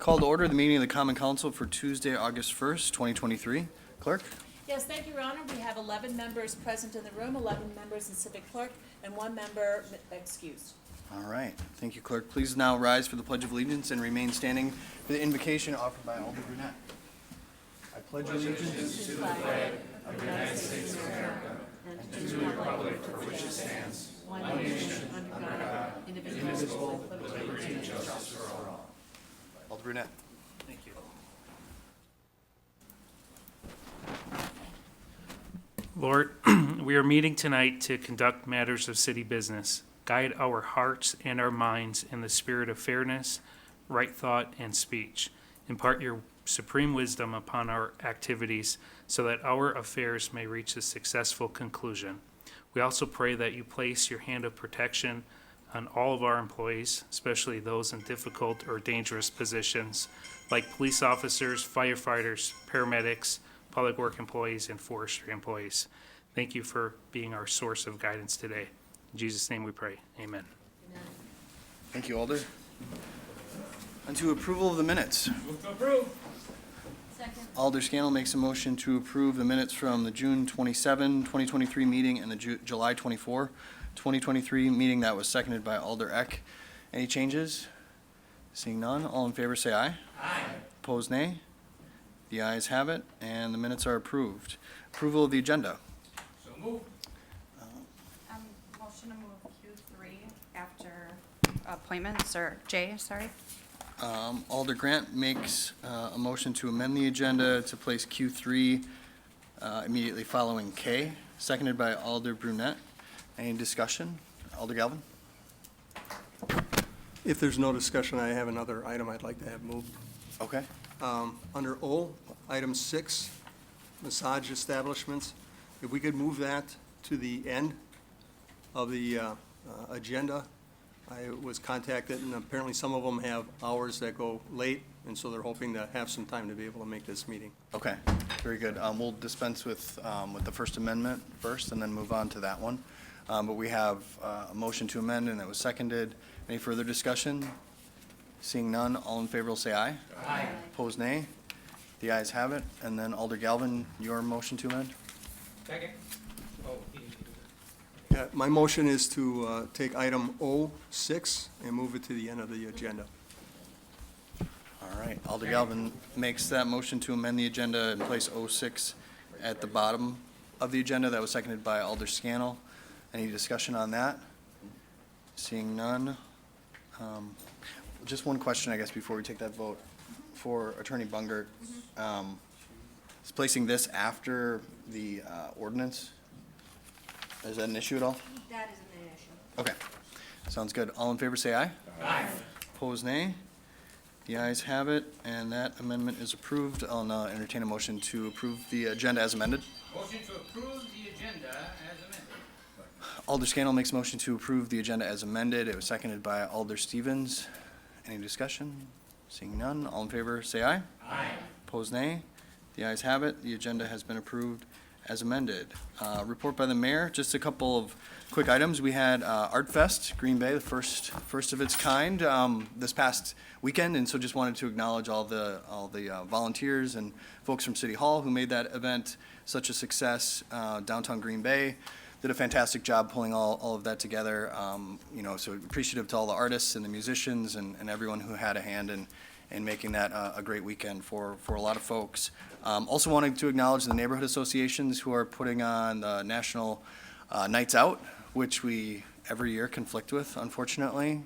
Call to order the meeting of the Common Council for Tuesday, August 1st, 2023. Clerk? Yes, thank you, Your Honor. We have 11 members present in the room, 11 members in civic clerk, and 1 member excused. All right. Thank you, Clerk. Please now rise for the Pledge of Allegiance and remain standing for the invocation offered by Alder Brunette. I pledge allegiance to the flag of the United States of America and to the republic for which it stands, one nation, under God, indivisible, with liberty and justice for all. Alder Brunette. Thank you. Lord, we are meeting tonight to conduct matters of city business. Guide our hearts and our minds in the spirit of fairness, right thought, and speech. Impart your supreme wisdom upon our activities so that our affairs may reach a successful conclusion. We also pray that you place your hand of protection on all of our employees, especially those in difficult or dangerous positions, like police officers, firefighters, paramedics, public work employees, and forestry employees. Thank you for being our source of guidance today. In Jesus' name we pray. Amen. Thank you, Alder. On to approval of the minutes. Move to approve. Second. Alder Scannell makes a motion to approve the minutes from the June 27, 2023 meeting and the July 24, 2023 meeting. That was seconded by Alder Eck. Any changes? Seeing none, all in favor say aye. Aye. Opposed, nay. The ayes have it, and the minutes are approved. Approval of the agenda. So move. Motion to move Q3 after appointments, or J, sorry. Alder Grant makes a motion to amend the agenda to place Q3 immediately following K, seconded by Alder Brunette. Any discussion? Alder Galvin? If there's no discussion, I have another item I'd like to have moved. Okay. Under O, item 6, massage establishments, if we could move that to the end of the agenda. I was contacted, and apparently some of them have hours that go late, and so they're hoping to have some time to be able to make this meeting. Okay, very good. We'll dispense with the First Amendment first and then move on to that one. But we have a motion to amend, and that was seconded. Any further discussion? Seeing none, all in favor will say aye. Aye. Opposed, nay. The ayes have it. And then Alder Galvin, your motion to amend? Second. Oh, he didn't do Yeah, my motion is to take item O6 and move it to the end of the agenda. All right, Alder Galvin makes that motion to amend the agenda and place 06 at the bottom of the agenda. That was seconded by Alder Scannell. Any discussion on that? Seeing none. Just one question, I guess, before we take that vote. For Attorney Bungert, is placing this after the ordinance? Is that an issue at all? That isn't an issue. Okay, sounds good. All in favor, say aye. Aye. Opposed, nay. The ayes have it, and that amendment is approved. I'll now entertain a motion to approve the agenda as amended. Motion to approve the agenda as amended. Alder Scannell makes a motion to approve the agenda as amended. It was seconded by Alder Stevens. Any discussion? Seeing none, all in favor, say aye. Aye. Opposed, nay. The ayes have it. The agenda has been approved as amended. Report by the mayor, just a couple of quick items. We had Art Fest, Green Bay, the first of its kind, this past weekend, and so just wanted to acknowledge all the volunteers and folks from City Hall who made that event such a success. Downtown Green Bay did a fantastic job pulling all of that together. So appreciative to all the artists and the musicians and everyone who had a hand in making that a great weekend for a lot of folks. Also wanting to acknowledge the neighborhood associations who are putting on the National Nights Out, which we every year conflict with, unfortunately,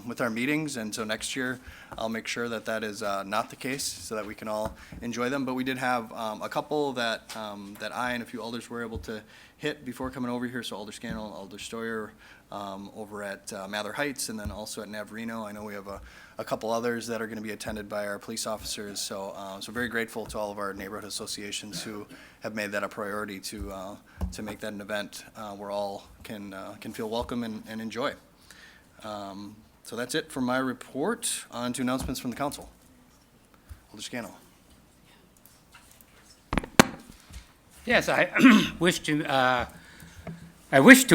with our meetings. And so next year, I'll make sure that that is not the case so that we can all enjoy them. But we did have a couple that I and a few alders were able to hit before coming over here. So Alder Scannell, Alder Stoyer over at Mather Heights, and then also at Navarino. I know we have a couple others that are going to be attended by our police officers. So very grateful to all of our neighborhood associations who have made that a priority to make that an event where all can feel welcome and enjoy. So that's it for my report. On to announcements from the council. Alder Scannell. Yes, I wish to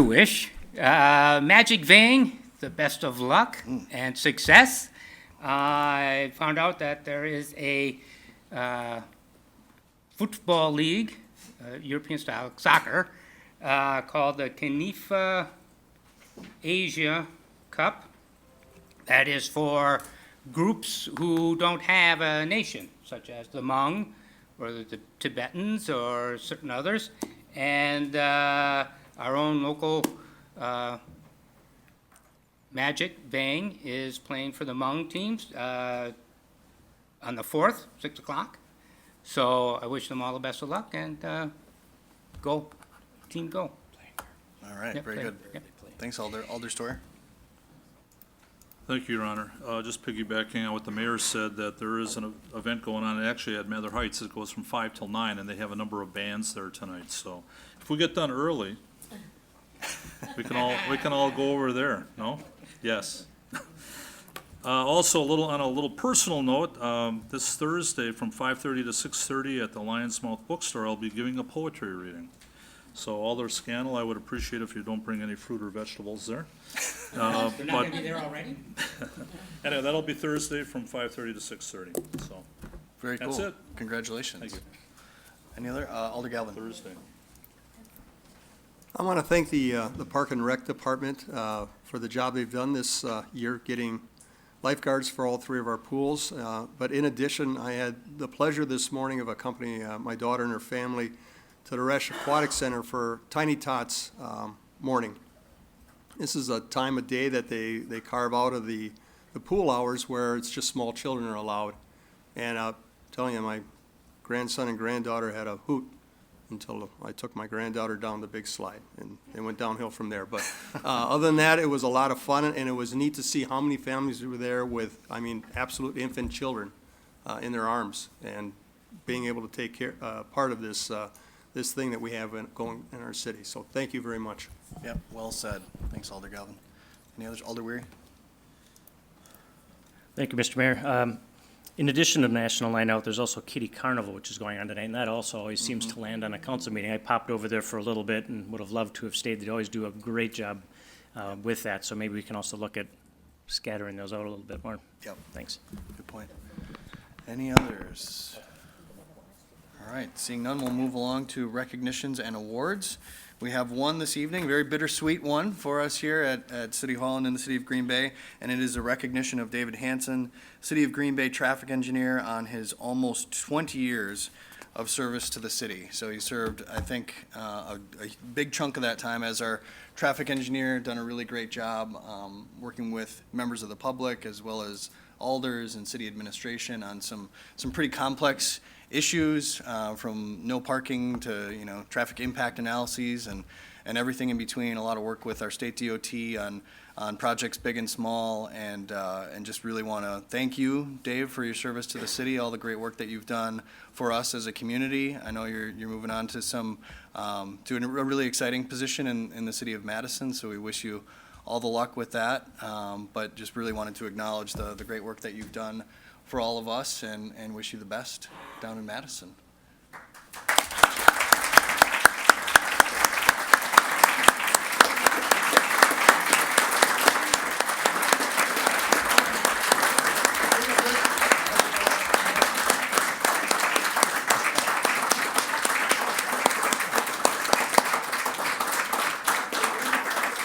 wish Magic Vang the best of luck and success. I found out that there is a football league, European style soccer, called the Canifa Asia Cup. That is for groups who don't have a nation, such as the Hmong or the Tibetans or certain others. And our own local Magic Bang is playing for the Hmong teams on the 4th, 6 o'clock. So I wish them all the best of luck and go, team go. All right, Yep, very play. good. Yep. Thanks, Alder Story. Thank you, Your Honor. Just piggybacking on what the mayor said, that there is an event going on, actually at Mather Heights, it goes from 5 till 9, and they have a number of bands there tonight, so if we get done early, we can all go over there, no? Yes. Also, on a little personal note, this Thursday from 5:30 to 6:30 at the Lion's Mouth Bookstore, I'll be giving a poetry reading. So Alder Scannell, I would appreciate if you don't bring any fruit or vegetables there. They're not But gonna be there already? anyway, that'll be Thursday from 5:30 to 6:30, so, Very cool. That's it. Congratulations. thank you. Any other? Alder Galvin. Thursday. I want to thank the Park and Rec Department for the job they've done this year, getting lifeguards for all 3 of our pools. But in addition, I had the pleasure this morning of accompanying my daughter and her family to the Resch Aquatic Center for Tiny Tots morning. This is a time of day that they carve out of the pool hours where it's just small children are allowed. And I'm telling you, my grandson and granddaughter had a hoot until I took my granddaughter down the big slide, and it went downhill from there. But other than that, it was a lot of fun, and it was neat to see how many families were there with, I mean, absolute infant children in their arms, and being able to take care, part of this thing that we have going in our city. So thank you very much. Yep, well said. Thanks, Alder Galvin. Any others? Alder Weary? Thank you, Mr. Mayor. In addition to the National Night Out, there's also Kitty Carnival, which is going on tonight, and that also always seems to land on a council meeting. I popped over there for a little bit and would have loved to have stayed. They always do a great job with that, so maybe we can also look at scattering those out a little bit more. Yep, Thanks. good point. Any others? All right, seeing none, we'll move along to recognitions and awards. We have one this evening, very bittersweet one for us here at City Hall and in the city of Green Bay, and it is a recognition of David Hanson, City of Green Bay traffic engineer, on his almost 20 years of service to the city. So he served, I think, a big chunk of that time as our traffic engineer, done a really great job working with members of the public as well as alders and city administration on some pretty complex issues, from no parking to, traffic impact analyses and everything in between. A lot of work with our state DOT on projects big and small, and just really want to thank you, Dave, for your service to the city, all the great work that you've done for us as a community. I know you're moving on to to a really exciting position in the city of Madison, so we wish you all the luck with that. But just really wanted to acknowledge the great work that you've done for all of us, and wish you the best down in Madison.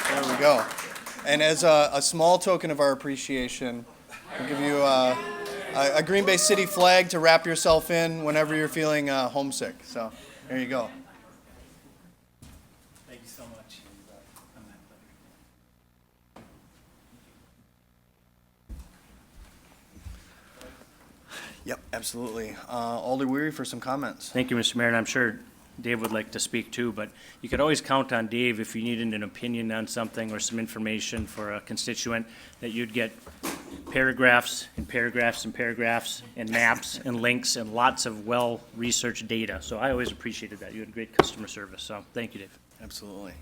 There we go. And as a small token of our appreciation, we'll give you a Green Bay City flag to wrap yourself in whenever you're feeling homesick. So there you go. Thank you so much. Yep, absolutely. Alder Weary for some comments. Thank you, Mr. Mayor, and I'm sure Dave would like to speak too, but you could always count on Dave if you needed an opinion on something or some information for a constituent, that you'd get paragraphs and paragraphs and paragraphs and maps and links and lots of well-researched data. So I always appreciated that. You had great customer service, so thank you, Dave. Absolutely.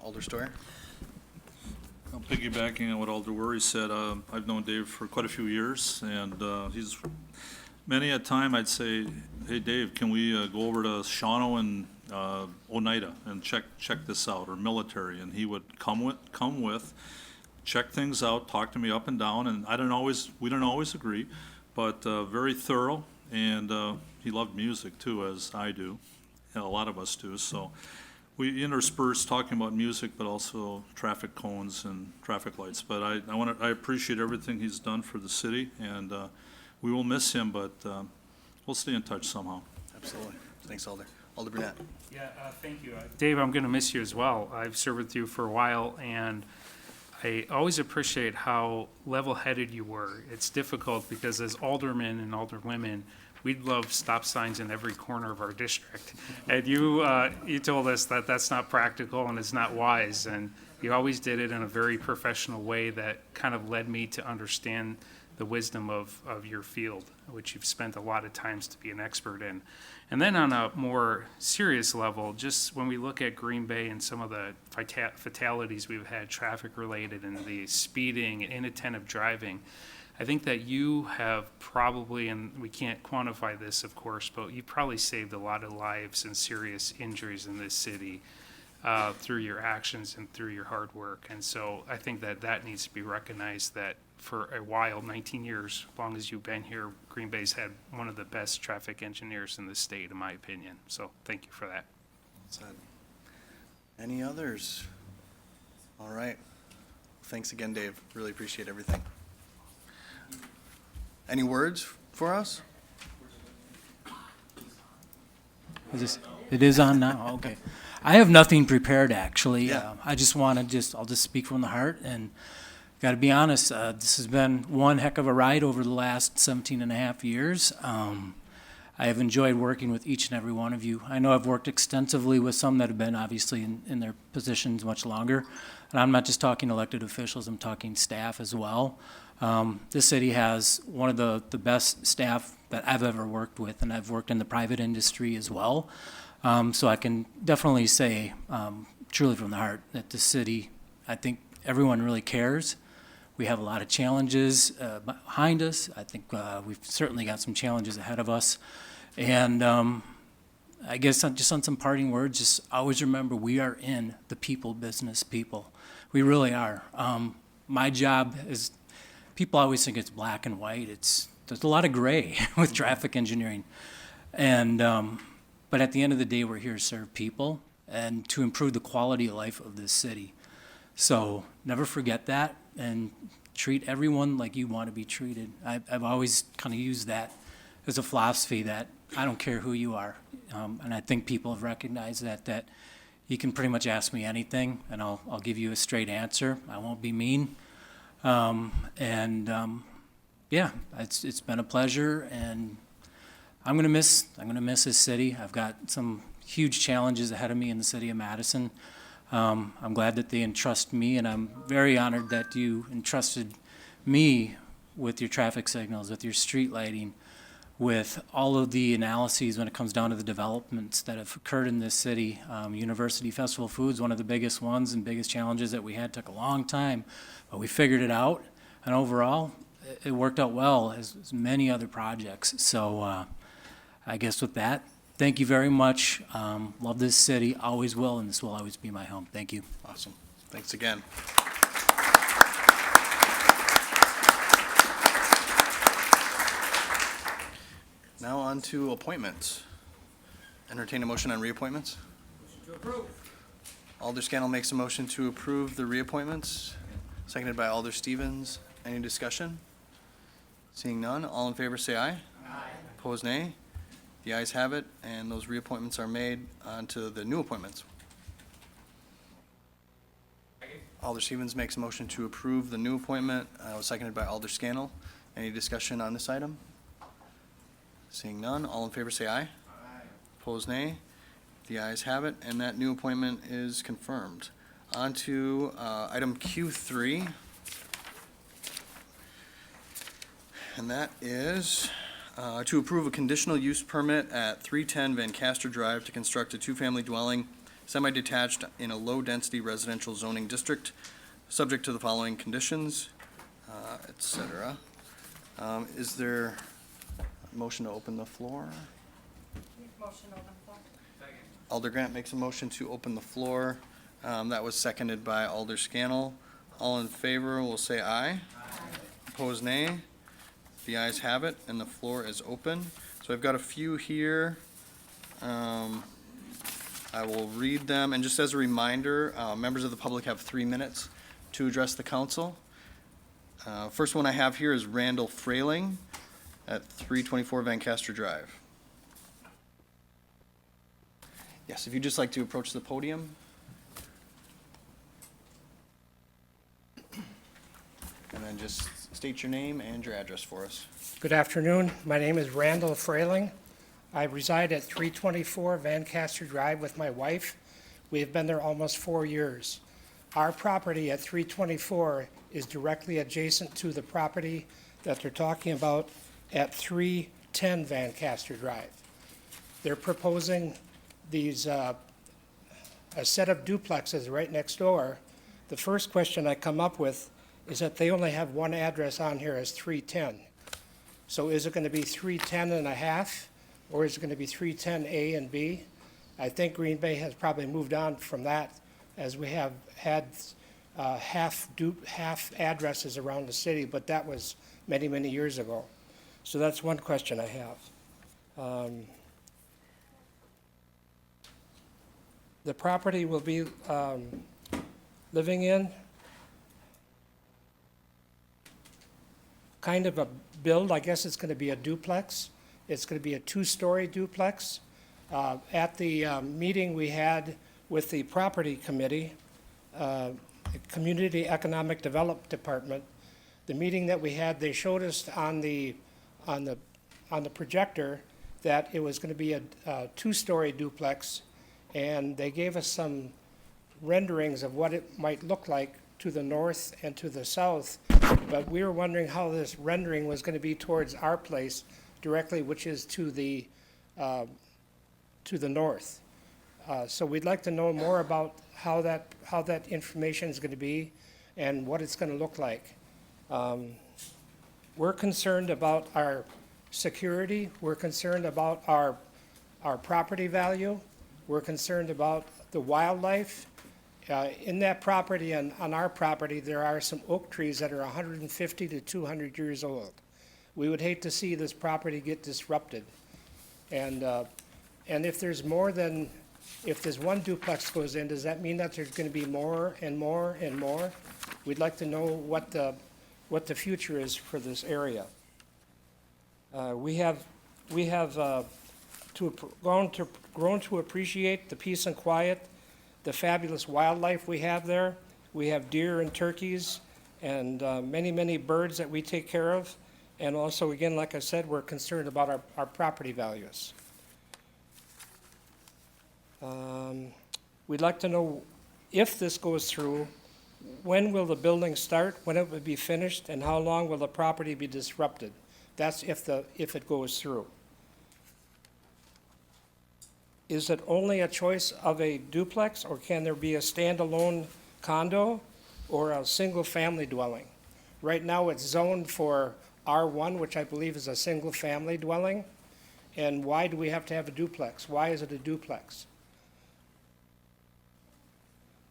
Alder Story? Piggybacking on what Alder Wery said, I've known Dave for quite a few years, and he's, many a time I'd say, hey, Dave, can we go over to Shawano and Oneida and check this out, or military, and he would come with checked things out, talked to me up and down, and we don't always agree, but very thorough, and he loved music too, as I do, and a lot of us do, so we interspersed talking about music, but also traffic cones and traffic lights. But I appreciate everything he's done for the city, and we will miss him, but we'll stay in touch somehow. Absolutely. Thanks, Alder. Alder Brunette. Yeah, thank you. Dave, I'm going to miss you as well. I've served with you for a while, and I always appreciate how level-headed you were. It's difficult because as aldermen and alderwomen, we'd love stop signs in every corner of our district. And you told us that that's not practical and it's not wise, and you always did it in a very professional way that kind of led me to understand the wisdom of your field, which you've spent a lot of times to be an expert in. And then on a more serious level, just when we look at Green Bay and some of the fatalities we've had, traffic-related, and the speeding and inattentive driving, I think that you have probably, and we can't quantify this, of course, but you probably saved a lot of lives and serious injuries in this city through your actions and through your hard work. And so I think that that needs to be recognized, that for a while, 19 years, as long as you've been here, Green Bay's had one of the best traffic engineers in the state, in my opinion. So thank you for that. Said. Any others? All right. Thanks again, Dave. Really appreciate everything. Any words for us? It is on now, okay. I have nothing prepared, actually. Yeah. I just want to I'll just speak from the heart, and got to be honest, this has been one heck of a ride over the last 17 and a half years. I have enjoyed working with each and every one of you. I know I've worked extensively with some that have been obviously in their positions much longer, and I'm not just talking elected officials, I'm talking staff as well. This city has one of the best staff that I've ever worked with, and I've worked in the private industry as well. So I can definitely say, truly from the heart, that the city, I think everyone really cares. We have a lot of challenges behind us. I think we've certainly got some challenges ahead of us. And I guess just on some parting words, just always remember we are in the people business, people. We really are. My job is, people always think it's black and white. There's a lot of gray with traffic engineering. And but at the end of the day, we're here to serve people and to improve the quality of life of this city. So never forget that, and treat everyone like you want to be treated. I've always kind of used that as a philosophy, that I don't care who you are. And I think people have recognized that you can pretty much ask me anything, and I'll give you a straight answer. I won't be mean. Yeah, it's been a pleasure, and I'm gonna miss this city. I've got some huge challenges ahead of me in the city of Madison. I'm glad that they entrust me, and I'm very honored that you entrusted me with your traffic signals, with your street lighting, with all of the analyses when it comes down to the developments that have occurred in this city. University Festival Foods, one of the biggest ones and biggest challenges that we had, took a long time, but we figured it out, and overall, it worked out well, as many other projects. So I guess with that, thank you very much. Love this city, always will, and this will always be my home. Thank you. Awesome. Thanks again. Now on to appointments. Entertain a motion on reappointments. Motion to approve. Alder Scannell makes a motion to approve the reappointments, seconded by Alder Stevens. Any discussion? Seeing none, all in favor say aye. Aye. Opposed, nay. The ayes have it, and those reappointments are made. On to the new appointments. Second. Alder Stevens makes a motion to approve the new appointment, seconded by Alder Scannell. Any discussion on this item? Seeing none, all in favor say aye. Aye. Opposed, nay. The ayes have it, and that new appointment is confirmed. On to item Q3. And that is to approve a conditional use permit at 310 Van Castor Drive to construct a two-family dwelling, semi-detached in a low-density residential zoning district, subject to the following conditions, et cetera. Is there a motion to open the floor? Motion open floor. Second. Alder Grant makes a motion to open the floor. That was seconded by Alder Scannell. All in favor will say aye. Opposed, nay. The ayes have it, and the floor is open. So I've got a few here. I will read them, and just as a reminder, members of the public have 3 minutes to address the council. First one I have here is Randall Frailing at 324 Vancaster Drive. Yes, if you'd just like to approach the podium. And then just state your name and your address for us. Good afternoon. My name is Randall Frailing. I reside at 324 Vancaster Drive with my wife. We have been there almost 4 years. Our property at 324 is directly adjacent to the property that they're talking about at 310 Vancaster Drive. They're proposing these, a set of duplexes right next door. The first question I come up with is that they only have one address on here as 310. So is it going to be 310 and a half, or is it going to be 310 A and B? I think Green Bay has probably moved on from that, as we have had half addresses around the city, but that was many, many years ago. So that's one question I have. The property will be living in kind of a build, I guess it's going to be a duplex. It's going to be a 2-story duplex. At the meeting we had with the property committee, Community Economic Development Department, the meeting that we had, they showed us on the projector that it was going to be a 2-story duplex, and they gave us some renderings of what it might look like to the north and to the south, but we were wondering how this rendering was going to be towards our place directly, which is to the north. So we'd like to know more about how that information is going to be and what it's going to look like. We're concerned about our security. We're concerned about our property value. We're concerned about the wildlife. In that property and on our property, there are some oak trees that are 150 to 200 years old. We would hate to see this property get disrupted. And if there's more than, if there's one duplex goes in, does that mean that there's going to be more and more and more? We'd like to know what the future is for this area. We have grown to appreciate the peace and quiet, the fabulous wildlife we have there. We have deer and turkeys and many, many birds that we take care of. And also, again, like I said, we're concerned about our property values. We'd like to know if this goes through, when will the building start, when it will be finished, and how long will the property be disrupted? That's if it goes through. Is it only a choice of a duplex, or can there be a standalone condo or a single-family dwelling? Right now, it's zoned for R1, which I believe is a single-family dwelling. And why do we have to have a duplex? Why is it a duplex?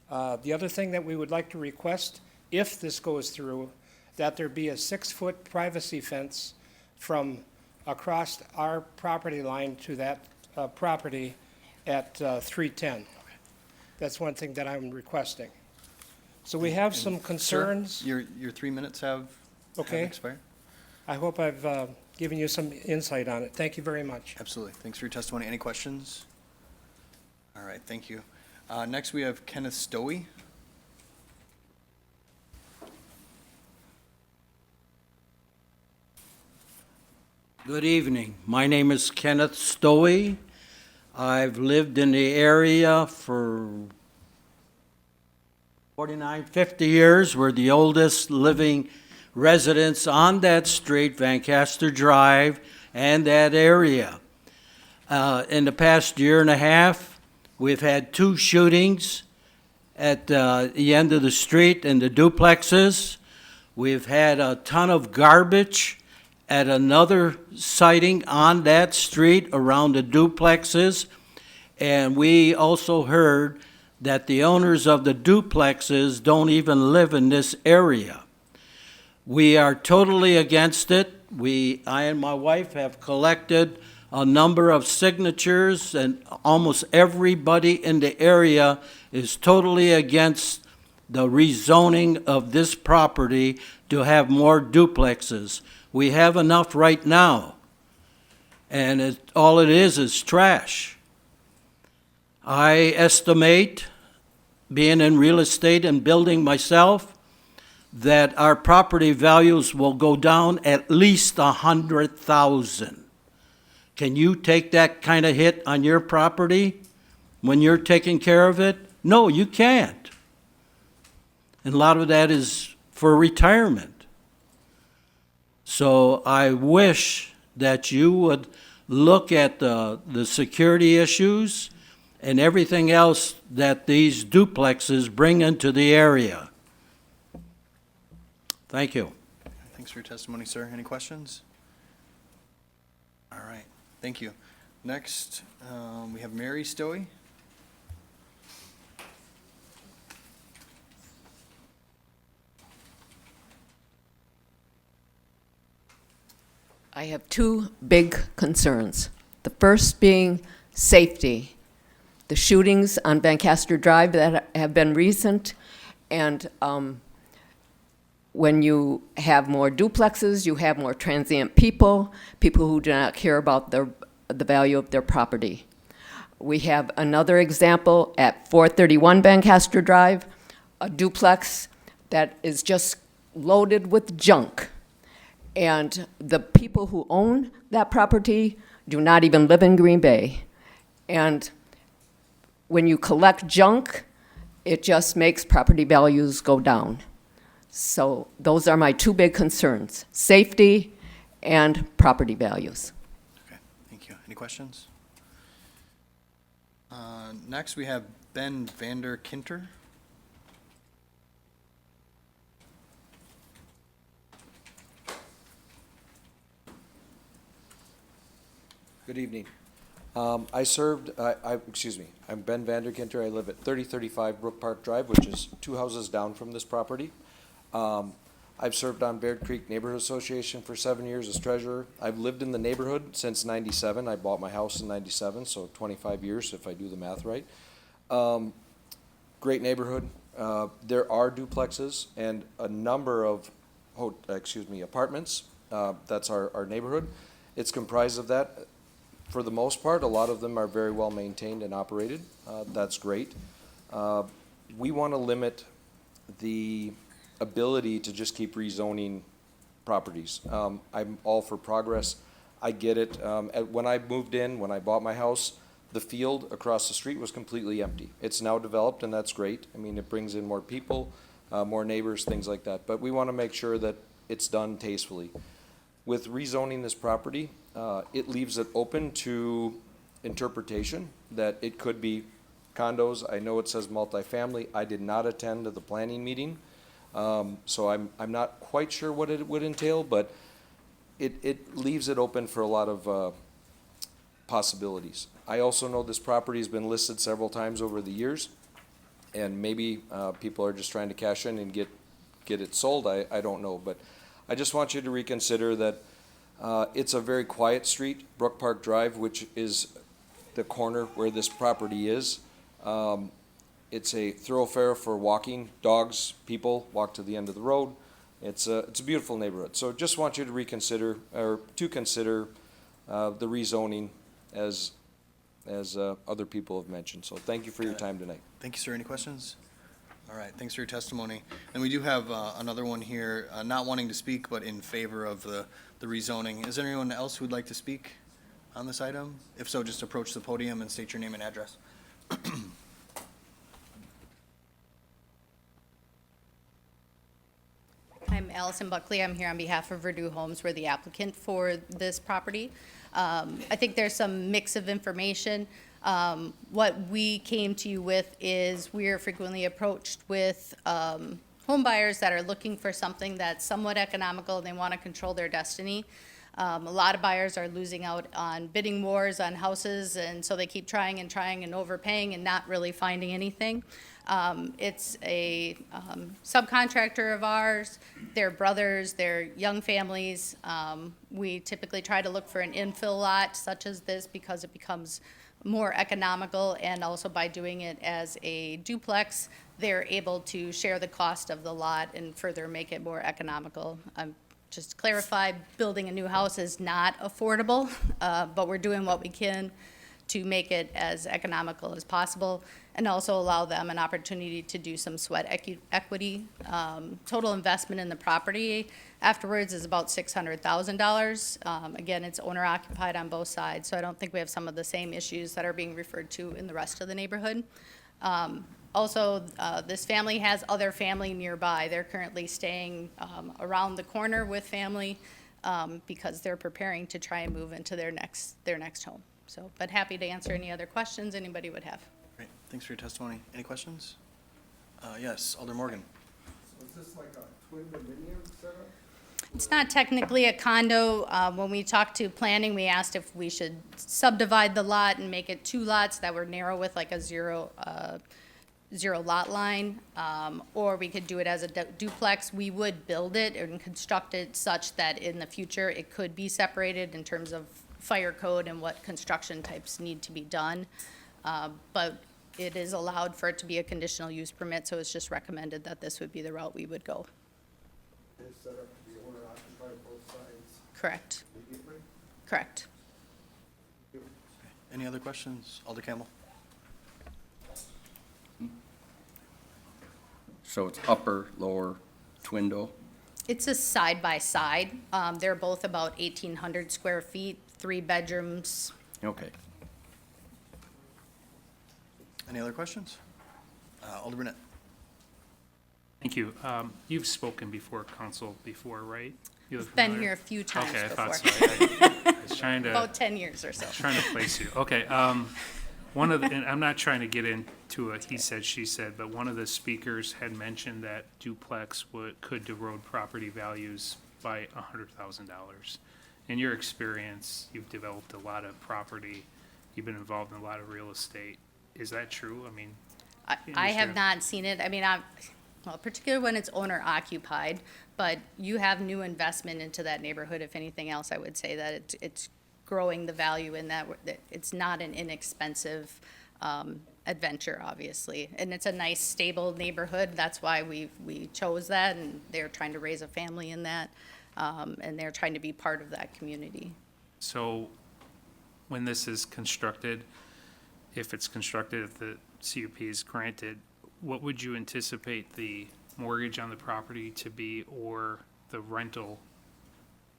The other thing that we would like to request, if this goes through, that there be a 6-foot privacy fence from across our property line to that property at 310. That's one thing that I'm requesting. So we have some concerns. Sir, your 3 minutes have Okay. expired. I hope I've given you some insight on it. Thank you very much. Absolutely. Thanks for your testimony. Any questions? All right, thank you. Next, we have Kenneth Stowey. Good evening. My name is Kenneth Stowey. I've lived in the area for 49, 50 years. We're the oldest living residents on that street, Vancaster Drive, and that area. In the past year and a half, we've had 2 shootings at the end of the street in the duplexes. We've had a ton of garbage at another sighting on that street around the duplexes. And we also heard that the owners of the duplexes don't even live in this area. We are totally against it. I and my wife have collected a number of signatures, and almost everybody in the area is totally against the rezoning of this property to have more duplexes. We have enough right now, and all it is trash. I estimate, being in real estate and building myself, that our property values will go down at least $100,000. Can you take that kind of hit on your property when you're taking care of it? No, you can't. And a lot of that is for retirement. So I wish that you would look at the security issues and everything else that these duplexes bring into the area. Thank you. Thanks for your testimony, sir. Any questions? All right, thank you. Next, we have Mary Stoey. I have two big concerns. The first being safety. The shootings on Lancaster Drive that have been recent, and when you have more duplexes, you have more transient people who do not care about the value of their property. We have another example at 431 Lancaster Drive, a duplex that is just loaded with junk. And the people who own that property do not even live in Green Bay. And when you collect junk, it just makes property values go down. So those are my two big concerns, safety and property values. Okay, thank you. Any questions? Next, we have Ben Vander Kinter. Good evening. I'm Ben Vanderkinter. I live at 3035 Brook Park Drive, which is 2 houses down from this property. I've served on Baird Creek Neighborhood Association for 7 years as treasurer. I've lived in the neighborhood since '97. I bought my house in '97, so 25 years if I do the math right. Great neighborhood. There are duplexes and a number of apartments. That's our neighborhood. It's comprised of that. For the most part, a lot of them are very well maintained and operated. That's great. We want to limit the ability to just keep rezoning properties. I'm all for progress. I get it. When I moved in, when I bought my house, the field across the street was completely empty. It's now developed, and that's great. I mean, it brings in more people, more neighbors, things like that. But we want to make sure that it's done tastefully. With rezoning this property, it leaves it open to interpretation that it could be condos. I know it says multifamily. I did not attend the planning meeting, so I'm not quite sure what it would entail, but it leaves it open for a lot of possibilities. I also know this property has been listed several times over the years, and maybe people are just trying to cash in and get it sold. I don't know, but I just want you to reconsider that it's a very quiet street, Brook Park Drive, which is the corner where this property is. It's a thoroughfare for walking. Dogs, people walk to the end of the road. It's a beautiful neighborhood. So just want you to reconsider, or to consider the rezoning as other people have mentioned. So thank you for your time tonight. Thank you, sir. Any questions? All right, thanks for your testimony. And we do have another one here, not wanting to speak, but in favor of the rezoning. Is there anyone else who would like to speak on this item? If so, just approach the podium and state your name and address. I'm Allison Buckley. I'm here on behalf of Verdue Homes. We're the applicant for this property. I think there's some mix of information. What we came to you with is we are frequently approached with home buyers that are looking for something that's somewhat economical and they want to control their destiny. A lot of buyers are losing out on bidding wars on houses, and so they keep trying and overpaying and not really finding anything. It's a subcontractor of ours, their brothers, their young families. We typically try to look for an infill lot such as this because it becomes more economical, and also by doing it as a duplex, they're able to share the cost of the lot and further make it more economical. Just to clarify, building a new house is not affordable, but we're doing what we can to make it as economical as possible, and also allow them an opportunity to do some sweat equity. Total investment in the property afterwards is about $600,000. Again, it's owner occupied on both sides, so I don't think we have some of the same issues that are being referred to in the rest of the neighborhood. Also, this family has other family nearby. They're currently staying around the corner with family because they're preparing to try and move into their next home. So, but happy to answer any other questions anybody would have. Great, thanks for your testimony. Any questions? Yes, Alder Morgan. So is this like a twin dominium setup? It's not technically a condo. When we talked to planning, we asked if we should subdivide the lot and make it 2 lots that were narrow with like a zero lot line, or we could do it as a duplex. We would build it and construct it such that in the future it could be separated in terms of fire code and what construction types need to be done. But it is allowed for it to be a conditional use permit, so it's just recommended that this would be the route we would go. It's set up to be owner occupied both sides Correct. immediately? Correct. Any other questions? Alder Campbell? So it's upper, lower, twin-dough? It's a side-by-side. They're both about 1,800 square feet, 3 bedrooms. Okay. Any other questions? Alder Burnett? Thank you. You've spoken before council before, right? You look Been familiar? here a few times Okay, I before. thought so. I was trying to. About 10 years or so. Trying to place you. Okay, one of the, and I'm not trying to get into a he said, she said, but one of the speakers had mentioned that duplex could erode property values by $100,000. In your experience, you've developed a lot of property, you've been involved in a lot of real estate. Is that true? I mean, I have not seen it. I mean, well, particularly when it's owner occupied, but you have new investment into that neighborhood. If anything else, I would say that it's growing the value in that it's not an inexpensive adventure, obviously. And it's a nice, stable neighborhood. That's why we chose that, and they're trying to raise a family in that, and they're trying to be part of that community. so when this is constructed, if it's constructed, if the CUP is granted, what would you anticipate the mortgage on the property to be, or the rental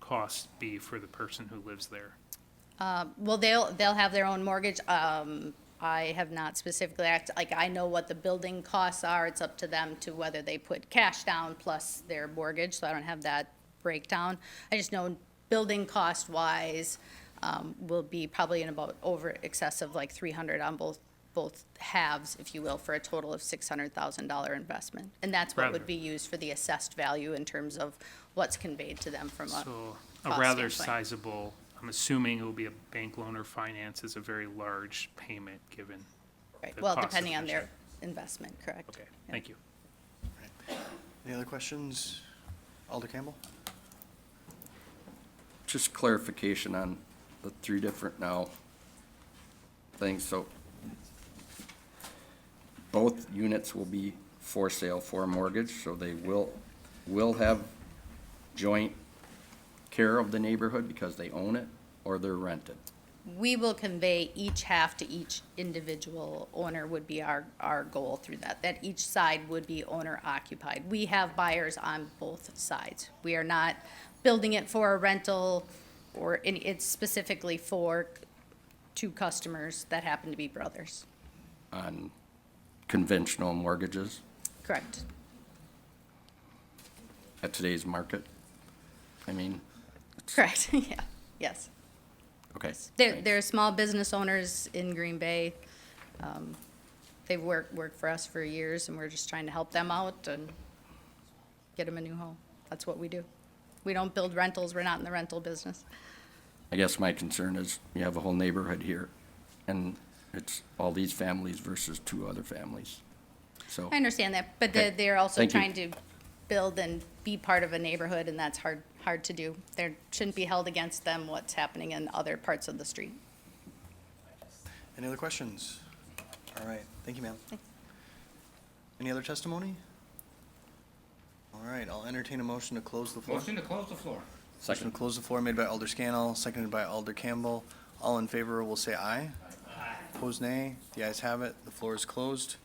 cost be for the person who lives there? Well, they'll have their own mortgage. I have not specifically I know what the building costs are. It's up to them to whether they put cash down plus their mortgage, so I don't have that breakdown. I just know building cost wise, will be probably in about excess of like 300 on both halves, if you will, for a total of $600,000 investment. And that's what would be used for the assessed value in terms of what's conveyed to them from a So a cost rather standpoint. sizable, I'm assuming it will be a bank loan or finance is a very large payment given. Right. the Well, cost of depending on their construction. investment, correct. Okay, Yeah. thank you. Any other questions? Alder Campbell? Just clarification on the 3 different now things. So both units will be for sale for mortgage, so they will have joint care of the neighborhood because they own it, or they're rented? We will convey each half to each individual owner would be our goal through that each side would be owner occupied. We have buyers on both sides. We are not building it for a rental, or it's specifically for 2 customers that happen to be brothers. On conventional mortgages Correct. at today's market? I mean, Correct, yeah, yes. okay. They're small business owners in Green Bay. They've worked for us for years, and we're just trying to help them out and get them a new home. That's what we do. We don't build rentals, we're not in the rental business. I guess my concern is you have a whole neighborhood here, and it's all these families versus two other families. So, I understand that, but Okay. they're also Thank you. trying to build and be part of a neighborhood, and that's hard to do. There shouldn't be held against them what's happening in other parts of the street. Any other questions? All right, thank you, ma'am. Any other testimony? All right, I'll entertain a motion to close the floor. Motion to close the floor. Motion to close the floor made by Alder Scannell, seconded by Alder Campbell. All in favor will say aye. Aye. Opposed, nay. The ayes have it. The floor is closed.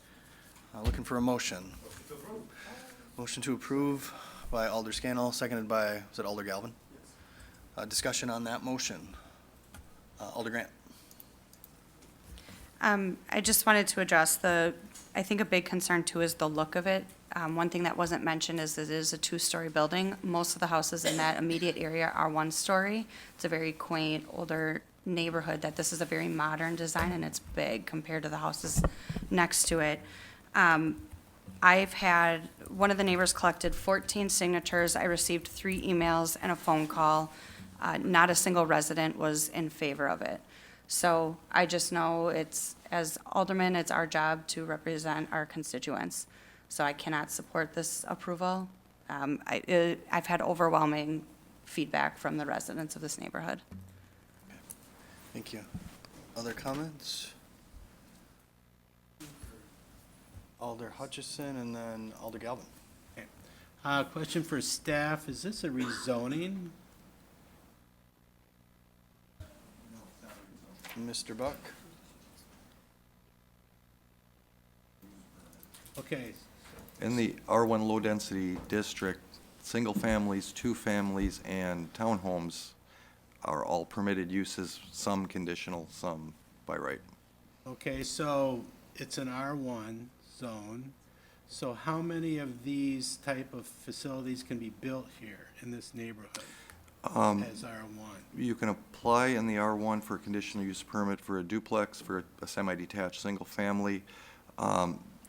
Looking for a motion. Motion to approve by Alder Scannell, seconded by, was it Alder Galvin? Discussion on that motion. Alder Grant. I just wanted to address I think a big concern too is the look of it. One thing that wasn't mentioned is that it is a two-story building. Most of the houses in that immediate area are one-story. It's a very quaint, older neighborhood, that this is a very modern design, and it's big compared to the houses next to it. I've had, one of the neighbors collected 14 signatures. I received 3 emails and a phone call. Not a single resident was in favor of it. So I just know as aldermen, it's our job to represent our constituents. So I cannot support this approval. I've had overwhelming feedback from the residents of this neighborhood. Thank you. Other comments? Alder Hutchison and then Alder Galvin. Question for staff, is this a rezoning? Mr. Buck? Okay, In the R1 low-density district, single families, two families, and townhomes are all permitted uses, some conditional, some by right. okay, so it's an R1 zone. So how many of these type of facilities can be built here in this neighborhood as R1? You can apply in the R1 for a conditional use permit for a duplex, for a semi-detached, single family.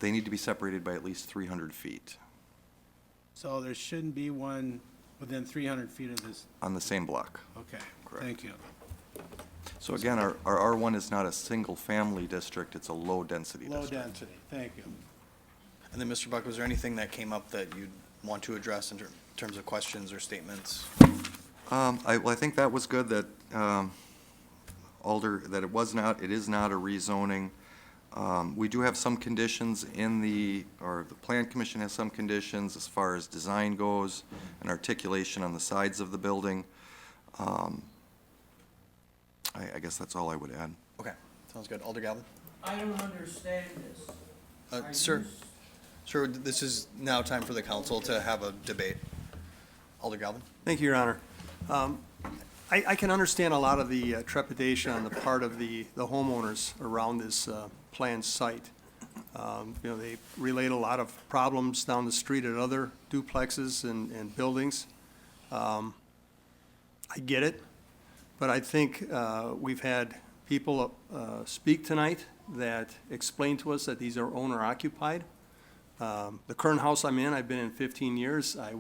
They need to be separated by at least 300 feet So there shouldn't be one within 300 feet of this, on the same block. okay, Correct. thank you. So again, our R1 is not a single-family district, it's a low-density Low district. density, thank you. And then, Mr. Buck, was there anything that came up that you'd want to address in terms of questions or statements? I think that was good that, Alder, that it is not a rezoning. We do have some conditions the Plan Commission has some conditions as far as design goes and articulation on the sides of the building. I guess that's all I would add. Okay, sounds good. Alder Galvin? I don't understand this. Sir, this is now time for the council to have a debate. Alder Galvin? Thank you, Your Honor. I can understand a lot of the trepidation on the part of the homeowners around this planned site. They relate a lot of problems down the street at other duplexes and buildings. I get it, but I think we've had people speak tonight that explain to us that these are owner-occupied. The current house I'm in, I've been in 15 years. When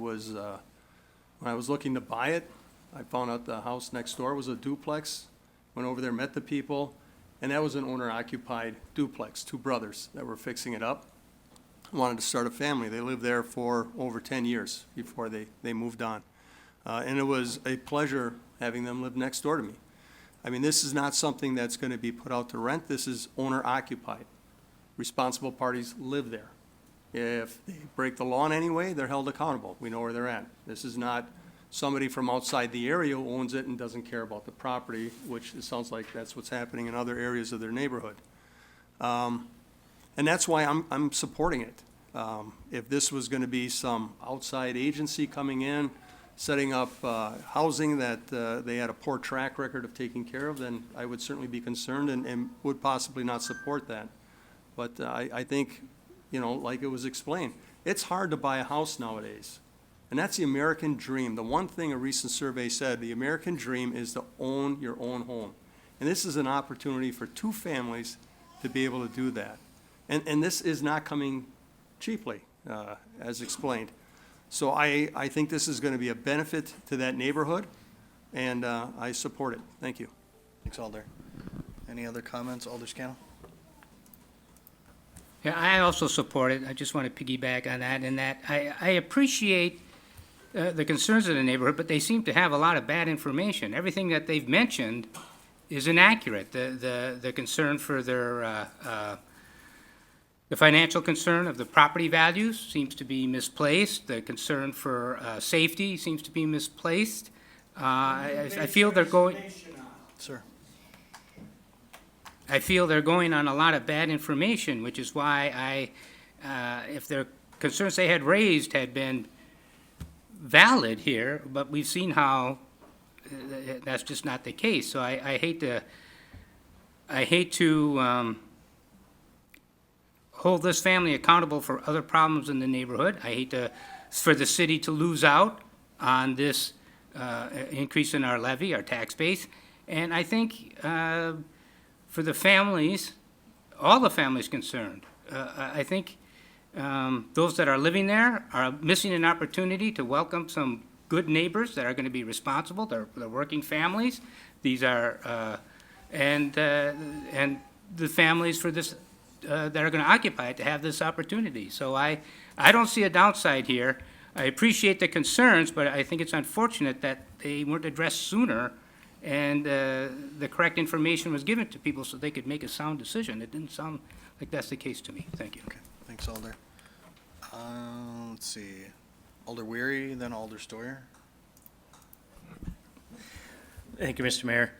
I was looking to buy it, I found out the house next door was a duplex, went over there, met the people, and that was an owner-occupied duplex, 2 brothers that were fixing it up, wanted to start a family. They lived there for over 10 years before they moved on. And it was a pleasure having them live next door to me. I mean, this is not something that's going to be put out to rent. This is owner-occupied. Responsible parties live there. If they break the law in any way, they're held accountable. We know where they're at. This is not somebody from outside the area who owns it and doesn't care about the property, which it sounds like that's what's happening in other areas of their neighborhood. And that's why I'm supporting it. If this was going to be some outside agency coming in, setting up housing that they had a poor track record of taking care of, then I would certainly be concerned and would possibly not support that. But I think, like it was explained, it's hard to buy a house nowadays. And that's the American dream. The one thing a recent survey said, the American dream is to own your own home. And this is an opportunity for 2 families to be able to do that. And this is not coming cheaply, as explained. So I think this is going to be a benefit to that neighborhood, and I support it. Thank you. Thanks, Alder. Any other comments, Alder Scannell? Yeah, I also support it. I just want to piggyback on that, in that I appreciate the concerns of the neighborhood, but they seem to have a lot of bad information. Everything that they've mentioned is inaccurate. The concern for their, the financial concern of the property values seems to be misplaced. The concern for safety seems to be misplaced. I feel they're going. Sir. I feel they're going on a lot of bad information, which is why if their concerns they had raised had been valid here, but we've seen how that's just not the case. So I hate to hold this family accountable for other problems in the neighborhood. I hate for the city to lose out on this increase in our levy, our tax base. And I think for the families, all the families concerned, I think those that are living there are missing an opportunity to welcome some good neighbors that are going to be responsible. They're working families. These are, and the families for this that are going to occupy it to have this opportunity. So I don't see a downside here. I appreciate the concerns, but I think it's unfortunate that they weren't addressed sooner and the correct information was given to people so they could make a sound decision. It didn't sound like that's the case to me. Thank you. Okay, thanks, Alder. Let's see, Alder Weary, then Alder Stoyer. Thank you, Mr. Mayor.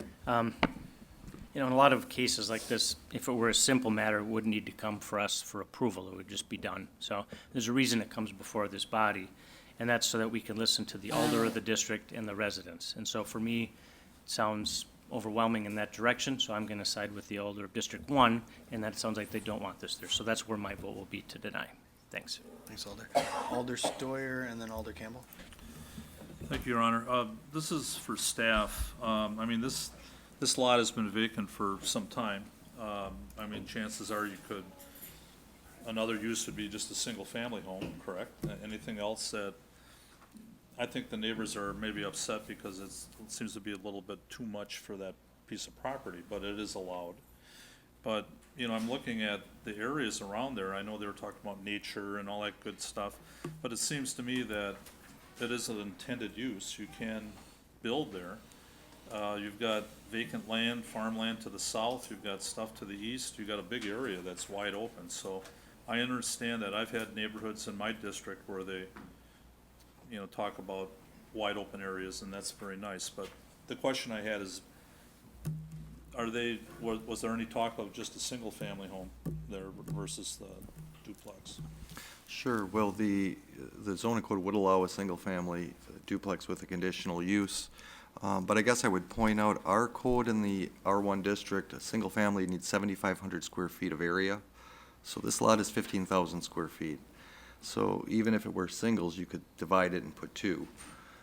You know, in a lot of cases like this, if it were a simple matter, it wouldn't need to come for us for approval. It would just be done. So there's a reason it comes before this body, and that's so that we can listen to the alder of the district and the residents. And so for me, it sounds overwhelming in that direction, so I'm going to side with the alder of District 1, and that sounds like they don't want this there. So that's where my vote will be, to deny. Thanks. Thanks, Alder. Alder Stoyer and then Alder Campbell. Thank you, Your Honor. This is for staff. I mean, this lot has been vacant for some time. I mean, chances are another use would be just a single-family home, correct? Anything else that, I think the neighbors are maybe upset because it seems to be a little bit too much for that piece of property, but it is allowed. But, you know, I'm looking at the areas around there. I know they were talking about nature and all that good stuff, but it seems to me that it is an intended use. You can build there. You've got vacant land, farmland to the south, you've got stuff to the east, you've got a big area that's wide open. So I understand that. I've had neighborhoods in my district where they, you know, talk about wide open areas, and that's very nice. But the question I had is, was there any talk of just a single-family home there versus the duplex? Sure. Well, the zoning code would allow a single-family duplex with a conditional use. But I guess I would point out our code in the R1 district, a single family needs 7,500 square feet of area. So this lot is 15,000 square feet. So even if it were singles, you could divide it and put two,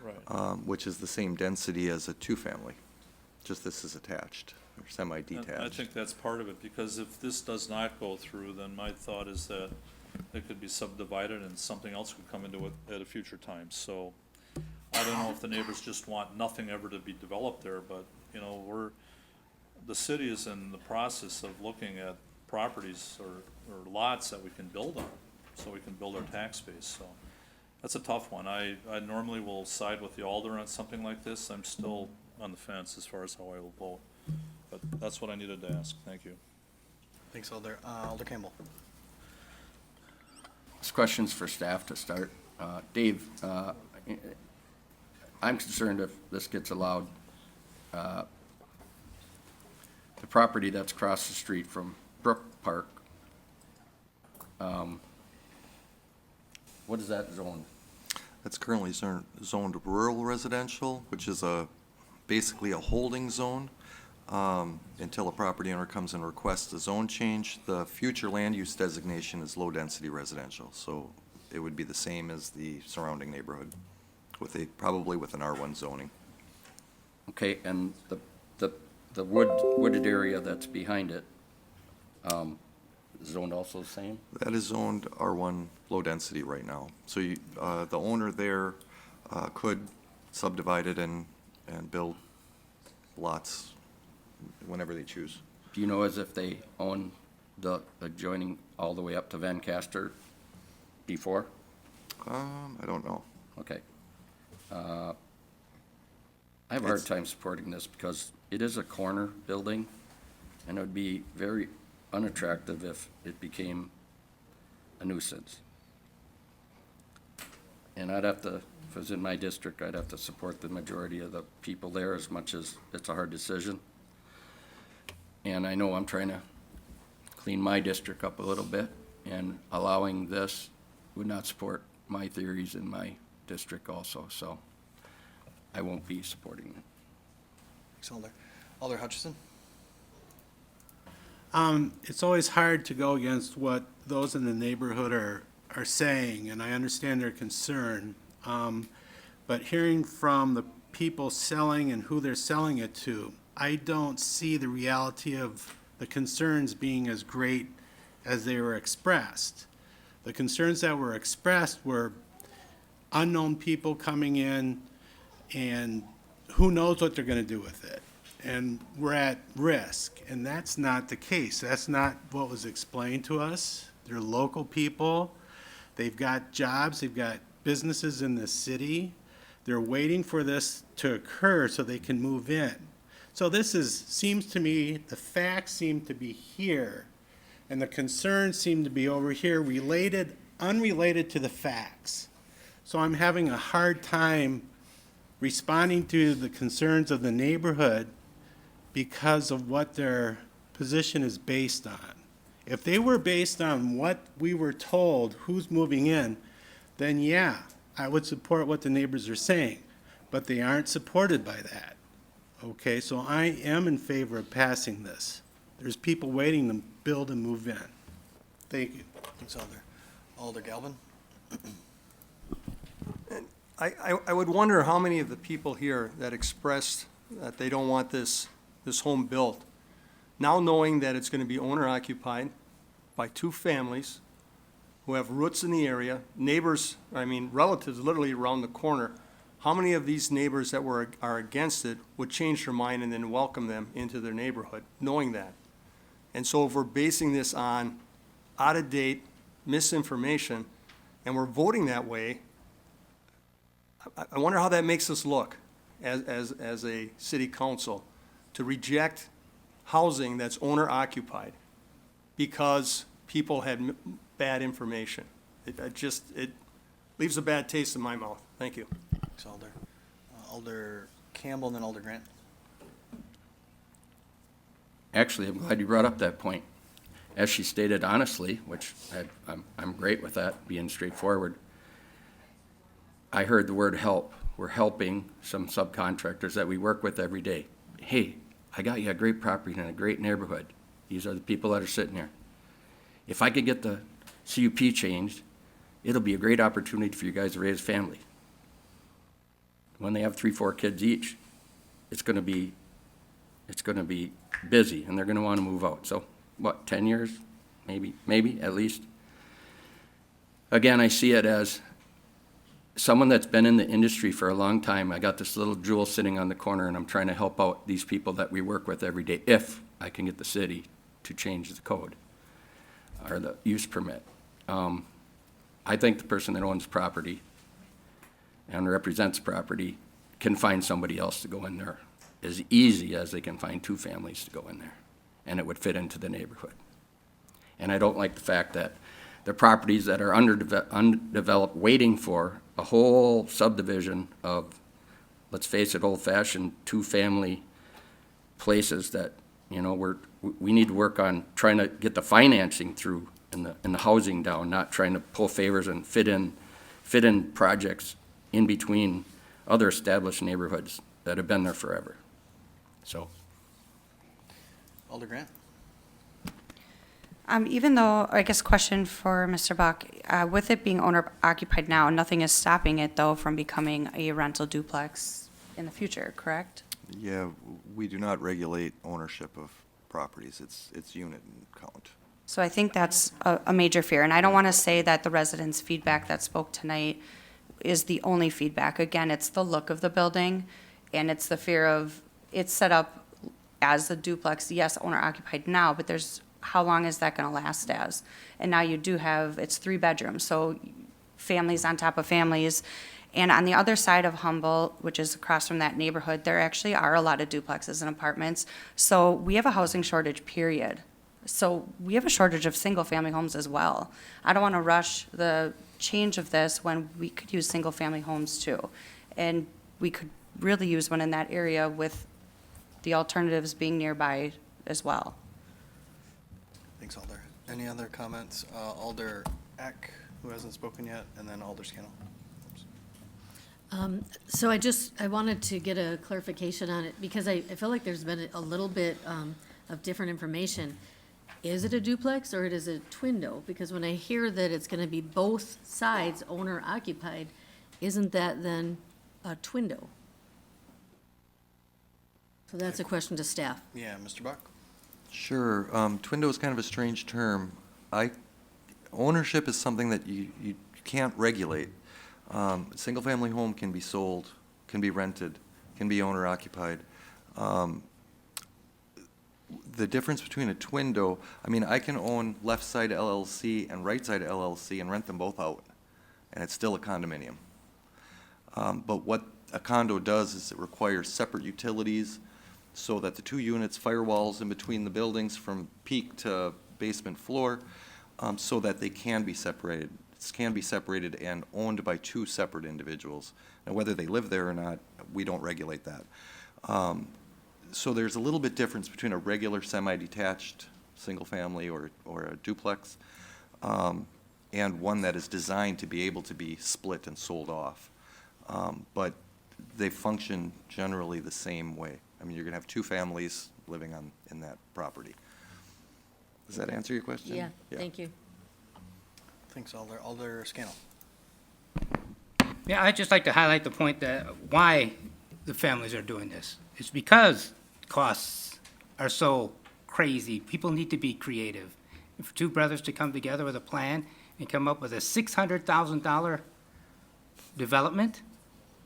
Right. which is the same density as a two-family. Just this is attached or semi-detached. I think that's part of it, because if this does not go through, then my thought is that it could be subdivided and something else could come into it at a future time. So I don't know if the neighbors just want nothing ever to be developed there, but, you know, the city is in the process of looking at properties or lots that we can build on, so we can build our tax base, so that's a tough one. I normally will side with the alder on something like this. I'm still on the fence as far as how I will vote, but that's what I needed to ask. Thank you. Thanks, Alder. Alder Campbell. This question's for staff to start. Dave, I'm concerned if this gets allowed, the property that's across the street from Brook Park, what is that zoned? That's currently zoned rural residential, which is basically a holding zone until a property owner comes and requests a zone change. The future land use designation is low-density residential, so it would be the same as the surrounding neighborhood, probably with an R1 zoning. Okay, and the wooded area that's behind it, zoned also the same? That is zoned R1 low density right now. So you, the owner there could subdivide it and build lots whenever they choose. Do you know as if they own the adjoining all the way up to Van Caster before? I don't know. Okay. I have a hard time supporting this because it is a corner building, and it would be very unattractive if it became a nuisance. And I'd have to, if it was in my district, I'd have to support the majority of the people there as much as it's a hard decision. And I know I'm trying to clean my district up a little bit, and allowing this would not support my theories in my district also, so I won't be supporting it. Thanks, Alder. Alder Hutchison? It's always hard to go against what those in the neighborhood are saying, and I understand their concern. But hearing from the people selling and who they're selling it to, I don't see the reality of the concerns being as great as they were expressed. The concerns that were expressed were unknown people coming in, and who knows what they're gonna do with it. And we're at risk, and that's not the case. That's not what was explained to us. They're local people. They've got jobs, they've got businesses in the city. They're waiting for this to occur so they can move in. So this seems to me, the facts seem to be here, and the concerns seem to be over here, unrelated to the facts. So I'm having a hard time responding to the concerns of the neighborhood because of what their position is based on. If they were based on what we were told, who's moving in, then yeah, I would support what the neighbors are saying, but they aren't supported by that. Okay, so I am in favor of passing this. There's people waiting to build and move in. Thank you. Thanks, Alder. Alder Galvin? I would wonder how many of the people here that expressed that they don't want this home built, now knowing that it's gonna be owner occupied by two families who have roots in the area, neighbors, I mean, relatives literally around the corner, how many of these neighbors that are against it would change their mind and then welcome them into their neighborhood, knowing that? And so if we're basing this on out-of-date misinformation, and we're voting that way, I wonder how that makes us look as a city council to reject housing that's owner-occupied because people had bad information. It leaves a bad taste in my mouth. Thank you. Thanks, Alder. Alder Campbell and then Alder Grant. Actually, I'm glad you brought up that point. As she stated honestly, which I'm great with that, being straightforward, I heard the word help. We're helping some subcontractors that we work with every day. Hey, I got you a great property in a great neighborhood. These are the people that are sitting here. If I could get the CUP changed, it'll be a great opportunity for you guys to raise a family. When they have 3, 4 kids each, it's gonna be busy, and they're gonna wanna move out. So, what, 10 years? Maybe, at least. Again, I see it as someone that's been in the industry for a long time. I got this little jewel sitting on the corner, and I'm trying to help out these people that we work with every day, if I can get the city to change the code or the use permit. I think the person that owns property and represents property can find somebody else to go in there as easy as they can find 2 families to go in there, and it would fit into the neighborhood. And I don't like the fact that the properties that are undeveloped, waiting for a whole subdivision of, let's face it, old-fashioned 2-family places that, you know, we need to work on trying to get the financing through and the housing down, not trying to pull favors and fit in projects in between other established neighborhoods that have been there forever. So. Alder Grant? Even though, I guess question for Mr. Buck, with it being owner occupied now, nothing is stopping it though from becoming a rental duplex in the future, correct? Yeah, we do not regulate ownership of properties. It's unit count. So I think that's a major fear. And I don't want to say that the residents' feedback that spoke tonight is the only feedback. Again, it's the look of the building, and it's the fear of, it's set up as a duplex, yes, owner occupied now, but there's, how long is that gonna last as? And now you do have, it's 3 bedrooms, so families on top of families. And on the other side of Humboldt, which is across from that neighborhood, there actually are a lot of duplexes and apartments. So we have a housing shortage, period. So we have a shortage of single-family homes as well. I don't wanna rush the change of this when we could use single-family homes too. And we could really use one in that area with the alternatives being nearby as well. Thanks, Alder. Any other comments? Alder Eck, who hasn't spoken yet, and then Alder Scannell. So I wanted to get a clarification on it, because I feel like there's been a little bit of different information. Is it a duplex or it is a twindo? Because when I hear that it's gonna be both sides owner occupied, isn't that then a twindo? So that's a question to staff. Yeah, Mr. Buck? Sure. Twindo is kind of a strange term. Ownership is something that you can't regulate. A single-family home can be sold, can be rented, can be owner-occupied. The difference between a twindo, I mean, I can own left side LLC and right side LLC and rent them both out, and it's still a condominium. But what a condo does is it requires separate utilities, so that the 2 units, firewalls in between the buildings from peak to basement floor, so that they can be separated. It can be separated and owned by 2 separate individuals. Now, whether they live there or not, we don't regulate that. So there's a little bit difference between a regular semi-detached, single-family or a duplex, and one that is designed to be able to be split and sold off. But they function generally the same way. I mean, you're gonna have 2 families living in that property. Does that answer your question? Yeah, thank you. Thanks, Alder. Alder Scannell. Yeah, I'd just like to highlight the point that why the families are doing this. It's because costs are so crazy. People need to be creative. And for 2 brothers to come together with a plan and come up with a $600,000 development,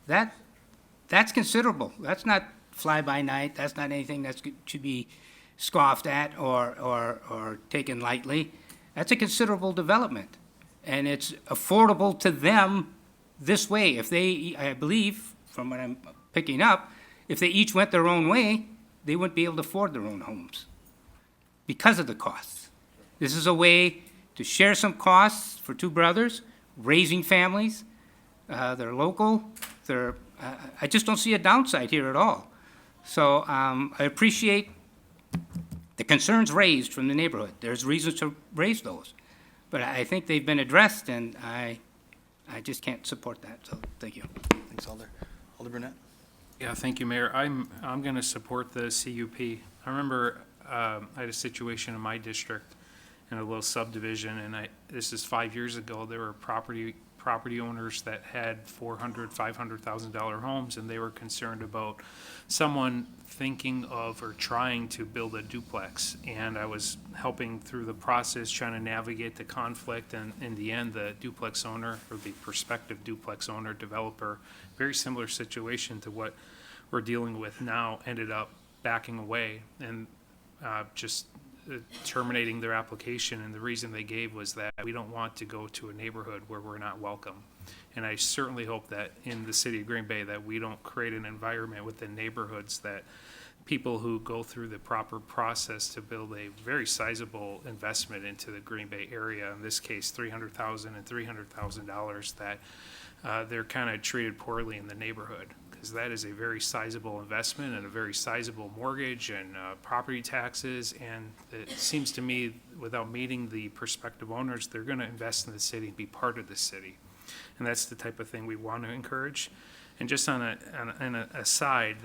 that's considerable. That's not fly-by-night. That's not anything that should be scoffed at or taken lightly. That's a considerable development. And it's affordable to them this way. If they, I believe, from what I'm picking up, if they each went their own way, they wouldn't be able to afford their own homes because of the costs. This is a way to share some costs for 2 brothers, raising families. They're local. I just don't see a downside here at all. So I appreciate the concerns raised from the neighborhood. There's reasons to raise those. But I think they've been addressed, and I just can't support that, so thank you. Thanks, Alder. Alder Brunette? Yeah, thank you, Mayor. I'm going to support the CUP. I remember I had a situation in my district in a little subdivision, and this is 5 years ago. There were property owners that had $400,000, $500,000 homes, and they were concerned about someone thinking of or trying to build a duplex. And I was helping through the process, trying to navigate the conflict, and in the end, the duplex owner, or the prospective duplex owner, developer, very similar situation to what we're dealing with now, ended up backing away and just terminating their application. And the reason they gave was that we don't want to go to a neighborhood where we're not welcome. And I certainly hope that in the city of Green Bay that we don't create an environment within neighborhoods that people who go through the proper process to build a very sizable investment into the Green Bay area, in this case $300,000 and $300,000, that they're kind of treated poorly in the neighborhood, because that is a very sizable investment and a very sizable mortgage and property taxes. And it seems to me, without meeting the prospective owners, they're going to invest in the city and be part of the city. And that's the type of thing we want to encourage. And just on an aside,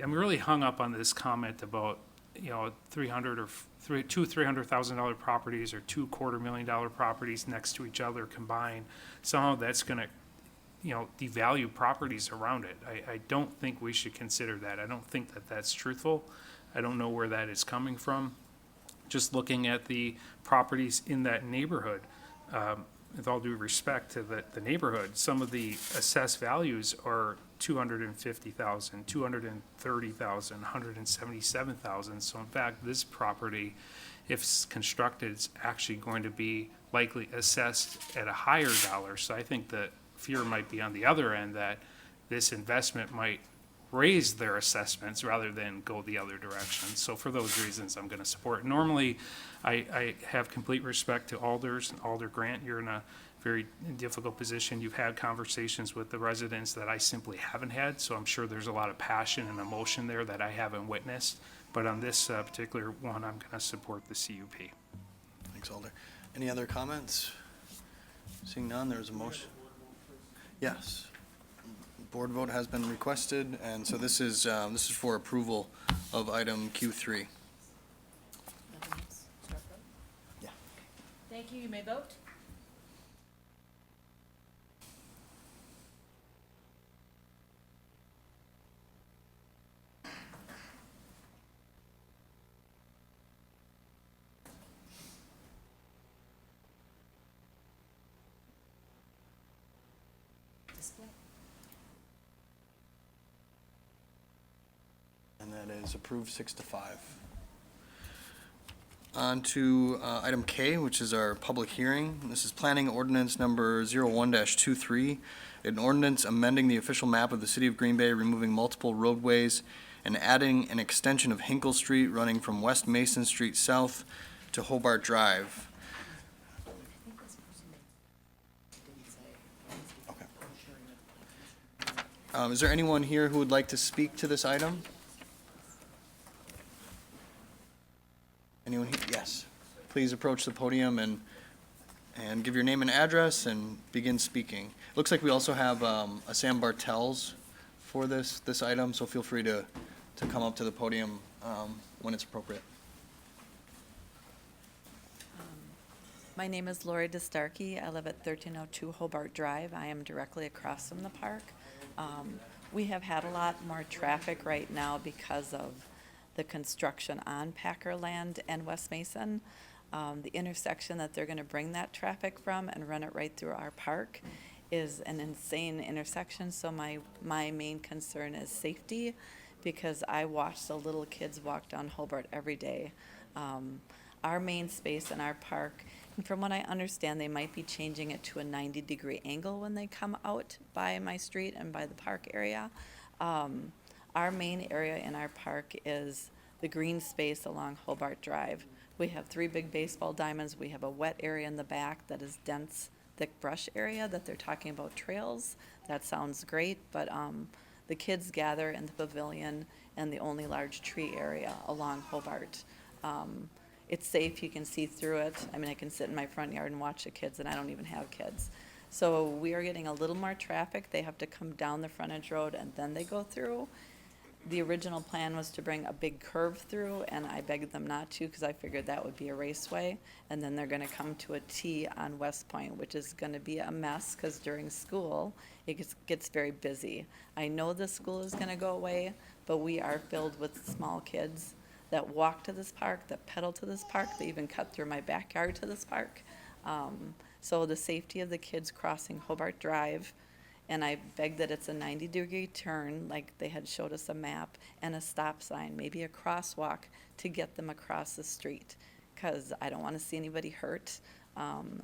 I'm really hung up on this comment about, you know, two $300,000 properties or $2 $250,000 properties next to each other combined. Somehow that's going to, you know, devalue properties around it. I don't think we should consider that. I don't think that that's truthful. I don't know where that is coming from. just looking at the properties in that neighborhood, with all due respect to the neighborhood, some of the assessed values are 250,000, 230,000, 177,000. So in fact, this property, if it's constructed, it's actually going to be likely assessed at a higher dollar. So I think the fear might be on the other end, that this investment might raise their assessments rather than go the other direction. So for those reasons, I'm going to support. Normally, I have complete respect to alders. Alder Grant, you're in a very difficult position. You've had conversations with the residents that I simply haven't had, so I'm sure there's a lot of passion and emotion there that I haven't witnessed. But on this particular one, I'm going to support the CUP. Thanks, Alder. Any other comments? Seeing none, there's a motion. Yes. Board vote has been requested, and so this is for approval of item Q3. Yeah. Thank you, you may vote. Display. And that is approved 6-5. On to item K, which is our public hearing. This is planning ordinance number 01-23, an ordinance amending the official map of the city of Green Bay, removing multiple roadways and adding an extension of Hinkle Street running from West Mason Street south to Hobart Drive. Okay. Is there anyone here who would like to speak to this item? Anyone here? Yes. Please approach the podium and give your name and address and begin speaking. Looks like we also have a Sam Bartels for this item, so feel free to come up to the podium when it's appropriate. My name is Lori DeStarkey. I live at 1302 Hobart Drive. I am directly across from the park. We have had a lot more traffic right now because of the construction on Packer Land and West Mason. The intersection that they're going to bring that traffic from and run it right through our park is an insane intersection. So my main concern is safety, because I watch the little kids walk down Hobart every day. Our main space in our park, and from what I understand, they might be changing it to a 90-degree angle when they come out by my street and by the park area. Our main area in our park is the green space along Hobart Drive. We have 3 big baseball diamonds. We have a wet area in the back that is dense, thick brush area that they're talking about trails. That sounds great, but the kids gather in the pavilion and the only large tree area along Hobart. It's safe, you can see through it. I mean, I can sit in my front yard and watch the kids, and I don't even have kids. So we are getting a little more traffic. They have to come down the frontage road and then they go through. The original plan was to bring a big curve through, and I begged them not to because I figured that would be a raceway. And then they're going to come to a T on West Point, which is going to be a mess because during school it gets very busy. I know the school is going to go away, but we are filled with small kids that walk to this park, that pedal to this park. They even cut through my backyard to this park. So the safety of the kids crossing Hobart Drive, and I begged that it's a 90-degree turn, like they had showed us a map, and a stop sign, maybe a crosswalk to get them across the street, because I don't want to see anybody hurt.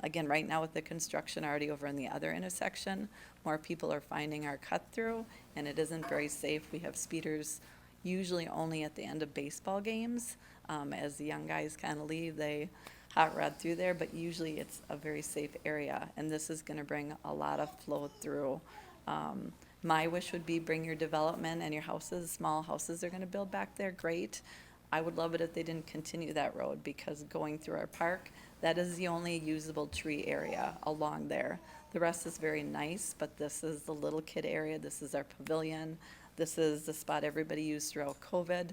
Again, right now with the construction already over in the other intersection, more people are finding our cut through, and it isn't very safe. We have speeders usually only at the end of baseball games. As the young guys kind of leave, they hot rod through there, but usually it's a very safe area, and this is going to bring a lot of flow through. My wish would be bring your development and your houses, small houses they're going to build back there, great. I would love it if they didn't continue that road, because going through our park, that is the only usable tree area along there. The rest is very nice, but this is the little kid area, this is our pavilion, this is the spot everybody used throughout COVID.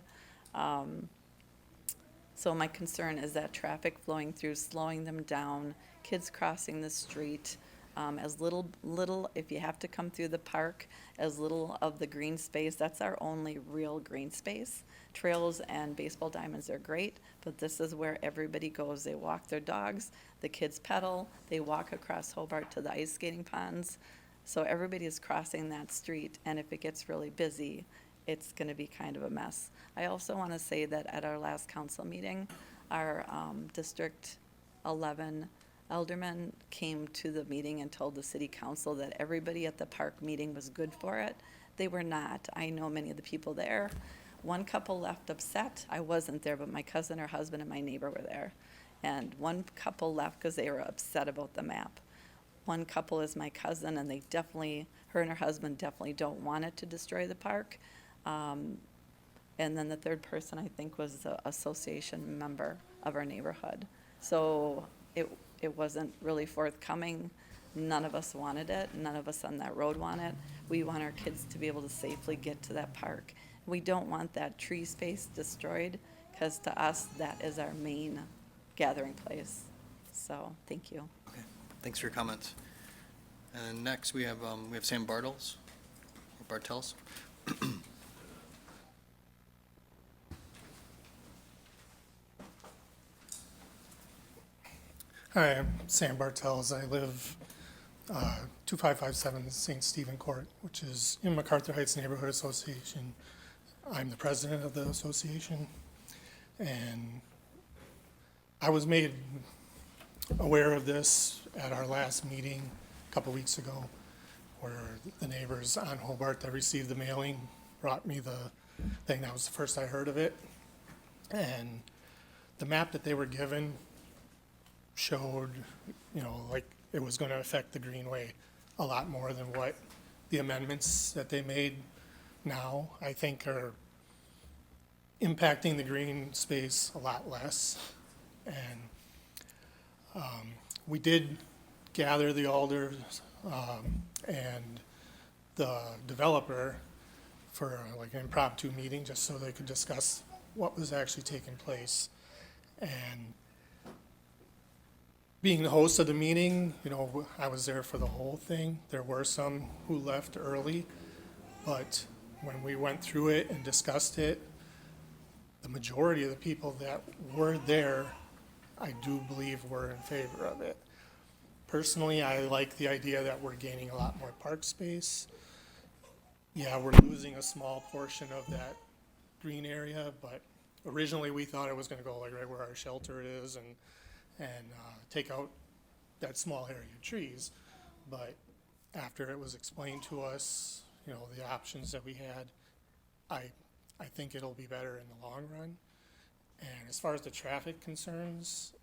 So my concern is that traffic flowing through, slowing them down, kids crossing the street. As little, if you have to come through the park, as little of the green space, that's our only real green space. Trails and baseball diamonds are great, but this is where everybody goes. They walk their dogs, the kids pedal, they walk across Hobart to the ice skating ponds. So everybody is crossing that street, and if it gets really busy, it's gonna be kind of a mess. I also wanna say that at our last council meeting, our District 11 aldermen came to the meeting and told the city council that everybody at the park meeting was good for it. They were not. I know many of the people there. One couple left upset. I wasn't there, but my cousin, her husband, and my neighbor were there. And one couple left because they were upset about the map. One couple is my cousin, and they definitely, her and her husband definitely don't want it to destroy the park. And then the third person, I think, was the association member of our neighborhood. So it wasn't really forthcoming. None of us wanted it. None of us on that road want it. We want our kids to be able to safely get to that park. We don't want that tree space destroyed, because to us, that is our main gathering place. So, thank you. Okay, thanks for your comments. And next, we have Sam Bartels, or Bartels. Hi, I'm Sam Bartels. I live 2557 St. Stephen Court, which is in MacArthur Heights Neighborhood Association. I'm the president of the association, and I was made aware of this at our last meeting a couple weeks ago, where the neighbors on Hobart that received the mailing brought me the thing. That was the first I heard of it. And the map that they were given showed, like it was going to affect the greenway a lot more than what the amendments that they made now, I think, are impacting the green space a lot less. And we did gather the alders and the developer for like an impromptu meeting, just so they could discuss what was actually taking place. And being the host of the meeting, I was there for the whole thing. There were some who left early, but when we went through it and discussed it, the majority of the people that were there, I do believe, were in favor of it. Personally, I like the idea that we're gaining a lot more park space. Yeah, we're losing a small portion of that green area, but originally we thought it was gonna go like right where our shelter is and take out that small area of trees. But after it was explained to us, the options that we had, I think it'll be better in the long run. And as far as the traffic concerns,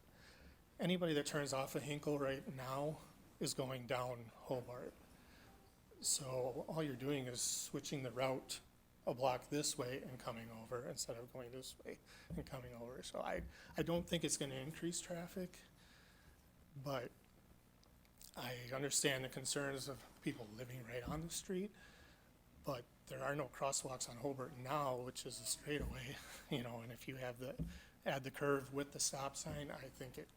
anybody that turns off of Hinkle right now is going down Hobart. So all you're doing is switching the route a block this way and coming over instead of going this way and coming over. So I don't think it's gonna increase traffic, but I understand the concerns of people living right on the street, but there are no crosswalks on Hobart now, which is a straightaway, and if you add the curve with the stop sign, I think it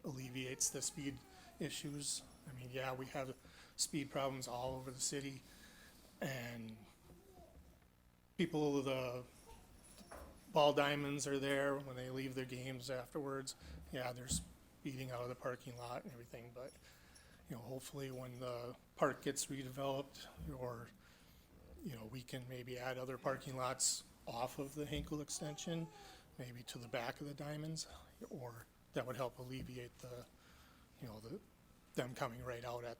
alleviates the speed issues. I mean, yeah, we have speed problems all over the city, and people, the ball diamonds are there when they leave their games afterwards. Yeah, they're speeding out of the parking lot and everything, but, hopefully when the park gets redeveloped, or, we can maybe add other parking lots off of the Hinkle extension, maybe to the back of the diamonds, or that would help alleviate them coming right out at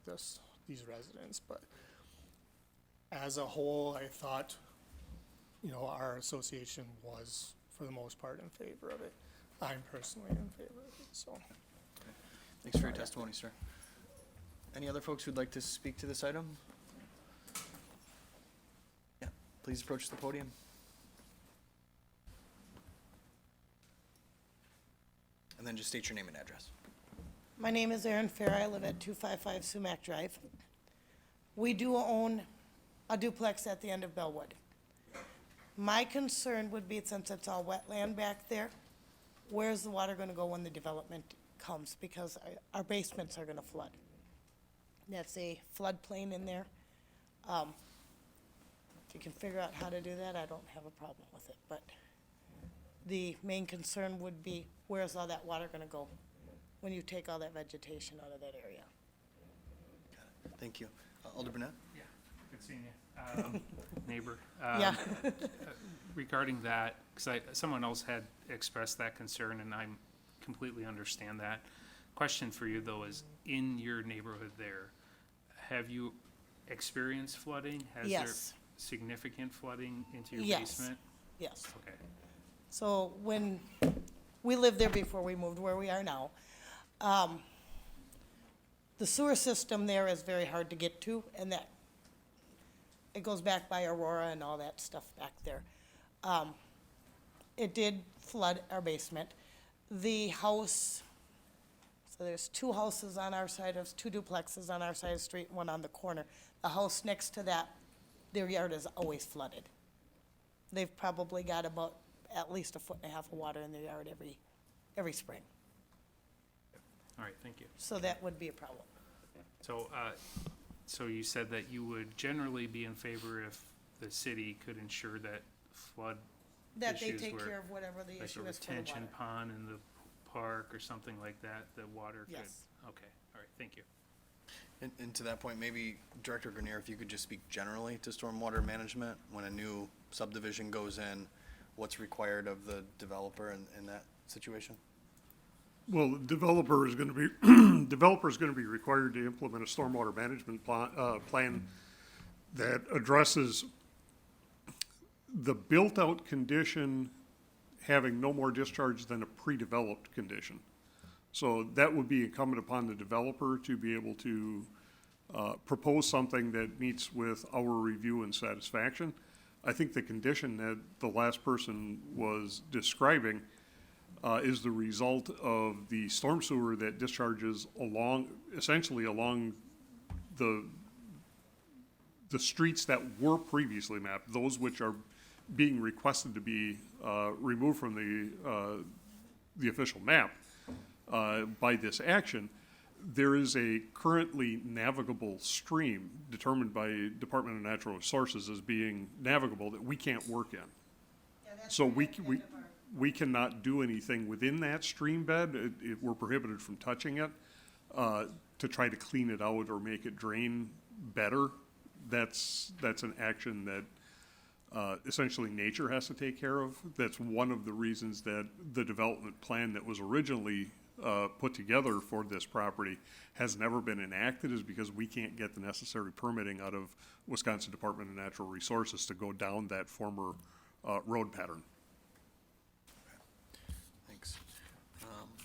these residents. But as a whole, I thought, our association was, for the most part, in favor of it. I'm personally in favor of it, so. Thanks for your testimony, sir. Any other folks who'd like to speak to this item? Yeah, please approach the podium. And then just state your name and address. My name is Erin Fair. I live at 255 Sumac Drive. We do own a duplex at the end of Bellwood. My concern would be, since it's all wetland back there, where's the water gonna go when the development comes? Because our basements are gonna flood. That's a floodplain in there. If you can figure out how to do that, I don't have a problem with it, but the main concern would be, where's all that water gonna go when you take all that vegetation out of that area? Thank you. Alder Burnett? Yeah, good seeing you. Neighbor. Yeah. Regarding that, because someone else had expressed that concern, and I completely understand that. Question for you, though, is in your neighborhood there, have you experienced flooding? Has there Yes. significant flooding into your Yes. basement? Yes. Okay. So when, we lived there before we moved where we are now. The sewer system there is very hard to get to, and that, it goes back by Aurora and all that stuff back there. It did flood our basement. The house, so there's two houses on our side, there's two duplexes on our side of the street, one on the corner. The house next to that, their yard is always flooded. They've probably got about at least 1.5 feet of water in their yard every spring. All right, thank you. So that would be a problem. So, so you said that you would generally be in favor if the city could ensure that flood That they issues take were, care of whatever the like issue a is for the water. retention pond in the park or something like that, the water could? Yes. Okay, all right, thank you. And to that point, maybe Director Grenier, if you could just speak generally to stormwater management, when a new subdivision goes in, what's required of the developer in that situation? Well, the developer is gonna be, developer is gonna be required to implement a stormwater management plan that addresses the built-out condition having no more discharge than a pre-developed condition. So that would be incumbent upon the developer to be able to propose something that meets with our review and satisfaction. I think the condition that the last person was describing is the result of the storm sewer that discharges essentially along the streets that were previously mapped, those which are being requested to be removed from the official map by this action. There is a currently navigable stream determined by Department of Natural Resources as being navigable that we can't work in. So we cannot do anything within that stream bed. We're prohibited from touching it to try to clean it out or make it drain better. That's an action that essentially nature has to take care of. That's one of the reasons that the development plan that was originally put together for this property has never been enacted, is because we can't get the necessary permitting out of Wisconsin Department of Natural Resources to go down that former road pattern. Thanks.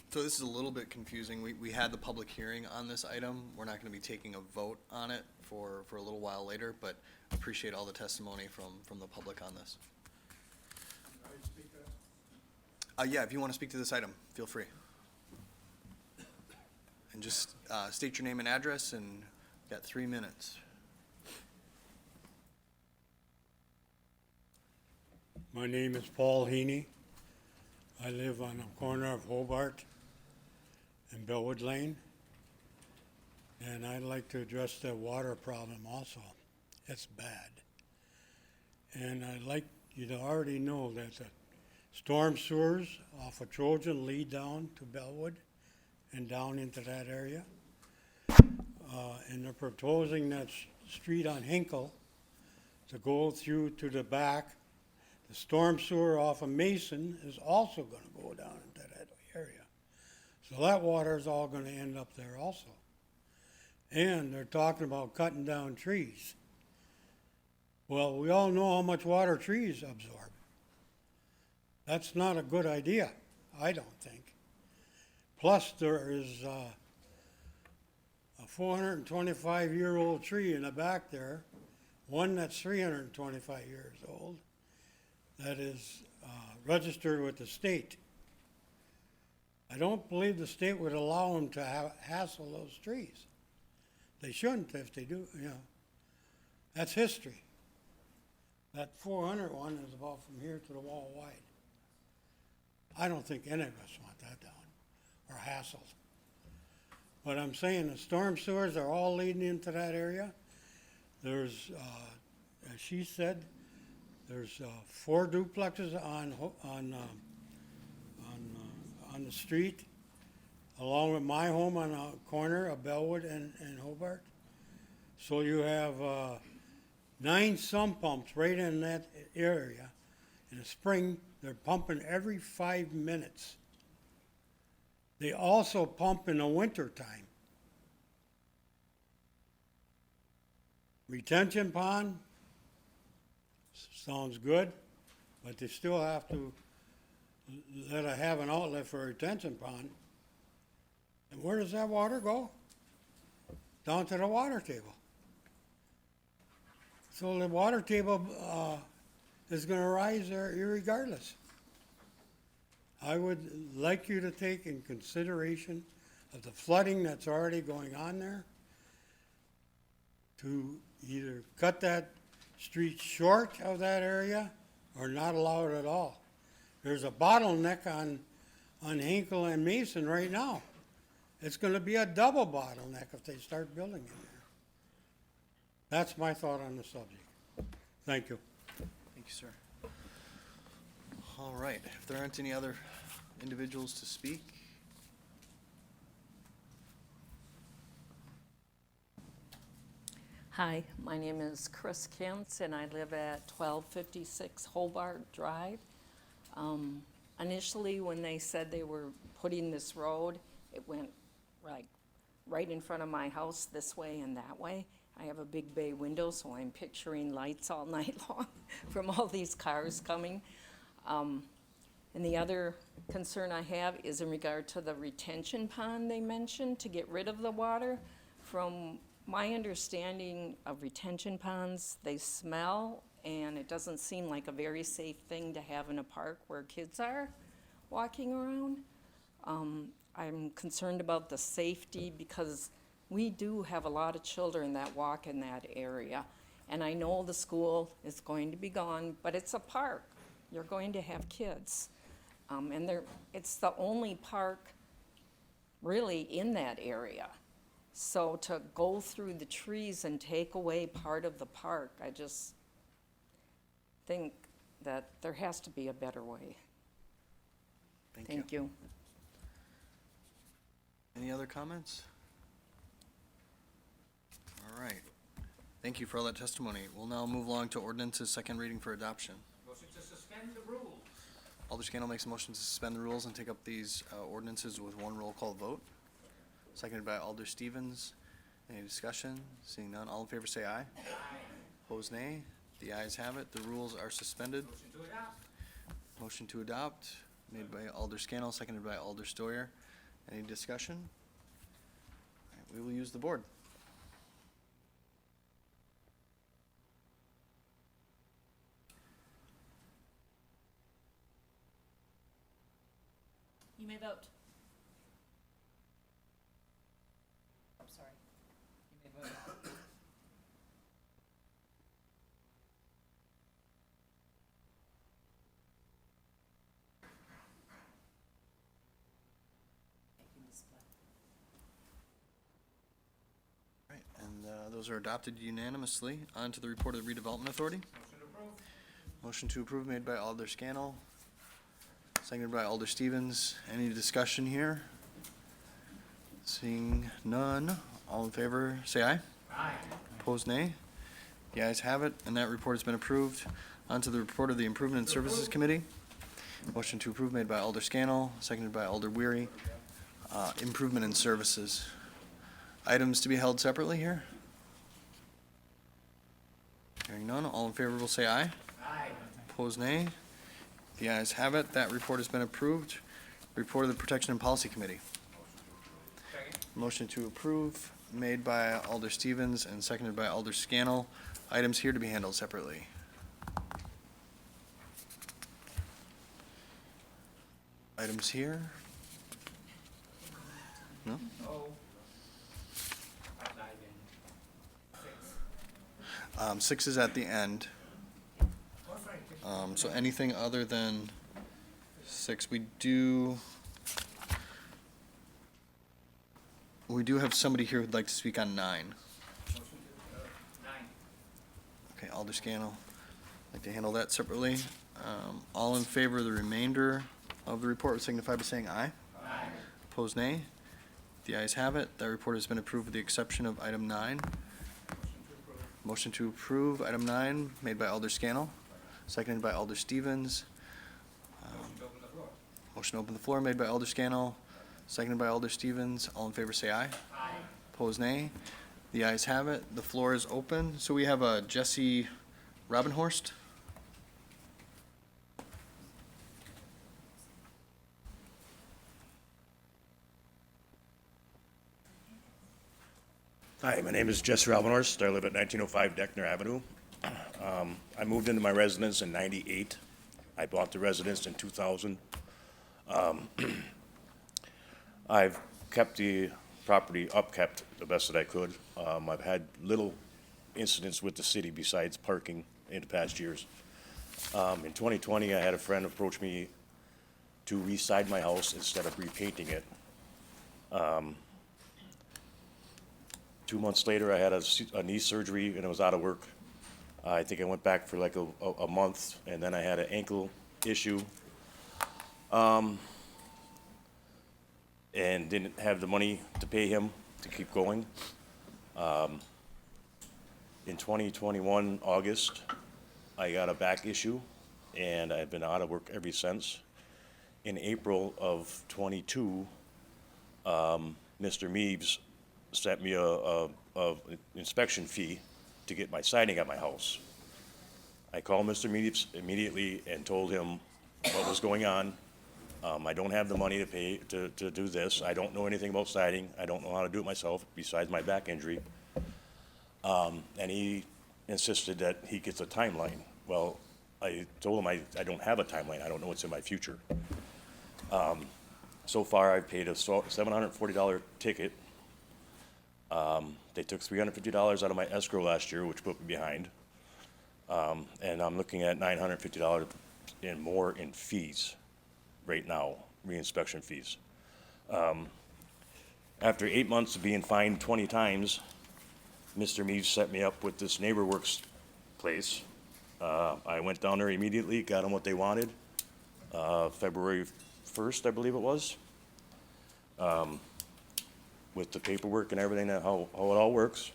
So this is a little bit confusing. We had the public hearing on this item. We're not going to be taking a vote on it for a little while later, but appreciate all the testimony from the public on this. Yeah, if you want to speak to this item, feel free. And just state your name and address, and got 3 minutes. My name is Paul Heaney. I live on the corner of Hobart and Bellwood Lane. And I'd like to address the water problem also. It's bad. And I'd like you to already know that the storm sewers off of Trojan lead down to Bellwood and down into that area. And they're proposing that street on Hinkle to go through to the back. The storm sewer off of Mason is also gonna go down into that area. So that water is all gonna end up there also. And they're talking about cutting down trees. Well, we all know how much water trees absorb. That's not a good idea, I don't think. Plus, there is a 425-year-old tree in the back there, one that's 325 years old, that is registered with the state. I don't believe the state would allow them to hassle those trees. They shouldn't if they do, you know. That's history. That 400 one is about from here to the wall wide. I don't think any of us want that down or hassled. But I'm saying the storm sewers are all leading into that area. There's, as she said, there's 4 duplexes on the street, along with my home on the corner of Bellwood and Hobart. So you have 9 sump pumps right in that area. In the spring, they're pumping every 5 minutes. They also pump in the wintertime. Retention pond, sounds good, but they still have to have an outlet for a retention pond. And where does that water go? Down to the water table. So the water table is gonna rise there irregardless. I would like you to take in consideration of the flooding that's already going on there, to either cut that street short of that area or not allow it at all. There's a bottleneck on Hinkle and Mason right now. It's gonna be a double bottleneck if they start building in there. That's my thought on the subject. Thank you. Thank you, sir. All right, if there aren't any other individuals to speak. Hi, my name is Chris Kentz, and I live at 1256 Hobart Drive. Initially, when they said they were putting this road, it went like right in front of my house this way and that way. I have a big bay window, so I'm picturing lights all night long from all these cars coming. And the other concern I have is in regard to the retention pond they mentioned to get rid of the water. From my understanding of retention ponds, they smell, and it doesn't seem like a very safe thing to have in a park where kids are walking around. I'm concerned about the safety because we do have a lot of children that walk in that area. And I know the school is going to be gone, but it's a park. You're going to have kids. And it's the only park really in that area. So to go through the trees and take away part of the park, I just think that there has to be a better way. Thank you. Any other comments? All right. Thank you for all that testimony. We'll now move along to ordinances, second reading for adoption. Motion to suspend the rules. Alder Scannell makes a motion to suspend the rules and take up these ordinances with one roll call vote. Seconded by Alder Stevens. Any discussion? Seeing none, all in favor say aye. Aye. Opposed, nay. The ayes have it. The rules are suspended. Motion to adopt. Motion to adopt, made by Alder Scannell, seconded by Alder Stoyer. Any discussion? All right, we will use the board. You may vote. I'm sorry. You may vote. All right, and those are adopted unanimously. On to the report of the redevelopment authority. Motion approved. Motion to approve made by Alder Scannell, seconded by Alder Stevens. Any discussion here? Seeing none, all in favor, say aye. Aye. Opposed, nay. The ayes have it, and that report has been approved. On to the report of the Improvement and Services Committee. Motion to approve made by Alder Scannell, seconded by Alder Weary. Improvement and Services. Items to be held separately here? Hearing none, all in favor will say aye. Aye. Opposed, nay. The ayes have it. That report has been approved. Report of the Protection and Policy Committee. Second. Motion to approve made by Alder Stevens and seconded by Alder Scannell. Items here to be handled separately. Items here? No? Oh. I'll dive in. 6. 6 is at the end. Oh, sorry. So anything other than 6, we do. We do have somebody here who'd like to speak on 9. Okay, Alder Scannell, like to handle that separately. All in favor of the remainder of the report signify by saying aye. Aye. Opposed, nay. The ayes have it. That report has been approved with the exception of item 9. Motion to approve item 9 made by Alder Scannell, seconded by Alder Stevens. Motion to open the floor made by Alder Scannell, seconded by Alder Stevens. All in favor say aye. Aye. Opposed, nay. The ayes have it. The floor is open. So we have Jesse Robinhorst. Hi, my name is Jesse Robinhorst. I live at 1905 Deckner Avenue. I moved into my residence in '98. I bought the residence in 2000. I've kept the property upkept the best that I could. I've had little incidents with the city besides parking in the past years. In 2020, I had a friend approach me to re-side my house instead of repainting it. 2 months later, I had a knee surgery and I was out of work. I think I went back for like a month, and then I had an ankle issue. And didn't have the money to pay him to keep going. In 2021, August, I got a back issue, and I've been out of work ever since. In April of '22, Mr. Meebs sent me a inspection fee to get my siding at my house. I called Mr. Meebs immediately and told him what was going on. I don't have the money to pay to do this. I don't know anything about siding. I don't know how to do it myself besides my back injury. And he insisted that he gets a timeline. Well, I told him I don't have a timeline. I don't know what's in my future. So far, I've paid a $740 ticket. They took $350 out of my escrow last year, which put me behind. And I'm looking at $950 and more in fees right now, re-inspection fees. After 8 months of being fined 20 times, Mr. Meeves set me up with this NeighborWorks place. I went down there immediately, got them what they wanted, February 1st, I believe it was. With the paperwork and everything, how it all works.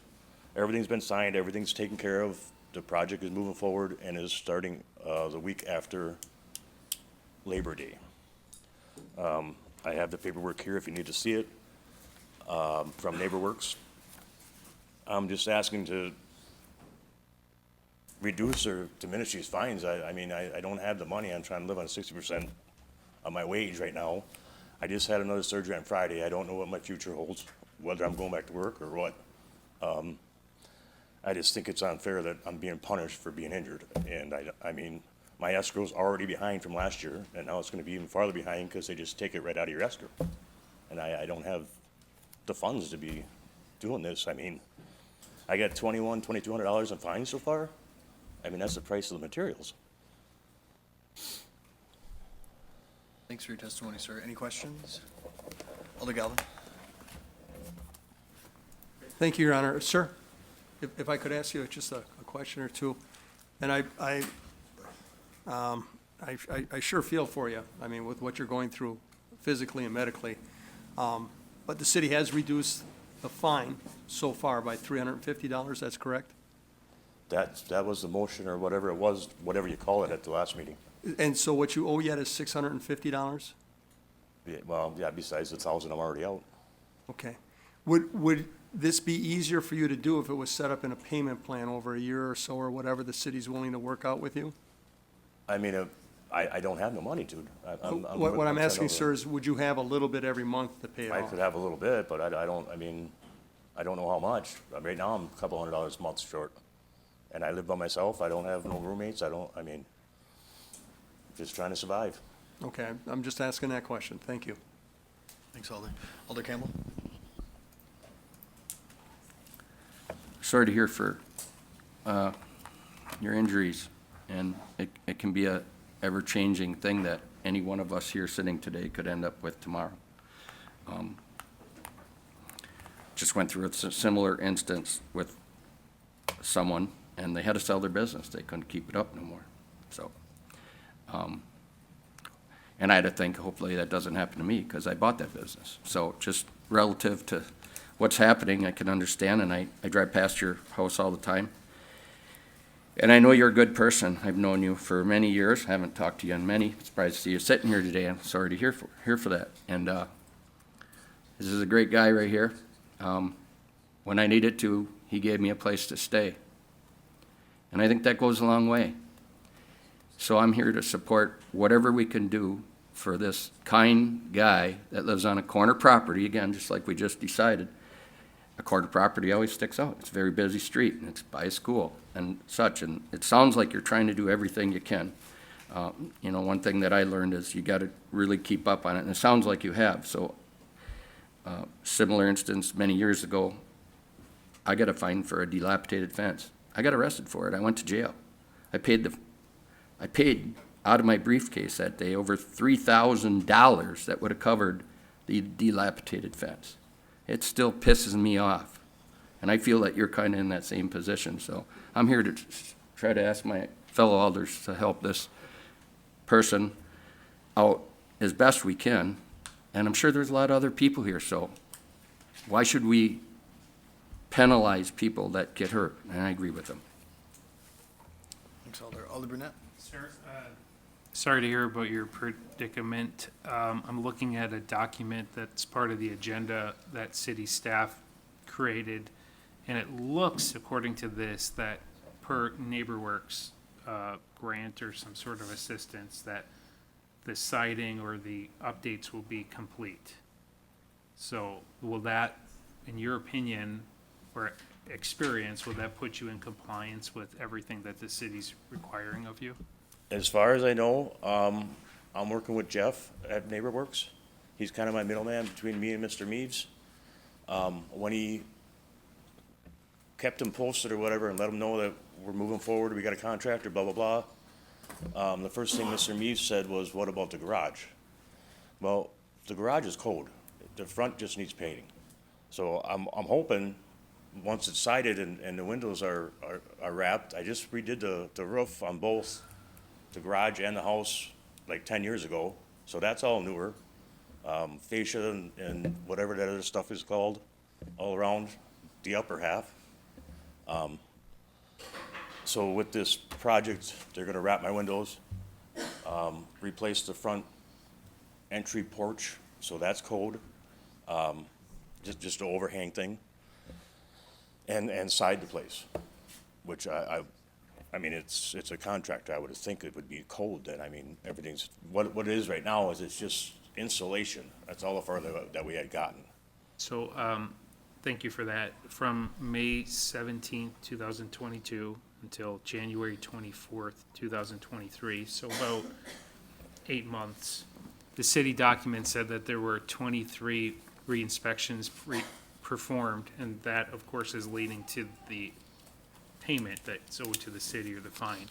Everything's been signed, everything's taken care of. The project is moving forward and is starting the week after Labor Day. I have the paperwork here if you need to see it, from NeighborWorks. I'm just asking to reduce or diminish these fines. I mean, I don't have the money. I'm trying to live on 60% of my wage right now. I just had another surgery on Friday. I don't know what my future holds, whether I'm going back to work or what. I just think it's unfair that I'm being punished for being injured. And I mean, my escrow's already behind from last year, and now it's gonna be even farther behind because they just take it right out of your escrow. And I don't have the funds to be doing this. I mean, I got $2,200 in fines so far. I mean, that's the price of the materials. Thanks for your testimony, sir. Any questions? Alder Galvin. Thank you, Your Honor. Sir, if I could ask you just a question or two. And I sure feel for you, I mean, with what you're going through physically and medically. But the city has reduced the fine so far by $350, that's correct? That was the motion or whatever it was, whatever you call it at the last meeting. And so what you owe yet is $650? Yeah, well, yeah, besides the 1,000 I'm already out. Okay. Would this be easier for you to do if it was set up in a payment plan over a year or so, or whatever the city's willing to work out with you? I mean, I don't have no money, dude. What I'm asking, sir, is would you have a little bit every month to pay it I off? could have a little bit, but I don't, I mean, I don't know how much. Right now, I'm a couple $100 a month short. And I live by myself. I don't have no roommates. I mean, just trying to survive. Okay, I'm just asking that question. Thank you. Thanks, Alder. Alder Campbell. Sorry to hear for your injuries, and it can be a ever-changing thing that any one of us here sitting today could end up with tomorrow. just went through a similar instance with someone, and they had to sell their business. They couldn't keep it up no more. So, and I had to think, hopefully that doesn't happen to me, because I bought that business. So just relative to what's happening, I can understand, and I drive past your house all the time. And I know you're a good person. I've known you for many years. I haven't talked to you in many. Surprised to see you sitting here today. I'm sorry to hear for that. And this is a great guy right here. When I needed to, he gave me a place to stay. And I think that goes a long way. So I'm here to support whatever we can do for this kind guy that lives on a corner property, again, just like we just decided. A corner property always sticks out. It's a very busy street, and it's by a school and such, and it sounds like you're trying to do everything you can. You know, one thing that I learned is you got to really keep up on it, and it sounds like you have. So, similar instance, many years ago, I got a fine for a dilapidated fence. I got arrested for it. I went to jail. I paid out of my briefcase that day over $3,000 that would have covered the dilapidated fence. It still pisses me off. And I feel that you're kind of in that same position. So I'm here to try to ask my fellow alders to help this person out as best we can. And I'm sure there's a lot of other people here. So why should we penalize people that get hurt? And I agree with them. Thanks, Alder. Alder Brunette? Sir, sorry to hear about your predicament. I'm looking at a document that's part of the agenda that city staff created, and it looks, according to this, that per NeighborWorks grant or some sort of assistance, that the siding or the updates will be complete. So will that, in your opinion or experience, will that put you in compliance with everything that the city's requiring of you? As far as I know, I'm working with Jeff at NeighborWorks. He's kind of my middleman between me and Mr. Meads. When he kept him posted or whatever and let him know that we're moving forward, we got a contractor, blah, blah, blah. The first thing Mr. Meads said was, what about the garage? Well, the garage is code. The front just needs painting. So I'm hoping, once it's sided and the windows are wrapped, I just redid the roof on both the garage and the house like 10 years ago. So that's all newer. Fascia and whatever that other stuff is called, all around the upper half. So with this project, they're gonna wrap my windows, replace the front entry porch, so that's code. Just an overhang thing. And side the place, which I mean, it's a contractor. I would think it would be cold then. I mean, everything's, what it is right now is it's just insulation. That's all the farther that we had gotten. So, thank you for that. From May 17th, 2022 until January 24th, 2023, so about 8 months, the city document said that there were 23 re-inspections performed, and that, of course, is leading to the payment that's owed to the city or the fine.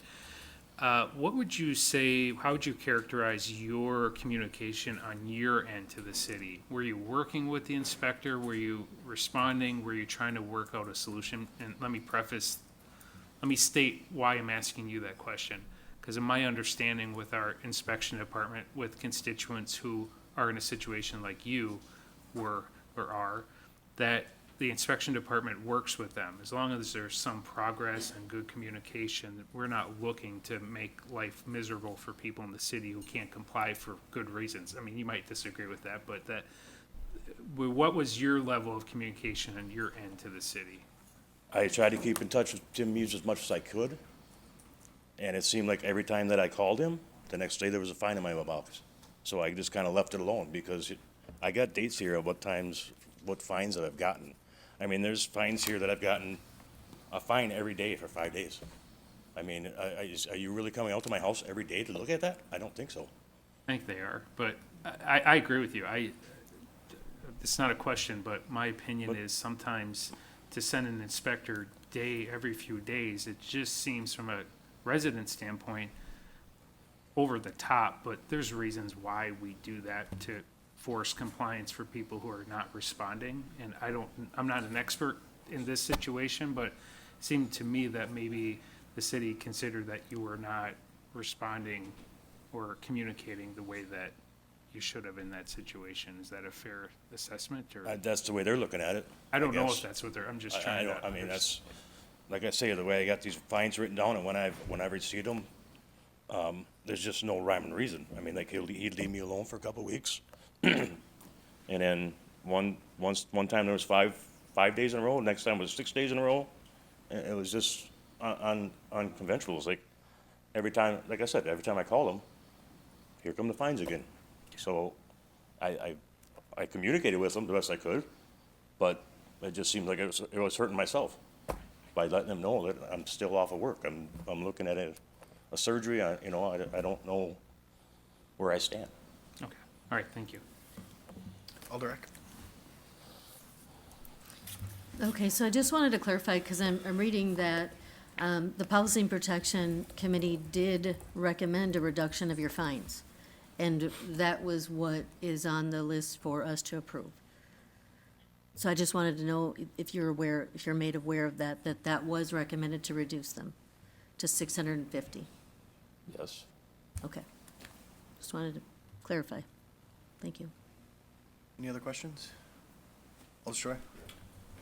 What would you say, how would you characterize your communication on your end to the city? Were you working with the inspector? Were you responding? Were you trying to work out a solution? And let me state why I'm asking you that question. Because in my understanding with our inspection department, with constituents who are in a situation like you were or are, that the inspection department works with them. As long as there's some progress and good communication, we're not looking to make life miserable for people in the city who can't comply for good reasons. I mean, you might disagree with that, but what was your level of communication on your end to the city? I tried to keep in touch with Jim Meads as much as I could, and it seemed like every time that I called him, the next day there was a fine in my box. So I just kind of left it alone, because I got dates here of what fines that I've gotten. I mean, there's fines here that I've gotten a fine every day for 5 days. I mean, are you really coming out to my house every day to look at that? I don't think so. I think they are, but I agree with you. It's not a question, but my opinion is sometimes to send an inspector every few days, it just seems from a resident standpoint over the top, but there's reasons why we do that to force compliance for people who are not responding. And I'm not an expert in this situation, but it seemed to me that maybe the city considered that you were not responding or communicating the way that you should have in that situation. Is that a fair assessment, or? That's the way they're looking at it. I don't know guess. if that's what I'm just I trying don't, to. I mean, that's, like I say, the way I got these fines written down, and when I've received them, there's just no rhyme and reason. I mean, like, he'd leave me alone for a couple of weeks. And then one time there was five days in a row, next time was 6 days in a row. And it was just unconventional. It was like, every time, like I said, every time I call him, here come the fines again. So I communicated with him the best I could, but it just seemed like it was hurting myself by letting him know that I'm still off of work. I'm looking at a surgery. I don't know where I stand. Okay, all right, thank you. Alderek? Okay, so I just wanted to clarify, because I'm reading that the Policy and Protection Committee did recommend a reduction of your fines, and that was what is on the list for us to approve. So I just wanted to know if you're aware, if you're made aware of that was recommended to reduce them to 650. Yes. Okay. Just wanted to clarify. Thank you. Any other questions? Alder Troy?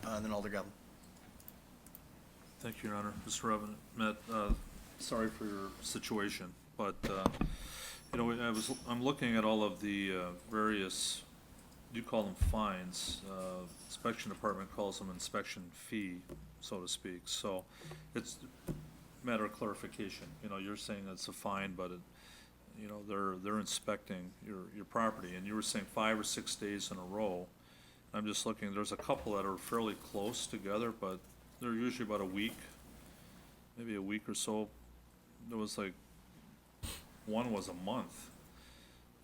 And then Alder Galvin. Thank you, Your Honor. Mr. Matt, sorry for your situation, but, I'm looking at all of the various, you call them fines, inspection department calls them inspection fee, so to speak. So it's a matter of clarification. You're saying it's a fine, but they're inspecting your property, and you were saying 5 or 6 days in a row. I'm just looking, there's a couple that are fairly close together, but they're usually about a week, maybe a week or so. There was like, one was a month.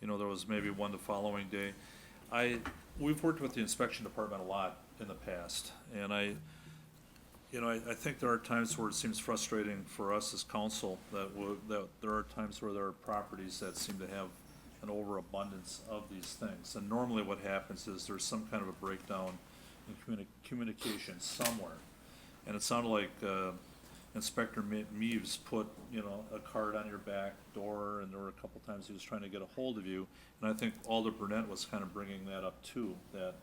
There was maybe one the following day. We've worked with the inspection department a lot in the past, and I think there are times where it seems frustrating for us as council that there are times where there are properties that seem to have an overabundance of these things. And normally what happens is there's some kind of a breakdown in communication somewhere. And it sounded like Inspector Meaves put, a card on your back door, and there were a couple times he was trying to get a hold of you. And I think Alder Burnett was kind of bringing that up too, that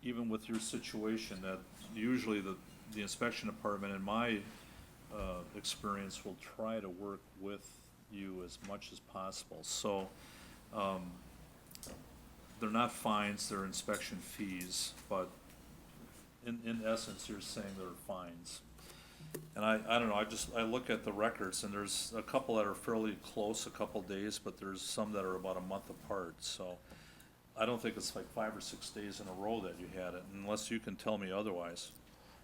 even with your situation, that usually the inspection department, in my experience, will try to work with you as much as possible. So they're not fines, they're inspection fees, but in essence, you're saying they're fines. And I don't know, I look at the records, and there's a couple that are fairly close, a couple days, but there's some that are about a month apart. So I don't think it's like 5 or 6 days in a row that you had it, unless you can tell me otherwise.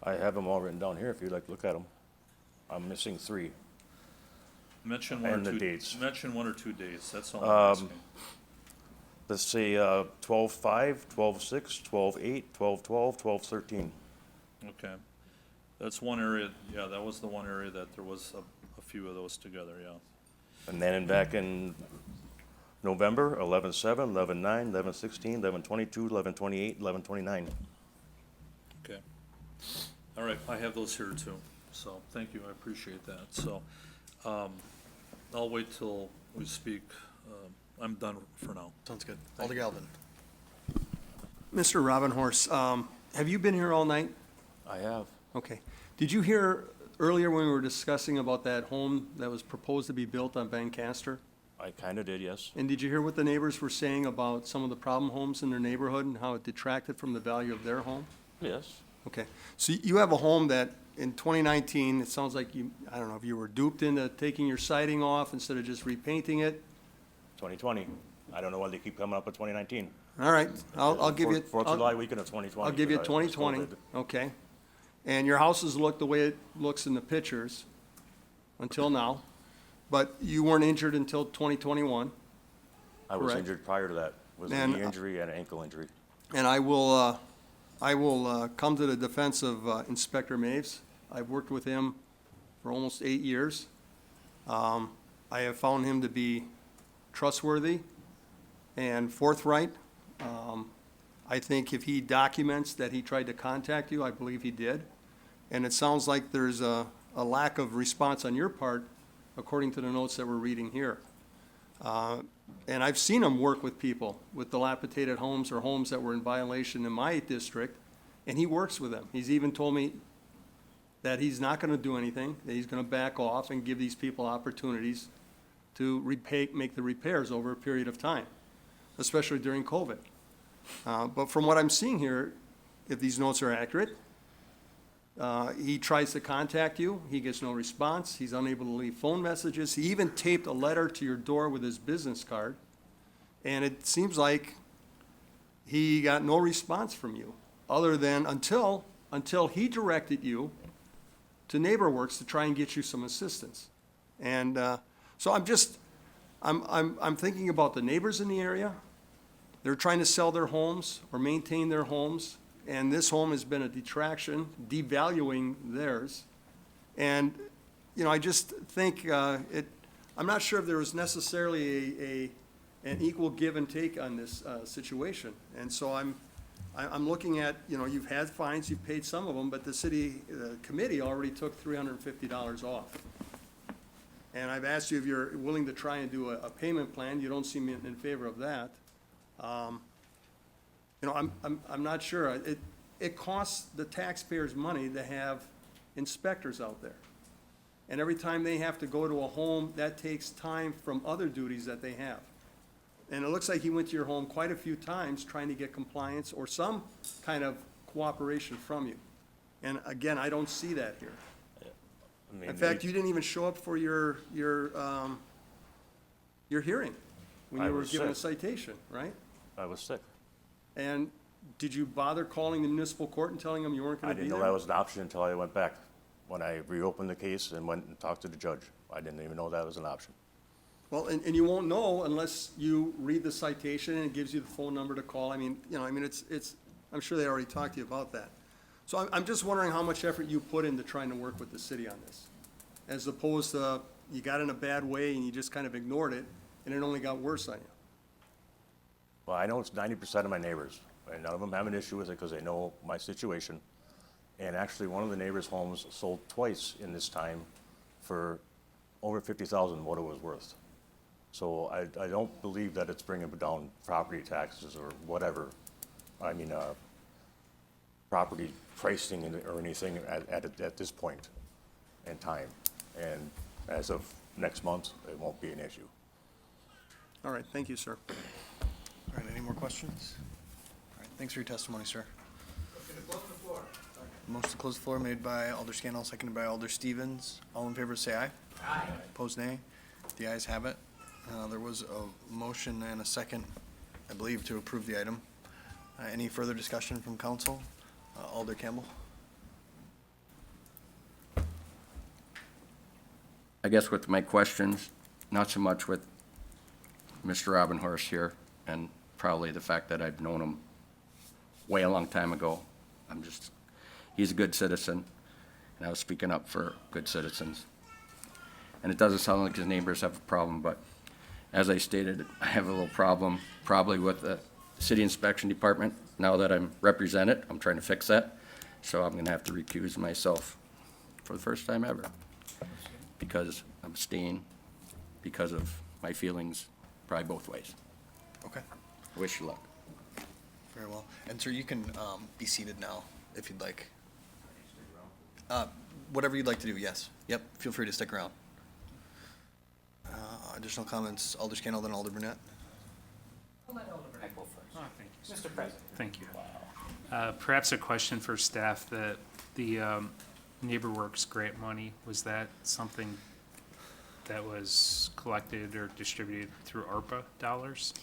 I have them all written down here if you'd like to look at them. I'm missing 3. Mention one And or the two. dates. Mention 1 or 2 days, that's all I'm asking. Let's say 12/5, 12/6, 12/8, 12/12, 12/13. Okay. That's one area, yeah, that was the one area that there was a few of those together, yeah. And then back in November, 11/7, 11/9, 11/16, 11/22, 11/28, 11/29. Okay. All right, I have those here too, so thank you, I appreciate that. So, I'll wait till we speak. I'm done for now. Sounds good. Thank Alder you. Galvin. Mr. Robin Horse, have you been here all night? I have. Okay. Did you hear earlier when we were discussing about that home that was proposed to be built on Bancaster? I kind of did, yes. And did you hear what the neighbors were saying about some of the problem homes in their neighborhood and how it detracted from the value of their home? Yes. Okay. So you have a home that in 2019, it sounds like I don't know if you were duped into taking your siding off instead of just repainting it. 2020. I don't know why they keep coming up with 2019. All right. I'll give you. Fourth of July weekend of 2020. I'll give you because I was 2020, COVID. okay. And your houses look the way it looks in the pictures until now, but you weren't injured until 2021. I was correct? injured prior to that, with a And, knee injury and an ankle injury. And I will come to the defense of Inspector Maves. I've worked with him for almost 8 years. I have found him to be trustworthy and forthright I think if he documents that he tried to contact you, I believe he did. And it sounds like there's a lack of response on your part, according to the notes that we're reading here. And I've seen him work with people with dilapidated homes or homes that were in violation in my district, and he works with them. He's even told me that he's not gonna do anything, that he's gonna back off and give these people opportunities to make the repairs over a period of time, especially during COVID. But from what I'm seeing here, if these notes are accurate, he tries to contact you, he gets no response, he's unable to leave phone messages, he even taped a letter to your door with his business card, and it seems like he got no response from you, other than until he directed you to NeighborWorks to try and get you some assistance. And so I'm thinking about the neighbors in the area. They're trying to sell their homes or maintain their homes, and this home has been a detraction, devaluing theirs. And, you know, I just think I'm not sure if there was necessarily an equal give and take on this situation. And so I'm looking at, you know, you've had fines, you've paid some of them, but the city committee already took $350 off. And I've asked you if you're willing to try and do a payment plan. You don't seem in favor of that. You know, I'm not sure. It costs the taxpayers money to have inspectors out there. And every time they have to go to a home, that takes time from other duties that they have. And it looks like he went to your home quite a few times trying to get compliance or some kind of cooperation from you. And again, I don't see that here. I mean, In fact, you didn't even show up for your hearing when I you were was given a sick. citation, right? I was sick. And did you bother calling the municipal court and telling them you weren't I gonna be didn't there? know that was an option until I went back. When I reopened the case and went and talked to the judge, I didn't even know that was an option. Well, and you won't know unless you read the citation and it gives you the phone number to call. I mean, you know, it's, I'm sure they already talked to you about that. So I'm just wondering how much effort you put into trying to work with the city on this, as opposed to you got in a bad way and you just kind of ignored it, and it only got worse on you. Well, I know it's 90% of my neighbors, and none of them have an issue with it because they know my situation. And actually, one of the neighbors' homes sold twice in this time for over $50,000 what it was worth. So I don't believe that it's bringing down property taxes or whatever. I mean, property pricing or anything at this point in time. And as of next month, it won't be an issue. All right, thank you, sir. All right, any more questions? All right, thanks for your testimony, sir. Motion to close the floor made by Alder Scannell, seconded by Alder Stevens. All in favor, say aye. Aye. Opposed, nay. The ayes have it. There was a motion and a second, I believe, to approve the item. Any further discussion from council? Alder Campbell? I guess with my questions, not so much with Mr. Robin Horst here, and probably the fact that I've known him way a long time ago. He's a good citizen, and I was speaking up for good citizens. And it doesn't sound like his neighbors have a problem, but as I stated, I have a little problem probably with the city inspection department. Now that I'm represented, I'm trying to fix that, so I'm gonna have to recuse myself for the first time ever, because I'm staying, because of my feelings, probably both ways. Okay, Wish you luck. very well. And sir, you can be seated now if you'd like. Whatever you'd like to do, yes. Yep, feel free to stick around. Additional comments, Alder Scannell, then Alder Brunette. Mr. President. Thank you. Perhaps a question for staff, the NeighborWorks grant money, was that something that was collected or distributed through ARPA dollars?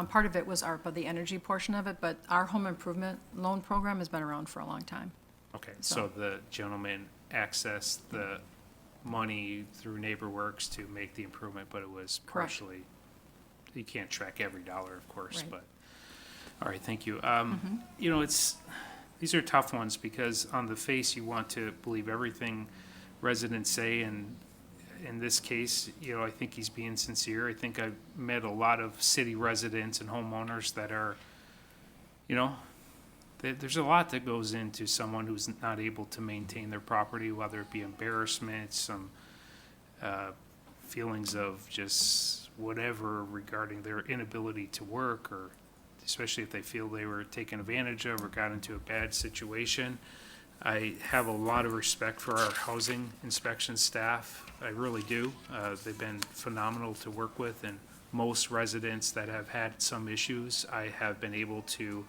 Part of it was ARPA, the energy portion of it, but our home improvement loan program has been around for a long time. Okay, so the gentleman accessed the money through NeighborWorks to make the improvement, but it was Correct. partially, you can't track every dollar, of course, Right. but, all right, thank you. You know, these are tough ones because on the face, you want to believe everything residents say, and in this case, you know, I think he's being sincere. I think I've met a lot of city residents and homeowners that are you know, there's a lot that goes into someone who's not able to maintain their property, whether it be embarrassment, some feelings of just whatever regarding their inability to work, or especially if they feel they were taken advantage of or got into a bad situation. I have a lot of respect for our housing inspection staff. I really do. They've been phenomenal to work with, and most residents that have had some issues, I have been able to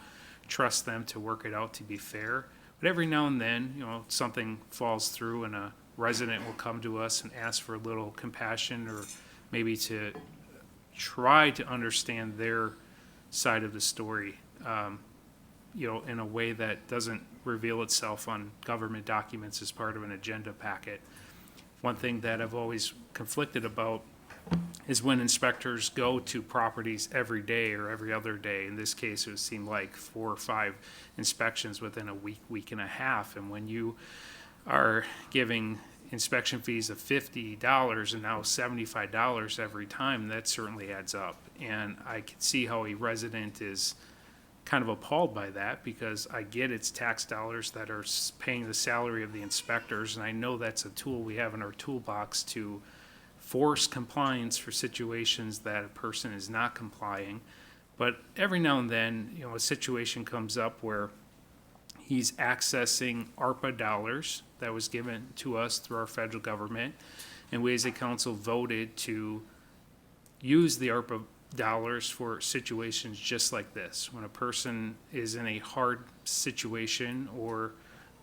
trust them to work it out to be fair. But every now and then, you know, something falls through and a resident will come to us and ask for a little compassion, or maybe to try to understand their side of the story, you know, in a way that doesn't reveal itself on government documents as part of an agenda packet. One thing that I've always conflicted about is when inspectors go to properties every day or every other day. In this case, it would seem like 4 or 5 inspections within a week, week and a half. And when you are giving inspection fees of $50 and now $75 every time, that certainly adds up. And I can see how a resident is kind of appalled by that, because I get it's tax dollars that are paying the salary of the inspectors, and I know that's a tool we have in our toolbox to force compliance for situations that a person is not complying. But every now and then, you know, a situation comes up where he's accessing ARPA dollars that was given to us through our federal government, and we as a council voted to use the ARPA dollars for situations just like this. When a person is in a hard situation or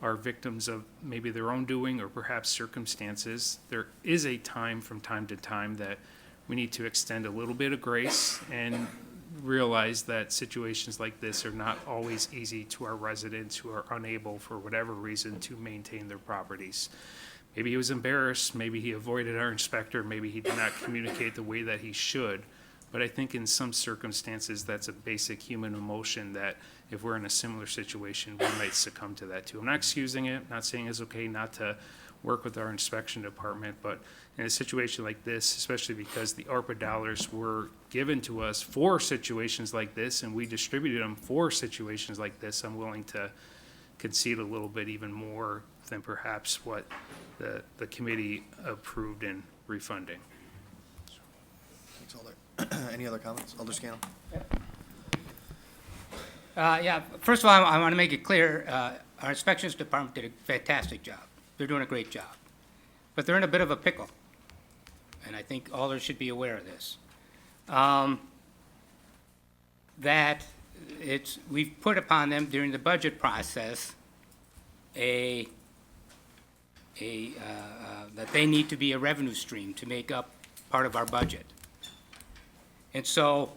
are victims of maybe their own doing or perhaps circumstances, there is a time from time to time that we need to extend a little bit of grace and realize that situations like this are not always easy to our residents who are unable, for whatever reason, to maintain their properties. Maybe he was embarrassed, maybe he avoided our inspector, maybe he did not communicate the way that he should. But I think in some circumstances, that's a basic human emotion that if we're in a similar situation, we might succumb to that too. I'm not excusing it, not saying it's okay not to work with our inspection department, but in a situation like this, especially because the ARPA dollars were given to us for situations like this, and we distributed them for situations like this, I'm willing to concede a little bit even more than perhaps what the committee approved in refunding. Thanks, Alder. Any other comments? Alder Scannell? Yeah, first of all, I want to make it clear, our inspections department did a fantastic job. They're doing a great job. But they're in a bit of a pickle, and I think Alder should be aware of this. That we've put upon them during the budget process that they need to be a revenue stream to make up part of our budget. And so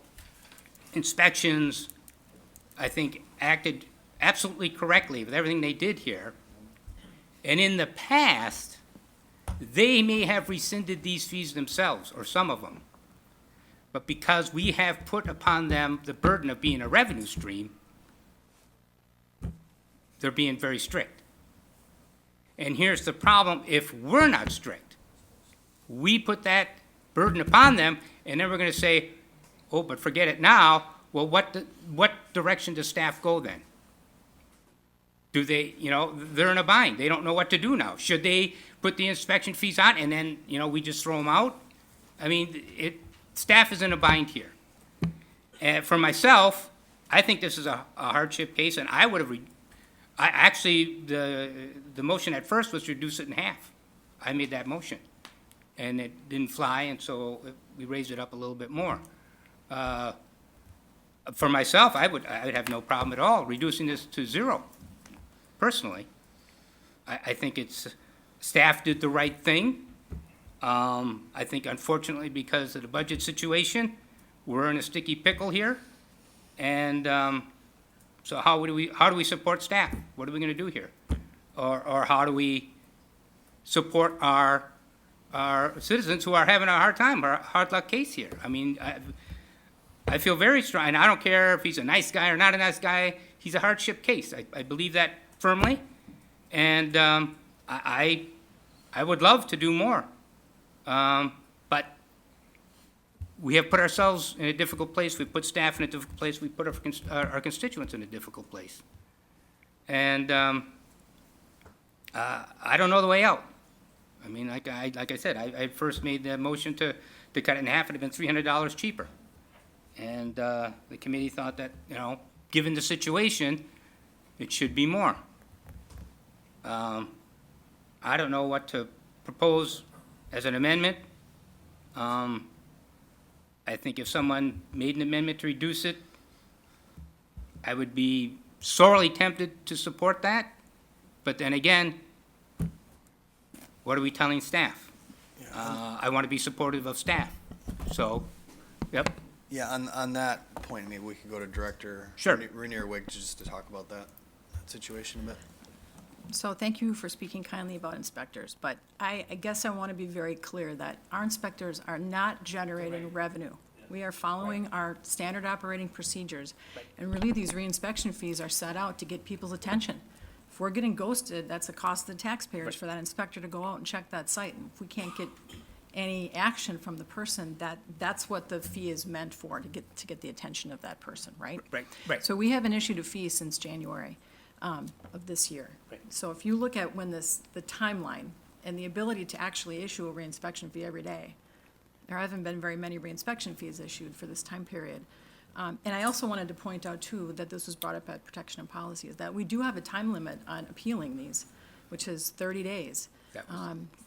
inspections, I think, acted absolutely correctly with everything they did here. And in the past, they may have rescinded these fees themselves, or some of them. But because we have put upon them the burden of being a revenue stream, they're being very strict. And here's the problem: if we're not strict, we put that burden upon them, and then we're going to say, oh, but forget it now. Well, what direction does staff go then? Do they, you know, they're in a bind. They don't know what to do now. Should they put the inspection fees on and then, you know, we just throw them out? I mean, staff is in a bind here. And for myself, I think this is a hardship case, and I would have, the motion at first was to reduce it in half. I made that motion, and it didn't fly, and so we raised it up a little bit more. For myself, I would have no problem at all reducing this to 0, personally. I think staff did the right thing. I think unfortunately, because of the budget situation, we're in a sticky pickle here. And so how do we support staff? What are we going to do here? Or how do we support our citizens who are having a hard time, or a hard luck case here? I mean, I feel very strong, and I don't care if he's a nice guy or not a nice guy. He's a hardship case. I believe that firmly, and I would love to do more, but we have put ourselves in a difficult place, we put staff in a difficult place, we put our constituents in a difficult place. And I don't know the way out. I mean, like I said, I first made the motion to cut it in half, it'd have been $300 cheaper. And the committee thought that, you know, given the situation, it should be more. I don't know what to propose as an amendment. I think if someone made an amendment to reduce it, I would be sorely tempted to support that. But then again, what are we telling staff? I want to be supportive of staff. So, yep. Yeah, on that point, maybe we could go to Director Sure. Rainier Wig just to talk about that situation a bit. So thank you for speaking kindly about inspectors, but I guess I want to be very clear that our inspectors are not generating revenue. We are following our standard operating procedures, and really, these reinspection fees are set out to get people's attention. If we're getting ghosted, that's a cost to the taxpayers for that inspector to go out and check that site. And if we can't get any action from the person, that's what the fee is meant for, to get the attention of that person, right? Right. So we haven't issued a fee since January of this year. Right. So if you look at when the timeline and the ability to actually issue a reinspection fee every day, there haven't been very many reinspection fees issued for this time period. And I also wanted to point out, too, that this was brought up at Protection and Policy, is that we do have a time limit on appealing these, which is 30 days.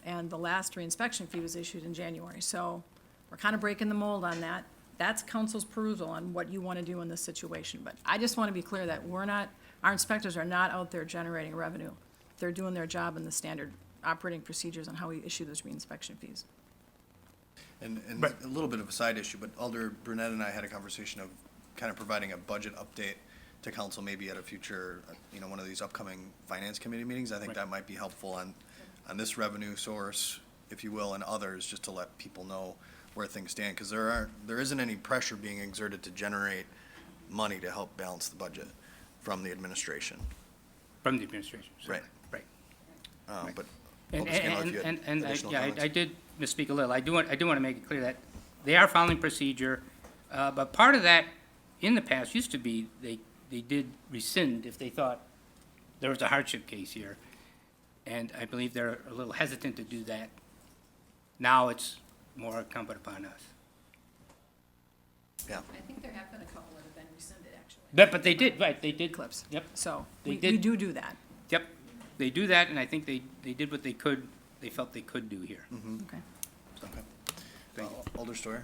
And the last reinspection fee was issued in January. So we're kind of breaking the mold on that. That's council's perusal on what you want to do in this situation. But I just want to be clear that our inspectors are not out there generating revenue. They're doing their job in the standard operating procedures on how we issue those reinspection fees. And a little bit of a side issue, but Alder Brunette and I had a conversation of kind of providing a budget update to council maybe at a future, one of these upcoming finance committee meetings. I think that might be helpful on this revenue source, if you will, and others, just to let people know where things stand, because there isn't any pressure being exerted to generate money to help balance the budget from the administration. From the administration. Right. Right. But And, Alder Scanlon, if you had additional comments. I did misspeak a little. I do want to make it clear that they are following procedure, but part of that, in the past, used to be they did rescind if they thought there was a hardship case here. And I believe they're a little hesitant to do that. Now it's more incumbent upon us. Yeah. I think there have been a couple that have been rescinded, actually. But they did, right, they did. Clips. Yep. So They we did. do that. Yep, they do that, and I think they did what they could, they felt they could do here. Okay. Alder Stoyer?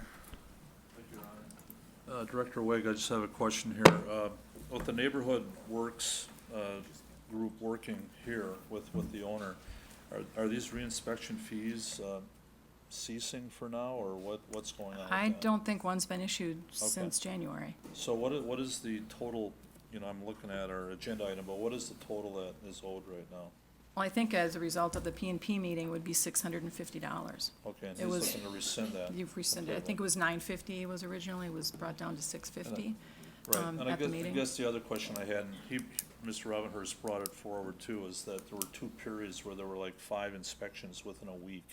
Director Wig, I just have a question here. With the Neighborhood Works group working here with the owner, are these reinspection fees ceasing for now, or what's going on with I that? don't think one's been issued since January. So what is the total, I'm looking at our agenda item, but what is the total that is owed right now? Well, I think as a result of the P&P meeting would be $650. Okay, and It he's was- looking to rescind that. You've rescinded. I think it was $950 was originally, it was brought down to $650 Right, and I at the guess, meeting. the other question I had, and Mr. Robinhurst brought it forward too, is that there were 2 periods where there were like 5 inspections within a week,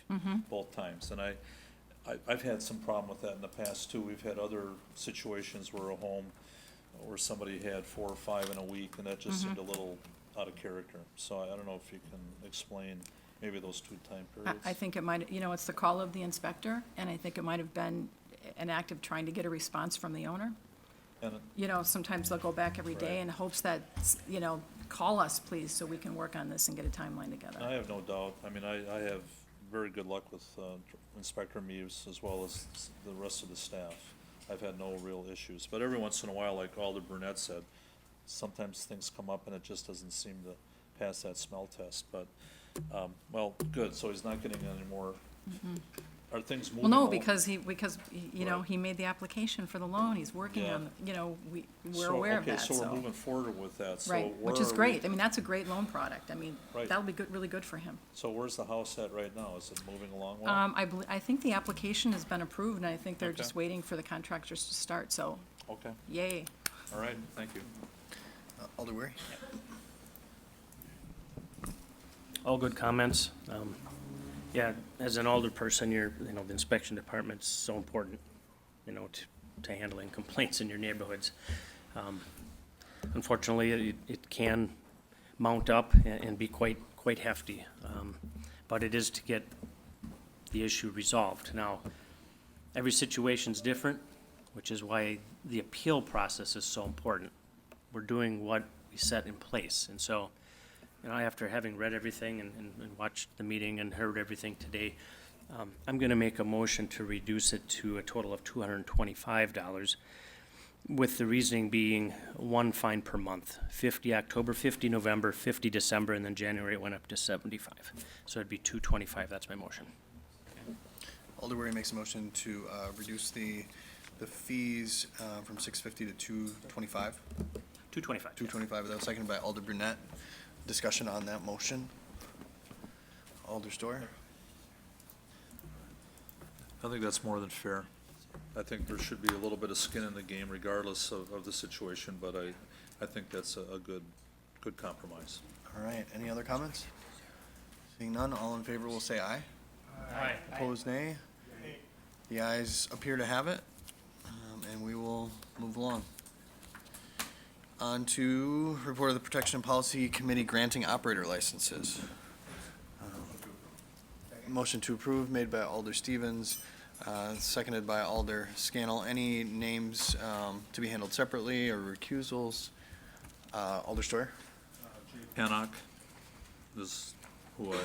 both times. And I've had some problem with that in the past too. We've had other situations where where somebody had 4 or 5 in a week, and that just seemed a little out of character. So I don't know if you can explain maybe those 2 time periods. I think it might, it's the call of the inspector, and I think it might have been an act of trying to get a response from the owner. And Sometimes they'll go back every day Right. in hopes that, call us, please, so we can work on this and get a timeline together. I have no doubt. I mean, I have very good luck with Inspector Meaves as well as the rest of the staff. I've had no real issues, but every once in a while, like Alder Brunette said, sometimes things come up and it just doesn't seem to pass that smell test, but, well, good, so he's not getting any more, are things moving? Well, no, along? because he made the application for the loan, he's working Yeah. on, we're So, aware of that, Okay, so we're moving forward with that, so Right, where which is are great. we- I mean, that's a great loan product. I mean, Right. that'll be good, really good for him. So where's the house at right now? Is it moving along well? I think the application has been approved, and I think they're Okay. just waiting for the contractors to start, so Okay, yay. all right, thank you. Alder Weary? All good comments. Yeah, as an older person, the inspection department's so important. to handling complaints in your neighborhoods. Unfortunately, it can mount up and be quite hefty, but it is to get the issue resolved. Now, every situation's different, which is why the appeal process is so important. We're doing what we set in place, and so, after having read everything and watched the meeting and heard everything today, I'm gonna make a motion to reduce it to a total of $225, with the reasoning being one fine per month, 50 October, 50 November, 50 December, and then January it went up to 75. So it'd be 225, that's my motion. Alderberry makes a motion to reduce the fees from $650 to $225. 225. $225, that was seconded by Alder Brunette. Discussion on that motion. Alder Story? I think that's more than fair. I think there should be a little bit of skin in the game regardless of the situation, but I think that's a good compromise. All right, any other comments? Seeing none, all in favor will say aye. Aye. Opposed, nay. The ayes appear to have it, and we will move along. On to report of the Protection and Policy Committee granting operator licenses. Motion to approve made by Alder Stevens, seconded by Alder Scannell. Any names to be handled separately or recusals? Alder Stoyer? Hannock is who I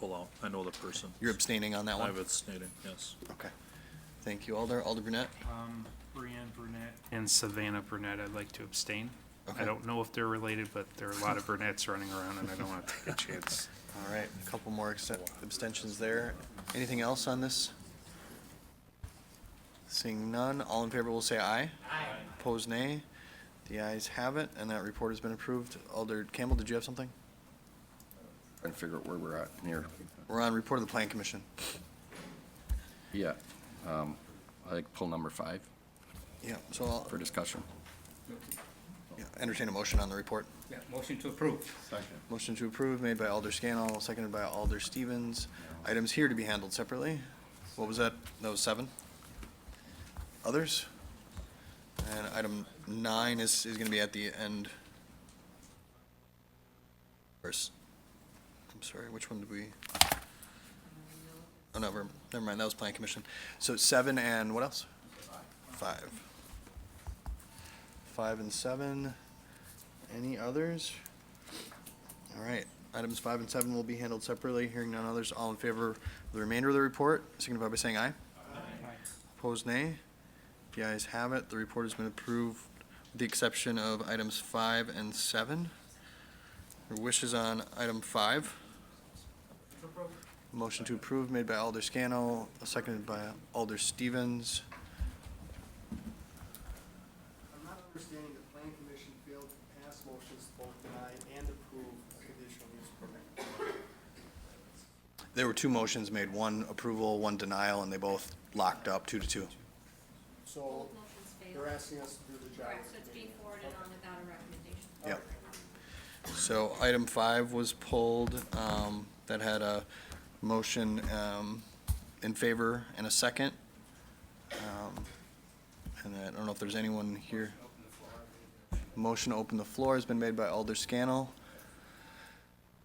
pull out. I know the person. You're abstaining on that one? I'm abstaining, yes. Okay. Thank you, Alder. Alder Brunette? Brianne Burnett and Savannah Burnett, I'd like to abstain. Okay. I don't know if they're related, but there are a lot of Burnett's running around, and I don't want to take a chance. All right, a couple more abstentions there. Anything else on this? Seeing none, all in favor will say aye. Aye. Opposed, nay. The ayes have it, and that report has been approved. Alder Campbell, did you have something? Trying to figure out where we're at here. We're on report of the Plan Commission. Yeah, I think pull number 5 Yeah, so I'll for discussion. entertain a motion on the report. Yeah, motion to approve. Motion to approve made by Alder Scannell, seconded by Alder Stevens. Items here to be handled separately. What was that? That was 7? Others? And item 9 is going to be at the end. First. I'm sorry, which one did we? Oh, no, never mind, that was Plan Commission. So 7 and what else? 5. 5 and 7. Any others? All right, items 5 and 7 will be handled separately. Hearing none others, all in favor of the remainder of the report, signify by saying aye. Aye. Opposed, nay. The ayes have it. The report has been approved with the exception of items 5 and 7. Your wishes on item 5? Motion to approve made by Alder Scannell, seconded by Alder Stevens. I'm not understanding the Plan Commission failed to pass motions to both deny and approve a conditional use permit. There were 2 motions made, one approval, one denial, and they both locked up 2-2. So they're asking us to do the job. Correct, so it's being forwarded on without a recommendation. Yep. So item 5 was pulled, that had a motion in favor and a second. And I don't know if there's anyone here. Motion to open the floor has been made by Alder Scannell.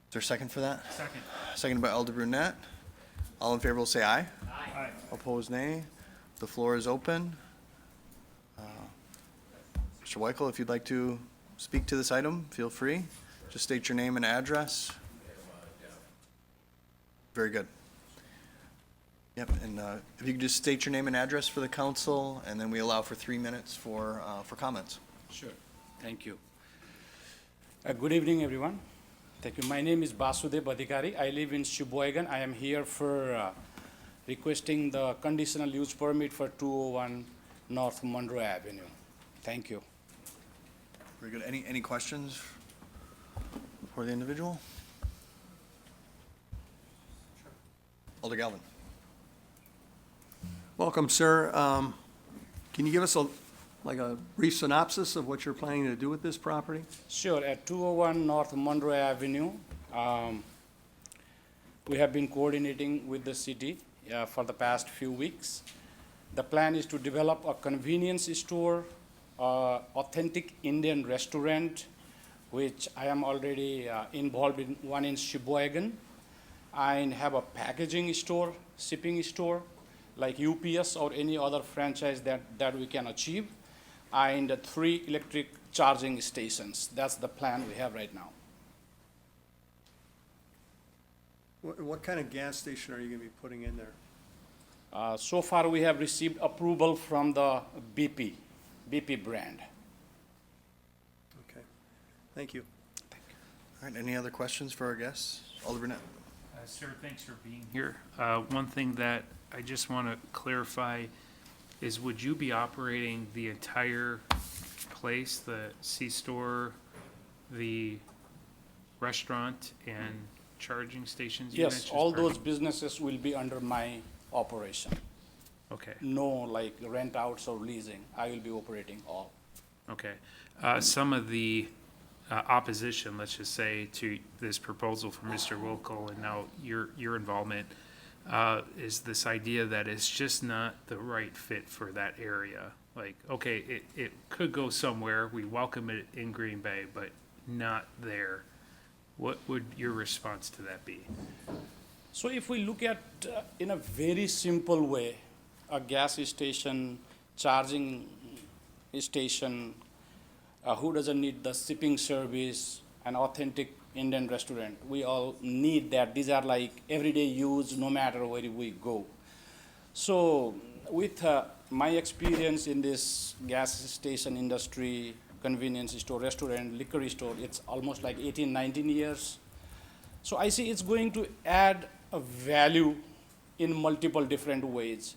Is there a second for that? Second. Seconded by Alder Brunette. All in favor will say aye. Aye. Opposed, nay. The floor is open. Mr. Weichel, if you'd like to speak to this item, feel free. Just state your name and address. Very good. Yep, and if you could just state your name and address for the council, and then we allow for 3 minutes for comments. Sure, thank you. Good evening, everyone. Thank you. My name is Basudev Adhikari. I live in Sheboygan. I am here for requesting the conditional use permit for 201 North Monroe Avenue. Thank you. Very good. Any questions for the individual? Alder Galvin. Welcome, sir. Can you give us a brief synopsis of what you're planning to do with this property? Sure. At 201 North Monroe Avenue, we have been coordinating with the city for the past few weeks. The plan is to develop a convenience store, authentic Indian restaurant, which I am already involved in one in Sheboygan, and have a packaging store, shipping store, like UPS or any other franchise that we can achieve, and 3 electric charging stations. That's the plan we have right now. What kind of gas station are you gonna be putting in there? So far, we have received approval from the BP brand. Okay, thank you. All right, any other questions for our guests? Alder Burnett? Sir, thanks for being here. One thing that I just want to clarify is, would you be operating the entire place, the C-store, the restaurant, and charging stations you Yes, mentioned? all those businesses will be under my operation. Okay. No, like rent outs or leasing. I will be operating all. Okay. Some of the opposition, let's just say, to this proposal from Mr. Wilkel and now your involvement, is this idea that it's just not the right fit for that area. Like, okay, it could go somewhere, we welcome it in Green Bay, but not there. What would your response to that be? So if we look at, in a very simple way, a gas station, charging station, who doesn't need the shipping service, an authentic Indian restaurant? We all need that. These are like everyday use, no matter where we go. So with my experience in this gas station industry, convenience store, restaurant, liquor store, it's almost like 18, 19 years. So I see it's going to add a value in multiple different ways.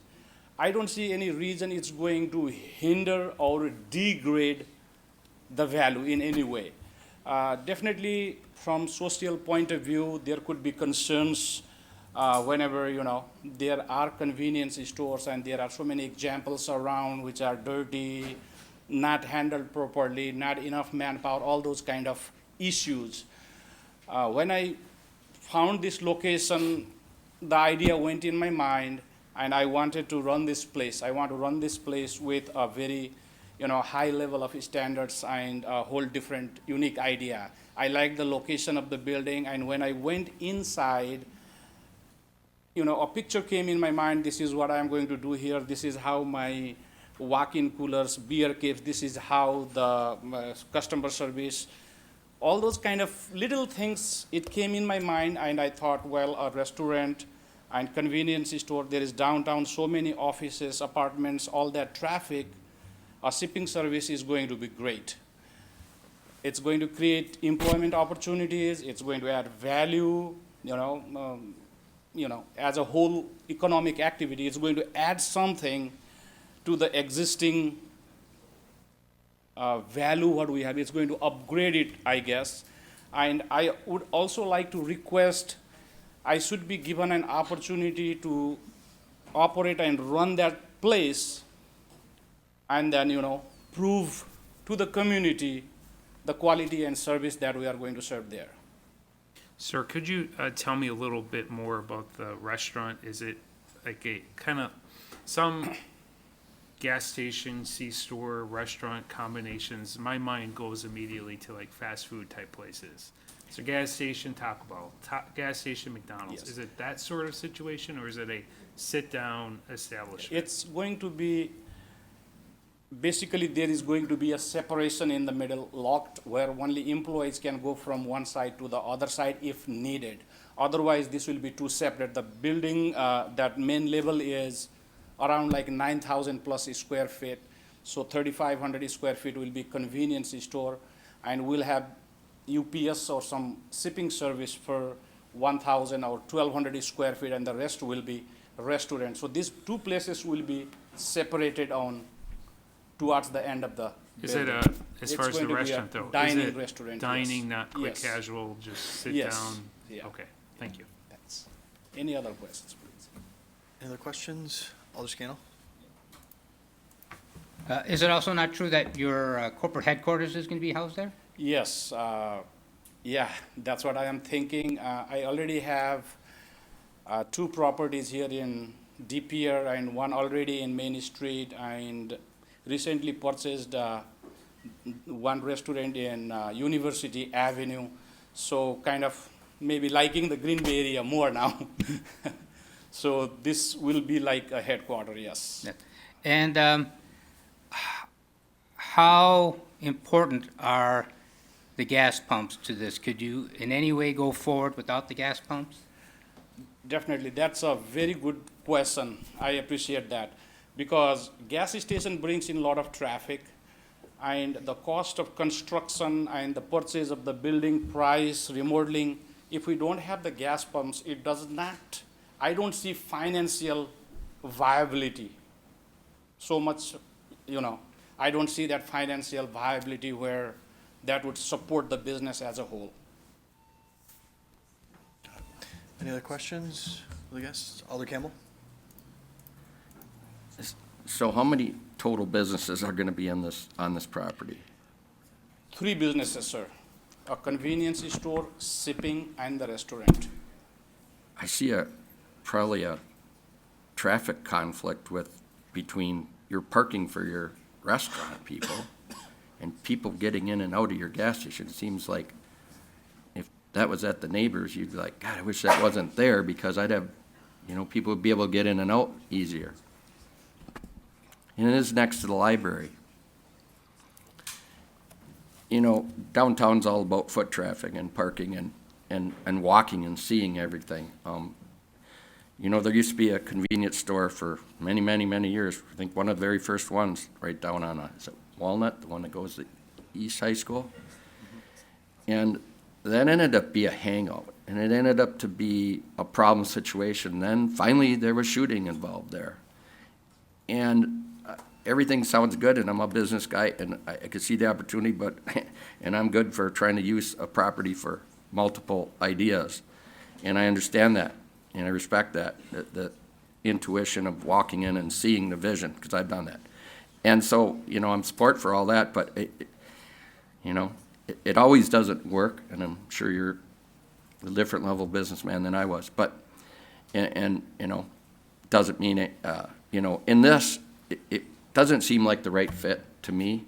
I don't see any reason it's going to hinder or degrade the value in any way. Definitely from social point of view, there could be concerns whenever, there are convenience stores and there are so many examples around which are dirty, not handled properly, not enough manpower, all those kind of issues. When I found this location, the idea went in my mind, and I wanted to run this place. I want to run this place with a very, high level of standards and a whole different, unique idea. I like the location of the building, and when I went inside, a picture came in my mind. This is what I'm going to do here. This is how my walk-in coolers, beer caves, this is how the customer service, all those kind of little things, it came in my mind, and I thought, well, a restaurant and convenience store, there is downtown, so many offices, apartments, all that traffic, a shipping service is going to be great. It's going to create employment opportunities, it's going to add value, as a whole economic activity, it's going to add something to the existing value what we have. It's going to upgrade it, I guess. And I would also like to request, I should be given an opportunity to operate and run that place, and then, prove to the community the quality and service that we are going to serve there. Sir, could you tell me a little bit more about the restaurant? Is it like a kind of some gas station, C-store, restaurant combinations? My mind goes immediately to like fast food type places. So gas station, Taco Bell, gas station, McDonald's. Yes. Is it that sort of situation, or is it a sit-down establishment? It's going to be, basically there is going to be a separation in the middle, locked, where only employees can go from one side to the other side if needed. Otherwise, this will be two separate. The building, that main level is around like 9,000 plus square feet. So 3,500 square feet will be convenience store, and we'll have UPS or some shipping service for 1,000 or 1,200 square feet, and the rest will be restaurant. So these two places will be separated on towards the end of the Is it building. as far as the restaurant though? Dining is it restaurant. dining, yes. not quick Yes. casual, just sit Yes. down? Yeah. Okay, thank you. Thanks. Any other questions, please? Any other questions? Alder Scannell? Is it also not true that your corporate headquarters is going to be housed there? Yes, yeah, that's what I am thinking. I already have 2 properties here in DPR and one already in Main Street, and recently purchased one restaurant in University Avenue. So kind of maybe liking the Green Bay area more now. So this will be like a headquarter, yes. Yeah. And how important are the gas pumps to this? Could you in any way go forward without the gas pumps? Definitely, that's a very good question. I appreciate that because gas station brings in a lot of traffic, and the cost of construction and the purchase of the building price, remodeling. If we don't have the gas pumps, it does not. I don't see financial viability so much. I don't see that financial viability where that would support the business as a whole. Any other questions for the guests? Alder Campbell? So how many total businesses are gonna be on this property? 3 businesses, sir. A convenience store, shipping, and the restaurant. I see probably a traffic conflict between your parking for your restaurant people and people getting in and out of your gas station. It seems like if that was at the neighbors, you'd be like, God, I wish that wasn't there because I'd have, people would be able to get in and out easier. And it is next to the library. Downtown's all about foot traffic and parking and walking and seeing everything. There used to be a convenience store for many, many, many years. I think one of the very first ones right down on, is it Walnut, the one that goes to East High School? And that ended up be a hangout, and it ended up to be a problem situation. Then finally there was shooting involved there. And everything sounds good, and I'm a business guy, and I could see the opportunity, and I'm good for trying to use a property for multiple ideas. And I understand that, and I respect that, the intuition of walking in and seeing the vision, because I've done that. And so, I'm support for all that, but it always doesn't work, and I'm sure you're a different level businessman than I was, but, doesn't mean it, in this, it doesn't seem like the right fit to me,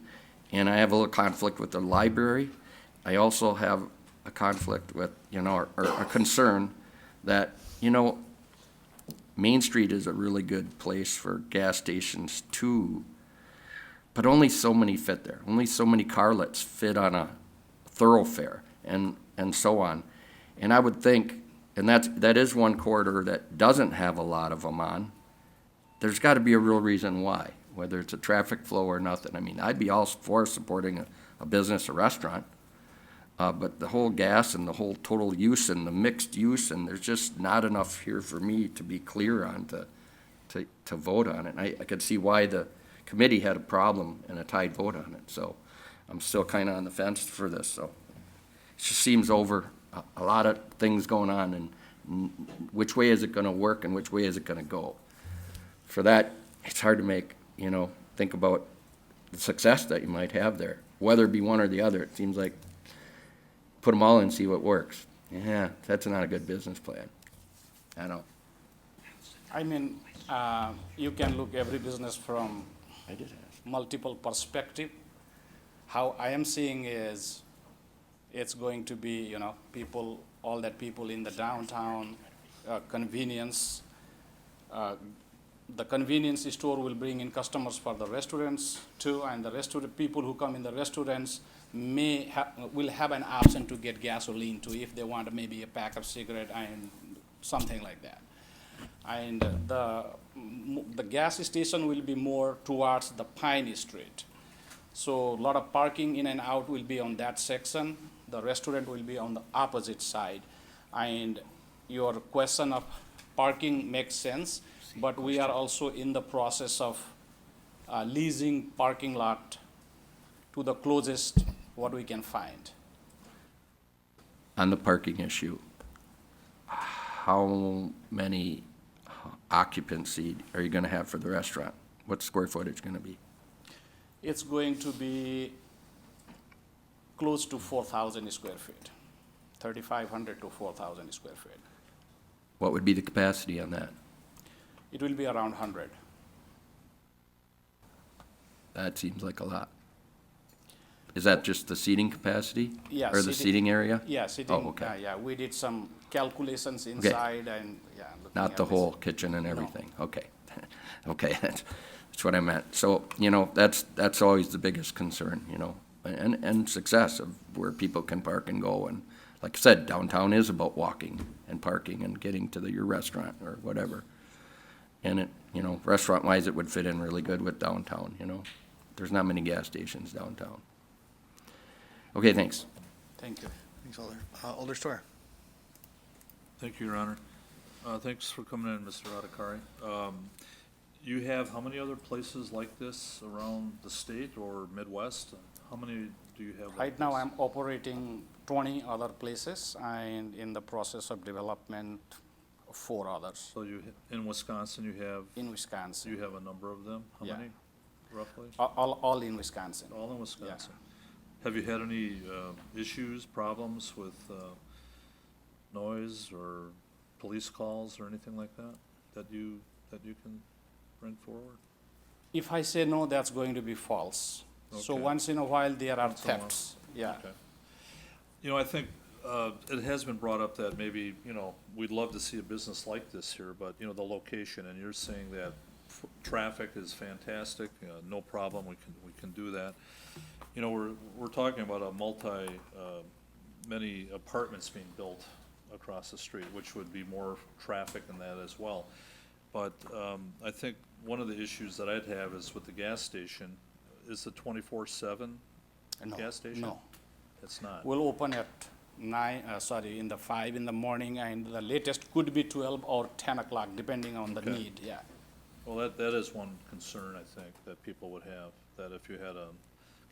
and I have a little conflict with the library. I also have a conflict with, or a concern that, Main Street is a really good place for gas stations too, but only so many fit there. Only so many carlets fit on a thoroughfare and so on. And I would think, and that is one corridor that doesn't have a lot of them on. There's got to be a real reason why, whether it's a traffic flow or nothing. I mean, I'd be all for supporting a business, a restaurant, but the whole gas and the whole total use and the mixed use, and there's just not enough here for me to be clear on to vote on it. I could see why the committee had a problem and a tied vote on it, so I'm still kind of on the fence for this. So it just seems over a lot of things going on, and which way is it going to work and which way is it going to go? For that, it's hard to make, think about the success that you might have there, whether it be one or the other. It seems like put them all in and see what works. Yeah, that's not a good business plan. I don't. I mean, you can look every business from multiple perspective. How I am seeing is it's going to be, people, all that people in the downtown, convenience. The convenience store will bring in customers for the restaurants too, and the restaurant people who come in the restaurants will have an option to get gasoline too if they want maybe a pack of cigarette and something like that. And the gas station will be more towards the Pine Street. So a lot of parking in and out will be on that section. The restaurant will be on the opposite side. And your question of parking makes sense, but we are also in the process of leasing parking lot to the closest what we can find. On the parking issue, how many occupancy are you going to have for the restaurant? What's square footage going to be? It's going to be close to 4,000 square feet, 3,500 to 4,000 square feet. What would be the capacity on that? it will be around 100. That seems like a lot. Is that just the seating capacity? Yeah. Or the seating area? Yeah, seating, Oh, okay. yeah, we did some calculations inside and, yeah. looking Not at the this. whole kitchen and No. everything? Okay. Okay, that's what I meant. So, that's always the biggest concern, and success of where people can park and go. And like I said, downtown is about walking and parking and getting to your restaurant or whatever. And restaurant-wise, it would fit in really good with downtown, There's not many gas stations downtown. Okay, thanks. Thank you. Thanks, Alder. Alder Store. Thank you, Your Honor. Thanks for coming in, Mr. Adhikari. You have how many other places like this around the state or Midwest? How many do you have like Right now, this? I'm operating 20 other places and in the process of development, 4 others. So in Wisconsin, you have, In Wisconsin. you have a number of them? How Yeah. many, roughly? All in Wisconsin. All in Wisconsin? Have you had any issues, problems with noise or police calls or anything like that, that you can bring forward? If I say no, that's going to be false. So Okay. once in a while, there are Once in a while. thefts. Yeah. Okay. I think it has been brought up that maybe, we'd love to see a business like this here, but, the location, and you're saying that traffic is fantastic, no problem, we can do that. We're talking about a many apartments being built across the street, which would be more traffic than that as well. But I think one of the issues that I'd have is with the gas station, is the 24/7 No, gas station? no. It's not. We'll open at 5 in the morning, and the latest could be 12 or 10 o'clock, depending on the Okay. need, yeah. Well, that is one concern, I think, that people would have, that if you had a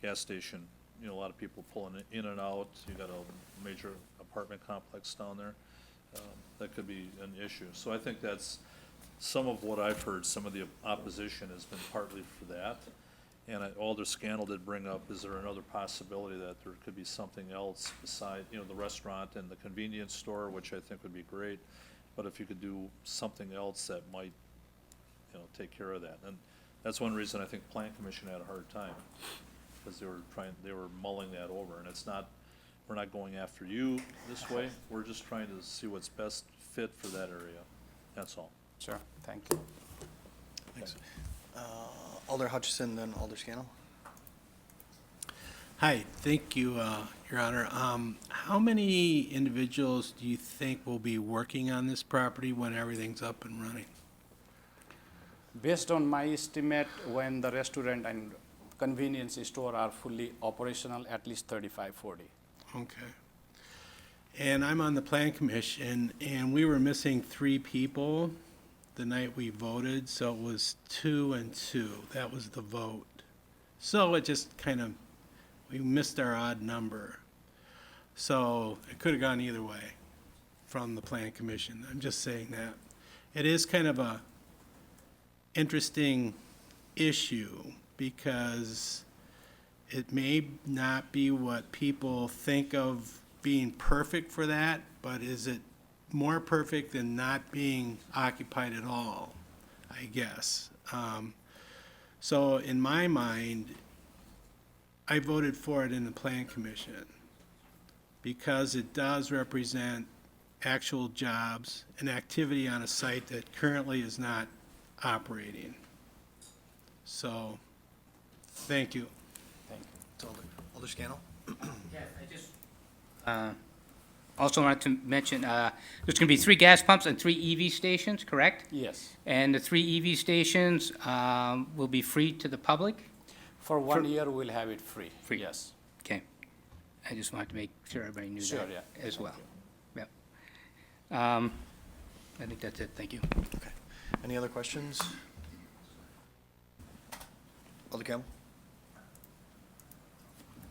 gas station, a lot of people pulling in and out, you got a major apartment complex down there, that could be an issue. So I think that's some of what I've heard, some of the opposition has been partly for that. And Alder Scannell did bring up, is there another possibility that there could be something else beside, the restaurant and the convenience store, which I think would be great, but if you could do something else that might, take care of that. And that's one reason I think Plan Commission had a hard time, because they were mulling that over, and it's not, we're not going after you this way, we're just trying to see what's best fit for that area, that's all. Sure, thank you. Thanks. Alder Hutchison, then Alder Scannell. Hi, thank you, Your Honor. How many individuals do you think will be working on this property when everything's up and running? Based on my estimate, when the restaurant and convenience store are fully operational, at least 35, 40. Okay. And I'm on the Plan Commission, and we were missing 3 people the night we voted, so it was 2 and 2. That was the vote. So it just we missed our odd number. So it could have gone either way from the Plan Commission. I'm just saying that. It is kind of a interesting issue because it may not be what people think of being perfect for that, but is it more perfect than not being occupied at all, I guess. So in my mind, I voted for it in the Plan Commission because it does represent actual jobs and activity on a site that currently is not operating. So, thank you. Thank you. Alder Scannell? Yes, I just also wanted to mention, there's going to be 3 gas pumps and 3 EV stations, correct? Yes. And the 3 EV stations will be free to the public? For 1 year, we'll have it free. Free. Yes. Okay. I just wanted to make sure everybody knew Sure, that yeah. as well. Thank Yep. I think that's it. Thank you. Okay. Any other questions? Alder Campbell?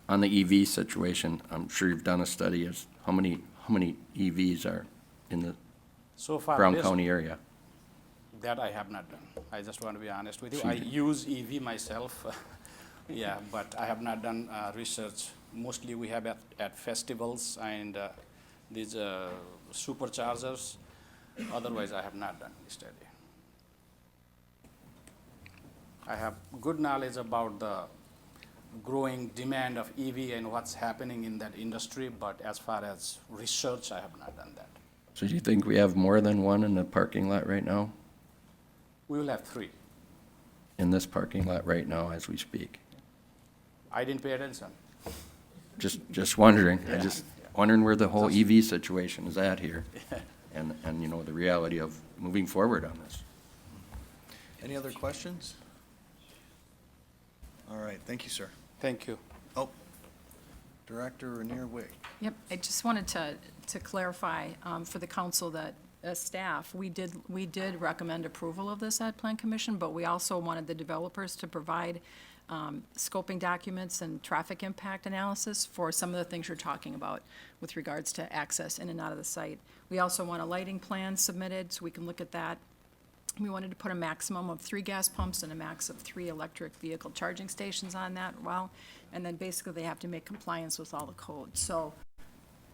On the EV situation, I'm sure you've done a study as how many EVs are in the So far, Brown this- County area? That I have not done. I just want to be honest with you. I use EV myself, yeah, but I have not done research. Mostly we have at festivals and these superchargers. Otherwise, I have not done the study. I have good knowledge about the growing demand of EV and what's happening in that industry, but as far as research, I have not done that. So do you think we have more than one in the parking lot right now? We will have 3. In this parking lot right now as we speak? I didn't pay attention. Just wondering. Yeah, Wondering where the whole EV situation is at here. And, you know, the reality of moving forward on this. Any other questions? All right, thank you, sir. Thank you. Oh, Director Renier Wig. Yep, I just wanted to clarify for the council that as staff, we did recommend approval of this at Plan Commission, but we also wanted the developers to provide scoping documents and traffic impact analysis for some of the things you're talking about with regards to access in and out of the site. We also want a lighting plan submitted so we can look at that. We wanted to put a maximum of 3 gas pumps and a max of 3 electric vehicle charging stations on that well, and then basically they have to make compliance with all the codes. So,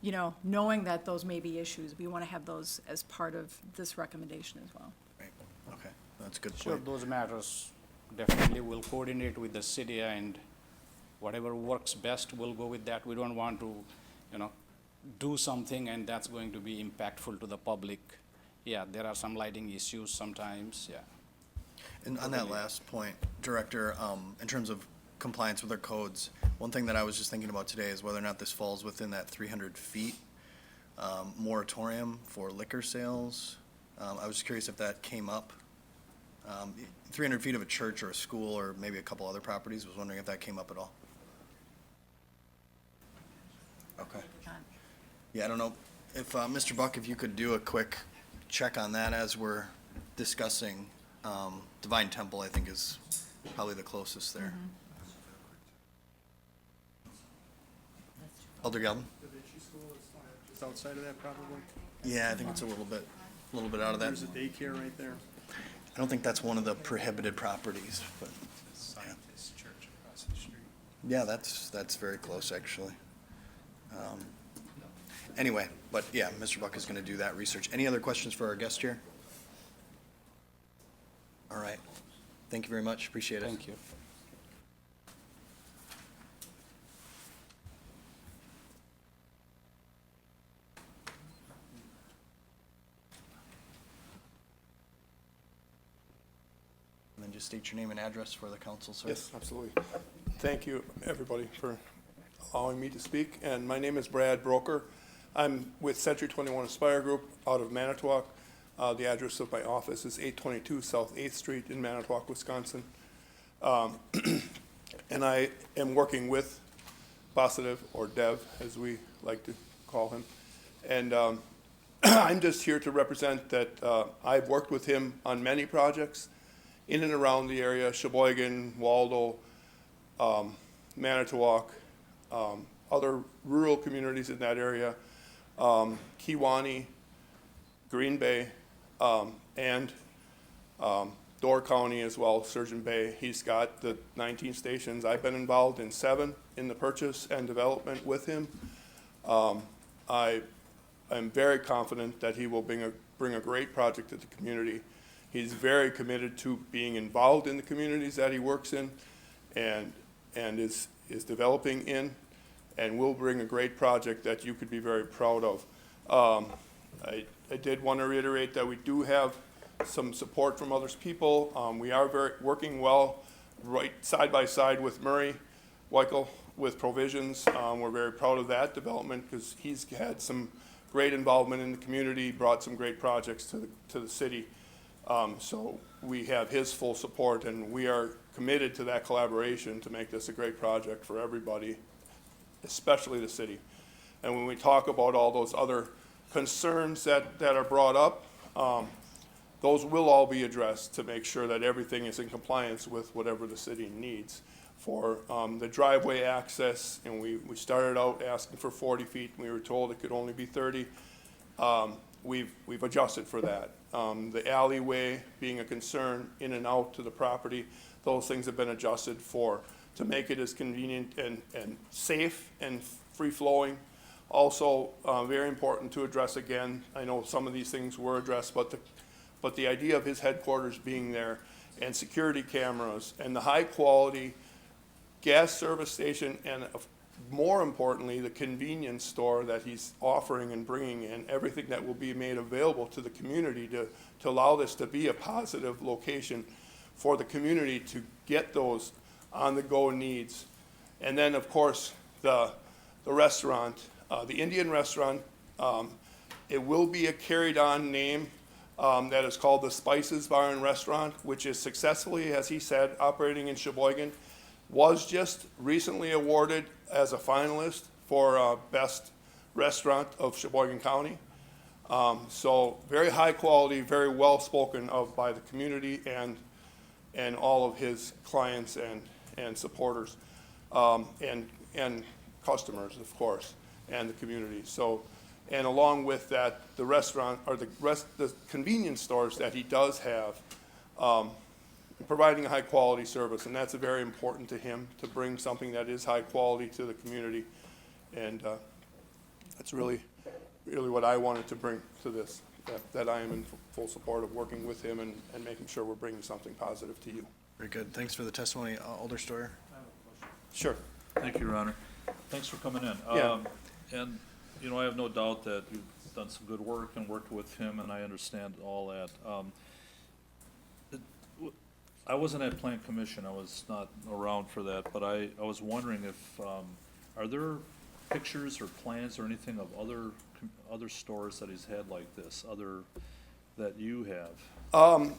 you know, knowing that those may be issues, we want to have those as part of this recommendation as well. Right, okay, that's a good Sure, point. those matters definitely will coordinate with the city, and whatever works best, we'll go with that. We don't want to, you know, do something and that's going to be impactful to the public. Yeah, there are some lighting issues sometimes, yeah. And on that last point, Director, in terms of compliance with our codes, one thing that I was just thinking about today is whether or not this falls within that 300 feet moratorium for liquor sales. I was just curious if that came up. 300 feet of a church or a school or maybe a couple other properties, was wondering if that came up at all. Okay. Yeah, I don't know if, Mr. Buck, if you could do a quick check on that as we're discussing. Divine Temple, I think, is probably the closest there. Elder Galvin? Da Vinci School is just outside of that probably? Yeah, I think it's a little bit out of that. There's a daycare right there. I don't think that's one of the prohibited properties, but, Scientist Church across the street. yeah, that's very close, actually. Anyway, but yeah, Mr. Buck is gonna do that research. Any other questions for our guest here? All right. Thank you very much. Appreciate it. Thank you. And then just state your name and address for the council, sir. Yes, absolutely. Thank you, everybody, for allowing me to speak. And my name is Brad Broker. I'm with Century 21 Aspire Group out of Manitowoc. The address of my office is 822 South 8th Street in Manitowoc, Wisconsin. And I am working with Basudev, or Dev, as we like to call him. And I'm just here to represent that I've worked with him on many projects in and around the area, Sheboygan, Waldo, Manitowoc, other rural communities in that area, Kewaunee, Green Bay, and Door County as well, Surgeon Bay. He's got the 19 stations. I've been involved in 7 in the purchase and development with him. I am very confident that he will bring a great project to the community. He's very committed to being involved in the communities that he works in and is developing in, and will bring a great project that you could be very proud of. I did want to reiterate that we do have some support from other people. We are working well right side by side with Murray Weichel with Provisions. We're very proud of that development because he's had some great involvement in the community, brought some great projects to the city. So we have his full support, and we are committed to that collaboration to make this a great project for everybody, especially the city. And when we talk about all those other concerns that are brought up, those will all be addressed to make sure that everything is in compliance with whatever the city needs. For the driveway access, and we started out asking for 40 feet, and we were told it could only be 30. We've adjusted for that. The alleyway being a concern in and out to the property, those things have been adjusted to make it as convenient and safe and free-flowing. Also, very important to address again, I know some of these things were addressed, but the idea of his headquarters being there and security cameras and the high-quality gas service station and more importantly, the convenience store that he's offering and bringing in, everything that will be made available to the community to allow this to be a positive location for the community to get those on-the-go needs. And then, of course, the restaurant, the Indian restaurant, it will be a carried-on name that is called the Spices Bar and Restaurant, which is successfully, as he said, operating in Sheboygan, was just recently awarded as a finalist for Best Restaurant of Sheboygan County. So very high quality, very well spoken of by the community and all of his clients and supporters, and customers, of course, and the community. So, and along with that, the restaurant, or the convenience stores that he does have, providing a high-quality service, and that's very important to him, to bring something that is high quality to the community. And that's really what I wanted to bring to this, that I am in full support of working with him and making sure we're bringing something positive to you. Very good. Thanks for the testimony. Alder Steuer? Sure. Thank you, Your Honor. Thanks for coming in. Yeah. And, you know, I have no doubt that you've done some good work and worked with him, and I understand all that. I wasn't at Plant Commission, I was not around for that, but I was wondering if, are there pictures or plans or anything of other stores that he's had like this, that you have?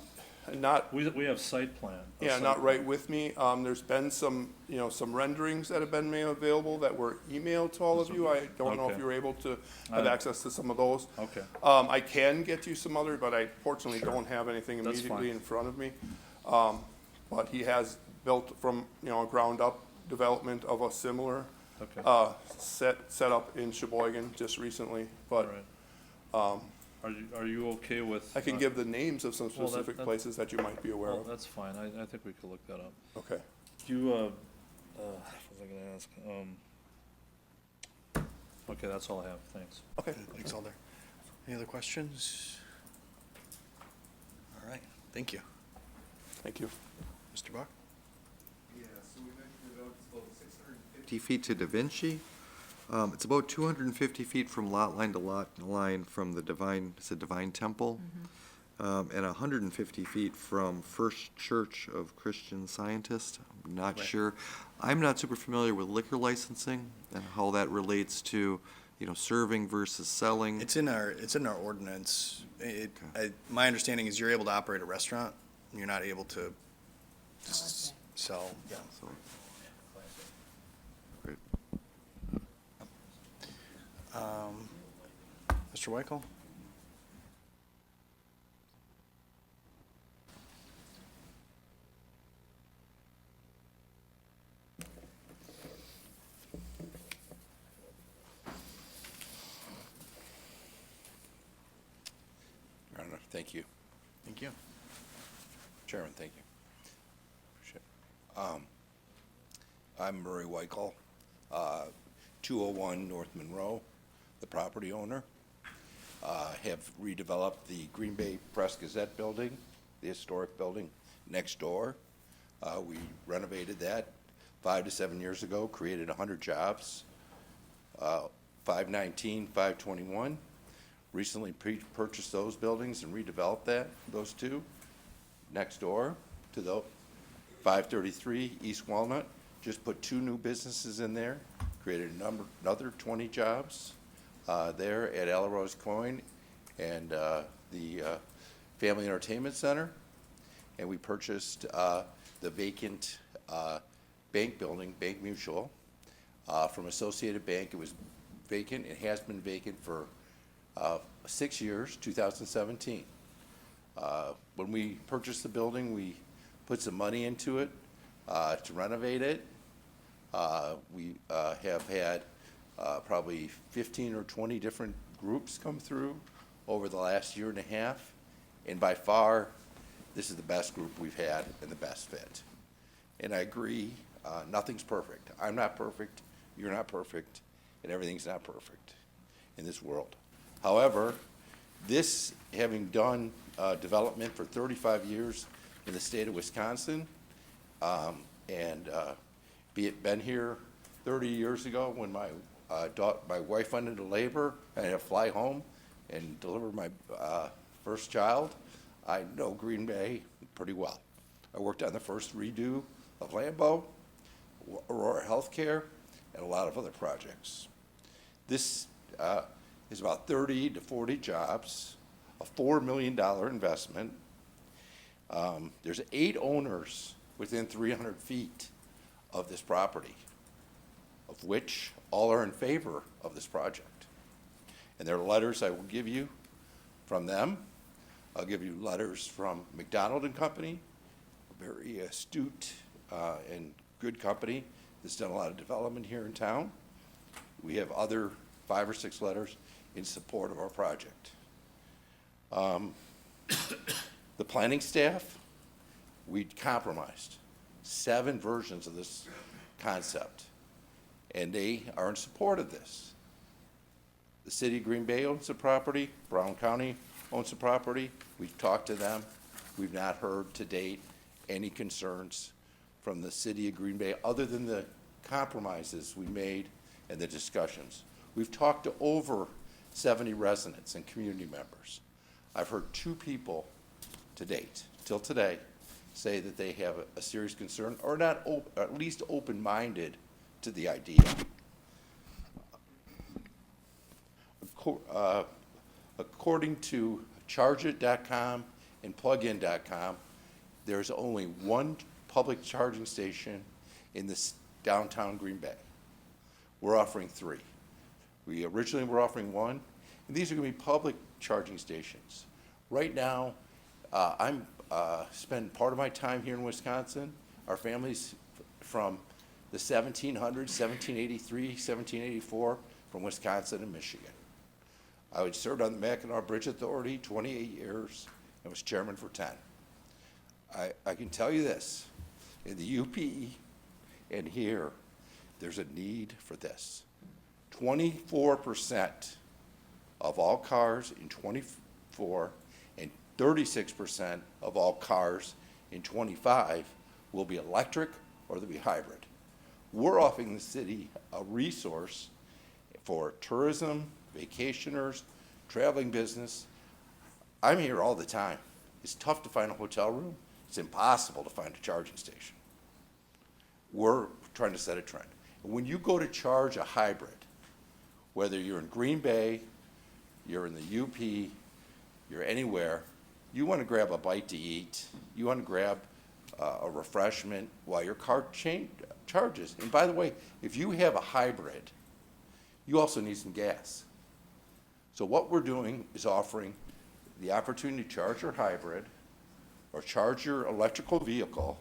Not. We have site plan. Yeah, not right with me. There's been some renderings that have been made available that were emailed to all of you. I don't know if Okay. you were able to have access to some of those. Okay. I can get you some other, but I fortunately don't have anything That's immediately fine. in front of me. But he has built from, a ground up development of a similar Okay. set up in Sheboygan just recently, but, Are you okay with? I can give the names of some Well, specific places that you might be aware Well, of. that's fine, I think we could look that up. Okay. Do you, what was I gonna ask? Okay, that's all I have, thanks. Okay. Thanks, Alder. Any other questions? All right, thank you. Thank you. Mr. Bach? Yeah, so we measured it out, it's about 650 feet to Da Vinci. It's about 250 feet from lot line to lot line from the Divine Temple, and 150 feet from First Church of Christian Scientists. I'm not sure. I'm not super familiar with liquor licensing and how that relates to, serving versus selling. It's in our ordinance. My understanding is you're able to operate a restaurant, you're not able to sell, yeah. So- Great. Mr. Weichel? Your Honor, thank you. Thank you. Chairman, thank you. Appreciate it. I'm Murray Weichel, 201 North Monroe, the property owner. Have redeveloped the Green Bay Press Gazette building, the historic building next door. We renovated that 5 to 7 years ago, created 100 jobs. 519, 521. Recently purchased those buildings and redeveloped those two next door to the 533 East Walnut. Just put 2 new businesses in there, created another 20 jobs there at Alarose Coin and the Family Entertainment Center. And we purchased the vacant bank building, Bank Mutual, from Associated Bank. It was vacant. It has been vacant for 6 years, 2017. When we purchased the building, we put some money into it to renovate it. We have had probably 15 or 20 different groups come through over the last year and a half. And by far, this is the best group we've had and the best fit. And I agree, nothing's perfect. I'm not perfect, you're not perfect, and everything's not perfect in this world. However, this, having done development for 35 years, in the state of Wisconsin. And been here 30 years ago when my wife went into labor, and I had to fly home and deliver my first child. I know Green Bay pretty well. I worked on the first redo of Lambeau, Aurora Healthcare, and a lot of other projects. This is about 30 to 40 jobs, a $4 million investment. There's 8 owners within 300 feet of this property, of which all are in favor of this project. And there are letters I will give you from them. I'll give you letters from McDonald and Company, a very astute and good company that's done a lot of development here in town. We have other 5 or 6 letters in support of our project. The planning staff, we compromised 7 versions of this concept, and they are in support of this. The city of Green Bay owns the property, Brown County owns the property. We've talked to them. We've not heard to date any concerns from the city of Green Bay other than the compromises we made and the discussions. We've talked to over 70 residents and community members. I've heard 2 people to date, till today, say that they have a serious concern or not, at least open-minded to the idea. According to ChargeIt.com and Plugin.com, there's only 1 public charging station in this downtown Green Bay. We're offering 3. We originally were offering 1, and these are going to be public charging stations. Right now, I'm spend part of my time here in Wisconsin. Our family's from the 1700s, 1783, 1784, from Wisconsin and Michigan. I served on the Mackinac Bridge Authority 28 years and was chairman for 10. I can tell you this, in the UP and here, there's a need for this. 24% of all cars in 24 and 36% of all cars in 25 will be electric or they'll be hybrid. We're offering the city a resource for tourism, vacationers, traveling business. I'm here all the time. It's tough to find a hotel room. It's impossible to find a charging station. We're trying to set a trend. And when you go to charge a hybrid, whether you're in Green Bay, you're in the UP, you're anywhere, you want to grab a bite to eat, you want to grab a refreshment while your car charges. And by the way, if you have a hybrid, you also need some gas. So what we're doing is offering the opportunity to charge your hybrid or charge your electrical vehicle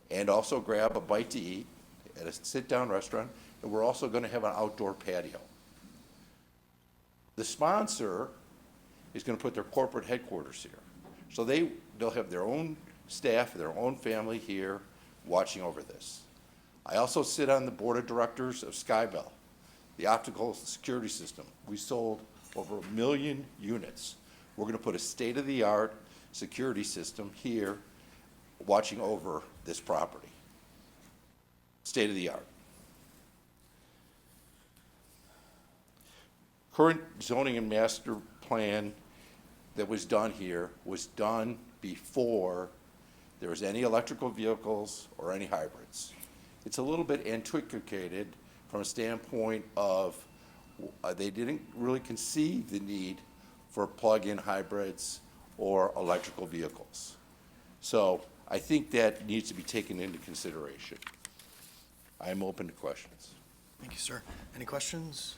and also grab a bite to eat at a sit-down restaurant, and we're also going to have an outdoor patio. The sponsor is going to put their corporate headquarters here. So they'll have their own staff, their own family here watching over this. I also sit on the board of directors of Skybell, the optical security system. We sold over 1 million units. We're going to put a state-of-the-art security system here watching over this property. State-of-the-art. Current zoning and master plan that was done here was done before there was any electrical vehicles or any hybrids. It's a little bit antiquated from a standpoint of they didn't really conceive the need for plug-in hybrids or electrical vehicles. So I think that needs to be taken into consideration. I'm open to questions. Thank you, sir. Any questions?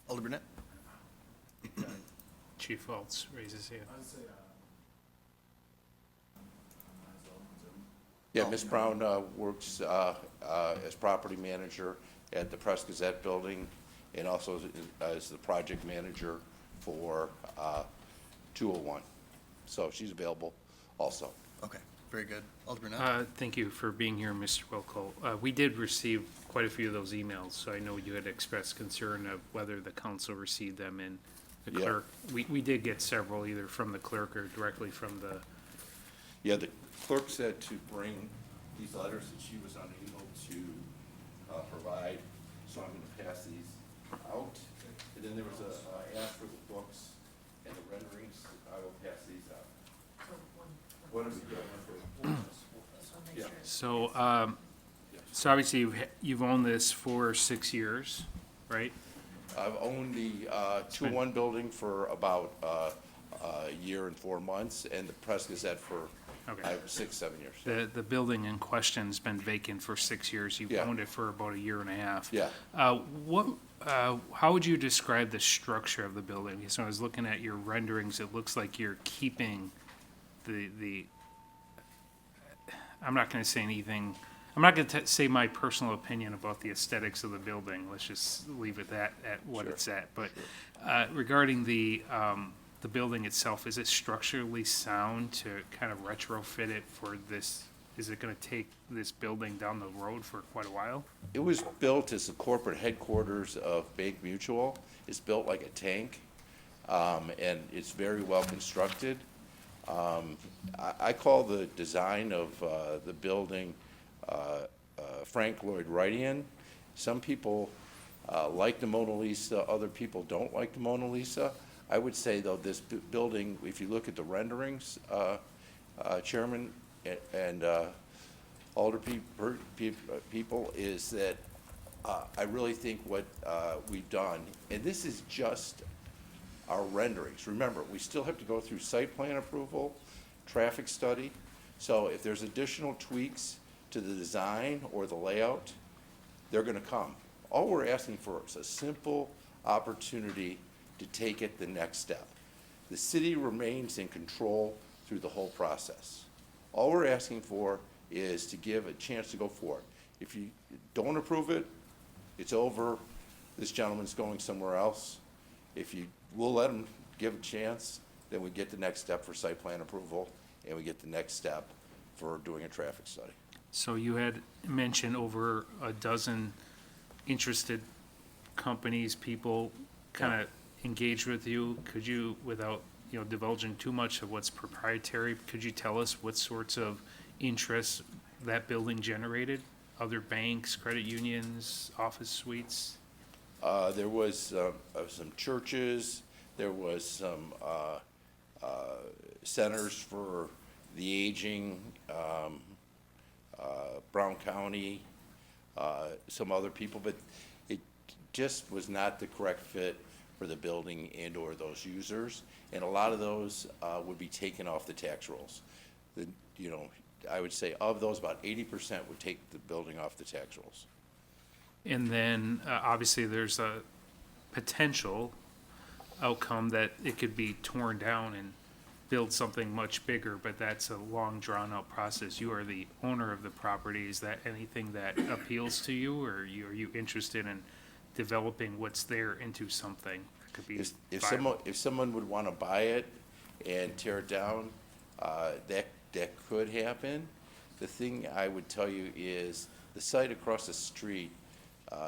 Alder Burnett? Chief Waltz raises his hand. Yeah, Ms. Brown works as property manager at the Press Gazette building and also as the project manager for 201. So she's available also. Okay, very good. Alder Burnett? Thank you for being here, Mr. Wilco. We did receive quite a few of those emails, so I know you had expressed concern of whether the council received them, and the Yeah. clerk. We did get several, either from the clerk or directly from the, Yeah, the clerk said to bring these letters that she was unable to provide, so I'm gonna pass these out. And then there was a ask for the books and the renderings, I will pass these out. What is it? Yeah. so, so obviously you've owned this for 6 years, right? I've owned the 2-1 building for about a year and 4 months, and the Press Gazette for Okay. 6, 7 years. The building in question's been vacant for 6 years. You've Yeah. owned it for about a year and a half. Yeah. How would you describe the structure of the building? So I was looking at your renderings, it looks like you're keeping the, I'm not gonna say anything, I'm not gonna say my personal opinion about the aesthetics of the building. Let's just leave it at what Sure. it's at. But regarding the building itself, is it structurally sound to kind of retrofit it for this? Is it gonna take this building down the road for quite a while? It was built as the corporate headquarters of Bank Mutual. It's built like a tank, and it's very well constructed. I call the design of the building Frank Lloyd Wrightian. Some people like the Mona Lisa, other people don't like the Mona Lisa. I would say, though, this building, if you look at the renderings, Chairman and older people, is that I really think what we've done, and this is just our renderings. Remember, we still have to go through site plan approval, traffic study. So if there's additional tweaks to the design or the layout, they're gonna come. All we're asking for is a simple opportunity to take it the next step. The city remains in control through the whole process. All we're asking for is to give a chance to go forward. If you don't approve it, it's over. This gentleman's going somewhere else. If you will let him give a chance, then we get the next step for site plan approval, and we get the next step for doing a traffic study. So you had mentioned over a dozen interested companies, people kind of engaged with you. Could you, without, divulging too much of what's proprietary, could you tell us what sorts of interests that building generated? Other banks, credit unions, office suites? There was some churches, there was some centers for the aging, Brown County, some other people, but it just was not the correct fit for the building and/or those users. And a lot of those would be taken off the tax rolls. I would say of those, about 80% would take the building off the tax rolls. And then, obviously, there's a potential outcome that it could be torn down and build something much bigger, but that's a long, drawn-out process. You are the owner of the property. Is that anything that appeals to you, or are you interested in developing what's there into something that could be If viable? someone would want to buy it and tear it down, that could happen. The thing I would tell you is the site across the street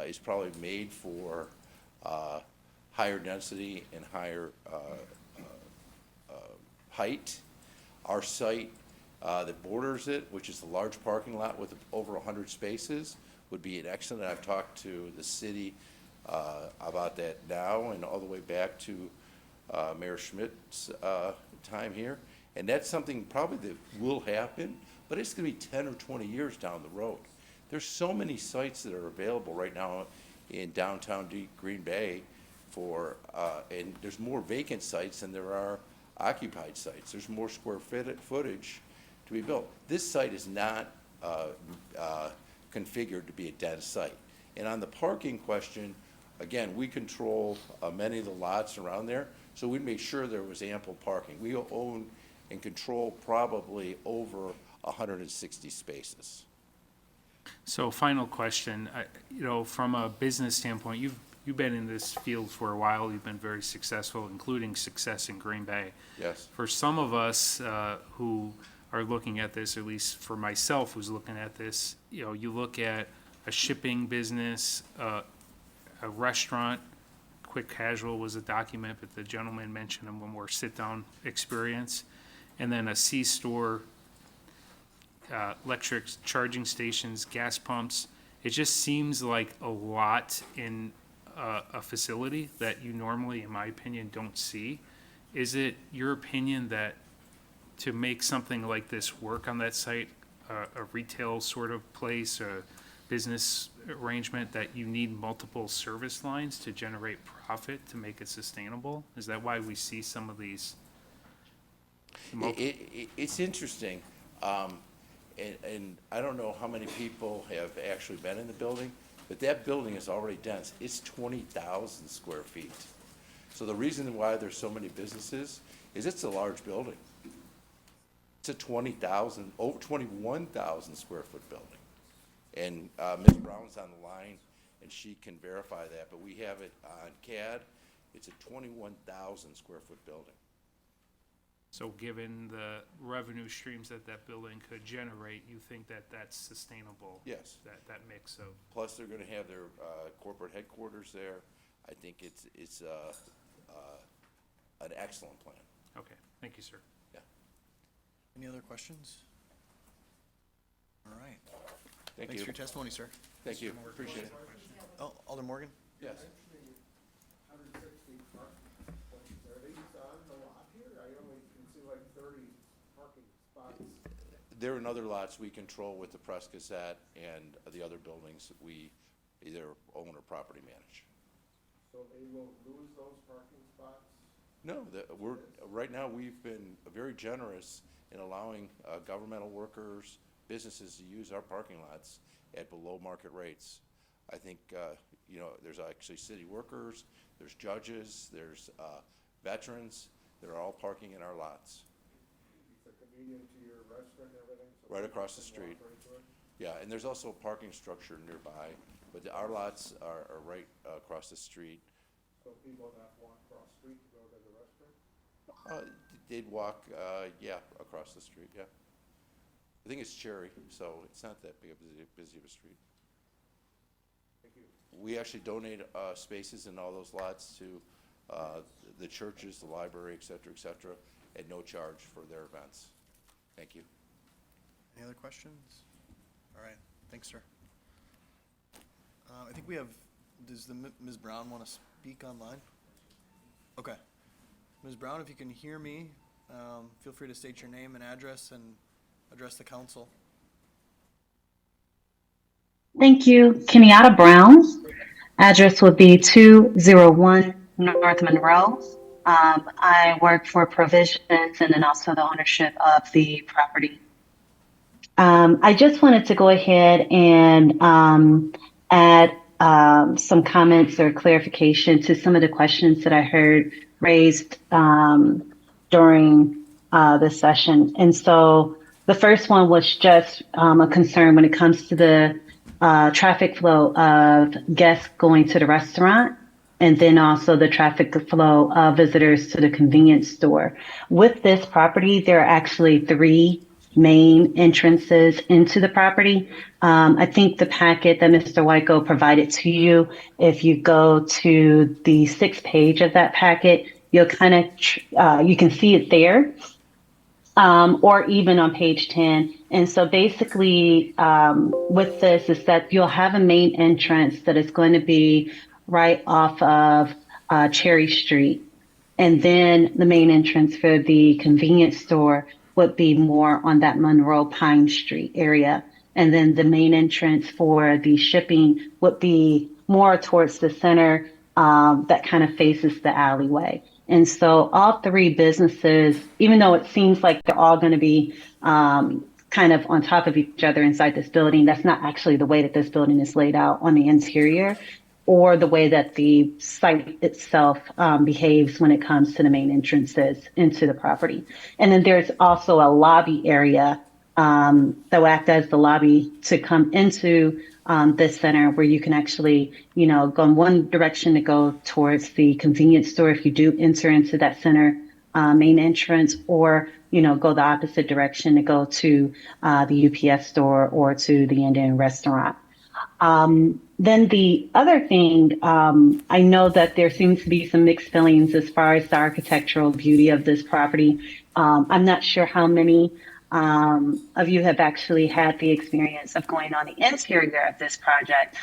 is probably made for higher density and higher height. Our site that borders it, which is the large parking lot with over 100 spaces, would be an excellent. I've talked to the city about that now and all the way back to Mayor Schmidt's time here. And that's something probably that will happen, but it's gonna be 10 or 20 years down the road. There's so many sites that are available right now in downtown Green Bay and there's more vacant sites than there are occupied sites. There's more square footage to be built. This site is not configured to be a dense site. And on the parking question, again, we control many of the lots around there, so we made sure there was ample parking. We own and control probably over 160 spaces. So final question, from a business standpoint, you've been in this field for a while, you've been very successful, including success in Green Bay. Yes. For some of us who are looking at this, at least for myself who's looking at this, you look at a shipping business, a restaurant, quick casual was a document, but the gentleman mentioned a more sit-down experience. And then a C-store, electric charging stations, gas pumps. It just seems like a lot in a facility that you normally, in my opinion, don't see. Is it your opinion that to make something like this work on that site, a retail sort of place, a business arrangement, that you need multiple service lines to generate profit to make it sustainable? Is that why we see some of these? It's interesting, and I don't know how many people have actually been in the building, but that building is already dense. It's 20,000 square feet. So the reason why there's so many businesses is it's a large building. It's a 21,000 square foot building. And Ms. Brown's on the line, and she can verify that, but we have it on CAD. It's a 21,000 square foot building. So given the revenue streams that that building could generate, you think that that's sustainable? Yes. That mix of? Plus, they're gonna have their corporate headquarters there. I think it's an excellent plan. Okay, thank you, sir. Yeah. Any other questions? All right. Thank Thanks you. for your testimony, sir. Thank you. Appreciate it. Oh, Alder Morgan? Yes. There are in other lots we control with the Press Gazette and the other buildings that we either own or property manage. So they will lose those parking spots? No, right now, we've been very generous in allowing governmental workers, businesses to use our parking lots at below market rates. I think, there's actually city workers, there's judges, there's veterans that are all parking in our lots. It's convenient to your restaurant and everything? So Right across the street. Yeah, and there's also a parking structure nearby, but our lots are right across the street. So people that walk across the street to go to the restaurant? They'd walk, across the street, yeah. I think it's Cherry, so it's not that busy of a street. Thank you. We actually donate spaces in all those lots to the churches, the library, et cetera, at no charge for their events. Thank you. Any other questions? All right, thanks, sir. I think we have, does Ms. Brown want to speak online? Okay. Ms. Brown, if you can hear me, feel free to state your name and address and address the council. Thank you. Kenyatta Brown. Address would be 201 North Monroe. I work for Provisions and then also the ownership of the property. I just wanted to go ahead and add some comments or clarification to some of the questions that I heard raised during this session. And so the first one was just a concern when it comes to the traffic flow of guests going to the restaurant, and then also the traffic flow of visitors to the convenience store. With this property, there are actually 3 main entrances into the property. I think the packet that Mr. Wyko provided to you, if you go to the 6th page of that packet, you'll kind of, you can see it there, or even on page 10. And so basically, with this is that you'll have a main entrance that is going to be right off of Cherry Street. And then the main entrance for the convenience store would be more on that Monroe Pine Street area. And then the main entrance for the shipping would be more towards the center, that kind of faces the alleyway. And so all 3 businesses, even though it seems like they're all going to be kind of on top of each other inside this building, that's not actually the way that this building is laid out on the interior, or the way that the site itself behaves when it comes to the main entrances into the property. And then there's also a lobby area that will act as the lobby to come into this center, where you can actually, go in one direction to go towards the convenience store if you do enter into that center main entrance, or, go the opposite direction to go to the UPS store or to the Indian restaurant. Then the other thing, I know that there seems to be some mixed feelings as far as the architectural beauty of this property. I'm not sure how many of you have actually had the experience of going on the interior of this project,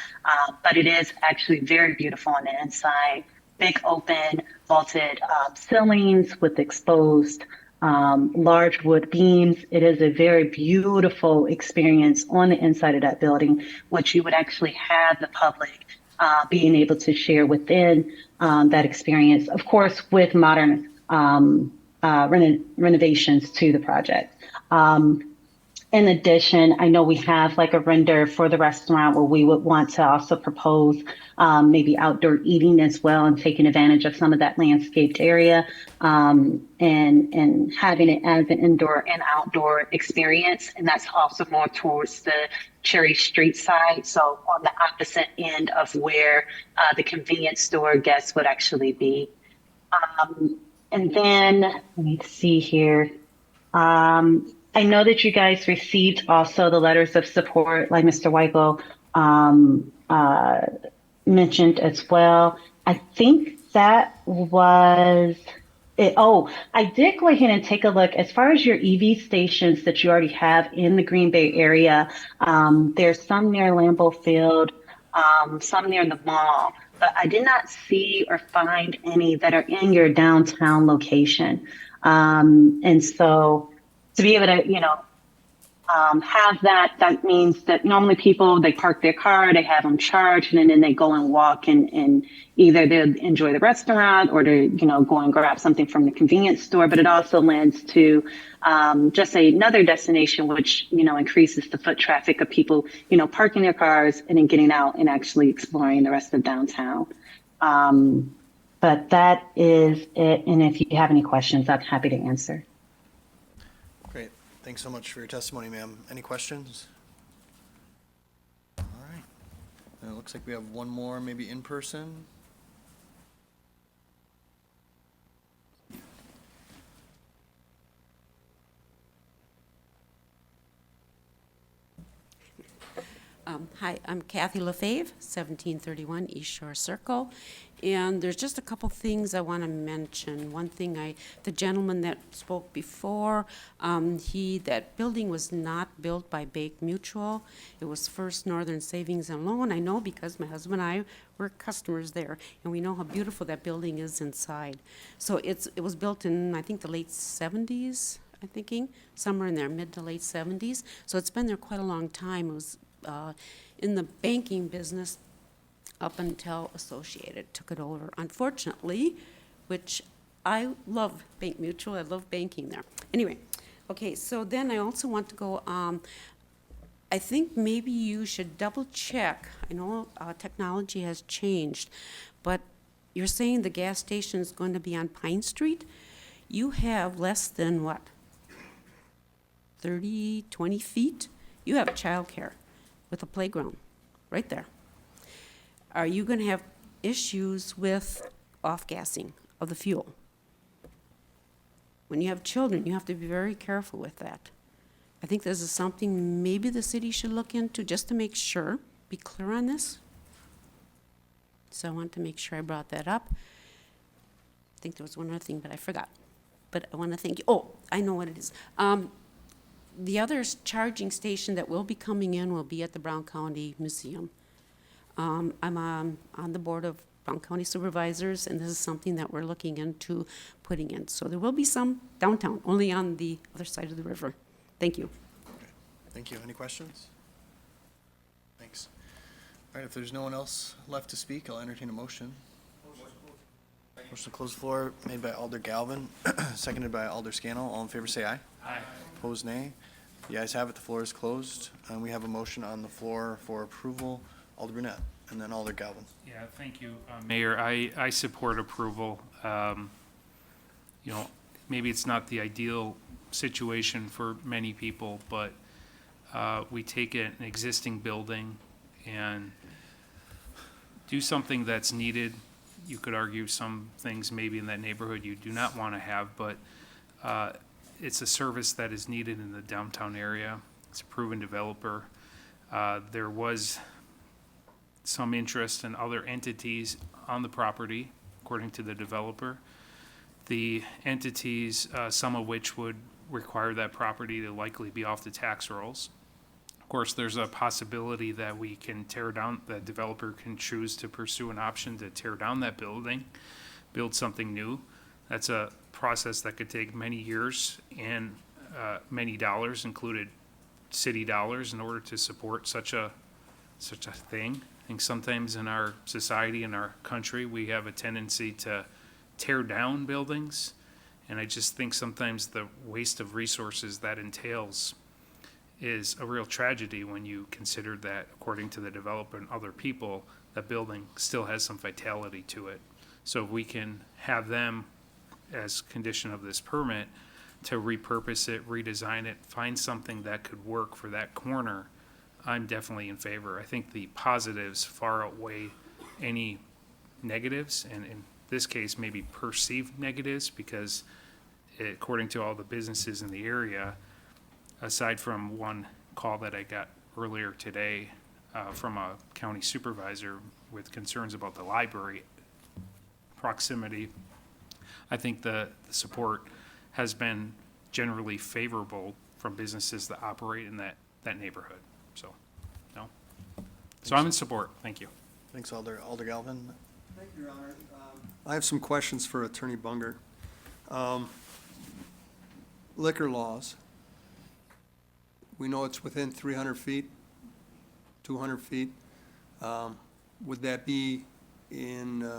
but it is actually very beautiful on the inside. Big open vaulted ceilings with exposed large wood beams. It is a very beautiful experience on the inside of that building, which you would actually have the public being able to share within that experience, of course, with modern renovations to the project. In addition, I know we have like a render for the restaurant where we would want to also propose maybe outdoor eating as well and taking advantage of some of that landscaped area and having it as an indoor and outdoor experience. And that's also more towards the Cherry Street side. So on the opposite end of where the convenience store guests would actually be. And then let me see here. I know that you guys received also the letters of support, like Mr. Weigel mentioned as well. I think that was it. Oh, I did go ahead and take a look. As far as your EV stations that you already have in the Green Bay area, there's some near Lambeau Field, some near the mall, but I did not see or find any that are in your downtown location. And so to be able to, have that means that normally people, they park their car, they have them charged, and then they go and walk and either they enjoy the restaurant or to, go and grab something from the convenience store. But it also lends to just another destination, which, increases the foot traffic of people, parking their cars and then getting out and actually exploring the rest of downtown. But that is it. And if you have any questions, I'm happy to answer. Great. Thanks so much for your testimony, ma'am. Any questions? All right. And it looks like we have one more, maybe in person. Hi, I'm Kathy LaFave, 1731 East Shore Circle, and there's just a couple things I want to mention. One thing, the gentleman that spoke before, that building was not built by Bank Mutual. It was First Northern Savings and Loan. I know because my husband and I were customers there, and we know how beautiful that building is inside. So it was built in, I think, the late 70s, I'm thinking, somewhere in there, mid to late 70s. So it's been there quite a long time. It was in the banking business up until Associated took it over, unfortunately, which I love Bank Mutual. I love banking there. Anyway, okay, so then I also want to go, I think maybe you should double check. I know technology has changed, but you're saying the gas station is going to be on Pine Street? You have less than what, 30, 20 feet? You have childcare with a playground right there. Are you going to have issues with off-gassing of the fuel? When you have children, you have to be very careful with that. I think this is something maybe the city should look into just to make sure, be clear on this. So I want to make sure I brought that up. I think there was one other thing, but I forgot. But I want to thank you. Oh, I know what it is. The other charging station that will be coming in will be at the Brown County Museum. I'm on the board of Brown County Supervisors, and this is something that we're looking into putting in. So there will be some downtown, only on the other side of the river. Thank you. Okay. Thank you. Any questions? Thanks. All right, if there's no one else left to speak, I'll entertain a motion. Motion to close the floor made by Alder Galvin, seconded by Alder Scannell. All in favor say aye. Aye. Opposed, nay. The ayes have it. The floor is closed. And we have a motion on the floor for approval. Alder Brunette, and then Alder Galvin. Yeah, thank you, Mayor. I support approval. Maybe it's not the ideal situation for many people, but we take an existing building and do something that's needed. You could argue some things maybe in that neighborhood you do not want to have, but it's a service that is needed in the downtown area. It's a proven developer. There was some interest in other entities on the property, according to the developer. The entities, some of which would require that property to likely be off the tax rolls. Of course, there's a possibility that we can tear down, the developer can choose to pursue an option to tear down that building, build something new. That's a process that could take many years and many dollars, included city dollars, in order to support such a thing. I think sometimes in our society, in our country, we have a tendency to tear down buildings. And I just think sometimes the waste of resources that entails is a real tragedy when you consider that, according to the developer and other people, that building still has some vitality to it. So if we can have them, as condition of this permit, to repurpose it, redesign it, find something that could work for that corner, I'm definitely in favor. I think the positives far outweigh any negatives, and in this case, maybe perceived negatives, because according to all the businesses in the area, aside from one call that I got earlier today from a county supervisor with concerns about the library proximity, I think the support has been generally favorable from businesses that operate in that neighborhood. So, no. So I'm in support. Thank you. Thanks, Alder Galvin. Thank you, Your Honor. I have some questions for Attorney Bunger. Liquor laws. We know it's within 300 feet, 200 feet. Would that be in,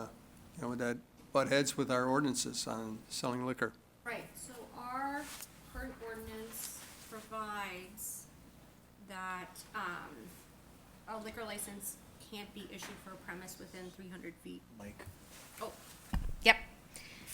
would that butt heads with our ordinances on selling liquor? Right, so our current ordinance provides that a liquor license can't be issued for a premise within 300 feet. Mike. Oh, yep.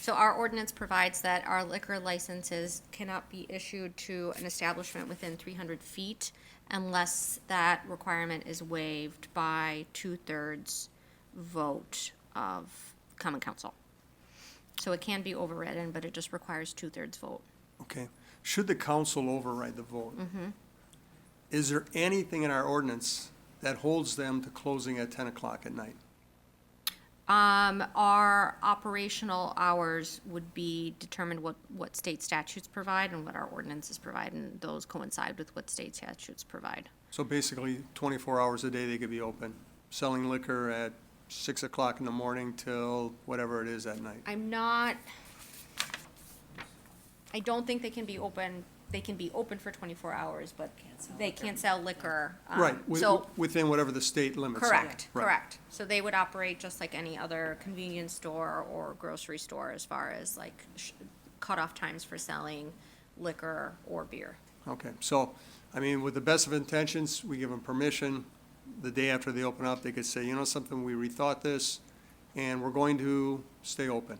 So our ordinance provides that our liquor licenses cannot be issued to an establishment within 300 feet unless that requirement is waived by 2/3 vote of common council. So it can be overridden, but it just requires 2/3 vote. Okay. Should the council override the vote? Is there anything in our ordinance that holds them to closing at 10 o'clock at night? Our operational hours would be determined what state statutes provide and what our ordinances provide, and those coincide with what state statutes provide. So basically, 24 hours a day they could be open, selling liquor at 6 o'clock in the morning till whatever it is at night. I don't think they can be open for 24 hours, but they can't sell liquor. Right, So, within whatever the state limits are. correct, Right. correct. So they would operate just like any other convenience store or grocery store as far as like cutoff times for selling liquor or beer. Okay, so, I mean, with the best of intentions, we give them permission. The day after they open up, they could say, you know something, we rethought this, and we're going to stay open.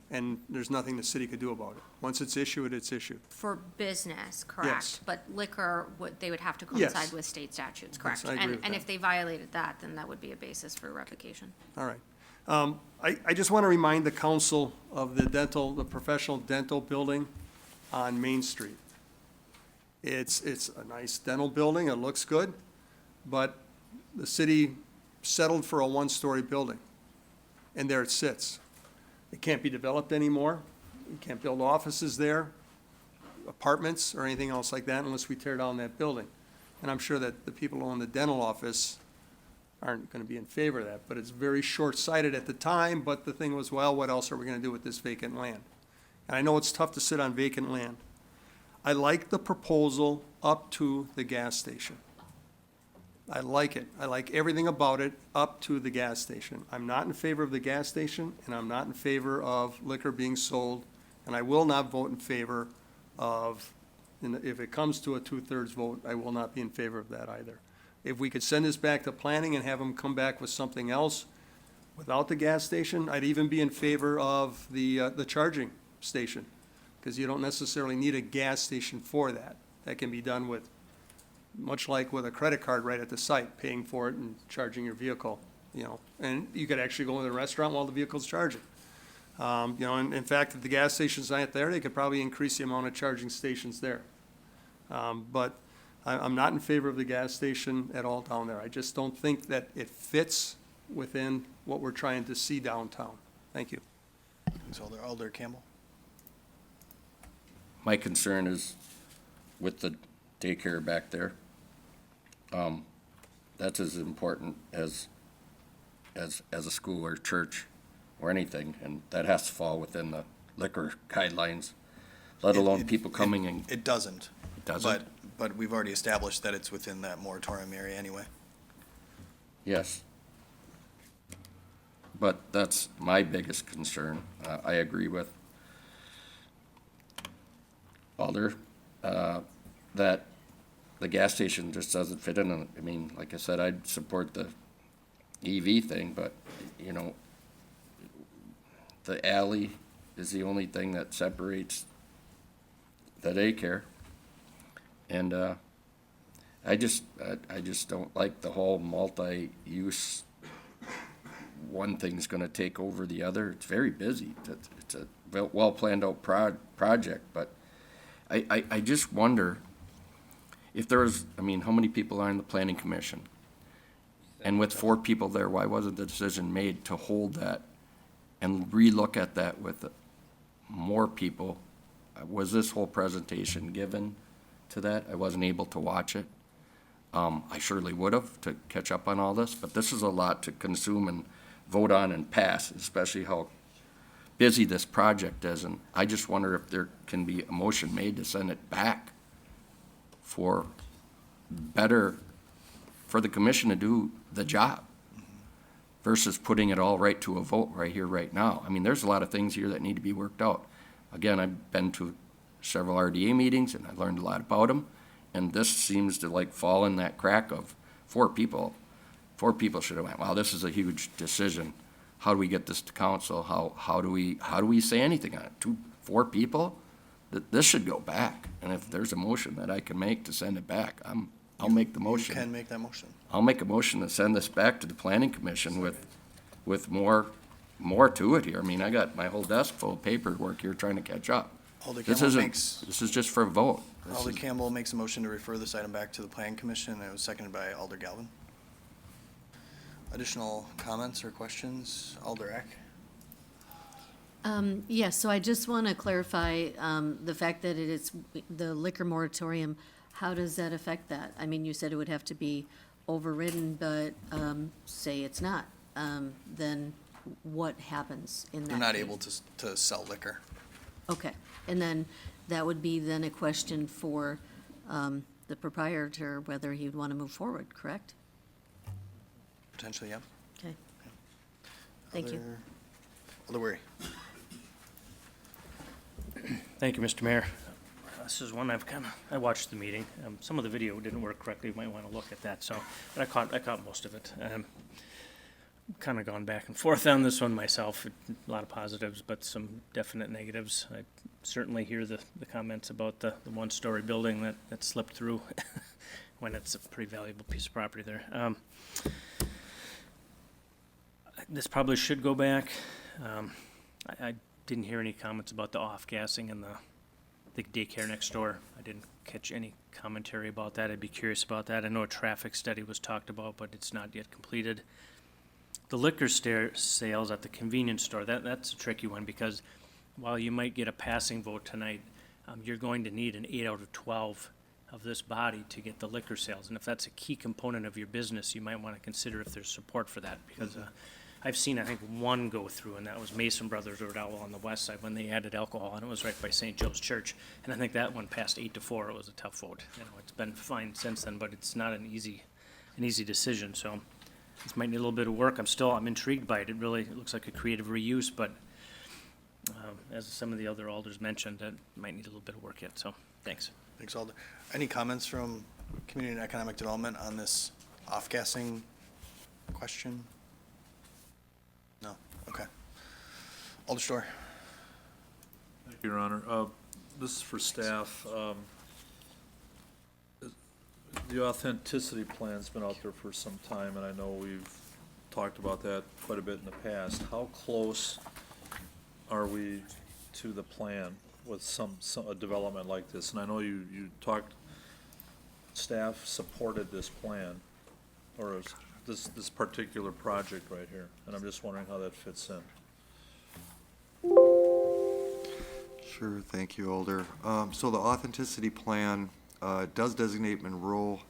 And there's nothing the city could do about it. Once it's issued, it's issued. For business, correct. Yes. But liquor, they would have to Yes. coincide with state statutes, Yes, correct? I agree with And that. if they violated that, then that would be a basis for revocation. All right. I just want to remind the council of the professional dental building on Main Street. It's a nice dental building, it looks good, but the city settled for a one-story building, and there it sits. It can't be developed anymore. You can't build offices there, apartments, or anything else like that unless we tear down that building. And I'm sure that the people who own the dental office aren't going to be in favor of that, but it's very short-sighted at the time, but the thing was, well, what else are we going to do with this vacant land? And I know it's tough to sit on vacant land. I like the proposal up to the gas station. I like it. I like everything about it up to the gas station. I'm not in favor of the gas station, and I'm not in favor of liquor being sold, and I will not vote in favor of, if it comes to a 2/3 vote, I will not be in favor of that either. If we could send this back to planning and have them come back with something else without the gas station, I'd even be in favor of the charging station, because you don't necessarily need a gas station for that. That can be done with, much like with a credit card right at the site, paying for it and charging your vehicle, and you could actually go in the restaurant while the vehicle's charging. And in fact, if the gas station's not there, they could probably increase the amount of charging stations there. But I'm not in favor of the gas station at all down there. I just don't think that it fits within what we're trying to see downtown. Thank you. Thanks, Alder Campbell. My concern is with the daycare back there. That's as important as a school or church or anything, and that has to fall within the liquor guidelines, let alone people coming and. It doesn't. Doesn't? But we've already established that it's within that moratorium area anyway. Yes. But that's my biggest concern. I agree with Alder, that the gas station just doesn't fit in. I mean, like I said, I'd support the EV thing, but, you know, the alley is the only thing that separates the daycare. And, I just don't like the whole multi-use, one thing's gonna take over the other. It's very busy. It's a well-planned out project, but I just wonder if there was, I mean, how many people are in the planning commission? And with 4 people there, why wasn't the decision made to hold that and relook at that with more people? Was this whole presentation given to that? I wasn't able to watch it. I surely would have to catch up on all this, but this is a lot to consume and vote on and pass, especially how busy this project is. And I just wonder if there can be a motion made to send it back for the commission to do the job versus putting it all right to a vote right here, right now. I mean, there's a lot of things here that need to be worked out. Again, I've been to several RDA meetings and I learned a lot about them. And this seems to like fall in that crack of 4 people. 4 people should have went, wow, this is a huge decision. How do we get this to council? How do we say anything on it? 4 people? This should go back. And if there's a motion that I can make to send it back, I'll make the motion. You can make that motion. I'll make a motion to send this back to the planning commission with more to it here. I mean, I got my whole desk full of paperwork here trying to catch up. Alder This Campbell this is just for a vote. Alder Campbell makes a motion to refer this item back to the Plan Commission, and it was seconded by Alder Galvin. Additional comments or questions? Alder Eck? Yes, so I just want to clarify the fact that it is the liquor moratorium. How does that affect that? I mean, you said it would have to be overridden, but say it's not. Then what happens in that They're not case? able to sell liquor. Okay, and then that would be then a question for the proprietor, whether he'd want to move forward, correct? Potentially, yeah. Okay. Thank you. Alder Weary? Thank you, Mr. Mayor. This is one I watched the meeting. Some of the video didn't work correctly. You might want to look at that, but I caught most of it. Kind of gone back and forth on this one myself. A lot of positives, but some definite negatives. I certainly hear the comments about the one-story building that slipped through when it's a pretty valuable piece of property there. This probably should go back. I didn't hear any comments about the off-gassing and the daycare next door. I didn't catch any commentary about that. I'd be curious about that. I know a traffic study was talked about, but it's not yet completed. The liquor sales at the convenience store, that's a tricky one, because while you might get a passing vote tonight, you're going to need an 8 out of 12 of this body to get the liquor sales. And if that's a key component of your business, you might want to consider if there's support for that, because I've seen, I think, one go through, and that was Mason Brothers Rodell on the west side when they added alcohol, and it was right by St. Joe's Church. And I think that one passed 8-4. It was a tough vote. You know, it's been fine since then, but it's not an easy decision. So this might need a little bit of work. I'm intrigued by it. It really looks like a creative reuse, but as some of the other alders mentioned, that might need a little bit of work yet. So thanks. Thanks, Alder. Any comments from Community and Economic Development on this off-gassing question? No? Okay. Alder Storr? Thank you, Your Honor. This is for staff. The authenticity plan's been out there for some time, and I know we've talked about that quite a bit in the past. How close are we to the plan with a development like this? And I know you talked staff supported this plan, or this particular project right here, and I'm just wondering how that fits in. Sure, thank you, Alder. So the authenticity plan does designate Monroe.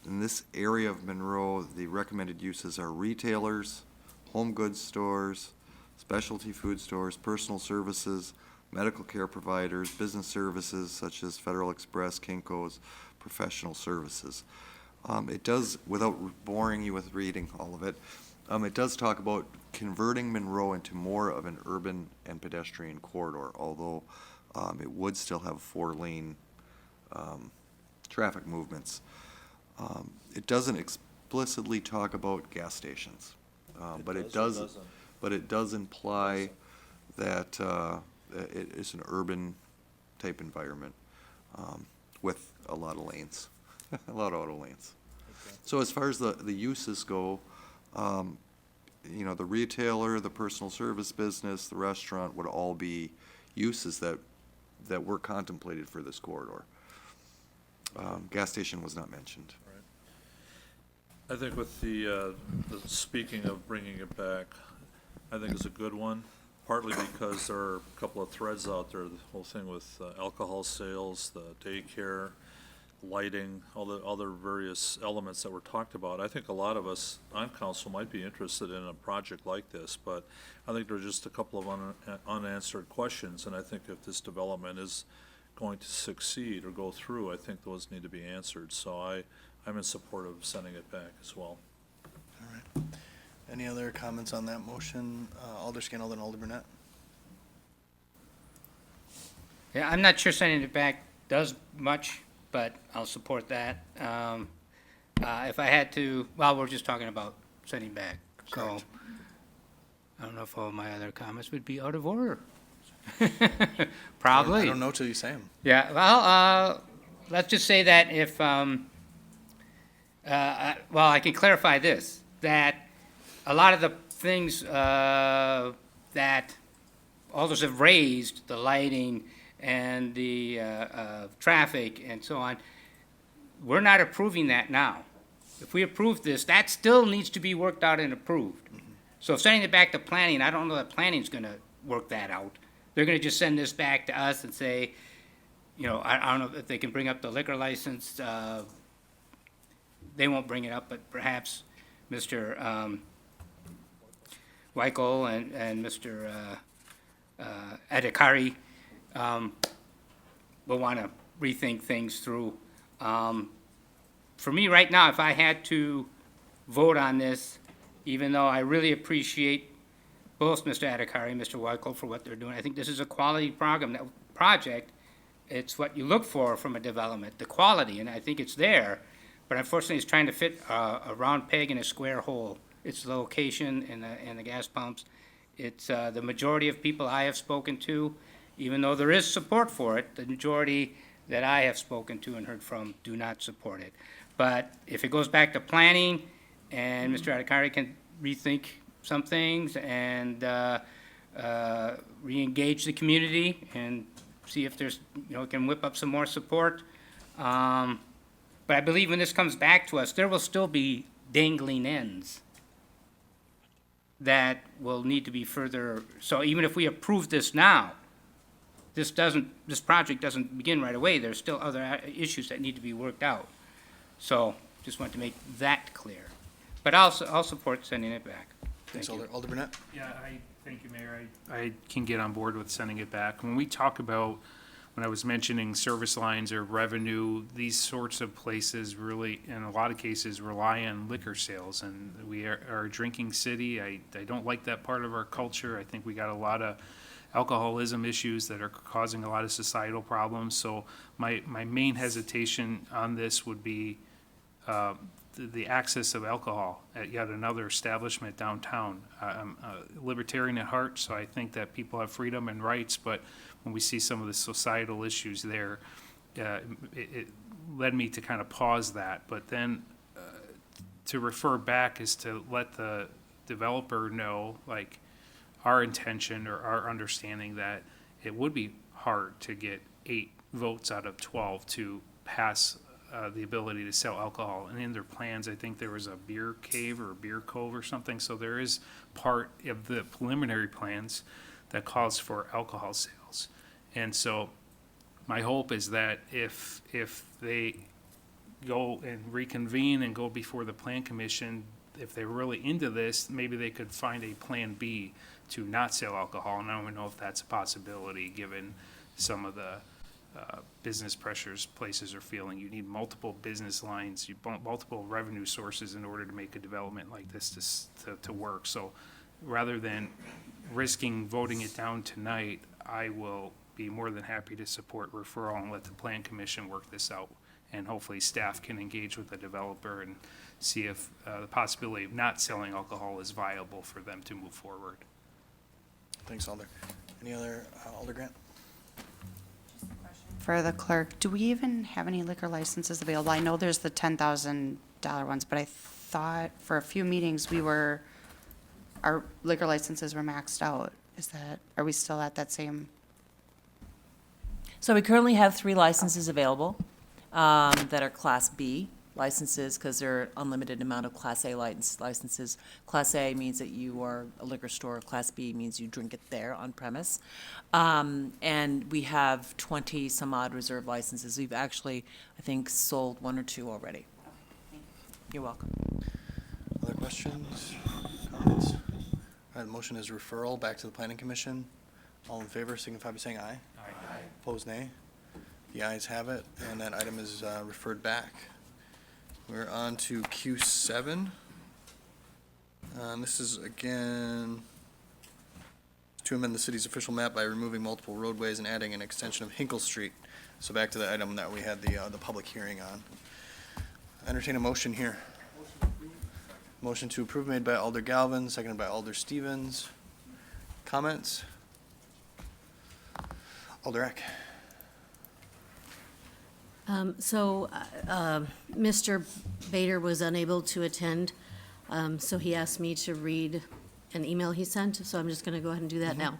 In this area of Monroe, the recommended uses are retailers, home goods stores, specialty food stores, personal services, medical care providers, business services such as Federal Express, Kinko's, professional services. It does, without boring you with reading all of it, it does talk about converting Monroe into more of an urban and pedestrian corridor, although it would still have 4-lane traffic movements. It doesn't explicitly talk about gas stations, but it does imply that it is an urban type environment with a lot of lanes, a lot of auto lanes. So as far as the uses go, you know, the retailer, the personal service business, the restaurant would all be uses that were contemplated for this corridor. Gas station was not mentioned. I think with the speaking of bringing it back, I think it's a good one, partly because there are a couple of threads out there, the whole thing with alcohol sales, the daycare, lighting, all the other various elements that were talked about. I think a lot of us on council might be interested in a project like this, but I think there are just a couple of unanswered questions, and I think if this development is going to succeed or go through, I think those need to be answered. So I'm in support of sending it back as well. All right. Any other comments on that motion? Alder Scannell and Alder Brunette? Yeah, I'm not sure sending it back does much, but I'll support that. If I had to, well, we're just talking about sending back, so Correct. I don't know if all my other comments would be out of order. Probably. I don't know till you say them. Yeah, well, let's just say that if, well, I can clarify this, that a lot of the things that alders have raised, the lighting and the traffic and so on, we're not approving that now. If we approve this, that still needs to be worked out and approved. So sending it back to planning, I don't know that planning's gonna work that out. They're gonna just send this back to us and say, you know, I don't know if they can bring up the liquor license. They won't bring it up, but perhaps Mr. Weichel and Mr. Adhikari will want to rethink things through. For me, right now, if I had to vote on this, even though I really appreciate both Mr. Adhikari and Mr. Weichel for what they're doing, I think this is a quality project. It's what you look for from a development, the quality, and I think it's there. But unfortunately, it's trying to fit a round peg in a square hole. It's the location and the gas pumps. It's the majority of people I have spoken to, even though there is support for it, the majority that I have spoken to and heard from do not support it. But if it goes back to planning and Mr. Adhikari can rethink some things and re-engage the community and see if there's, you know, can whip up some more support. But I believe when this comes back to us, there will still be dangling ends that will need to be further, so even if we approve this now, this project doesn't begin right away. There's still other issues that need to be worked out. So just want to make that clear. But I'll support sending it back. Thanks, Thank you. Alder Brunette? Yeah, thank you, Mayor. I can get on board with sending it back. When we talk about, when I was mentioning service lines or revenue, these sorts of places really, in a lot of cases, rely on liquor sales. And we are a drinking city. I don't like that part of our culture. I think we got a lot of alcoholism issues that are causing a lot of societal problems. So my main hesitation on this would be the access of alcohol at yet another establishment downtown. I'm libertarian at heart, so I think that people have freedom and rights, but when we see some of the societal issues there, it led me to kind of pause that. But then to refer back is to let the developer know, like, our intention or our understanding that it would be hard to get 8 votes out of 12 to pass the ability to sell alcohol. And in their plans, I think there was a beer cave or a beer cove or something. So there is part of the preliminary plans that calls for alcohol sales. And so my hope is that if they go and reconvene and go before the plan commission, if they're really into this, maybe they could find a plan B to not sell alcohol. And I don't even know if that's a possibility, given some of the business pressures places are feeling. You need multiple business lines, multiple revenue sources in order to make a development like this to work. So rather than risking voting it down tonight, I will be more than happy to support referral and let the plan commission work this out. And hopefully staff can engage with the developer and see if the possibility of not selling alcohol is viable for them to move forward. Thanks, Alder. Any other, Alder Grant? For the clerk, do we even have any liquor licenses available? I know there's the $10,000 ones, but I thought for a few meetings our liquor licenses were maxed out. Are we still at that same? So we currently have 3 licenses available that are Class B licenses, because there are unlimited amount of Class A licenses. Class A means that you are a liquor store. Class B means you drink it there on premise. And we have 20 some odd reserve licenses. We've actually, I think, sold 1 or 2 already. You're welcome. Other questions, comments? All right, the motion is referral back to the planning commission. All in favor signify by saying aye. Aye. Opposed, nay. The ayes have it, and that item is referred back. We're on to Q7. This is, again, to amend the city's official map by removing multiple roadways and adding an extension of Hinkle Street. So back to the item that we had the public hearing on. Entertain a motion here. Motion to approve made by Alder Galvin, seconded by Alder Stevens. Comments? Alder Eck. Mr. Bader was unable to attend, so he asked me to read an email he sent, so I'm just going to go ahead and do that now.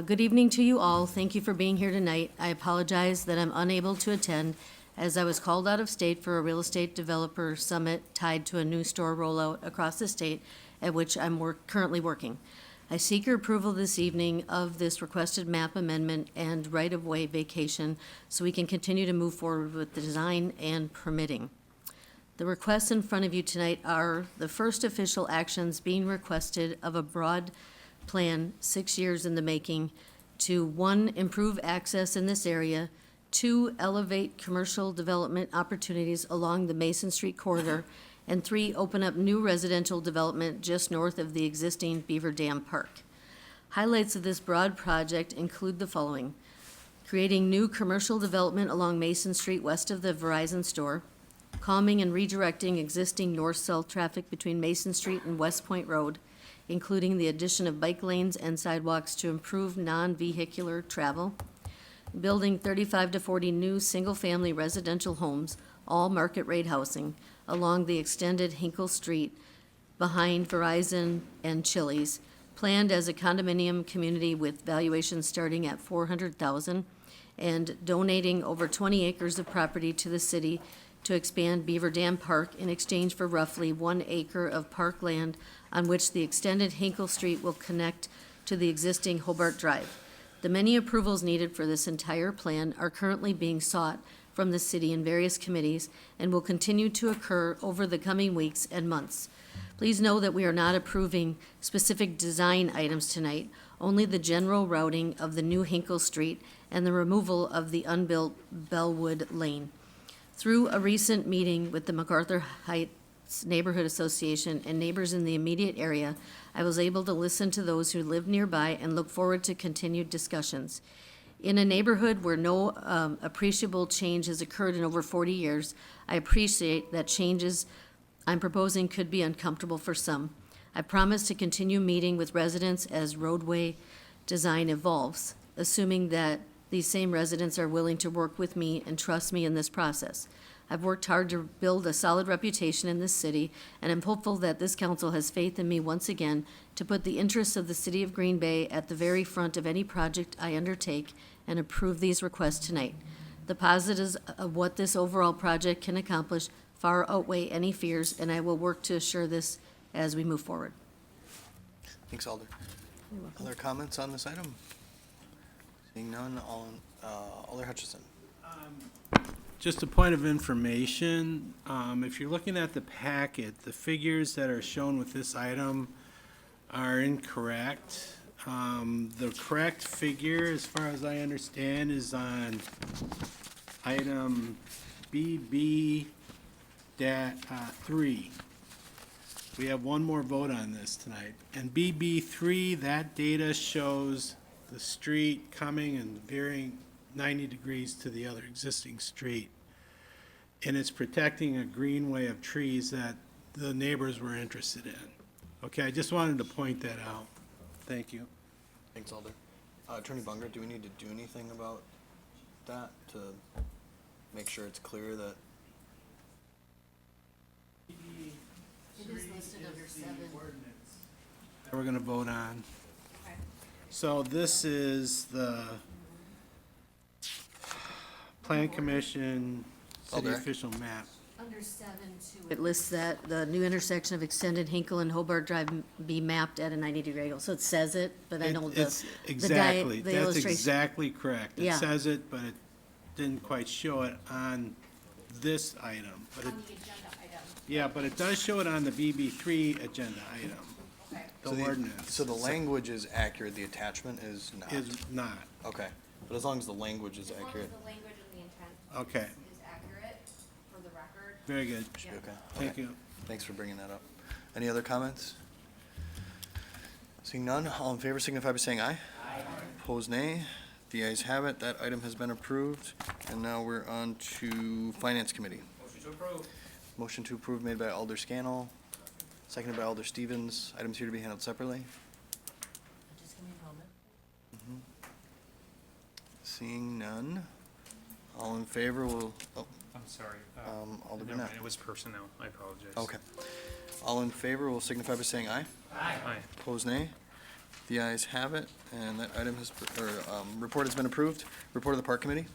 Good evening to you all. Thank you for being here tonight. I apologize that I'm unable to attend, as I was called out of state for a real estate developer summit tied to a new store rollout across the state, at which I'm currently working. I seek your approval this evening of this requested map amendment and right-of-way vacation so we can continue to move forward with the design and permitting. The requests in front of you tonight are the first official actions being requested of a broad plan, 6 years in the making, to 1, improve access in this area, 2, elevate commercial development opportunities along the Mason Street corridor, and 3, open up new residential development just north of the existing Beaver Dam Park. Highlights of this broad project include the following: creating new commercial development along Mason Street west of the Verizon store, calming and redirecting existing north-south traffic between Mason Street and West Point Road, including the addition of bike lanes and sidewalks to improve non-vehicular travel, building 35 to 40 new single-family residential homes, all market-rate housing, along the extended Hinkle Street behind Verizon and Chili's, planned as a condominium community with valuations starting at $400,000, and donating over 20 acres of property to the city to expand Beaver Dam Park in exchange for roughly 1 acre of park land on which the extended Hinkle Street will connect to the existing Hobart Drive. The many approvals needed for this entire plan are currently being sought from the city in various committees and will continue to occur over the coming weeks and months. Please know that we are not approving specific design items tonight, only the general routing of the new Hinkle Street and the removal of the unbuilt Bellwood Lane. Through a recent meeting with the MacArthur Heights Neighborhood Association and neighbors in the immediate area, I was able to listen to those who live nearby and look forward to continued discussions. In a neighborhood where no appreciable change has occurred in over 40 years, I appreciate that changes I'm proposing could be uncomfortable for some. I promise to continue meeting with residents as roadway design evolves, assuming that these same residents are willing to work with me and trust me in this process. I've worked hard to build a solid reputation in this city, and I'm hopeful that this council has faith in me once again to put the interests of the city of Green Bay at the very front of any project I undertake and approve these requests tonight. The positives of what this overall project can accomplish far outweigh any fears, and I will work to assure this as we move forward. Thanks, Alder. Other comments on this item? Seeing none, Alder Hutchison. Just a point of information, if you're looking at the packet, the figures that are shown with this item are incorrect. The correct figure, as far as I understand, is on item BB 3. We have one more vote on this tonight. And BB3, that data shows the street coming and veering 90 degrees to the other existing street. And it's protecting a greenway of trees that the neighbors were interested in. Okay, I just wanted to point that out. Thank you. Thanks, Alder. Attorney Bunger, do we need to do anything about that to make sure it's clear that? It is listed under 7. That we're gonna vote on. So this is the Plan Commission City Alder. official map. Under 7.2. It lists that the new intersection of Extended Hinkle and Hobart Drive be mapped at a 90-degree angle. So it says it, but I know It's the exactly, that's illustration. exactly correct. It Yeah. says it, but it didn't quite show it on this item. But it, yeah, but it does show it on the BB3 agenda item. So The ordinance. So the language is accurate, the attachment is not? Is not. Okay, but as long as the language is accurate, the language and the intent Okay, is accurate for the record. very good. should be okay. Thank Okay. you. Thanks for bringing that up. Any other comments? Seeing none, all in favor signify by saying aye. Aye. Opposed, nay. The ayes have it, that item has been approved. And now we're on to Finance Committee. Motion to approve. Motion to approve made by Alder Scannell, seconded by Alder Stevens. Items here to be handled separately. Just give me a moment. Seeing none, all in favor will, I'm sorry. Alder Never Brunette. mind, it was personnel. I apologize. Okay. All in favor will signify by saying aye. Aye. Opposed, nay. The ayes have it, and that item has, report has been approved. Report of the Park Committee.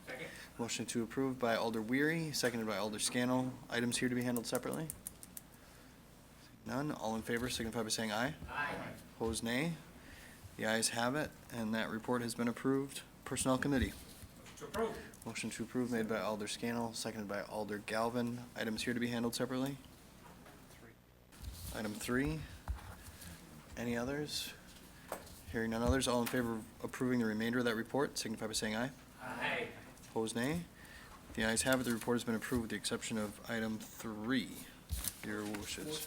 Second. Motion to approve by Alder Weary, seconded by Alder Scannell. Items here to be handled separately. None. All in favor signify by saying aye. Aye. Opposed, nay. The ayes have it, and that report has been approved. Personnel Committee. Motion to approve. Motion to approve made by Alder Scannell, seconded by Alder Galvin. Items here to be handled separately. Item 3. Any others? Hearing none others, all in favor of approving the remainder of that report, signify by saying aye. Aye. Opposed, nay. The ayes have it, the report has been approved with the exception of item 3. Your wishes.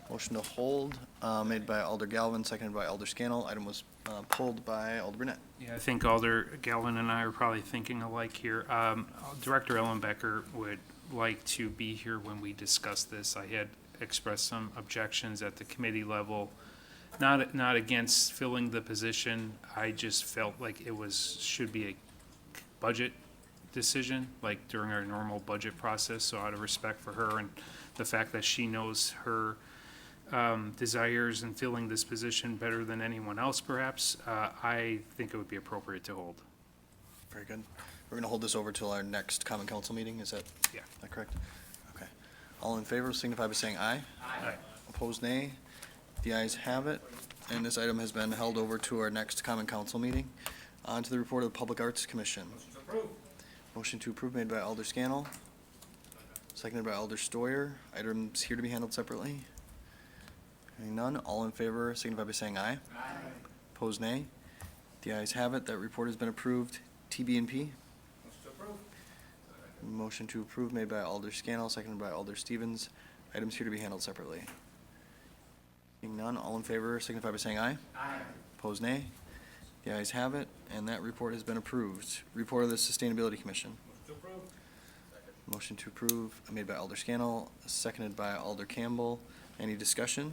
Motion to hold, made by Alder Galvin, seconded by Alder Scannell. Item was pulled by Alder Brunette. Yeah, I think Alder Galvin and I are probably thinking alike here. Director Ellenbecker would like to be here when we discuss this. I had expressed some objections at the committee level, not against filling the position. I just felt like it should be a budget decision, like during our normal budget process. So out of respect for her and the fact that she knows her desires in filling this position better than anyone else perhaps, I think it would be appropriate to hold. Very good. We're going to hold this over till our next common council meeting, is that correct? Okay. All in favor signify by saying aye. Aye. Opposed, nay. The ayes have it, and this item has been held over to our next common council meeting. On to the report of the Public Arts Commission. Motion to approve. Motion to approve made by Alder Scannell, seconded by Alder Stoyer. Items here to be handled separately. Hearing none, all in favor signify by saying aye. Aye. Opposed, nay. The ayes have it, that report has been approved. TB&P. Motion to approve. Motion to approve made by Alder Scannell, seconded by Alder Stevens. Items here to be handled separately. Seeing none, all in favor signify by saying aye. Aye. Opposed, nay. The ayes have it, and that report has been approved. Report of the Sustainability Commission. Motion to approve. Motion to approve made by Alder Scannell, seconded by Alder Campbell. Any discussion?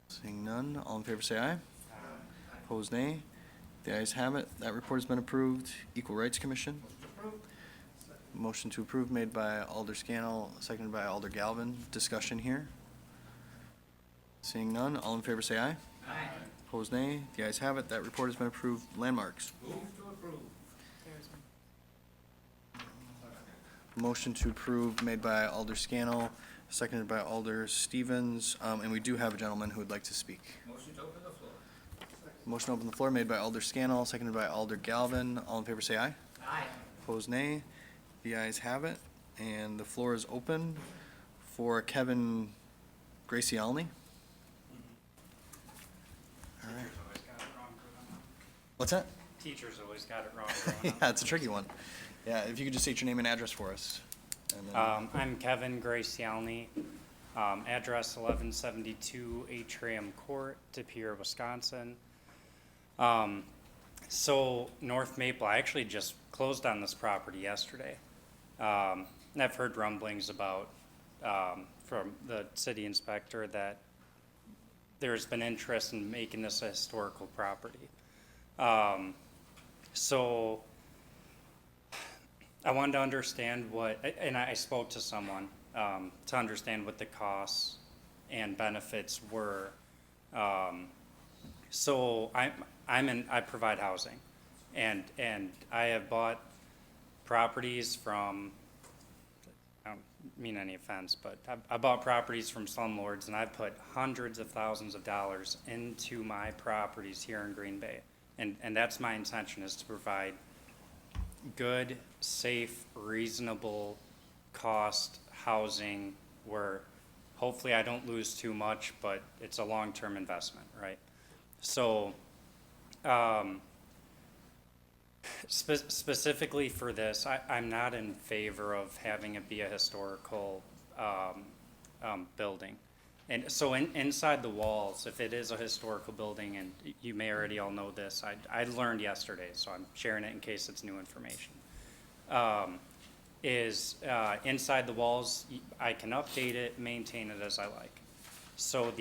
Seeing none, all in favor say aye. Opposed, nay. The ayes have it. That report has been approved. Equal Rights Commission. Motion to approve. Motion to approve made by Alder Scannell, seconded by Alder Galvin. Discussion here. Seeing none, all in favor say aye. Aye. Opposed, nay. The ayes have it. That report has been approved. Landmarks. Move to approve. Motion to approve made by Alder Scannell, seconded by Alder Stevens, and we do have a gentleman who would like to speak. Motion to open the floor. Motion to open the floor made by Alder Scannell, seconded by Alder Galvin. All in favor say aye. Aye. Opposed, nay. The ayes have it, and the floor is open for Kevin Gracialny. All right. What's that? Teachers always got it wrong growing up. Yeah, it's a tricky one. Yeah, if you could just state your name and address for us. And then- I'm Kevin Gracialny, address 1172 Atrium Court, De Pere, Wisconsin. So North Maple, I actually just closed on this property yesterday. And I've heard rumblings about, from the city inspector that there's been interest in making this a historical property. So I wanted to understand and I spoke to someone to understand what the costs and benefits were. So I provide housing, and I have bought properties from, I don't mean any offense, but I bought properties from slumlords, and I've put hundreds of thousands of dollars into my properties here in Green Bay. And that's my intention, is to provide good, safe, reasonable cost housing where hopefully I don't lose too much, but it's a long-term investment, right? So, specifically for this, I'm not in favor of having it be a historical building. And so inside the walls, if it is a historical building, and you may already all know this, I learned yesterday, so I'm sharing it in case it's new information, inside the walls, I can update it, maintain it as I like. So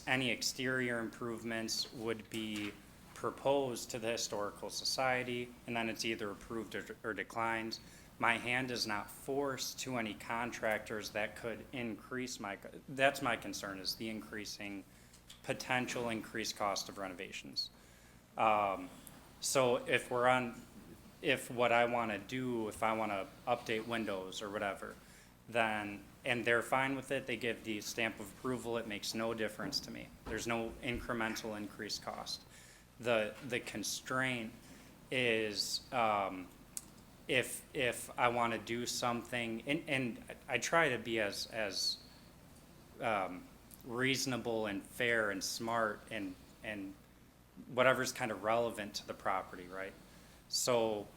any exterior improvements would be proposed to the Historical Society, and then it's either approved or declined. My hand is not forced to any contractors that could increase that's my concern, is the potential increased cost of renovations. So if what I want to do, if I want to update windows or whatever, then, and they're fine with it, they give the stamp of approval, it makes no difference to me. There's no incremental increased cost. The constraint is, if I want to do something, and I try to be as reasonable and fair and smart and whatever's kind of relevant to the property, right? So,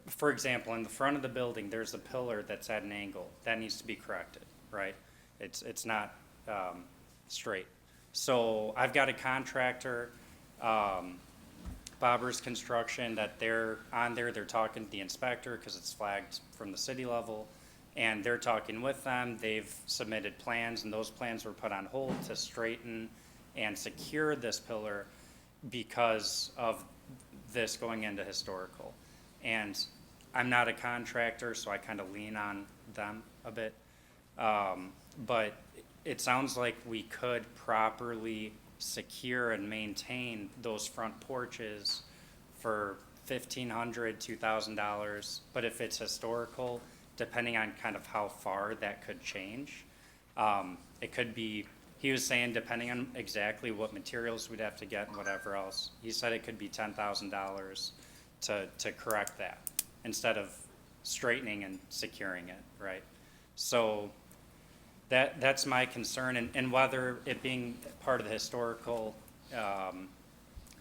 for example, in the front of the building, there's a pillar that's at an angle. That needs to be corrected, right? It's not straight. So I've got a contractor, Bobber's Construction, that they're talking to the inspector because it's flagged from the city level, and they're talking with them. They've submitted plans, and those plans were put on hold to straighten and secure this pillar because of this going into historical. And I'm not a contractor, so I kind of lean on them a bit. But it sounds like we could properly secure and maintain those front porches for $1,500, $2,000. But if it's historical, depending on kind of how far that could change, it could be, he was saying, depending on exactly what materials we'd have to get and whatever else, he said it could be $10,000 to correct that instead of straightening and securing it, right? So that's my concern, and whether it being part of the historical,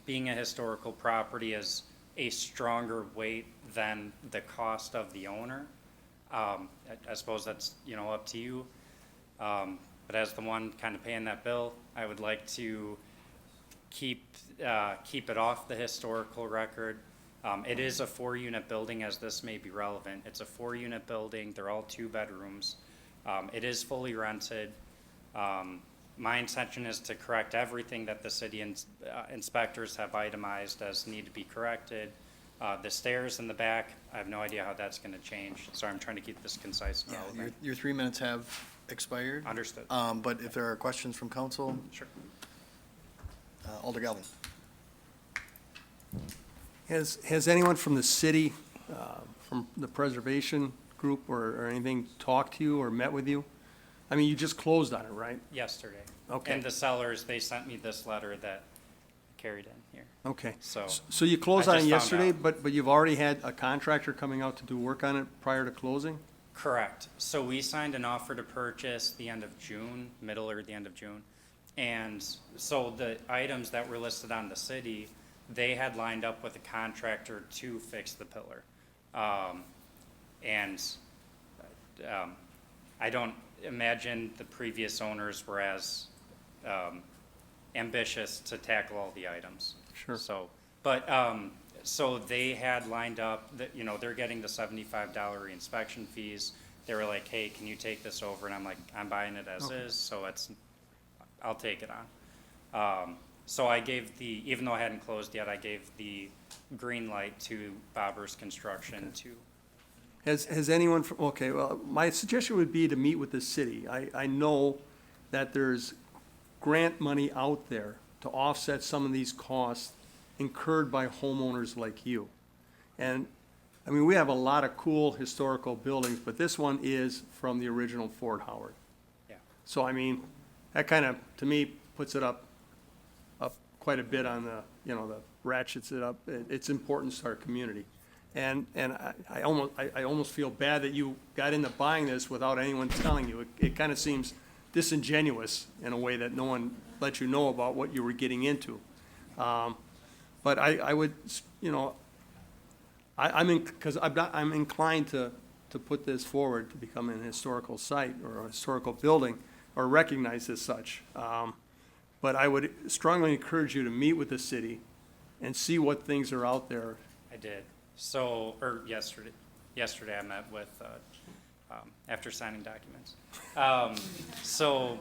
being a historical property is a stronger weight than the cost of the owner. I suppose that's, up to you. But as the one kind of paying that bill, I would like to keep it off the historical record. It is a 4-unit building, as this may be relevant. It's a 4-unit building. They're all 2 bedrooms. It is fully rented. My intention is to correct everything that the city inspectors have itemized as need to be corrected. The stairs in the back, I have no idea how that's going to change. So I'm trying to keep this concise and relevant. Your 3 minutes have expired. Understood. But if there are questions from council? Sure. Alder Galvin. Has anyone from the city from the preservation group or anything talked to you or met with you? I mean, you just closed on it, right? Yesterday. Okay. And the sellers, they sent me this letter that I carried in here. Okay. So. So you closed I on it just found yesterday, out. but you've already had a contractor coming out to do work on it prior to closing? Correct. So we signed an offer to purchase the end of June, middle or the end of June. And so the items that were listed on the city, they had lined up with a contractor to fix the pillar. And I don't imagine the previous owners were as ambitious to tackle all the items. Sure. So, but, so they had lined up, that, you know, they're getting the $75 reinspection fees. They were like, hey, can you take this over? And I'm like, I'm buying it as Okay. is, so I'll take it on. So I gave even though I hadn't closed yet, I gave the green light to Bobbers Construction to, Has anyone, okay, well, my suggestion would be to meet with the city. I know that there's grant money out there to offset some of these costs incurred by homeowners like you. And, I mean, we have a lot of cool historical buildings, but this one is from the original Fort Howard. yeah. So, I mean, that kind of, to me, puts it up quite a bit on the, you know, the ratchets it up. It's important to our community. And I almost feel bad that you got into buying this without anyone telling you. It kind of seems disingenuous in a way that no one let you know about what you were getting into. But I would, you know, because I'm inclined to put this forward to become an historical site or a historical building or recognized as such. But I would strongly encourage you to meet with the city and see what things are out there. I did. So, or yesterday I met with, after signing documents. So,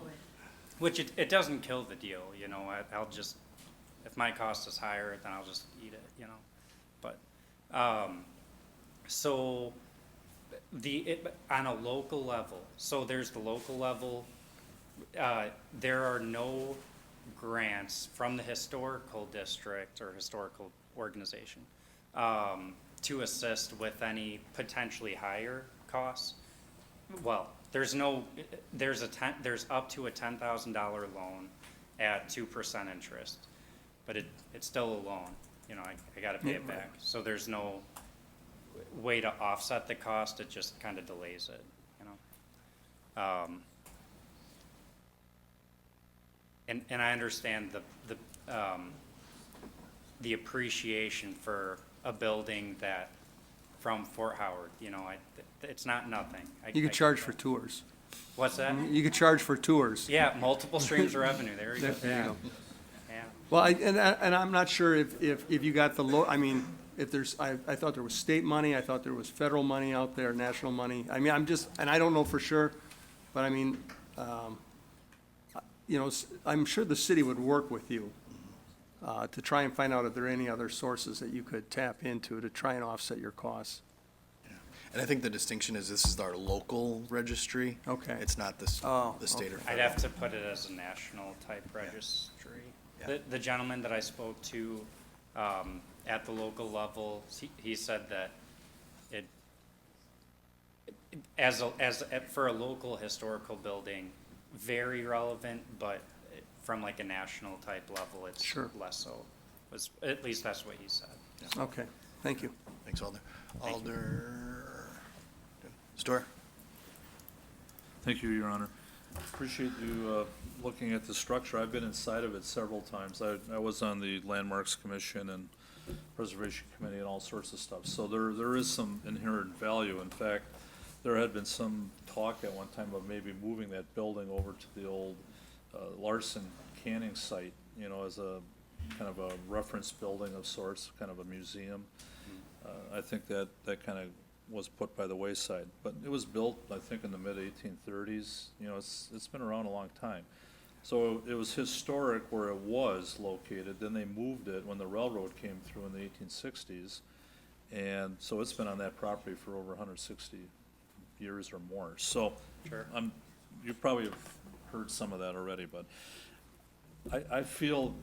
which it doesn't kill the deal, you know, I'll just, if my cost is higher, then I'll just eat it, you know. But, so, on a local level, so there's the local level, there are no grants from the historical district or historical organization to assist with any potentially higher costs. Well, there's up to a $10,000 loan at 2% interest, but it's still a loan. You know, I gotta pay it back. So there's no way to offset the cost. It just kind of delays it, you know. And I understand the appreciation for a building that, from Fort Howard, you know, it's not nothing. You could charge for tours. What's that? You could charge for tours. Yeah, multiple streams of revenue, there you go. There you go. Yeah. Well, and I'm not sure if you got I mean, if there's, I thought there was state money, I thought there was federal money out there, national money. I mean, and I don't know for sure, but I mean, you know, I'm sure the city would work with you to try and find out if there are any other sources that you could tap into to try and offset your costs. And I think the distinction is this is our local registry. Okay. It's not the state or I'd federal. have to put it as a national type registry. Yeah. The gentleman that I spoke to at the local level, he said that for a local historical building, very relevant, but from like a national type level, it's Sure. less so. At least that's what he said. Okay, thank you. Thanks, Alder. Store? Thank you, Your Honor. Appreciate you looking at the structure. I've been inside of it several times. I was on the Landmarks Commission and Preservation Committee and all sorts of stuff. So there is some inherent value. In fact, there had been some talk at one time of maybe moving that building over to the old Larson Canning site, you know, as a kind of a reference building of sorts, kind of a museum. I think that kind of was put by the wayside, but it was built, I think, in the mid-1830s. You know, it's been around a long time. So it was historic where it was located. Then they moved it when the railroad came through in the 1860s. And so it's been on that property for over 160 years or more. So Sure. You probably have heard some of that already, but I feel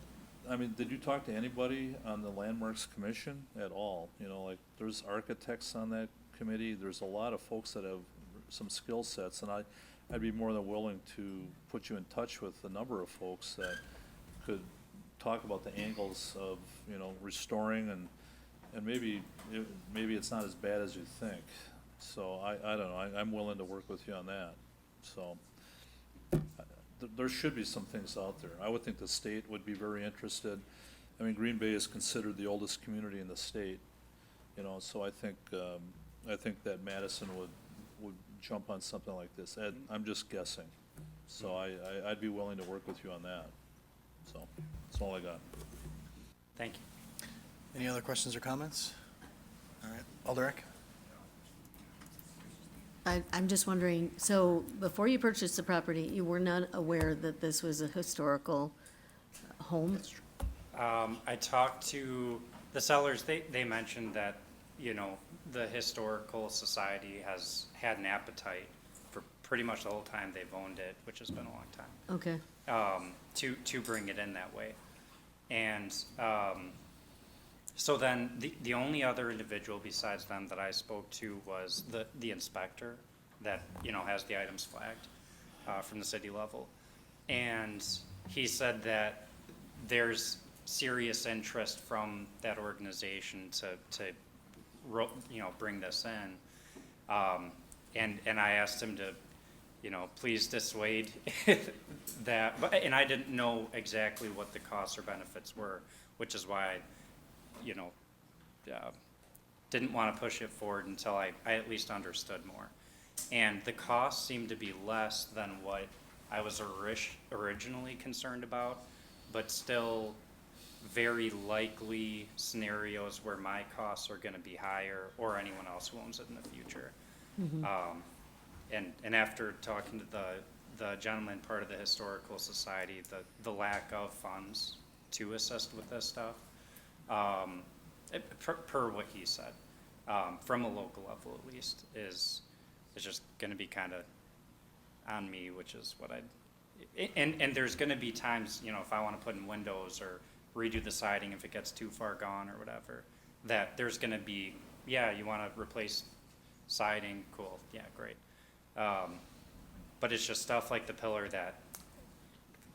I mean, did you talk to anybody on the Landmarks Commission at all? You know, like, there's architects on that committee, there's a lot of folks that have some skill sets, and I'd be more than willing to put you in touch with a number of folks that could talk about the angles of, you know, restoring, and maybe it's not as bad as you think. So I don't know, I'm willing to work with you on that, so. There should be some things out there. I would think the state would be very interested. I mean, Green Bay is considered the oldest community in the state, you know, so I think that Madison would jump on something like this. I'm just guessing. So I'd be willing to work with you on that. So, that's all I got. Thank you. Any other questions or comments? All right, Alderac? I'm just wondering, so before you purchased the property, you were not aware that this was a historical home? I talked to the sellers, they mentioned that, you know, the Historical Society has had an appetite for pretty much the whole time they've owned it, which has been a long time. Okay. To bring it in that way. And, so then, the only other individual besides them that I spoke to was the inspector that, you know, has the items flagged, from the city level. And he said that there's serious interest from that organization to you know, bring this in. And I asked him to, you know, please dissuade that, and I didn't know exactly what the costs or benefits were, which is why I, you know, didn't want to push it forward until I at least understood more. And the costs seemed to be less than what I was originally concerned about, but still very likely scenarios where my costs are going to be higher, or anyone else who owns it in the future. And after talking to the gentleman part of the Historical Society, the lack of funds to assist with this stuff, per what he said, from a local level at least, is just gonna be kinda on me, which is what and there's gonna be times, you know, if I wanna put in windows or redo the siding if it gets too far gone or whatever, that there's gonna be, yeah, you wanna replace siding, cool, yeah, great. But it's just stuff like the pillar that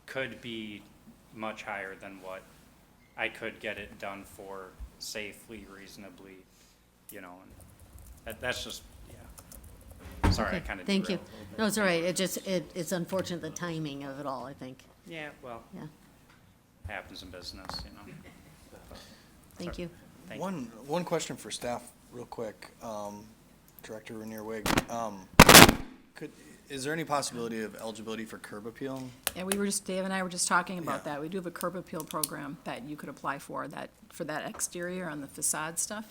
could be much higher than what I could get it done for safely, reasonably, you know, and that's just, yeah. Sorry, I Okay, kind of thank you. No, it's all right. It's unfortunate, the timing of it all, I think. Yeah, well, Yeah, happens in business, you know. thank you. Thank you. One question for staff, real quick. Director Renier Wig. Is there any possibility of eligibility for curb appeal? And Dave and I were just talking about that. We do have a curb appeal program that you could apply for that exterior on the facade stuff.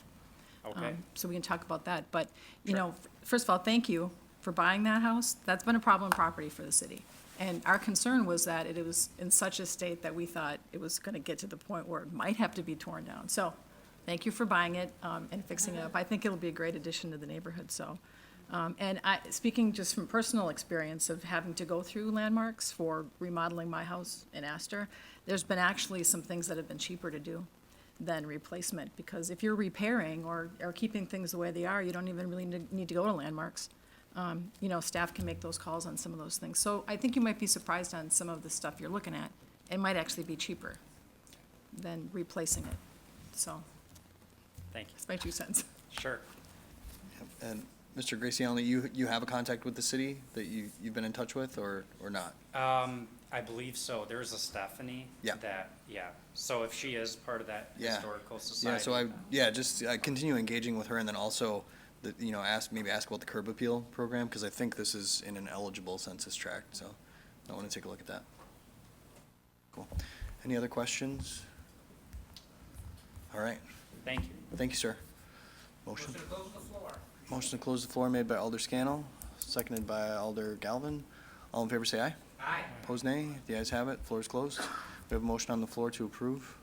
Okay. So we can talk about that. But, you know, first of all, thank you for buying that house. That's been a problem property for the city. And our concern was that it was in such a state that we thought it was gonna get to the point where it might have to be torn down. So, thank you for buying it, and fixing it up. I think it'll be a great addition to the neighborhood, so. And speaking just from personal experience of having to go through Landmarks for remodeling my house in Astor, there's been actually some things that have been cheaper to do than replacement, because if you're repairing or keeping things the way they are, you don't even really need to go to Landmarks. You know, staff can make those calls on some of those things. So I think you might be surprised on some of the stuff you're looking at. It might actually be cheaper than replacing it, so. Thank you. That's my 2 cents. Sure. And Mr. Graciano, you have a contact with the city that you've been in touch with, or not? I believe so. There's a Stephanie. Yeah. Yeah. So if she is part of that Yeah. Historical Society. Yeah, so just continue engaging with her, and then also, ask about the curb appeal program, because I think this is in an eligible census tract, so I want to take a look at that. Cool. Any other questions? All right. Thank you. Thank you, sir. Motion? Motion to close the floor. Motion to close the floor made by Alder Scannell, seconded by Alder Galvin. All in favor, say aye. Aye. Opposed, nay. The ayes have it. Floor is closed. We have a motion on the floor to approve.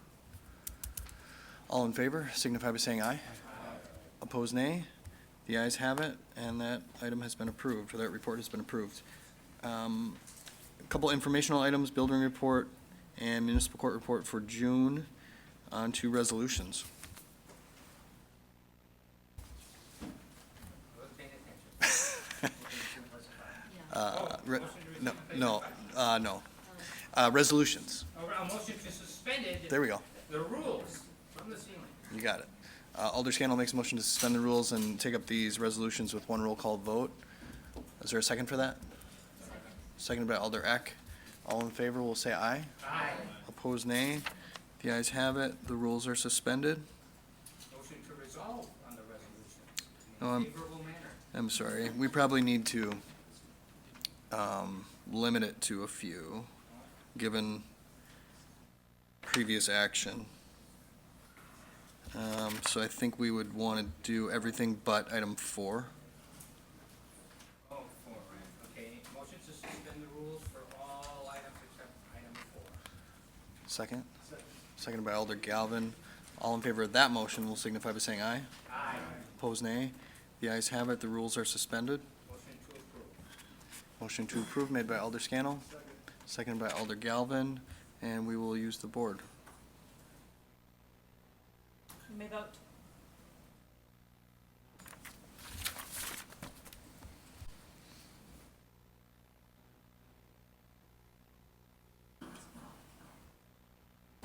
All in favor, signify by saying aye. Opposed, nay. The ayes have it, and that item has been approved, or that report has been approved. A couple informational items, building report, And municipal court report for June. On to resolutions. No. Resolutions. A motion to suspend There we go. the rules from the ceiling. You got it. Alder Scannell makes a motion to suspend the rules and take up these resolutions with one roll call vote. Is there a second for that? Seconded by Alder Eck. All in favor will say aye. Aye. Opposed, nay. The ayes have it. The rules are suspended. Motion to resolve on the resolution No, in a favorable manner. I'm sorry. We probably need to limit it to a few, given previous action. So I think we would want to do everything but item 4. Oh, 4, right, okay. Motion to suspend the rules for all items except item 4. Second? Seconded by Alder Galvin. All in favor of that motion will signify by saying aye. Aye. Opposed, nay. The ayes have it. The rules are suspended. Motion to approve. Motion to approve made by Alder Scannell, seconded by Alder Galvin, and we will use the board. You may vote.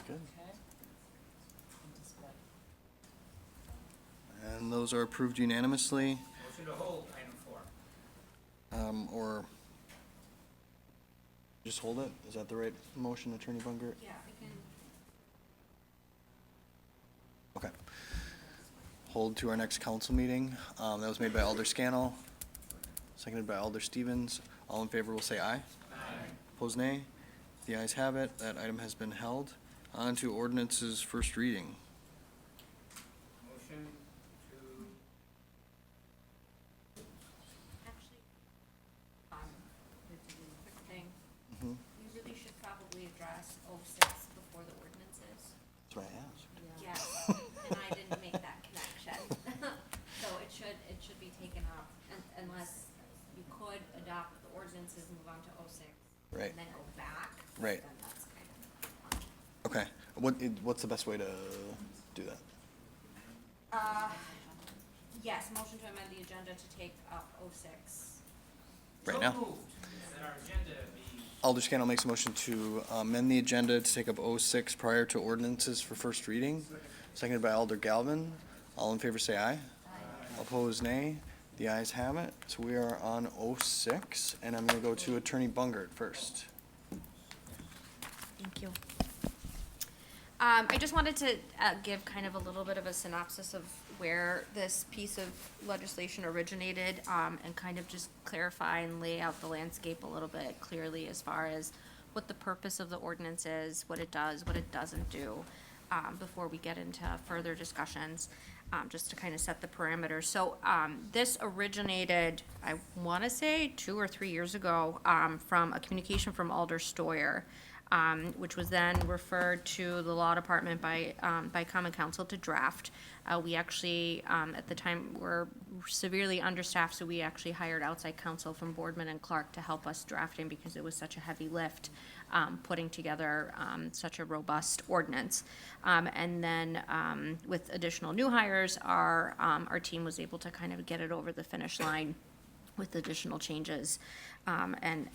Good. And those are approved unanimously, Motion to hold item 4. or just hold it? Is that the right motion, Attorney Bungert? Yeah, we can. Okay. Hold to our next council meeting. That was made by Alder Scannell, seconded by Alder Stevens. All in favor will say aye. Aye. Opposed, nay. The ayes have it. That item has been held. On to ordinances first reading. Motion to, Actually, quick thing. Mhm. You really should probably address 06 before the ordinances. That's what I asked. Yes, and I didn't make that connection. So it should be taken up, unless you could adopt the ordinances, move on to 06. Right. And then go back. Right. Then that's kind of. Okay. What's the best way to do that? Yes, motion to amend the agenda to take up 06. Right so now? moved, that our agenda be Alder Scannell makes a motion to amend the agenda to take up 06 prior to ordinances for first reading. Seconded by Alder Galvin. All in favor say aye. Opposed, nay. The ayes have it. So we are on 06, and I'm going to go to Attorney Bungert first. Thank you. I just wanted to give kind of a little bit of a synopsis of where this piece of legislation originated, and kind of just clarify and lay out the landscape a little bit clearly as far as what the purpose of the ordinance is, what it does, what it doesn't do, before we get into further discussions, just to kind of set the parameters. So this originated, I want to say, 2 or 3 years ago, from a communication from Alder Stoyer, which was then referred to the law department by Common Council to draft. We actually, at the time, were severely understaffed, so we actually hired outside counsel from Boardman and Clark to help us drafting because it was such a heavy lift, putting together such a robust ordinance. And then with additional new hires, our team was able to kind of get it over the finish line with additional changes and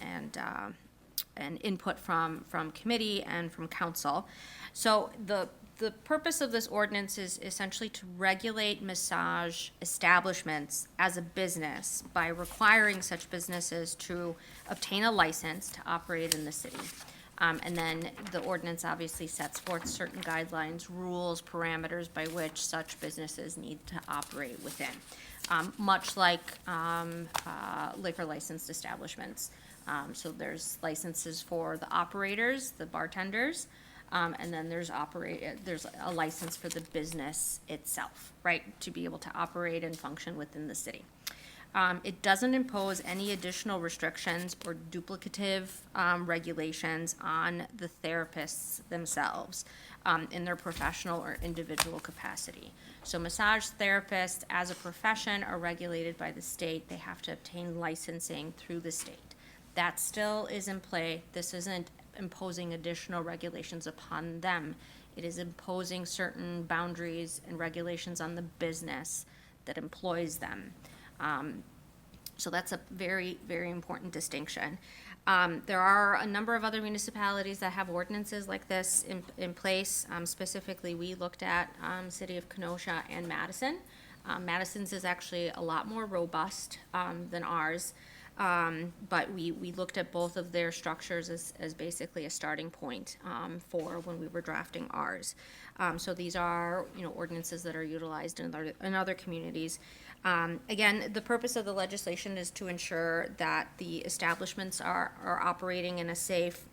input from committee and from council. So the purpose of this ordinance is essentially to regulate massage establishments as a business by requiring such businesses to obtain a license to operate in the city. And then the ordinance obviously sets forth certain guidelines, rules, parameters by which such businesses need to operate within. Much like liquor licensed establishments. So there's licenses for the operators, the bartenders, and then there's a license for the business itself, right, to be able to operate and function within the city. It doesn't impose any additional restrictions or duplicative regulations on the therapists themselves in their professional or individual capacity. So massage therapists as a profession are regulated by the state. They have to obtain licensing through the state. That still is in play. This isn't imposing additional regulations upon them. It is imposing certain boundaries and regulations on the business that employs them. So that's a very, very important distinction. There are a number of other municipalities that have ordinances like this in place. Specifically, we looked at City of Kenosha and Madison. Madison's is actually a lot more robust than ours. But we looked at both of their structures as basically a starting point for when we were drafting ours. So these are, ordinances that are utilized in other communities. Again, the purpose of the legislation is to ensure that the establishments are operating in a safe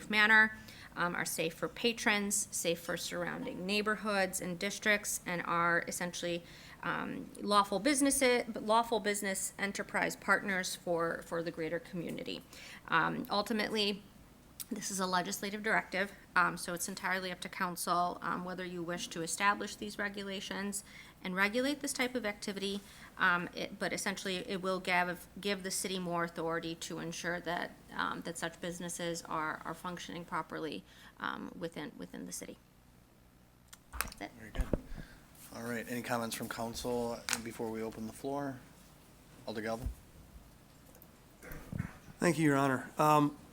manner, are safe for patrons, safe for surrounding neighborhoods and districts, and are essentially lawful business enterprise partners for the greater community. Ultimately, this is a legislative directive, so it's entirely up to council whether you wish to establish these regulations and regulate this type of activity, but essentially it will give the city more authority to ensure that that such businesses are functioning properly within the city. That's it. Very good. All right, any comments from council before we open the floor? Alder Galvin? Thank you, Your Honor.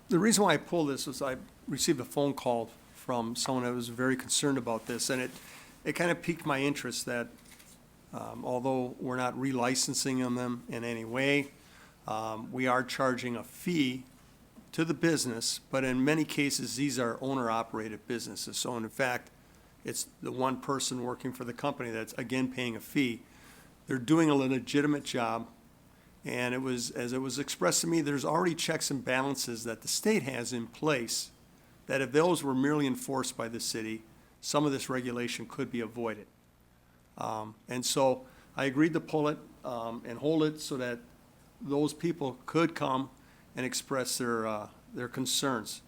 The reason why I pulled this was I received a phone call from someone that was very concerned about this, and it kind of piqued my interest that although we're not relicensing them in any way, we are charging a fee to the business, but in many cases, these are owner-operated businesses. So in fact, it's the one person working for the company that's, again, paying a fee. They're doing a legitimate job, and as it was expressed to me, there's already checks and balances that the state has in place that if those were merely enforced by the city, some of this regulation could be avoided. And so I agreed to pull it and hold it so that those people could come and express their concerns.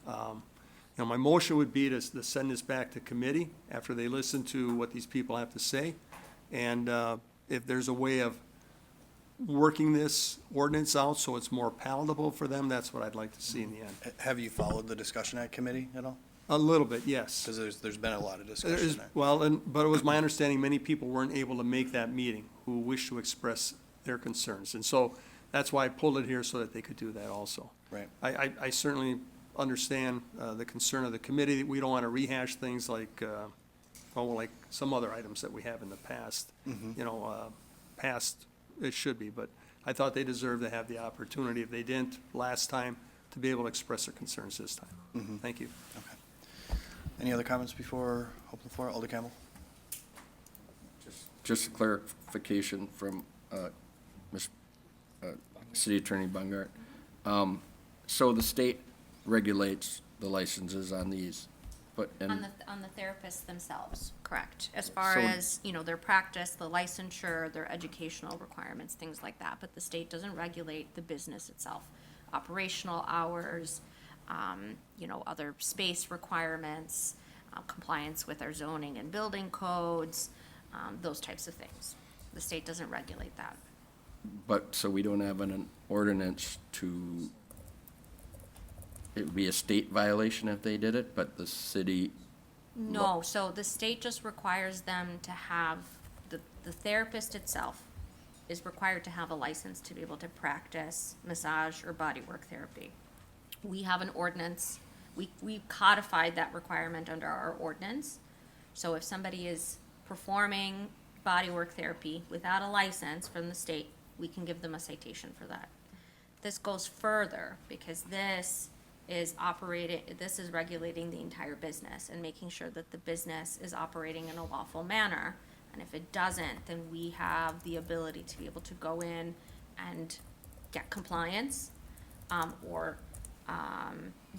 My motion would be to send this back to committee after they listen to what these people have to say. And if there's a way of working this ordinance out so it's more palatable for them, that's what I'd like to see in the end. Have you followed the discussion at committee at all? A little bit, yes. Because there's been a lot of discussion there. Well, but it was my understanding many people weren't able to make that meeting who wished to express their concerns. And so that's why I pulled it here so that they could do that also. Right. I certainly understand the concern of the committee. We don't want to rehash things like some other items that we have in the past. Past, it should be, but I thought they deserved to have the opportunity, if they didn't last time, to be able to express their concerns this time. Thank you. Okay. Any other comments before open the floor? Alder Campbell? Just a clarification from City Attorney Bungart. So the state regulates the licenses on these, but, On the therapists themselves, correct. As far So- as, their practice, the licensure, their educational requirements, things like that. But the state doesn't regulate the business itself. Operational hours, other space requirements, compliance with our zoning and building codes, those types of things. The state doesn't regulate that. but, so we don't have an ordinance to, it would be a state violation if they did it, but the city. No, so the state just requires them to have, the therapist itself is required to have a license to be able to practice massage or bodywork therapy. We have an ordinance, we codified that requirement under our ordinance. So if somebody is performing bodywork therapy without a license from the state, we can give them a citation for that. This goes further because this is regulating the entire business and making sure that the business is operating in a lawful manner. And if it doesn't, then we have the ability to be able to go in and get compliance, or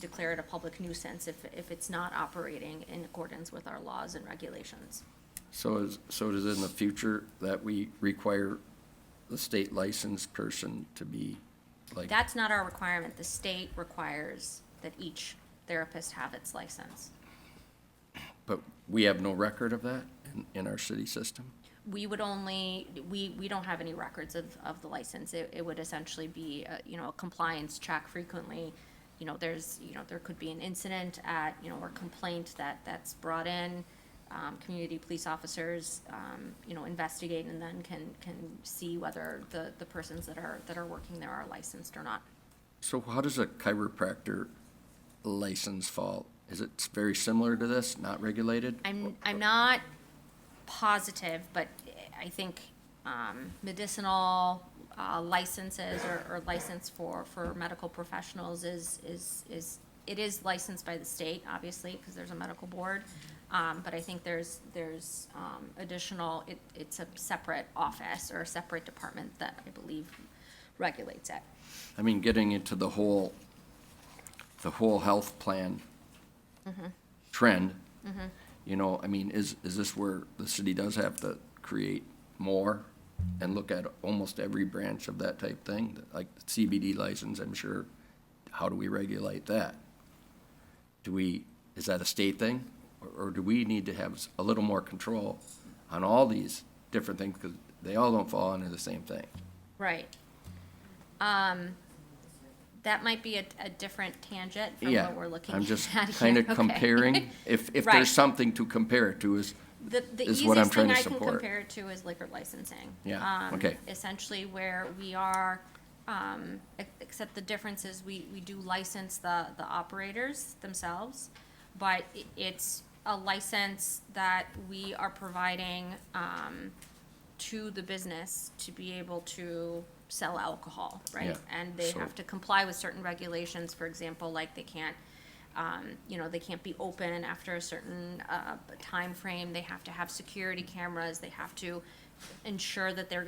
declare it a public nuisance if it's not operating in accordance with our laws and regulations. So does in the future that we require the state licensed person to be like? That's not our requirement. The state requires that each therapist have its license. But we have no record of that in our city system? We would only, we don't have any records of the license. It would essentially be, a compliance check frequently, there could be an incident at, or complaint that's brought in. Community police officers, investigate and then can see whether the persons that are working there are licensed or not. So how does a chiropractor license fall? Is it very similar to this, not regulated? I'm not positive, but I think medicinal licenses or license for medical professionals it is licensed by the state, obviously, because there's a medical board. But I think there's additional, it's a separate office or a separate department that I believe regulates it. I mean, getting into the whole health plan trend, I mean, is this where the city does have to create more and look at almost every branch of that type thing? Like the CBD license, I'm sure, how do we regulate that? Is that a state thing? Or do we need to have a little more control on all these different things, because they all don't fall under the same thing? Right. That might be a different tangent from Yeah, what we're looking at I'm just here. kind of Okay. comparing, if Right. there's something to compare it to is The what I'm easiest trying thing to I can support. compare it to is liquor licensing. Yeah, okay. Essentially where we are, except the difference is we do license the operators themselves, but it's a license that we are providing, to the business to be able to sell alcohol, right? Yeah, And they so- have to comply with certain regulations, for example, like they can't, they can't be open after a certain time frame. They have to have security cameras. They have to ensure that they're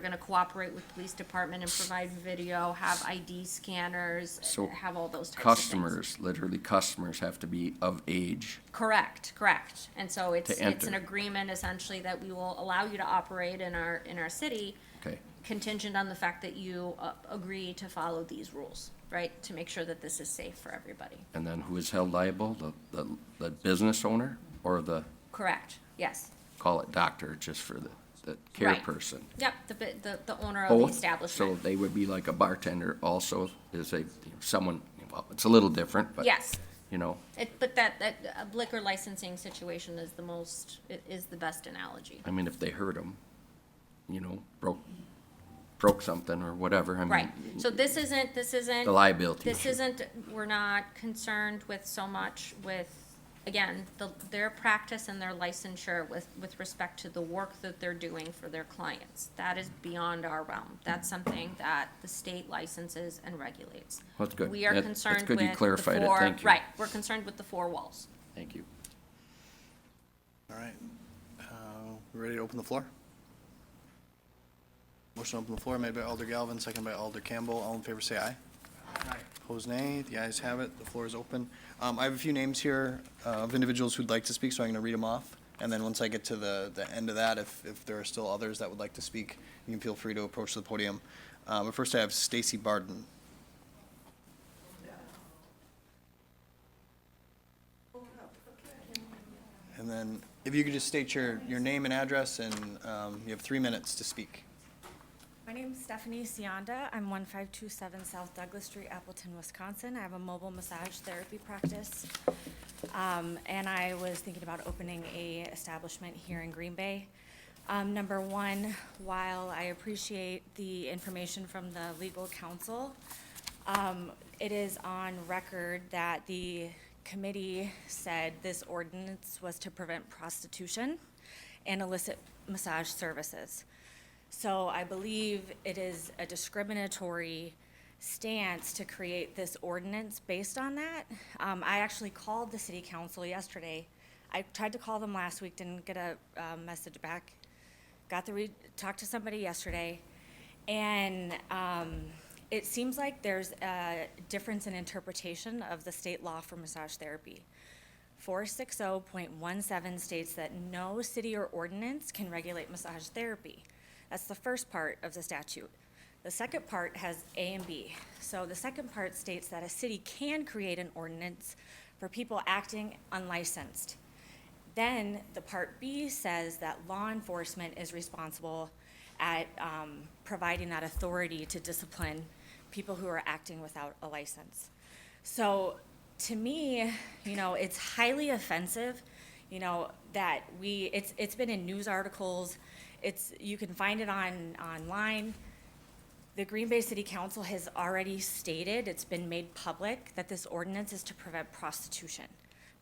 gonna cooperate with police department and provide video, have ID scanners, So have all those types of things. customers, literally customers have to be of age. Correct. And so it's an enter. agreement essentially that we will allow you to operate in our city, Okay, contingent on the fact that you agree to follow these rules, right? To make sure that this is safe for everybody. and then who is held liable? The business owner or Correct, yes. call it doctor, just for the care Right. person? Yep, the owner of the Both? establishment. So they would be like a bartender also, someone, well, it's a little different, but. Yes. But That liquor licensing situation is is the best analogy. I mean, if they hurt them, broke something or whatever, I mean. Right, so this isn't. The liability This issue. isn't, we're not concerned with so much with, again, their practice and their licensure with respect to the work that they're doing for their clients. That is beyond our realm. That's something that the state licenses and regulates. That's good. We are That's concerned good you with clarified the it. four, Thank you. right, we're concerned with the four walls. Thank you. All right. We ready to open the floor? Motion to open the floor made by Alder Galvin, second by Alder Campbell. All in favor, say aye. Aye. Opposed, nay. The ayes have it. The floor is open. I have a few names here of individuals who'd like to speak, so I'm going to read them off. And then once I get to the end of that, if there are still others that would like to speak, you can feel free to approach the podium. But first I have Stacy Barden. And then if you could just state your name and address, and you have 3 minutes to speak. My name is Stephanie Sionda. I'm 1527 South Douglas Street, Appleton, Wisconsin. I have a mobile massage therapy practice. And I was thinking about opening a establishment here in Green Bay. Number one, while I appreciate the information from the legal counsel, it is on record that the committee said this ordinance was to prevent prostitution and illicit massage services. So I believe it is a discriminatory stance to create this ordinance based on that. I actually called the city council yesterday. I tried to call them last week, didn't get a message back. Talked to somebody yesterday, and it seems like there's a difference in interpretation of the state law for massage therapy. 460.17 states that no city or ordinance can regulate massage therapy. That's the first part of the statute. The second part has A and B. So the second part states that a city can create an ordinance for people acting unlicensed. Then the part B says that law enforcement is responsible at providing that authority to discipline people who are acting without a license. So to me, it's highly offensive, that it's been in news articles. You can find it online. The Green Bay City Council has already stated, it's been made public, that this ordinance is to prevent prostitution.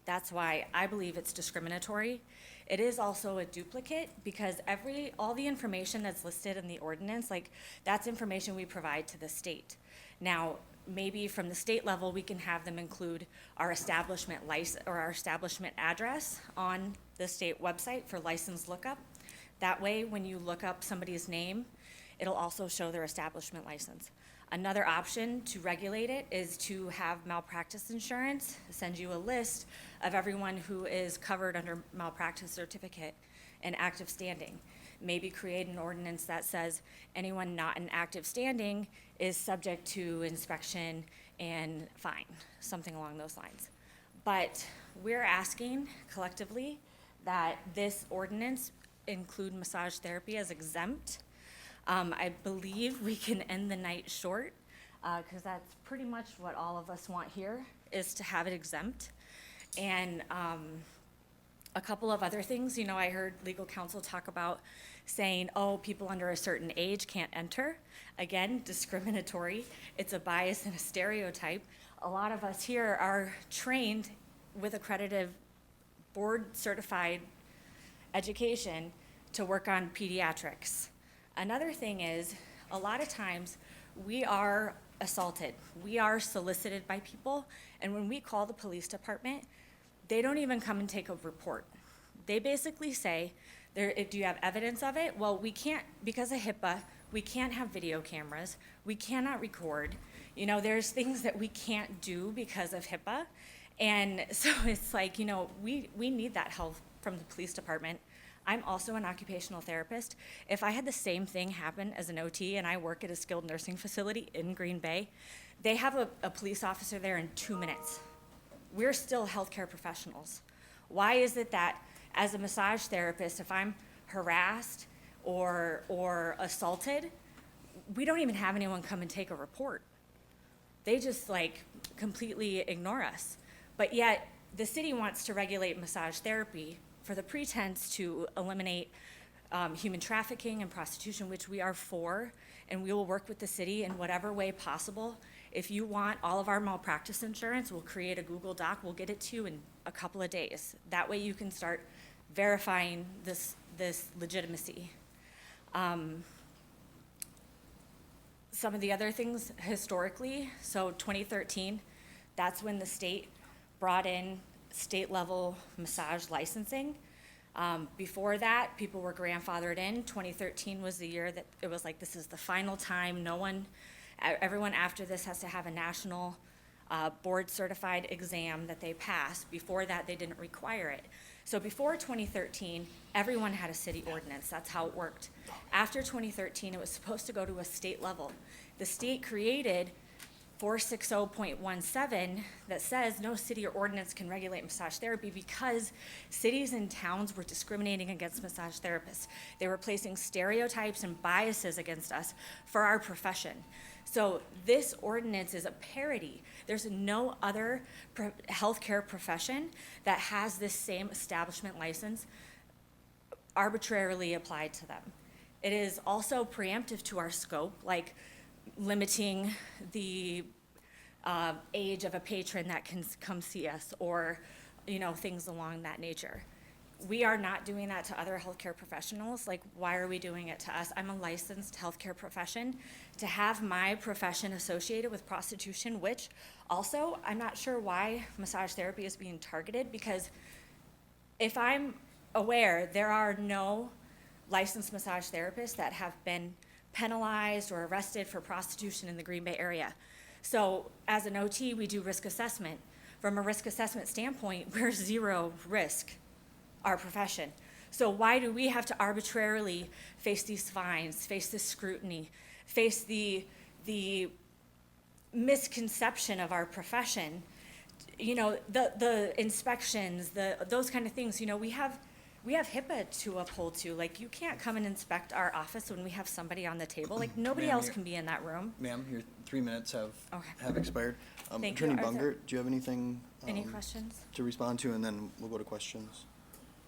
That's why I believe it's discriminatory. It is also a duplicate because all the information that's listed in the ordinance, that's information we provide to the state. Now, maybe from the state level, we can have them include our establishment license or our establishment address on the state website for license lookup. That way, when you look up somebody's name, it'll also show their establishment license. Another option to regulate it is to have malpractice insurance, send you a list of everyone who is covered under malpractice certificate and active standing. Maybe create an ordinance that says anyone not in active standing is subject to inspection and fine, something along those lines. But we're asking collectively that this ordinance include massage therapy as exempt. I believe we can end the night short, because that's pretty much what all of us want here, is to have it exempt. And a couple of other things, I heard legal counsel talk about saying, oh, people under a certain age can't enter. Again, discriminatory. It's a bias and a stereotype. A lot of us here are trained with accredited board-certified education to work on pediatrics. Another thing is, a lot of times, we are assaulted. We are solicited by people, and when we call the police department, they don't even come and take a report. They basically say, do you have evidence of it? Well, we can't, because of HIPAA, we can't have video cameras. We cannot record. There's things that we can't do because of HIPAA. And so it's like, we need that help from the police department. I'm also an occupational therapist. If I had the same thing happen as an OT and I work at a skilled nursing facility in Green Bay, they have a police officer there in 2 minutes. We're still healthcare professionals. Why is it that as a massage therapist, if I'm harassed or assaulted, we don't even have anyone come and take a report? They just completely ignore us. But yet the city wants to regulate massage therapy for the pretense to eliminate human trafficking and prostitution, which we are for, and we will work with the city in whatever way possible. If you want all of our malpractice insurance, we'll create a Google Doc. We'll get it to you in a couple of days. That way you can start verifying this legitimacy. Some of the other things historically, so 2013, that's when the state brought in state-level massage licensing. Before that, people were grandfathered in. 2013 was the year that it was like, this is the final time. Everyone after this has to have a national board-certified exam that they pass. Before that, they didn't require it. So before 2013, everyone had a city ordinance. That's how it worked. After 2013, it was supposed to go to a state level. The state created 460.17 that says no city or ordinance can regulate massage therapy because cities and towns were discriminating against massage therapists. They were placing stereotypes and biases against us for our profession. So this ordinance is a parody. There's no other healthcare profession that has this same establishment license arbitrarily applied to them. It is also preemptive to our scope, like limiting the age of a patron that can come see us, or things along that nature. We are not doing that to other healthcare professionals. Why are we doing it to us? I'm a licensed healthcare profession. To have my profession associated with prostitution, which also, I'm not sure why massage therapy is being targeted, because if I'm aware, there are no licensed massage therapists that have been penalized or arrested for prostitution in the Green Bay area. So as an OT, we do risk assessment. From a risk assessment standpoint, we're zero risk, our profession. So why do we have to arbitrarily face these fines, face this scrutiny, face the misconception of our profession? The inspections, those kind of things. We have HIPAA to uphold too. Like, you can't come and inspect our office when we have somebody on the table. Like, nobody Ma'am, else you're- can be in that room. Ma'am, your 3 minutes Okay. have expired. Thank you. Attorney Are there- Bungert, do you have anything? Any um, questions? To respond to, and then we'll go to questions.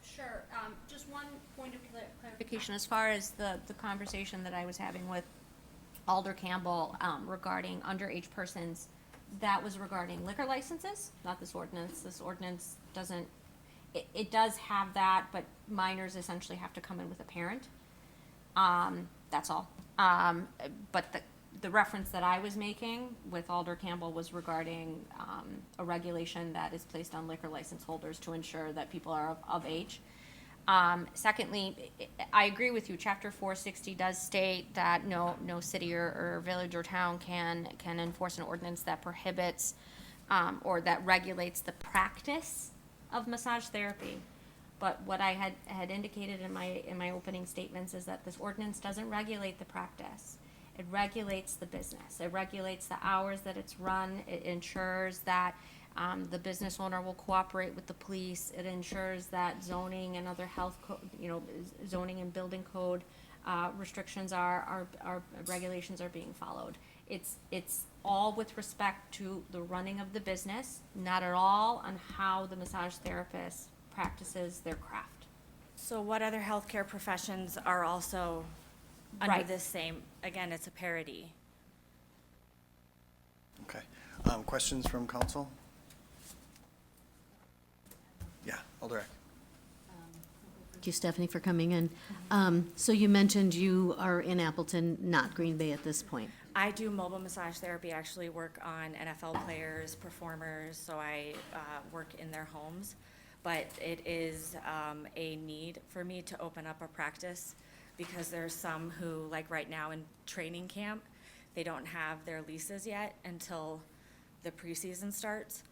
Sure, just one point of clarification, as far as the conversation that I was having with Alder Campbell, regarding underage persons, that was regarding liquor licenses, not this ordinance. This ordinance doesn't, it does have that, but minors essentially have to come in with a parent. That's all. But the reference that I was making with Alder Campbell was regarding, a regulation that is placed on liquor license holders to ensure that people are of age. Secondly, I agree with you, chapter 460 does state that no city or village or town can enforce an ordinance that prohibits, or that regulates the practice of massage therapy. But what I had indicated in my opening statements is that this ordinance doesn't regulate the practice. It regulates the business. It regulates the hours that it's run. It ensures that the business owner will cooperate with the police. It ensures that zoning and other zoning and building code restrictions regulations are being followed. It's all with respect to the running of the business, not at all on how the massage therapist practices their craft. So what other healthcare professions are also under Right. this same, again, it's a parity. Okay. Questions from council? Yeah, Alder Eck. Thank you, Stephanie, for coming in. So you mentioned you are in Appleton, not Green Bay at this point. I do mobile massage therapy, actually work on NFL players, performers, so I work in their homes. But it is a need for me to open up a practice because there's some who, like right now in training camp, they don't have their leases yet until the preseason starts.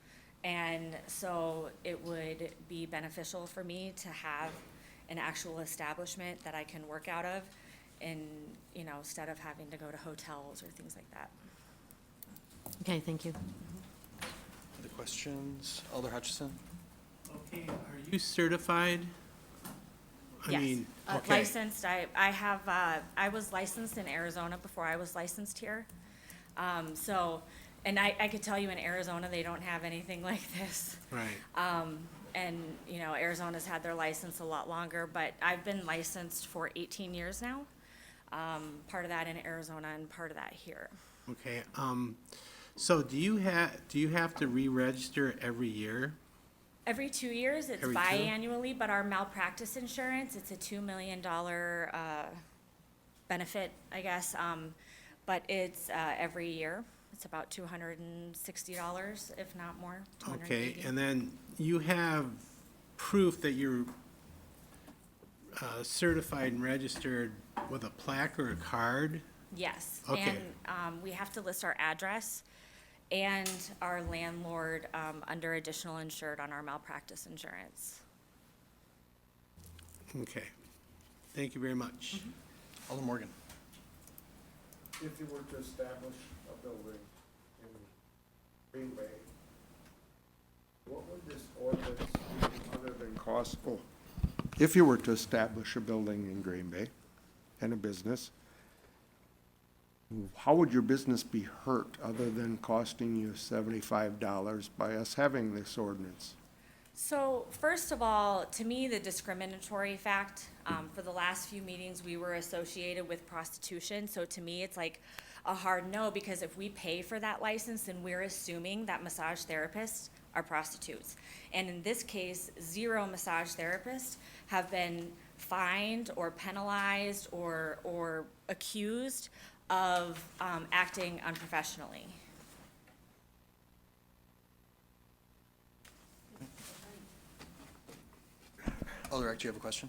And so it would be beneficial for me to have an actual establishment that I can work out of and, instead of having to go to hotels or things like that. Okay, thank you. Other questions? Alder Hutchison? Okay, are you certified? I Yes. mean, okay. Licensed, I have, I was licensed in Arizona before I was licensed here. And I could tell you in Arizona, they don't have anything like this. Right. And, Arizona's had their license a lot longer, but I've been licensed for 18 years now. Part of that in Arizona and part of that here. Okay, so do you have to re-register every year? Every 2 years, it's Every two? biannually, but our malpractice insurance, it's a $2 million benefit, I guess. But it's every year. It's about $260, if not more, Okay, $280. and then you have proof that you're certified and registered with a plaque or a card? Yes. Okay. And we have to list our address and our landlord under additional insured on our malpractice insurance. Okay, thank you very much. Alder Morgan? If you were to establish a building in Green Bay, what would this ordinance be other than costful? If you were to establish a building in Green Bay and a business, how would your business be hurt other than costing you $75 by us having this ordinance? So first of all, to me, the discriminatory fact, for the last few meetings, we were associated with prostitution. So to me, it's like a hard no, because if we pay for that license, then we're assuming that massage therapists are prostitutes. And in this case, 0 massage therapists have been fined or penalized or accused of acting unprofessionally. Alder Eck, do you have a question?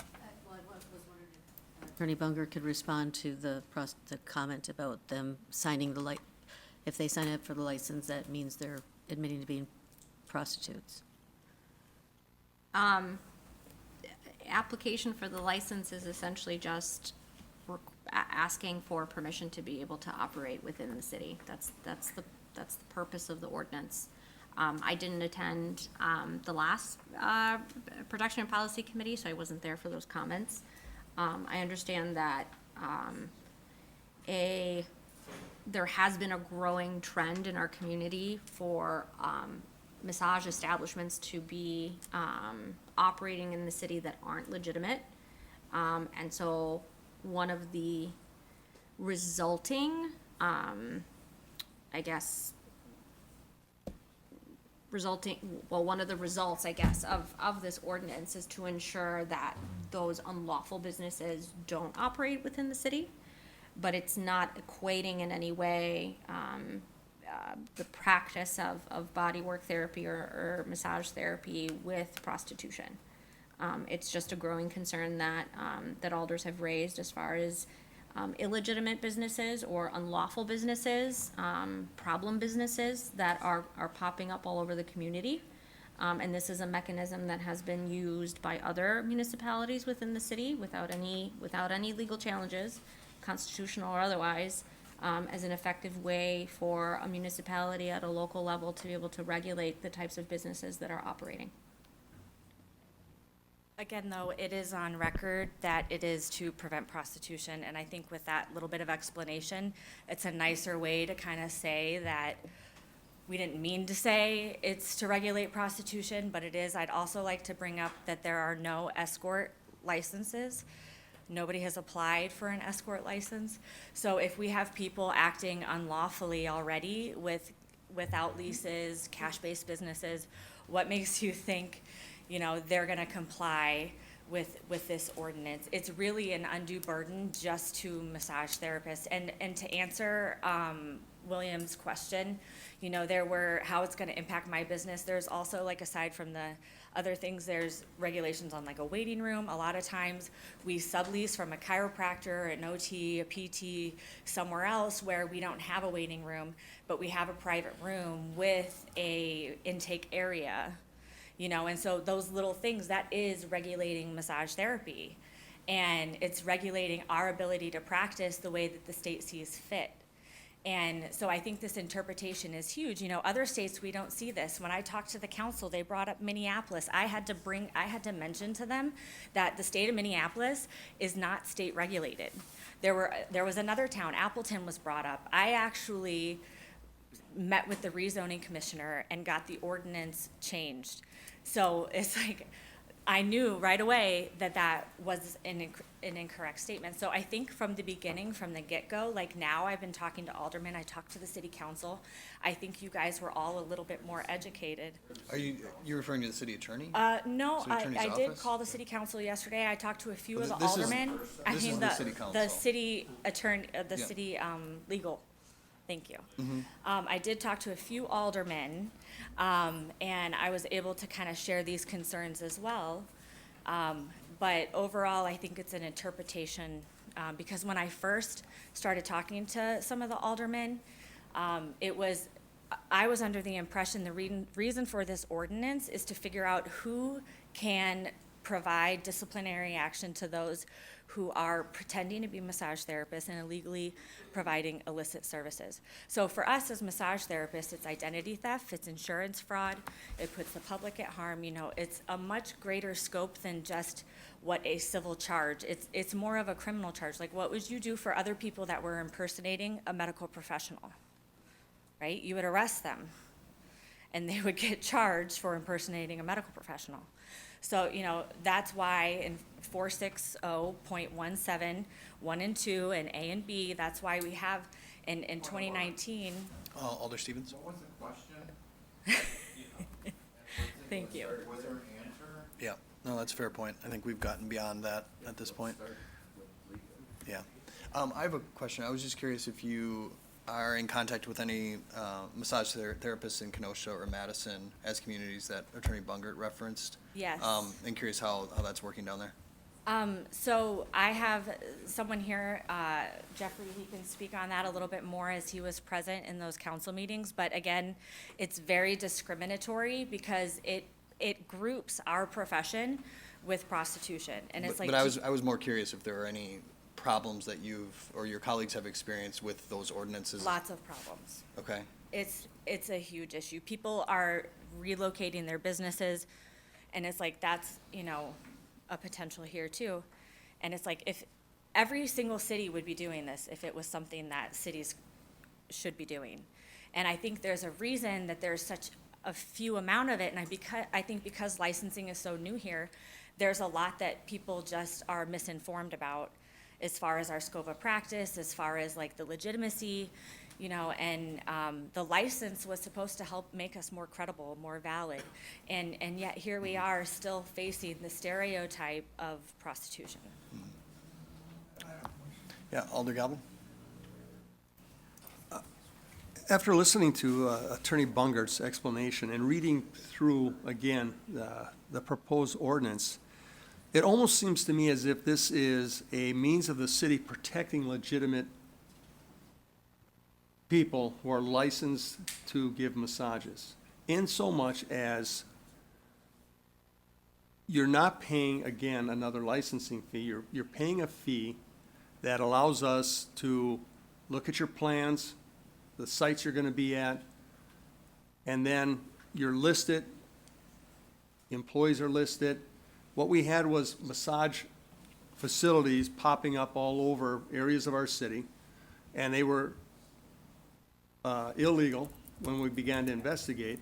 Attorney Bunger could respond to the comment about them signing if they sign up for the license, that means they're admitting to being prostitutes. Application for the license is essentially just asking for permission to be able to operate within the city. That's the purpose of the ordinance. I didn't attend the last Production and Policy Committee, so I wasn't there for those comments. I understand that there has been a growing trend in our community for massage establishments to be operating in the city that aren't legitimate. And so one of the resulting, one of the results, I guess, of this ordinance is to ensure that those unlawful businesses don't operate within the city, but it's not equating in any way the practice of body work therapy or massage therapy with prostitution. It's just a growing concern that alders have raised as far as illegitimate businesses or unlawful businesses, problem businesses that are popping up all over the community. And this is a mechanism that has been used by other municipalities within the city without any legal challenges, constitutional or otherwise, as an effective way for a municipality at a local level to be able to regulate the types of businesses that are operating. Again, though, it is on record that it is to prevent prostitution, and I think with that little bit of explanation, it's a nicer way to kind of say that we didn't mean to say it's to regulate prostitution, but it is. I'd also like to bring up that there are no escort licenses. Nobody has applied for an escort license. So if we have people acting unlawfully already without leases, cash-based businesses, what makes you think they're gonna comply with this ordinance? It's really an undue burden just to massage therapists. And to answer William's question, how it's gonna impact my business, there's also, like, aside from the other things, there's regulations on like a waiting room. A lot of times we sublease from a chiropractor, an OT, a PT, somewhere else where we don't have a waiting room, but we have a private room with a intake area. And so those little things, that is regulating massage therapy. And it's regulating our ability to practice the way that the state sees fit. And so I think this interpretation is huge. Other states, we don't see this. When I talked to the council, they brought up Minneapolis. I had to mention to them that the state of Minneapolis is not state regulated. There was another town, Appleton was brought up. I actually met with the rezoning commissioner and got the ordinance changed. So it's like, I knew right away that was an incorrect statement. So I think from the beginning, from the get-go, like now I've been talking to aldermen, I talked to the city council. I think you guys were all a little bit more educated. Are you referring to the city attorney? No, City attorney's I did office? call the city council yesterday. I talked to a few of the This is- aldermen. this is the city council. The city attorney, the Yeah. city legal. Thank you. Mhm. I did talk to a few aldermen, and I was able to kind of share these concerns as well. But overall, I think it's an interpretation, because when I first started talking to some of the aldermen, I was under the impression the reason for this ordinance is to figure out who can provide disciplinary action to those who are pretending to be massage therapists and illegally providing illicit services. So for us as massage therapists, it's identity theft, it's insurance fraud, it puts the public at harm. It's a much greater scope than just what a civil charge. It's more of a criminal charge. Like, what would you do for other people that were impersonating a medical professional? Right? You would arrest them, and they would get charged for impersonating a medical professional. So, that's why in 460.17, 1 and 2, and A and B, that's why we have in 2019. Alder Stevens? What was the question? Thank you. Was there an answer? Yeah, no, that's a fair point. I think we've gotten beyond that at this point. Yeah. I have a question. I was just curious if you are in contact with any massage therapists in Kenosha or Madison as communities that Attorney Bungert referenced. Yes. And curious how that's working down there. So I have someone here, Jeffrey, he can speak on that a little bit more as he was present in those council meetings. But again, it's very discriminatory because it groups our profession with prostitution. And it's But I was more curious if there are any problems that you've or your colleagues have experienced with those ordinances. Lots of problems. Okay. it's a huge issue. People are relocating their businesses, and it's like, that's, you know, a potential here too. And it's like, if every single city would be doing this, if it was something that cities should be doing. And I think there's a reason that there's such a few amount of it, and I think because licensing is so new here, there's a lot that people just are misinformed about as far as our scope of practice, as far as like the legitimacy, you know, and the license was supposed to help make us more credible, more valid. And yet here we are still facing the stereotype of prostitution. Yeah, Alder Galvin? After listening to Attorney Bungart's explanation and reading through again the proposed ordinance, it almost seems to me as if this is a means of the city protecting legitimate people who are licensed to give massages, in so much as you're not paying, again, another licensing fee. You're paying a fee that allows us to look at your plans, the sites you're gonna be at, and then you're listed, employees are listed. What we had was massage facilities popping up all over areas of our city, and they were illegal when we began to investigate.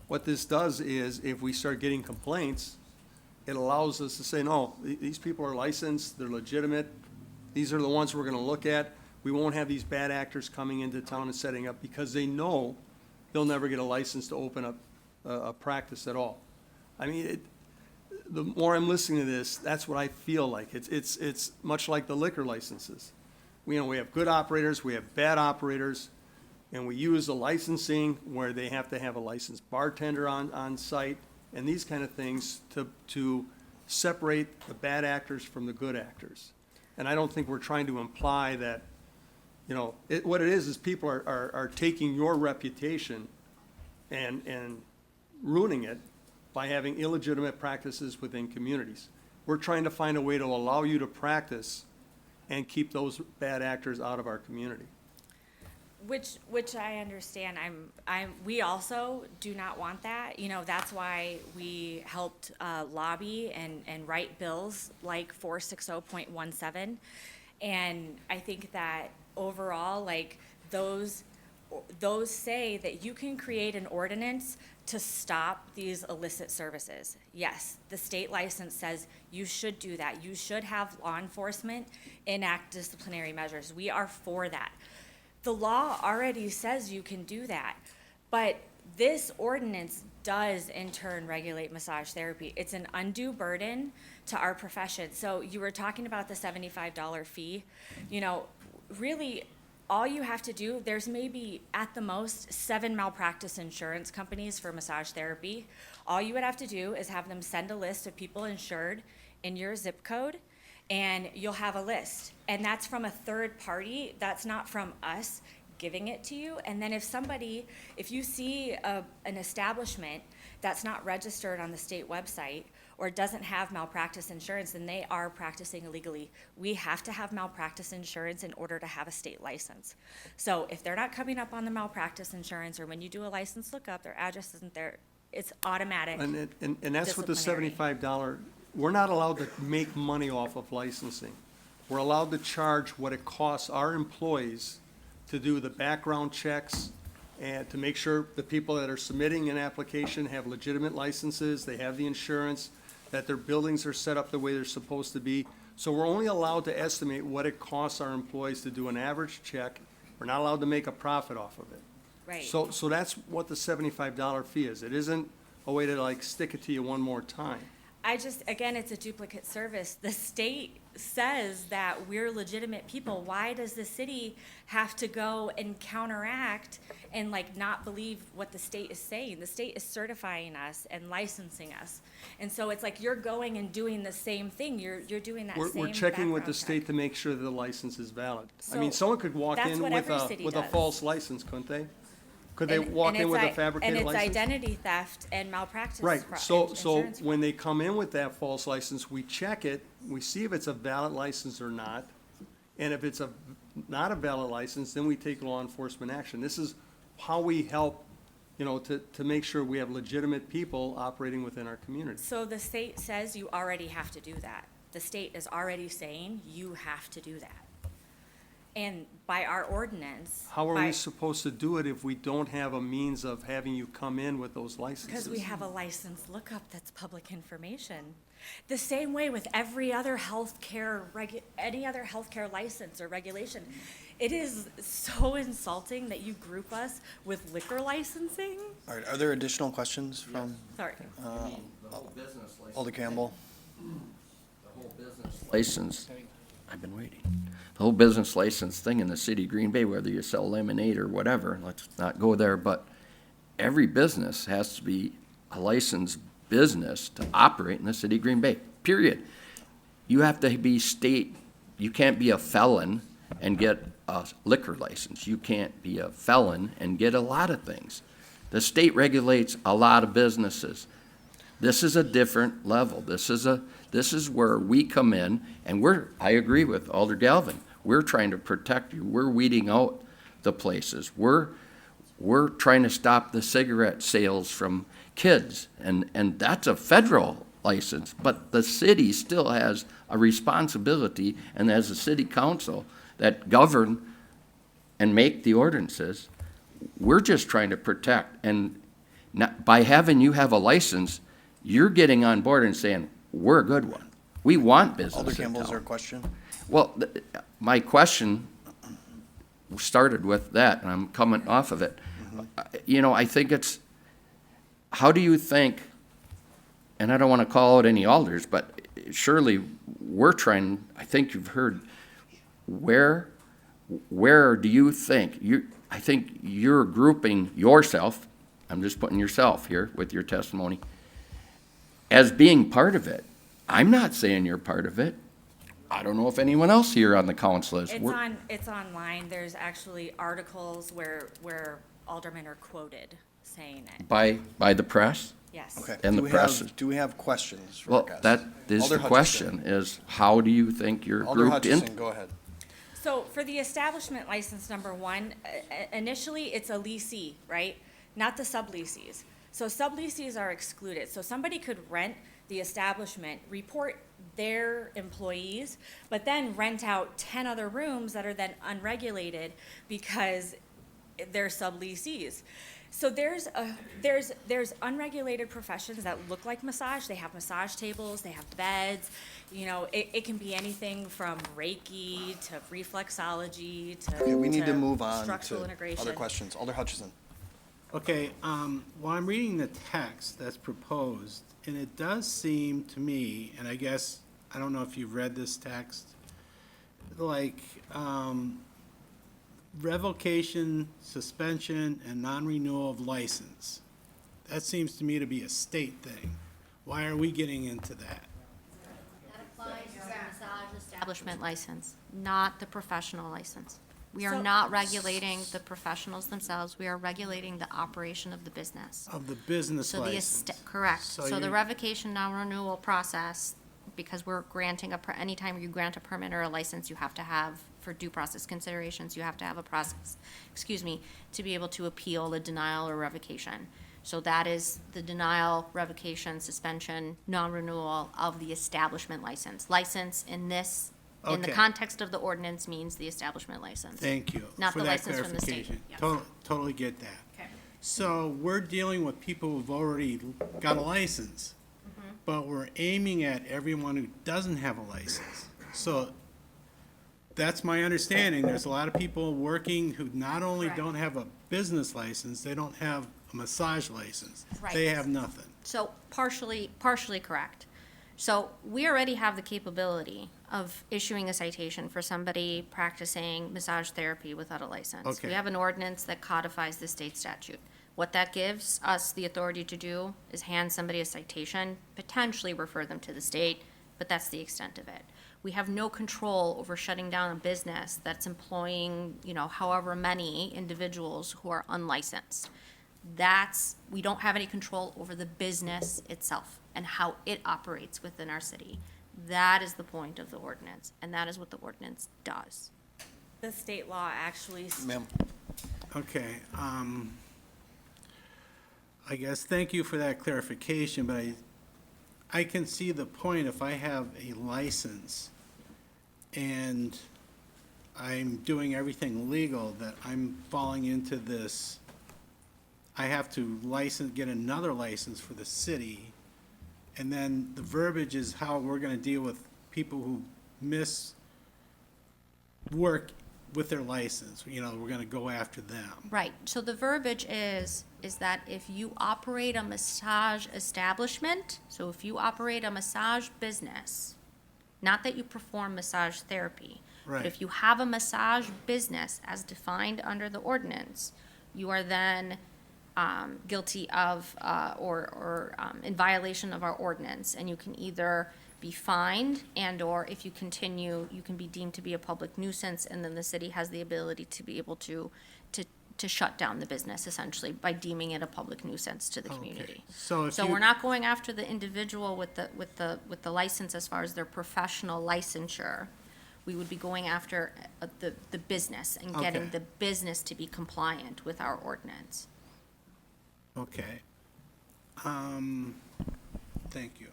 What this does is, if we start getting complaints, it allows us to say, no, these people are licensed, they're legitimate, these are the ones we're gonna look at. We won't have these bad actors coming into town and setting up, because they know they'll never get a license to open up a practice at all. I mean, the more I'm listening to this, that's what I feel like. It's much like the liquor licenses. We have good operators, we have bad operators, and we use the licensing where they have to have a licensed bartender on site, and these kind of things to separate the bad actors from the good actors. And I don't think we're trying to imply that, what it is people are taking your reputation and ruining it by having illegitimate practices within communities. We're trying to find a way to allow you to practice and keep those bad actors out of our community. Which I understand. We also do not want that. That's why we helped lobby and write bills like 460.17. And I think that overall, like, those say that you can create an ordinance to stop these illicit services. Yes, the state license says you should do that. You should have law enforcement enact disciplinary measures. We are for that. The law already says you can do that, but this ordinance does in turn regulate massage therapy. It's an undue burden to our profession. So you were talking about the $75 fee. Really, all you have to do, there's maybe at the most 7 malpractice insurance companies for massage therapy. All you would have to do is have them send a list of people insured in your zip code, and you'll have a list. And that's from a third party. That's not from us giving it to you. And then if you see an establishment that's not registered on the state website or doesn't have malpractice insurance, then they are practicing illegally. We have to have malpractice insurance in order to have a state license. So if they're not coming up on the malpractice insurance, or when you do a license lookup, their address isn't there, it's automatic. And that's what the disciplinary. $75, we're not allowed to make money off of licensing. We're allowed to charge what it costs our employees to do the background checks and to make sure the people that are submitting an application have legitimate licenses, they have the insurance, that their buildings are set up the way they're supposed to be. So we're only allowed to estimate what it costs our employees to do an average check. We're not allowed to make a profit off of it. Right. So that's what the $75 fee is. It isn't a way to like stick it to you one more time. Again, it's a duplicate service. The state says that we're legitimate people. Why does the city have to go and counteract and not believe what the state is saying? The state is certifying us and licensing us. And so it's like you're going and doing the same thing. You're doing that same We're checking with the background state check. to make sure that the license is valid. I So mean, someone could walk that's in what with every city a does. false license, couldn't they? Could they And- walk and in it's with a i- fabricated license? And it's identity theft and malpractice. Right, fraud- so insurance when they come in with that false license, we check it, we see if it's a valid license or not. And if it's not a valid license, then we take law enforcement action. This is how we help, to make sure we have legitimate people operating within our community. So the state says you already have to do that. The state is already saying you have to do that. And by our ordinance. How are by- we supposed to do it if we don't have a means of having you come in with those licenses? Because we have a license lookup that's public information. The same way with every other any other healthcare license or regulation. It is so insulting that you group us with liquor licensing. All right, are there additional questions from Sorry. Alder Campbell? License, I've been waiting. The whole business license thing in the city of Green Bay, whether you sell lemonade or whatever, let's not go there, but every business has to be a licensed business to operate in the city of Green Bay, period. You have to be you can't be a felon and get a liquor license. You can't be a felon and get a lot of things. The state regulates a lot of businesses. This is a different level. This is where we come in, and I agree with Alder Galvin. We're trying to protect you. We're weeding out the places. We're trying to stop the cigarette sales from kids, and that's a federal license, but the city still has a responsibility, and as a city council that govern and make the ordinances, we're just trying to protect, and by having you have a license, you're getting on board and saying, we're a good one. We want business Alder in Campbell, is town. there a question? Well, my question started with that, and I'm coming off of it. I think how do you think, and I don't want to call out any alders, but surely we're trying, I think you've heard, where do you think, I think you're grouping yourself, I'm just putting yourself here with your testimony, as being part of it. I'm not saying you're part of it. I don't know if anyone else here on the council is. It's online. There's actually articles where aldermen are quoted saying it. By the press? Yes. Okay. And Do the we press. have- Do we have questions for our Well, guests? that is Alder the Hutchison. question, is how do you think you're Alder grouped in? Hutchison, go ahead. So for the establishment license number one, initially it's a leasee, right? Not the subleasees. So subleasees are excluded. So somebody could rent the establishment, report their employees, but then rent out 10 other rooms that are then unregulated because they're subleasees. So there's unregulated professions that look like massage. They have massage tables, they have beds. It can be anything from Reiki to reflexology to Okay, we need to move on structural to integration. other questions. Alder Hutchison. Okay, well, I'm reading the text that's proposed, and it does seem to me, and I guess, I don't know if you've read this text, like, revocation, suspension, and non-renewal of license. That seems to me to be a state thing. Why are we getting into that? That applies to the massage establishment license, not the professional license. We are So- not regulating the professionals themselves, we are regulating the operation of the business. Of the business So the license? correct. So So the you- revocation non-renewal process, because we're granting anytime you grant a permit or a license, you have to have, for due process considerations, you have to have a process, to be able to appeal the denial or revocation. So that is the denial, revocation, suspension, non-renewal of the establishment license. License in the Okay. context of the ordinance means the establishment license. Thank you Not for the that license from the state. clarification. Yes. Totally get that. Okay. So we're dealing with people who've already got a license, Mm-hmm. but we're aiming at everyone who doesn't have a license. So that's my understanding. There's a lot of people working who not only Correct. don't have a business license, they don't have a massage license. Right. They have nothing. So partially correct. So we already have the capability of issuing a citation for somebody practicing massage therapy without a license. Okay. We have an ordinance that codifies the state statute. What that gives us the authority to do is hand somebody a citation, potentially refer them to the state, but that's the extent of it. We have no control over shutting down a business that's employing, however many individuals who are unlicensed. We don't have any control over the business itself and how it operates within our city. That is the point of the ordinance, and that is what the ordinance does. The state law actually Ma'am. Okay, I guess, thank you for that clarification, but I can see the point if I have a license and I'm doing everything legal, that I'm falling into this, I have to get another license for the city, and then the verbiage is how we're gonna deal with people who miss work with their license, you know, we're gonna go after them. Right, so the verbiage is that if you operate a massage establishment, so if you operate a massage business, not that you perform massage therapy, but Right. if you have a massage business as defined under the ordinance, you are then guilty of, or in violation of our ordinance, and you can either be fined, and/or if you continue, you can be deemed to be a public nuisance, and then the city has the ability to be able to shut down the business, essentially, by deeming it a public nuisance to the community. So if So you- we're not going after the individual with the license as far as their professional licensure. We would be going after the business and getting Okay. the business to be compliant with our ordinance. Okay. Thank you.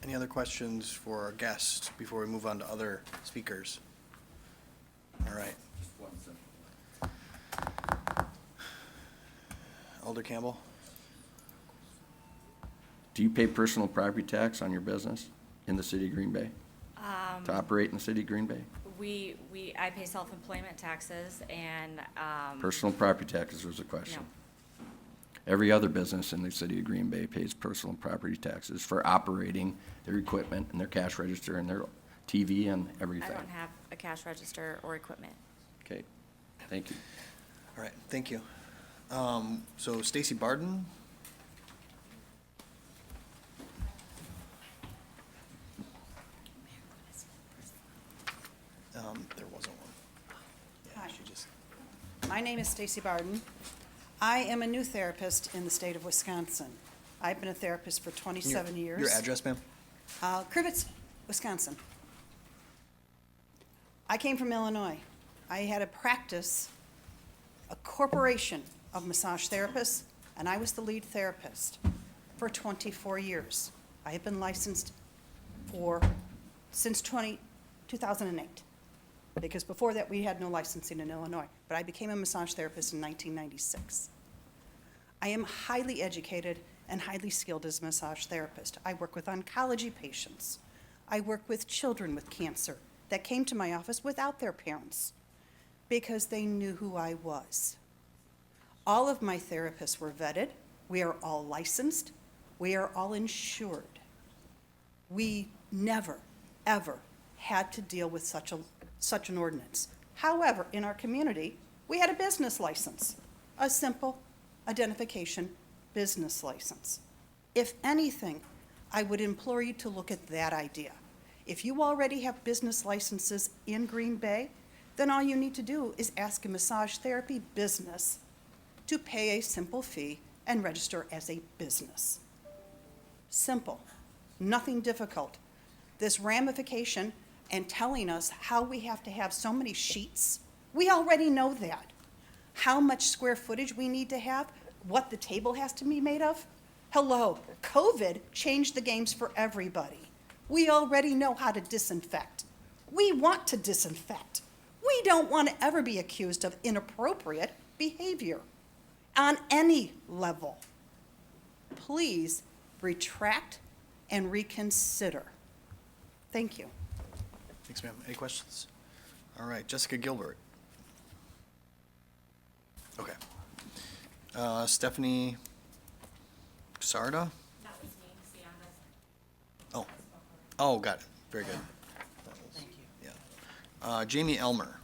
Any other questions for our guest before we move on to other speakers? All right. Alder Campbell? Do you pay personal property tax on your business in the city of Green Bay? To operate in the city of Green Bay? I pay self-employment taxes and, Personal property taxes was the question. No. Every other business in the city of Green Bay pays personal property taxes for operating their equipment and their cash register and their TV and I everything. don't have a cash register or equipment. Okay, thank you. All right, thank you. So Stacy Barden? There wasn't one. Yeah, she just, My name is Stacy Barden. I am a new therapist in the state of Wisconsin. I've been a therapist for 27 years. your address, ma'am? Crivitz, Wisconsin. I came from Illinois. I had a practice, a corporation of massage therapists, and I was the lead therapist for 24 years. I have been licensed since 2008, because before that, we had no licensing in Illinois. But I became a massage therapist in 1996. I am highly educated and highly skilled as a massage therapist. I work with oncology patients. I work with children with cancer that came to my office without their parents because they knew who I was. All of my therapists were vetted. We are all licensed. We are all insured. We never, ever had to deal with such an ordinance. However, in our community, we had a business license, a simple identification business license. If anything, I would implore you to look at that idea. If you already have business licenses in Green Bay, then all you need to do is ask a massage therapy business to pay a simple fee and register as a business. Simple, nothing difficult. This ramification and telling us how we have to have so many sheets, we already know that. How much square footage we need to have, what the table has to be made of. Hello, COVID changed the games for everybody. We already know how to disinfect. We want to disinfect. We don't want to ever be accused of inappropriate behavior on any level. Please retract and reconsider. Thank you. Thanks, ma'am. Any questions? All right, Jessica Gilbert. Okay. Stephanie Sarda? That was me, Sienna. Oh, oh, got it. Very good. Thank you. Yeah. Jamie Elmer.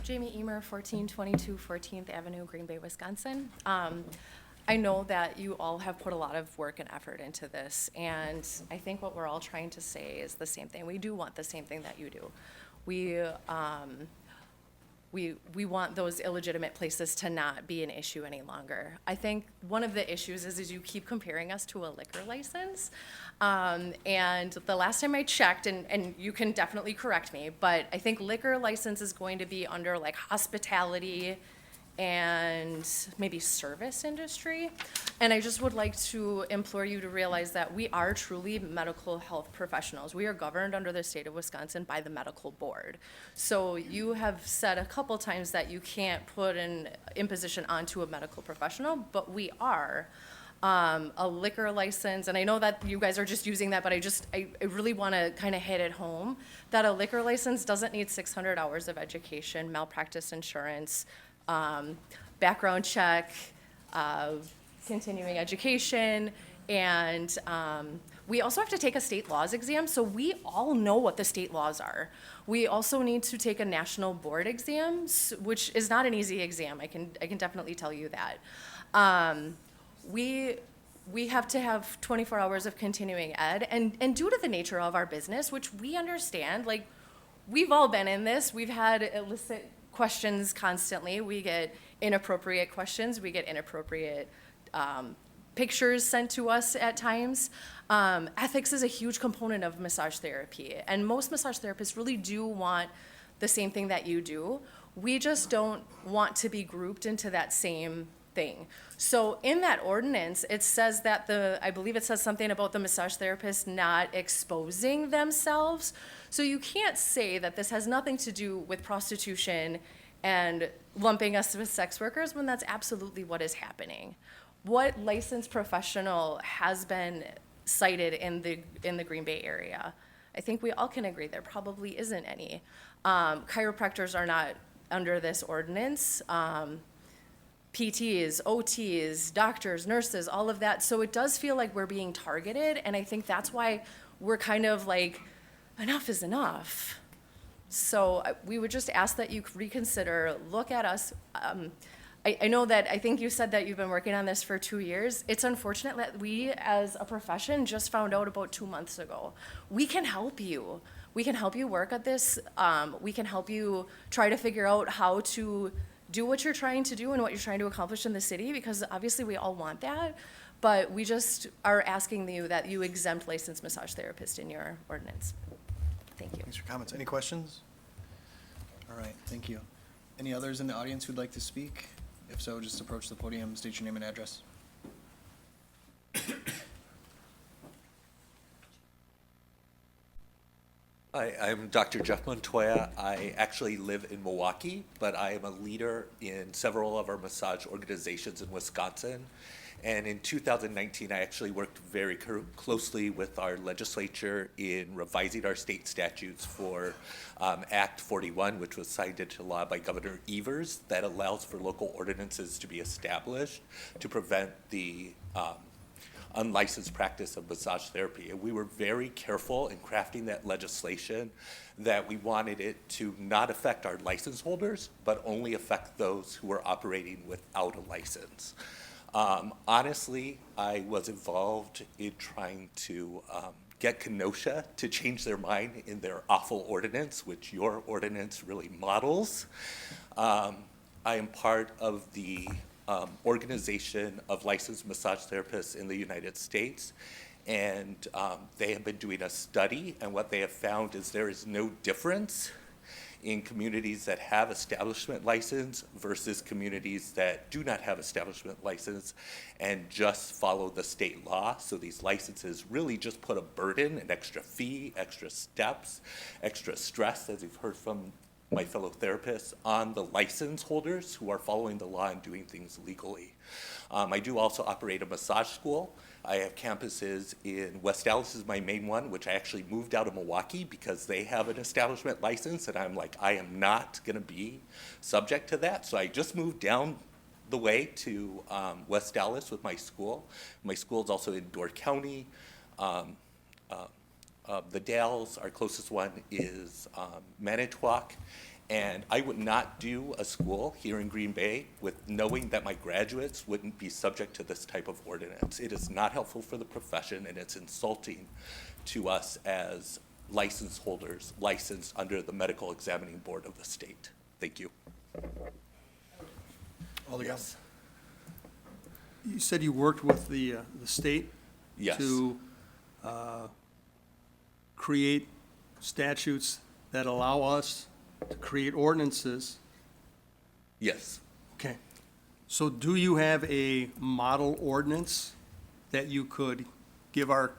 Jamie Emer, 1422 14th Avenue, Green Bay, Wisconsin. I know that you all have put a lot of work and effort into this, and I think what we're all trying to say is the same thing. We do want the same thing that you do. We we want those illegitimate places to not be an issue any longer. I think one of the issues is you keep comparing us to a liquor license. And the last time I checked, and you can definitely correct me, but I think liquor license is going to be under like hospitality and maybe service industry. And I just would like to implore you to realize that we are truly medical health professionals. We are governed under the state of Wisconsin by the medical board. So you have said a couple times that you can't put an imposition onto a medical professional, but we are. A liquor license, and I know that you guys are just using that, but I really want to kind of hit it home that a liquor license doesn't need 600 hours of education, malpractice insurance, background check, continuing education, and we also have to take a state laws exam, so we all know what the state laws are. We also need to take a national board exam, which is not an easy exam. I can definitely tell you that. We have to have 24 hours of continuing ed, and due to the nature of our business, which we understand, like, we've all been in this, we've had illicit questions constantly, we get inappropriate questions, we get inappropriate pictures sent to us at times. Ethics is a huge component of massage therapy, and most massage therapists really do want the same thing that you do. We just don't want to be grouped into that same thing. So in that ordinance, it says that I believe it says something about the massage therapist not exposing themselves. So you can't say that this has nothing to do with prostitution and lumping us with sex workers when that's absolutely what is happening. What licensed professional has been cited in the Green Bay area? I think we all can agree there probably isn't any. Chiropractors are not under this ordinance. PTs, OTs, doctors, nurses, all of that. So it does feel like we're being targeted, and I think that's why we're kind of like, enough is enough. So we would just ask that you reconsider, look at us. I know that, I think you said that you've been working on this for 2 years. It's unfortunate that we, as a profession, just found out about 2 months ago. We can help you. We can help you work at this. We can help you try to figure out how to do what you're trying to do and what you're trying to accomplish in the city, because obviously we all want that, but we just are asking you that you exempt licensed massage therapist in your ordinance. Thank you. Thanks for comments. Any questions? All right, thank you. Any others in the audience who'd like to speak? If so, just approach the podium, state your name and address. Hi, I'm Dr. Jeff Montoya. I actually live in Milwaukee, but I am a leader in several of our massage organizations in Wisconsin. And in 2019, I actually worked very closely with our legislature in revising our state statutes for Act 41, which was signed into law by Governor Evers, that allows for local ordinances to be established to prevent the unlicensed practice of massage therapy. And we were very careful in crafting that legislation that we wanted it to not affect our license holders, but only affect those who were operating without a license. Honestly, I was involved in trying to get Kenosha to change their mind in their awful ordinance, which your ordinance really models. I am part of the Organization of Licensed Massage Therapists in the United States, and they have been doing a study, and what they have found is there is no difference in communities that have establishment license versus communities that do not have establishment license and just follow the state law. So these licenses really just put a burden, an extra fee, extra steps, extra stress, as you've heard from my fellow therapists, on the license holders who are following the law and doing things legally. I do also operate a massage school. I have campuses in West Dallas is my main one, which I actually moved out of Milwaukee because they have an establishment license, and I'm like, I am not gonna be subject to that. So I just moved down the way to West Dallas with my school. My school is also in Door County. The Dalles, our closest one is Manitowoc. And I would not do a school here in Green Bay with knowing that my graduates wouldn't be subject to this type of ordinance. It is not helpful for the profession, and it's insulting to us as license holders licensed under the Medical Examining Board of the state. Thank you. Alderman. You said you worked with the state? Yes. To create statutes that allow us to create ordinances. Yes. Okay. So do you have a model ordinance that you could give our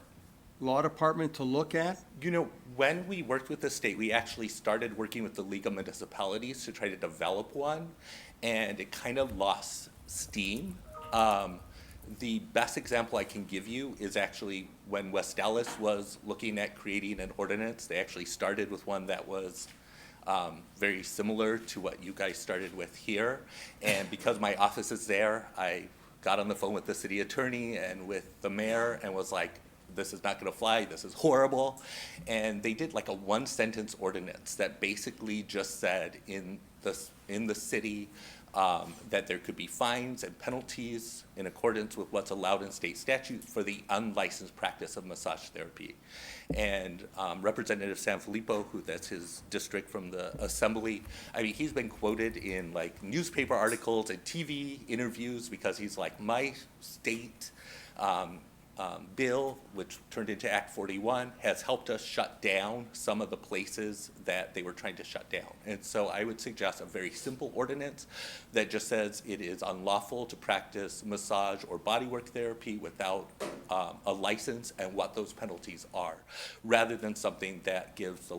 law department to look at? You know, when we worked with the state, we actually started working with the League of Municipalities to try to develop one, and it kind of lost steam. The best example I can give you is actually when West Dallas was looking at creating an ordinance, they actually started with one that was very similar to what you guys started with here. And because my office is there, I got on the phone with the city attorney and with the mayor and was like, this is not gonna fly, this is horrible. And they did like a one-sentence ordinance that basically just said in the city that there could be fines and penalties in accordance with what's allowed in state statute for the unlicensed practice of massage therapy. And Representative Sanfilippo, who that's his district from the assembly, I mean, he's been quoted in like newspaper articles and TV interviews because he's like, my state bill, which turned into Act 41, has helped us shut down some of the places that they were trying to shut down. And so I would suggest a very simple ordinance that just says it is unlawful to practice massage or bodywork therapy without a license and what those penalties are, rather than something that gives the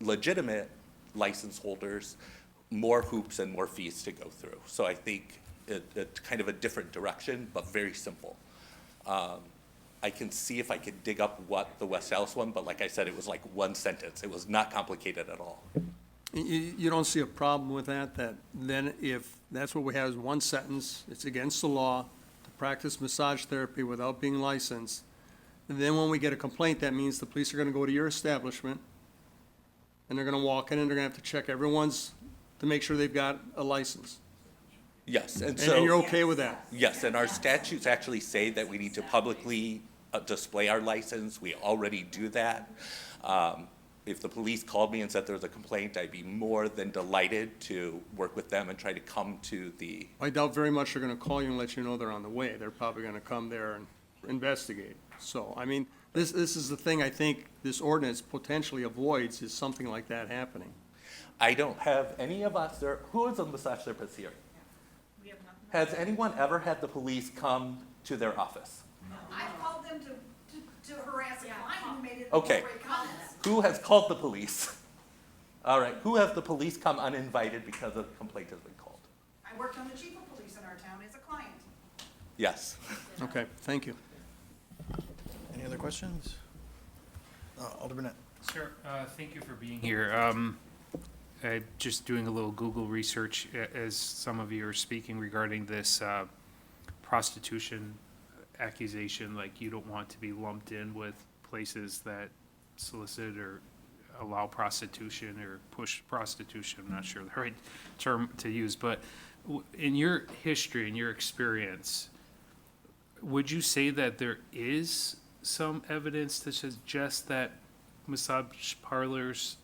legitimate license holders more hoops and more fees to go through. So I think it's kind of a different direction, but very simple. I can see if I could dig up what the West Dallas one, but like I said, it was like one sentence. It was not complicated at all. You don't see a problem with that, that then if that's what we have is one sentence, it's against the law to practice massage therapy without being licensed. And then when we get a complaint, that means the police are gonna go to your establishment and they're gonna walk in and they're gonna have to check everyone's to make sure they've got a license. Yes, and And so. you're okay with that? Yes, and our statutes actually say that we need to publicly display our license. We already do that. If the police called me and said there was a complaint, I'd be more than delighted to work with them and try to come to the, I doubt very much they're gonna call you and let you know they're on the way. They're probably gonna come there and investigate. So, I mean, this is the thing I think this ordinance potentially avoids, is something like that happening. I don't have any of us there. Who is a massage therapist here? Has anyone ever had the police come to their office? I called them to harass a client who made it. Okay. Who has called the police? All right, who has the police come uninvited because a complaint has been called? I worked on the chief of police in our town as a client. Yes. Okay, thank you. Any other questions? Alderman Net. Sir, thank you for being here. Just doing a little Google research as some of you are speaking regarding this prostitution accusation, like you don't want to be lumped in with places that solicit or allow prostitution or push prostitution. I'm not sure the right term to use, but in your history, in your experience, would you say that there is some evidence to suggest that massage parlors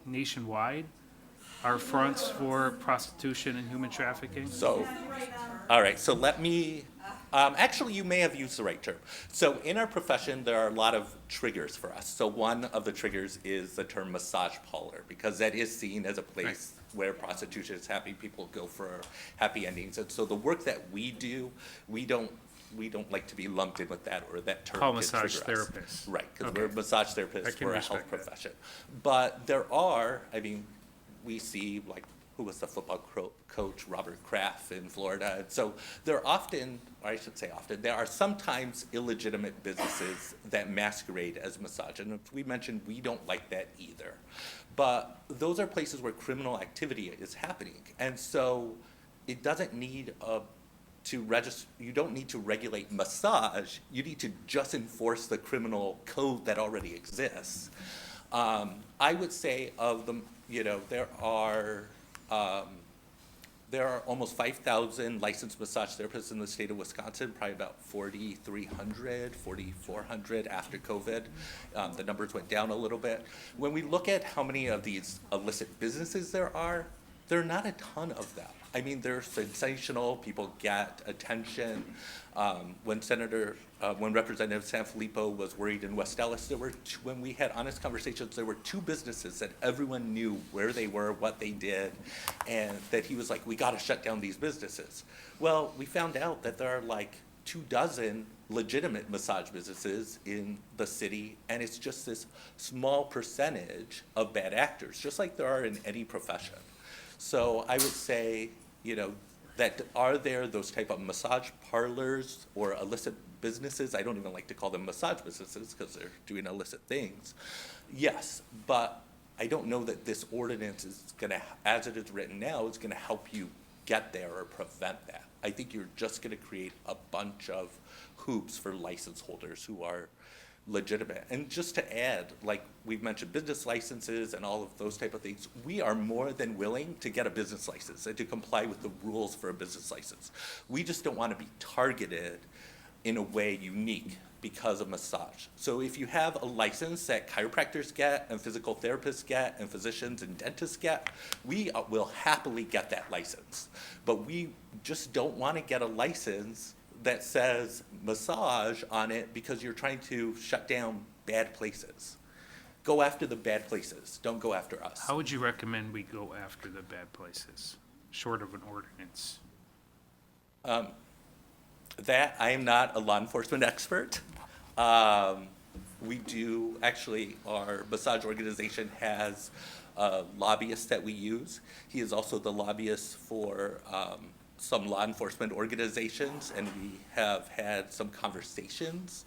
nationwide are fronts for prostitution and human trafficking? So, all right, so let me, actually, you may have used the right term. So in our profession, there are a lot of triggers for us. So one of the triggers is the term massage parlor, because that is seen as a place where prostitution is happening, people go for happy endings. And so the work that we do, we don't like to be lumped in with that, or that term Call can massage trigger us. therapists. Right, because Okay. we're massage I therapists, can we're a health respect that. profession. But there are, I mean, we see, like, who was the football coach, Robert Kraft in Florida. And so there are often, or I should say often, there are sometimes illegitimate businesses that masquerade as massage. And we mentioned we don't like that either. But those are places where criminal activity is happening. And so it doesn't need to register, you don't need to regulate massage, you need to just enforce the criminal code that already exists. I would say of them, you know, there are almost 5,000 licensed massage therapists in the state of Wisconsin, probably about 4,300, 4,400 after COVID. The numbers went down a little bit. When we look at how many of these illicit businesses there are, There are not a ton of them. I mean, they're sensational, people get attention. When Representative Sanfilippo was worried in West Dallas, when we had honest conversations, there were 2 businesses that everyone knew where they were, what they did, and that he was like, we gotta shut down these businesses. Well, we found out that there are like 24 legitimate massage businesses in the city, and it's just this small percentage of bad actors, just like there are in any profession. So I would say, that are there those type of massage parlors or illicit businesses? I don't even like to call them massage businesses because they're doing illicit things. Yes, but I don't know that this ordinance is gonna, as it is written now, is gonna help you get there or prevent that. I think you're just gonna create a bunch of hoops for license holders who are legitimate. And just to add, like we've mentioned business licenses and all of those type of things, we are more than willing to get a business license and to comply with the rules for a business license. We just don't want to be targeted in a way unique because of massage. So if you have a license that chiropractors get and physical therapists get and physicians and dentists get, we will happily get that license. But we just don't want to get a license that says massage on it because you're trying to shut down bad places. Go after the bad places, don't go after us. How would you recommend we go after the bad places, short of an ordinance? That, I am not a law enforcement expert. We do, actually, our massage organization has a lobbyist that we use. He is also the lobbyist for some law enforcement organizations, and we have had some conversations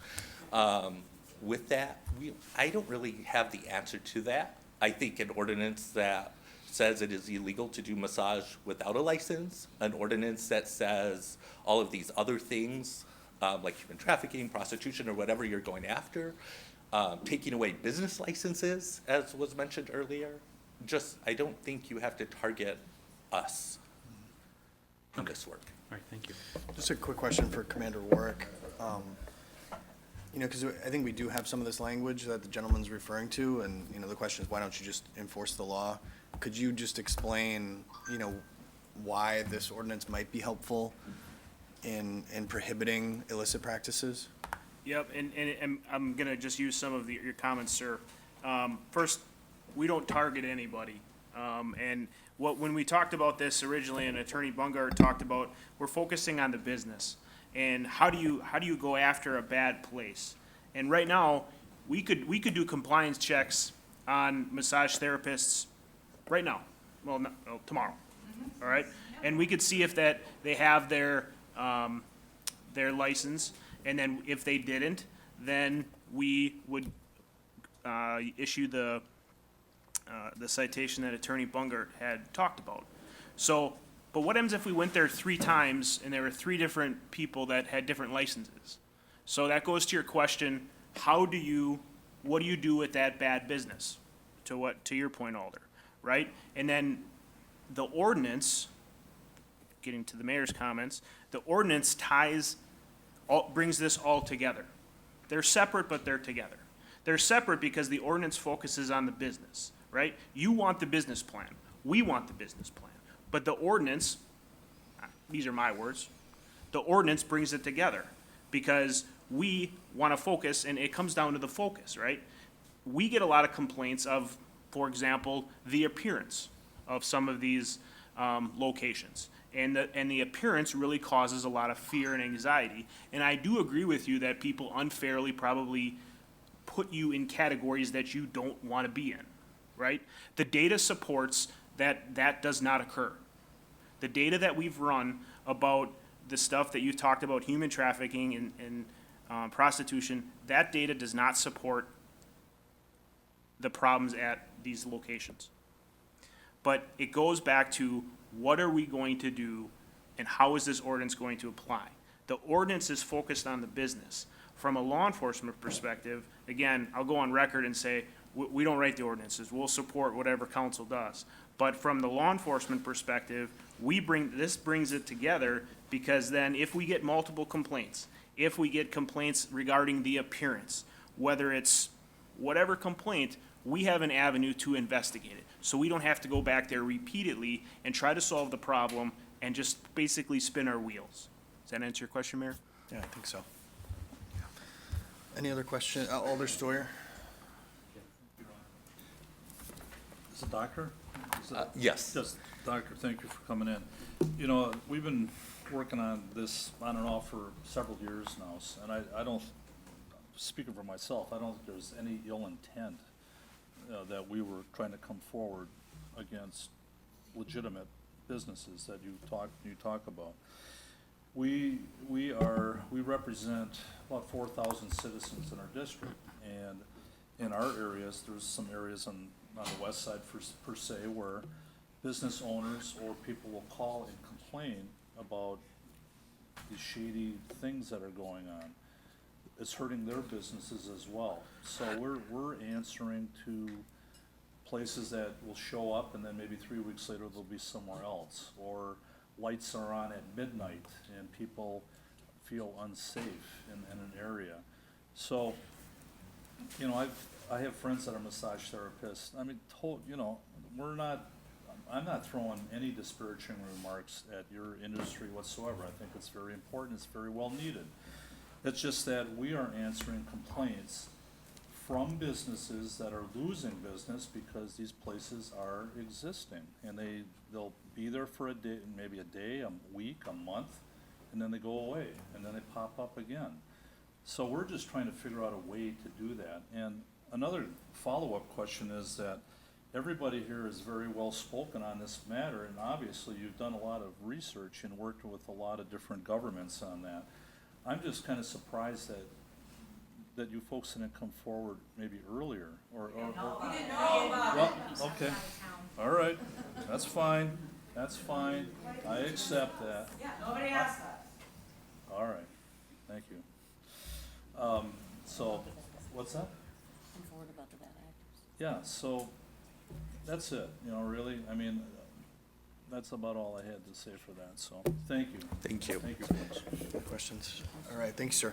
with that. I don't really have the answer to that. I think an ordinance that says it is illegal to do massage without a license, an ordinance that says all of these other things, like human trafficking, prostitution, or whatever you're going after, taking away business licenses, as was mentioned earlier. I don't think you have to target us in this work. All right, thank you. Just a quick question for Commander Warwick. Because I think we do have some of this language that the gentleman's referring to, and, the question is, why don't you just enforce the law? Could you just explain, why this ordinance might be helpful in prohibiting illicit practices? Yep, and I'm gonna just use some of your comments, sir. First, we don't target anybody. And when we talked about this originally, and Attorney Bungard talked about, we're focusing on the business. And how do you go after a bad place? And right now, we could do compliance checks on massage therapists right now. Well, no, tomorrow. All right? And we could see if that they have their license, and then if they didn't, then we would issue the citation that Attorney Bungard had talked about. So, but what happens if we went there 3 times and there were 3 different people that had different licenses? So that goes to your question, what do you do with that bad business? To your point, Alder, right? And then the ordinance, getting to the mayor's comments, the ordinance brings this all together. They're separate, but they're together. They're separate because the ordinance focuses on the business, right? You want the business plan. We want the business plan. But the ordinance, these are my words, the ordinance brings it together because we want to focus, and it comes down to the focus, right? We get a lot of complaints of, for example, the appearance of some of these locations. And the appearance really causes a lot of fear and anxiety. And I do agree with you that people unfairly probably put you in categories that you don't want to be in, right? The data supports that does not occur. The data that we've run about the stuff that you've talked about, human trafficking and prostitution, that data does not support the problems at these locations. But it goes back to, what are we going to do and how is this ordinance going to apply? The ordinance is focused on the business. From a law enforcement perspective, again, I'll go on record and say, we don't write the ordinances. We'll support whatever council does. But from the law enforcement perspective, this brings it together, because then if we get multiple complaints, if we get complaints regarding the appearance, whether it's whatever complaint, we have an avenue to investigate it. So we don't have to go back there repeatedly and try to solve the problem and just basically spin our wheels. Does that answer your question, Mayor? Yeah, I think so. Any other question? Alder Steuer? Is it Doctor? Yes. Yes, Doctor, thank you for coming in. You know, we've been working on this on and off for several years now, and I don't, speaking for myself, I don't think there's any ill intent that we were trying to come forward against legitimate businesses that you talk about. We represent about 4,000 citizens in our district, and in our areas, there's some areas on the west side per se where business owners or people will call and complain about the shady things that are going on. It's hurting their businesses as well. So we're answering to places that will show up and then maybe 3 weeks later they'll be somewhere else. Or lights are on at midnight and people feel unsafe in an area. So, you know, I have friends that are massage therapists. I mean, I'm not throwing any disparaging remarks at your industry whatsoever. I think it's very important, it's very well needed. It's just that we are answering complaints from businesses that are losing business because these places are existing. And they'll be there for a day, maybe a day, a week, a month, and then they go away, and then they pop up again. So we're just trying to figure out a way to do that. And another follow-up question is that everybody here is very well spoken on this matter, and obviously you've done a lot of research and worked with a lot of different governments on that. I'm just kind of surprised that you folks didn't come forward maybe earlier, or. We didn't know about it. Well, okay, all right, that's fine, I accept that. Yeah, nobody asked us. All right, thank you. So, what's that? Come forward about the bad actors. Yeah, so, that's it, you know, really, I mean, that's about all I had to say for that, so, thank you. Thank you. Thank you, folks. Any questions? All right, thanks, sir.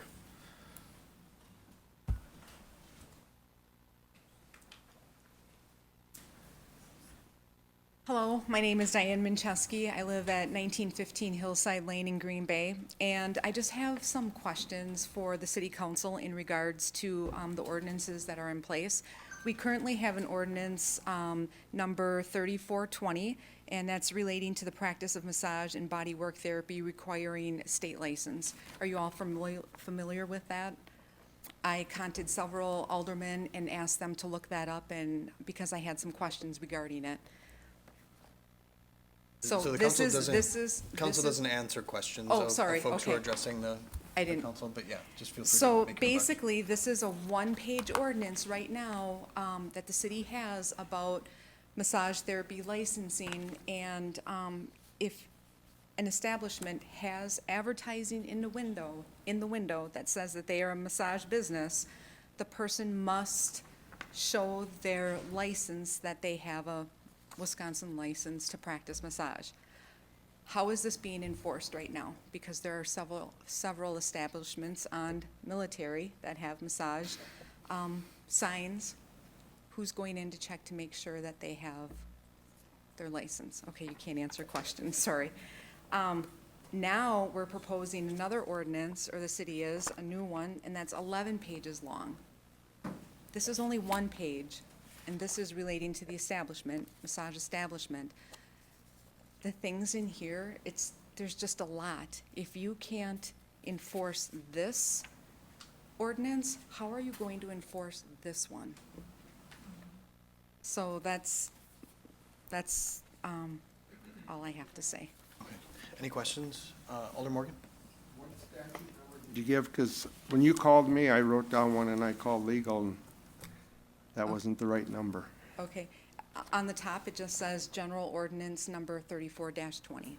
Hello, my name is Diane Mincheski. I live at 1915 Hillside Lane in Green Bay, and I just have some questions for the city council in regards to the ordinances that are in place. We currently have an ordinance number 3420, and that's relating to the practice of massage and body work therapy requiring state license. Are you all familiar with that? I contacted several aldermen and asked them to look that up, and because I had some questions regarding it. So the this council is. Council doesn't answer questions Oh, of sorry, folks who are okay. addressing the council, but yeah, just feel free to So make your question. basically, this is a one-page ordinance right now that the city has about massage therapy licensing, and if an establishment has advertising in the window that says that they are a massage business, the person must show their license that they have a Wisconsin license to practice massage. How is this being enforced right now? Because there are several establishments on Military that have massage signs. Who's going in to check to make sure that they have their license? Okay, you can't answer questions, sorry. Now, we're proposing another ordinance, or the city is, a new one, and that's 11 pages long. This is only one page, and this is relating to the establishment, massage establishment. The things in here, there's just a lot. If you can't enforce this ordinance, how are you going to enforce this one? So that's all I have to say. Okay. Any questions? Alder Morgan? Did you give, because when you called me, I wrote down one and I called legal, and that wasn't the right number. Okay. On the top, it just says General Ordinance Number 34-20.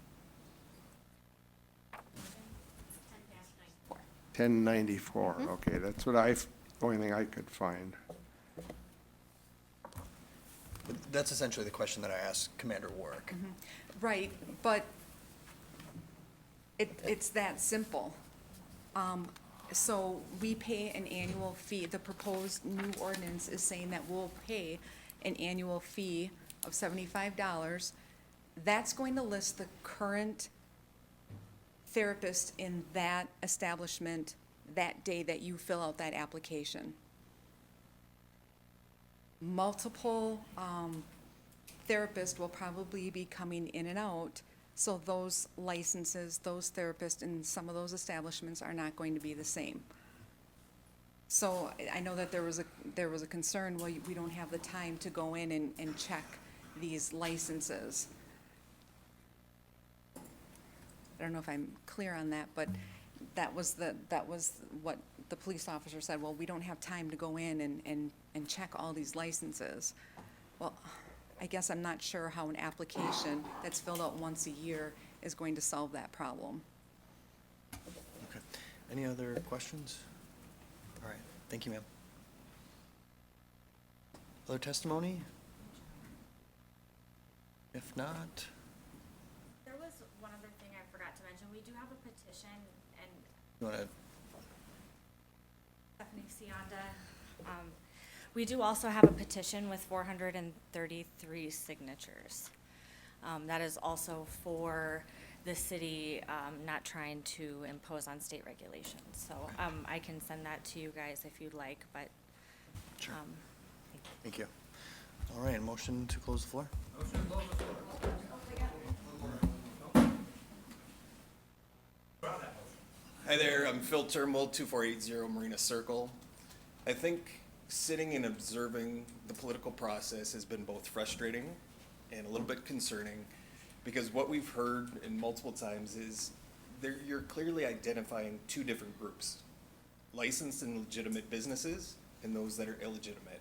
1094, okay, that's what only thing I could find. That's essentially the question that I asked Commander Warwick. Right, but it's that simple. So we pay an annual fee. The proposed new ordinance is saying that we'll pay an annual fee of $75. That's going to list the current therapist in that establishment that day that you fill out that application. Multiple therapists will probably be coming in and out, so those licenses, those therapists in some of those establishments are not going to be the same. So I know that there was a concern, well, we don't have the time to go in and check these licenses. I don't know if I'm clear on that, but that was what the police officer said, well, we don't have time to go in and check all these licenses. Well, I guess I'm not sure how an application that's filled out once a year is going to solve that problem. Okay. Any other questions? All right, thank you, ma'am. Other testimony? If not, There was one other thing I forgot to mention. We do have a petition, and you want to, Stephanie Sionda, we do also have a petition with 433 signatures. That is also for the city not trying to impose on state regulations. So I can send that to you guys if you'd like, but. Sure. Thank you. All right, motion to close the floor? Hi there, I'm Phil Turnbull, 2480 Marina Circle. I think sitting and observing the political process has been both frustrating and a little bit concerning, because what we've heard in multiple times is you're clearly identifying two different groups: licensed and legitimate businesses and those that are illegitimate.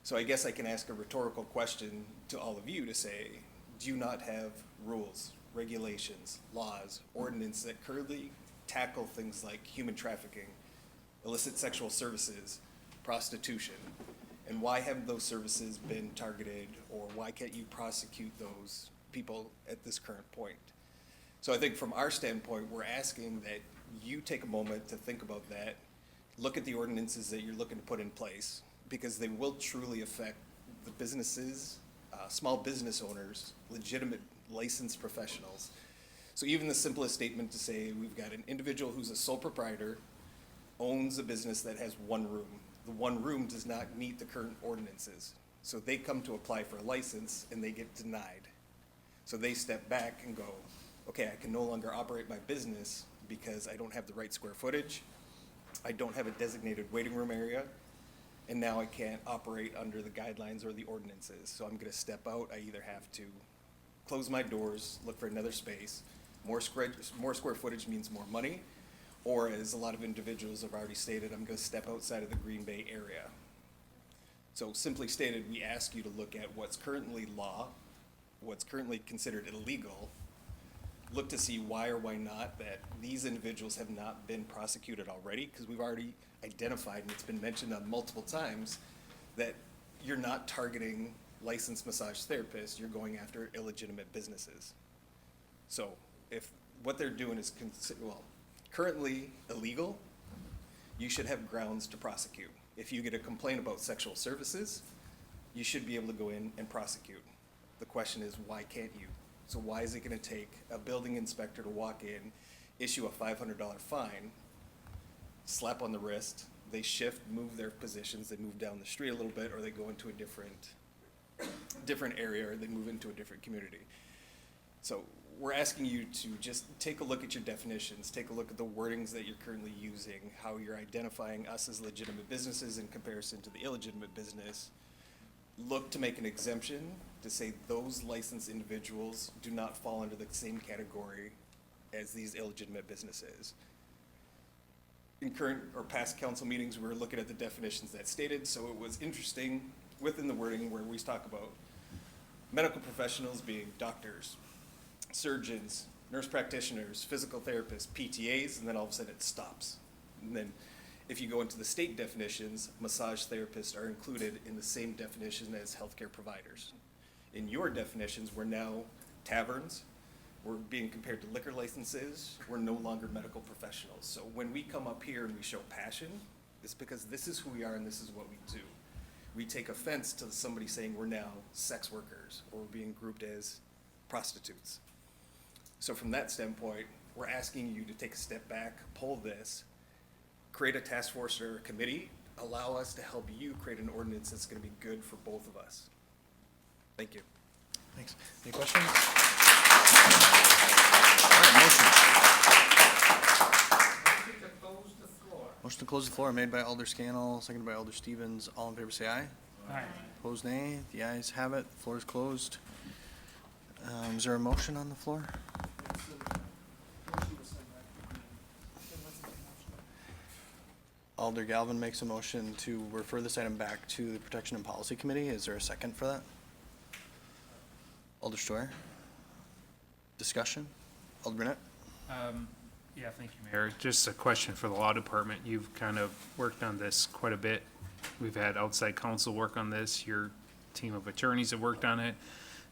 So I guess I can ask a rhetorical question to all of you to say, do you not have rules, regulations, laws, ordinance that currently tackle things like human trafficking, illicit sexual services, prostitution? And why haven't those services been targeted, or why can't you prosecute those people at this current point? So I think from our standpoint, we're asking that you take a moment to think about that, look at the ordinances that you're looking to put in place, because they will truly affect the businesses, small business owners, legitimate licensed professionals. So even the simplest statement to say we've got an individual who's a sole proprietor, owns a business that has one room. The one room does not meet the current ordinances. So they come to apply for a license and they get denied. So they step back and go, okay, I can no longer operate my business because I don't have the right square footage, I don't have a designated waiting room area, and now I can't operate under the guidelines or the ordinances. So I'm gonna step out. I either have to close my doors, look for another space. More square footage means more money, or as a lot of individuals have already stated, I'm gonna step outside of the Green Bay area. So simply stated, we ask you to look at what's currently law, what's currently considered illegal, look to see why or why not that these individuals have not been prosecuted already, because we've already identified, and it's been mentioned on multiple times, that you're not targeting licensed massage therapists, you're going after illegitimate businesses. So if what they're doing is currently illegal, you should have grounds to prosecute. If you get a complaint about sexual services, you should be able to go in and prosecute. The question is, why can't you? So why is it gonna take a building inspector to walk in, issue a $500 fine, slap on the wrist, they shift, move their positions, they move down the street a little bit, or they go into a different area, or they move into a different community? So we're asking you to just take a look at your definitions, take a look at the wordings that you're currently using, how you're identifying us as legitimate businesses in comparison to the illegitimate business. Look to make an exemption to say those licensed individuals do not fall under the same category as these illegitimate businesses. In current or past council meetings, we were looking at the definitions that stated, so it was interesting within the wording where we talk about medical professionals being doctors, surgeons, nurse practitioners, physical therapists, PTAs, and then all of a sudden it stops. And then if you go into the state definitions, massage therapists are included in the same definition as healthcare providers. In your definitions, we're now taverns, we're being compared to liquor licenses, we're no longer medical professionals. So when we come up here and we show passion, it's because this is who we are and this is what we do. We take offense to somebody saying we're now sex workers or we're being grouped as prostitutes. So from that standpoint, we're asking you to take a step back, pull this, create a task force or a committee, allow us to help you create an ordinance that's gonna be good for both of us. Thank you. Thanks. Any questions? All right, motion to close the floor made by Alder Scannell, seconded by Alder Stevens. All in favor, say aye. Aye. Opposed, nay. The ayes have it. The floor is closed. Is there a motion on the floor? Alder Galvin makes a motion to refer this item back to the Protection and Policy Committee. Is there a second for that? Alder Steuer? Discussion? Alder Brunette? Yeah, thank you, Mayor. Just a question for the law department. You've kind of worked on this quite a bit. We've had outside counsel work on this. Your team of attorneys have worked on it.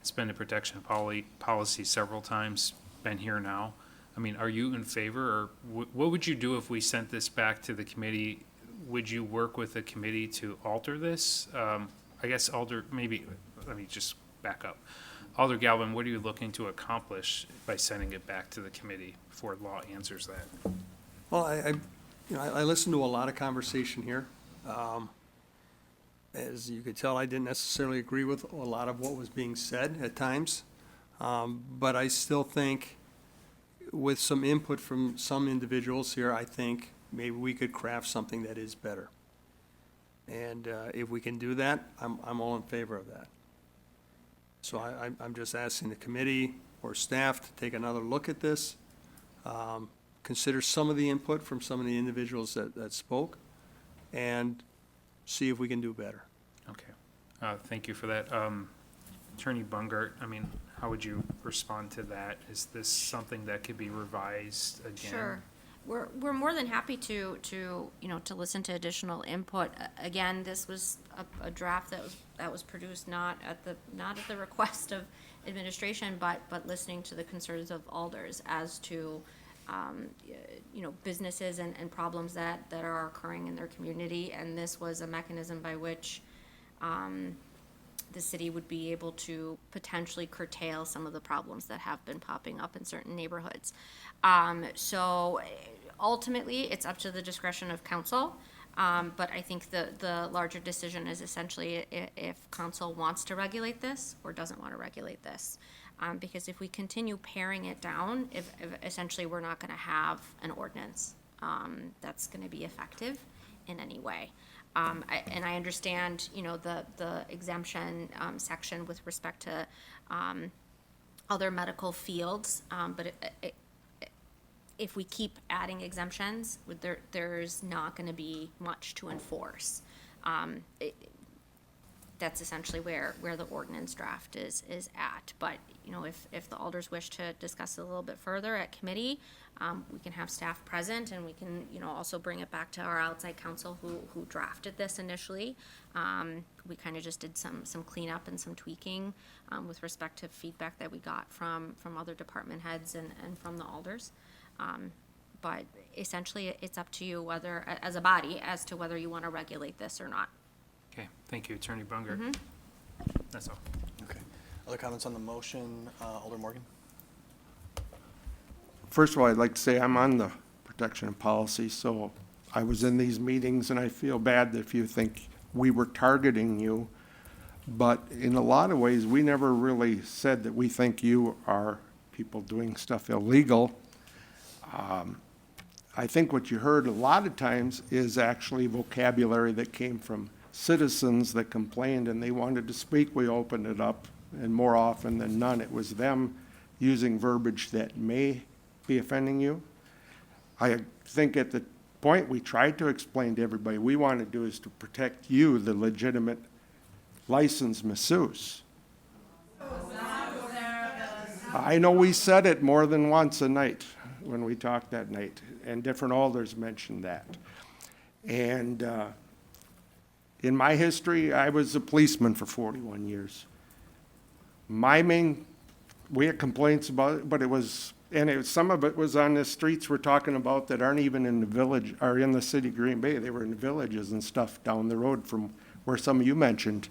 It's been a protection policy several times, been here now. I mean, are you in favor, or what would you do if we sent this back to the committee? Would you work with the committee to alter this? I guess Alder, maybe, let me just back up. Alder Galvin, what are you looking to accomplish by sending it back to the committee before law answers that? Well, I listened to a lot of conversation here. As you could tell, I didn't necessarily agree with a lot of what was being said at times. But I still think with some input from some individuals here, I think maybe we could craft something that is better. And if we can do that, I'm all in favor of that. So I'm just asking the committee or staff to take another look at this, consider some of the input from some of the individuals that spoke, and see if we can do better. Okay. Thank you for that. Attorney Bungart, I mean, how would you respond to that? Is this something that could be revised again? Sure. We're more than happy to listen to additional input. Again, this was a draft that was produced not at the request of administration, but listening to the concerns of alders as to businesses and problems that are occurring in their community. And this was a mechanism by which the city would be able to potentially curtail some of the problems that have been popping up in certain neighborhoods. So ultimately, it's up to the discretion of council. But I think the larger decision is essentially if council wants to regulate this or doesn't want to regulate this. Because if we continue paring it down, if essentially we're not going to have an ordinance that's going to be effective in any way. And I understand, the exemption section with respect to other medical fields, but if we keep adding exemptions, there's not going to be much to enforce. That's essentially where the ordinance draft is at. But, if the alders wish to discuss it a little bit further at committee, we can have staff present, and we can, also bring it back to our outside counsel who drafted this initially. We kind of just did some cleanup and some tweaking with respect to feedback that we got from other department heads and from the alders. But essentially, it's up to you whether, as a body, as to whether you want to regulate this or not. Okay, thank you, Attorney Bungart. That's all. Okay. Other comments on the motion? Alder Morgan? First of all, I'd like to say I'm on the protection and policy, so I was in these meetings, and I feel bad if you think we were targeting you. But in a lot of ways, we never really said that we think you are people doing stuff illegal. I think what you heard a lot of times is actually vocabulary that came from citizens that complained and they wanted to speak. We opened it up, and more often than none, it was them using verbiage that may be offending you. I think at the point we tried to explain to everybody, we want to do is to protect you, the legitimate licensed masseuse. I know we said it more than once a night when we talked that night, and different alders mentioned that. And in my history, I was a policeman for 41 years. My main we had complaints about it, but it was, some of it was on the streets we're talking about that aren't even in the village, or in the city of Green Bay. They were in the villages and stuff down the road from where some of you mentioned.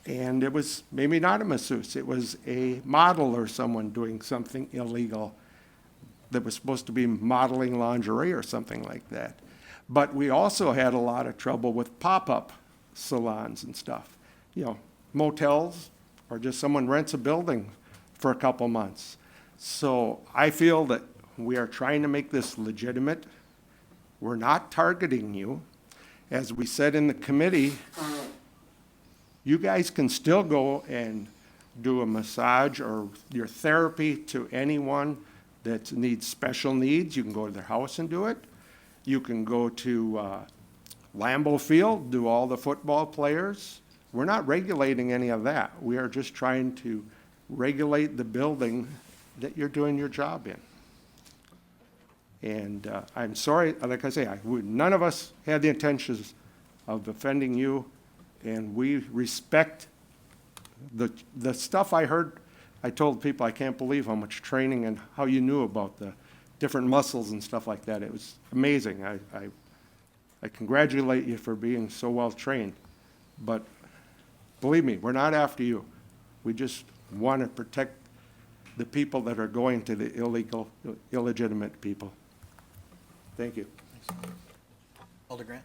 And it was maybe not a masseuse, it was a model or someone doing something illegal that was supposed to be modeling lingerie or something like that. But we also had a lot of trouble with pop-up salons and stuff. You know, motels, or just someone rents a building for a couple months. So I feel that we are trying to make this legitimate. We're not targeting you. As we said in the committee, you guys can still go and do a massage or your therapy to anyone that needs special needs. You can go to their house and do it. You can go to Lambeau Field, do all the football players. We're not regulating any of that. We are just trying to regulate the building that you're doing your job in. And I'm sorry, like I say, none of us had the intentions of offending you, and we respect the stuff I heard. I told people I can't believe how much training and how you knew about the different muscles and stuff like that. It was amazing. I congratulate you for being so well trained. But believe me, we're not after you. We just want to protect the people that are going to the illegal, illegitimate people. Thank you. Alder Grant?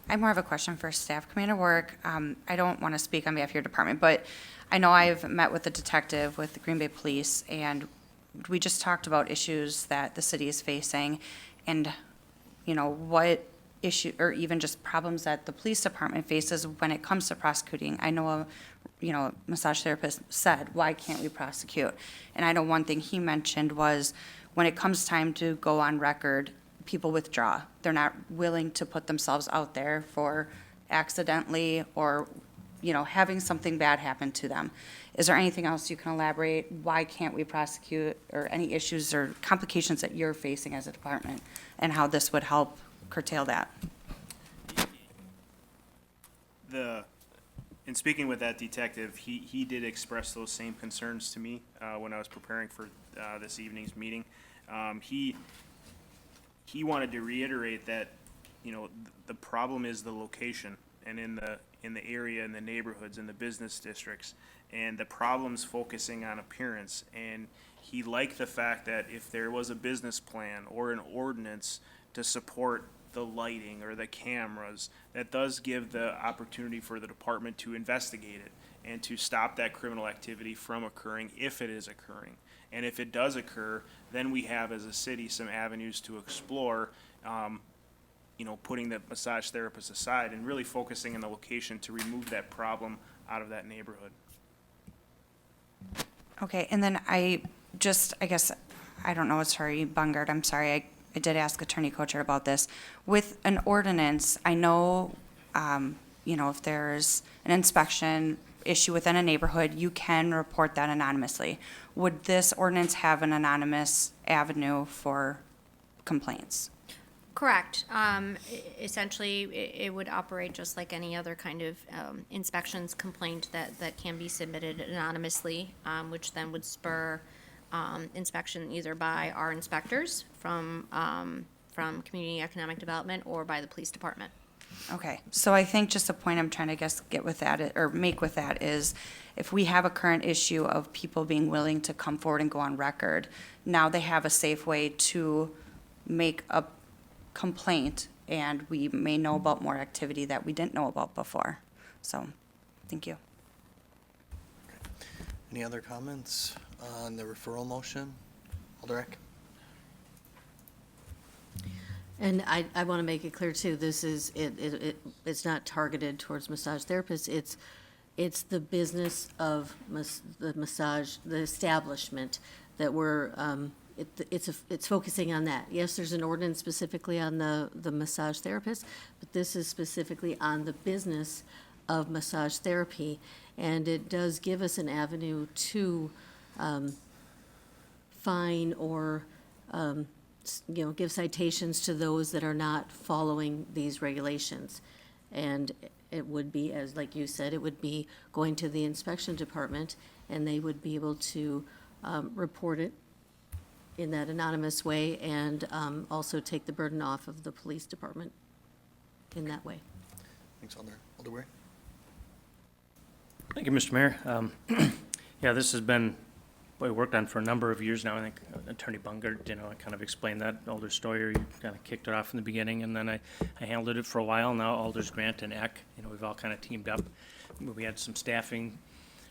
I have more of a question for staff. Commander Warwick, I don't want to speak on behalf of your department, but I know I've met with the detective with the Green Bay Police, and we just talked about issues that the city is facing and, you know, what issue, or even just problems that the police department faces when it comes to prosecuting. I know, a massage therapist said, why can't we prosecute? And I know one thing he mentioned was when it comes time to go on record, people withdraw. They're not willing to put themselves out there for accidentally or, having something bad happen to them. Is there anything else you can elaborate? Why can't we prosecute, or any issues or complications that you're facing as a department, and how this would help curtail that? In speaking with that detective, he did express those same concerns to me when I was preparing for this evening's meeting. He wanted to reiterate that, the problem is the location and in the area, in the neighborhoods, in the business districts, and the problem's focusing on appearance. And he liked the fact that if there was a business plan or an ordinance to support the lighting or the cameras, that does give the opportunity for the department to investigate it and to stop that criminal activity from occurring if it is occurring. And if it does occur, then we have as a city some avenues to explore, putting the massage therapist aside and really focusing on the location to remove that problem out of that neighborhood. Okay, and then I guess, I don't know, Attorney Bungard, I'm sorry, I did ask Attorney Kocher about this. With an ordinance, I know, if there's an inspection issue within a neighborhood, you can report that anonymously. Would this ordinance have an anonymous avenue for complaints? Correct. Essentially, it would operate just like any other kind of inspections complaint that can be submitted anonymously, which then would spur inspection either by our inspectors from Community Economic Development or by the police department. Okay, so I think just a point I'm trying to get with that, or make with that, is if we have a current issue of people being willing to come forward and go on record, now they have a safe way to make a complaint, and we may know about more activity that we didn't know about before. So, thank you. Any other comments on the referral motion? Alder Eck? And I want to make it clear too, this is, it's not targeted towards massage therapists. It's the business of the establishment that we're, it's focusing on that. Yes, there's an ordinance specifically on the massage therapist, but this is specifically on the business of massage therapy. And it does give us an avenue to fine or, give citations to those that are not following these regulations. And it would be, as like you said, it would be going to the inspection department, and they would be able to report it in that anonymous way, and also take the burden off of the police department in that way. Thanks, Alder Wery. Thank you, Mr. Mayor. Yeah, this has been, we worked on for a number of years now. I think Attorney Bungert, I kind of explained that. Alder Stoyer, you kind of kicked it off in the beginning, and then I handled it for a while. Now Alders Grant and Eck, we've all kind of teamed up. We had some staffing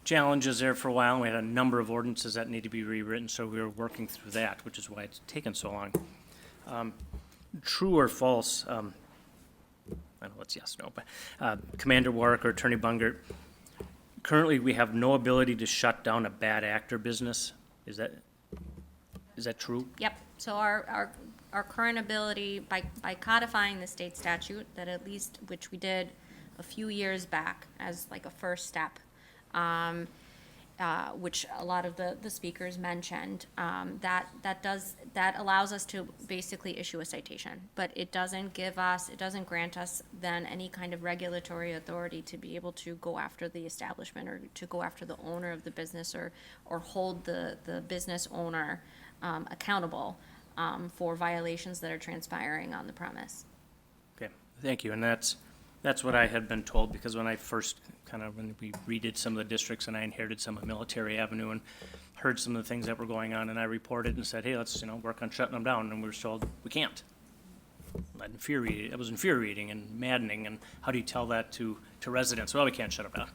challenges there for a while, and we had a number of ordinances that need to be rewritten, so we were working through that, which is why it's taken so long. True or false, I don't know what's yes, no, but Commander Warwick or Attorney Bungert, currently we have no ability to shut down a bad actor business. Is that true? Yep, so our current ability, by codifying the state statute, that at least, which we did a few years back as like a first step, which a lot of the speakers mentioned, that allows us to basically issue a citation, but it doesn't grant us then any kind of regulatory authority to be able to go after the establishment or to go after the owner of the business or hold the business owner accountable for violations that are transpiring on the premise. Okay, thank you, and that's what I had been told, because when I first when we redid some of the districts and I inherited some of Military Avenue and heard some of the things that were going on, and I reported and said, hey, let's, work on shutting them down, and we were told, we can't. It was infuriating and maddening, and how do you tell that to residents? Well, we can't shut them down.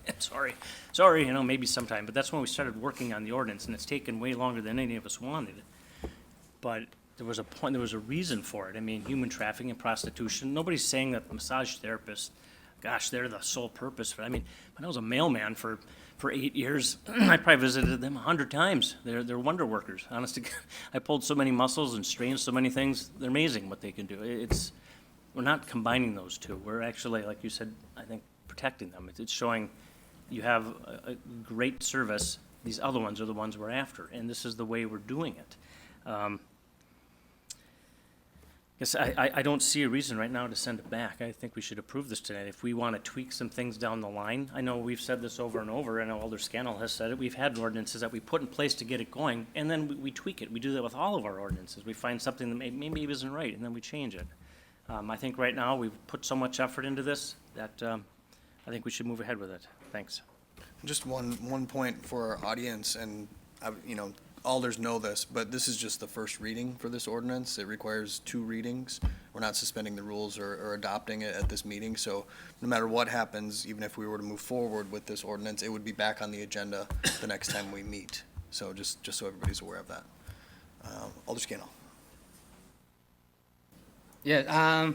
Sorry, maybe sometime, but that's when we started working on the ordinance, and it's taken way longer than any of us wanted. But there was a point, there was a reason for it. Human trafficking and prostitution. Nobody's saying that the massage therapists, gosh, they're the sole purpose for it. When I was a mailman for 8 years, I probably visited them 100 times. They're wonder workers, honest to God. I pulled so many muscles and strained so many things. They're amazing what they can do. We're not combining those two. We're actually, like you said, I think, protecting them. It's showing you have a great service. These other ones are the ones we're after, and this is the way we're doing it. Yes, I don't see a reason right now to send it back. I think we should approve this tonight. If we want to tweak some things down the line, I know we've said this over and over, and Alder Scannell has said it, we've had ordinances that we put in place to get it going, and then we tweak it. We do that with all of our ordinances. We find something that maybe isn't right, and then we change it. I think right now we've put so much effort into this that I think we should move ahead with it. Thanks. Just one point for our audience, and, alders know this, but this is just the first reading for this ordinance. It requires 2 readings. We're not suspending the rules or adopting it at this meeting, so no matter what happens, even if we were to move forward with this ordinance, it would be back on the agenda the next time we meet. So just so everybody's aware of that. Alder Scannell. Yeah,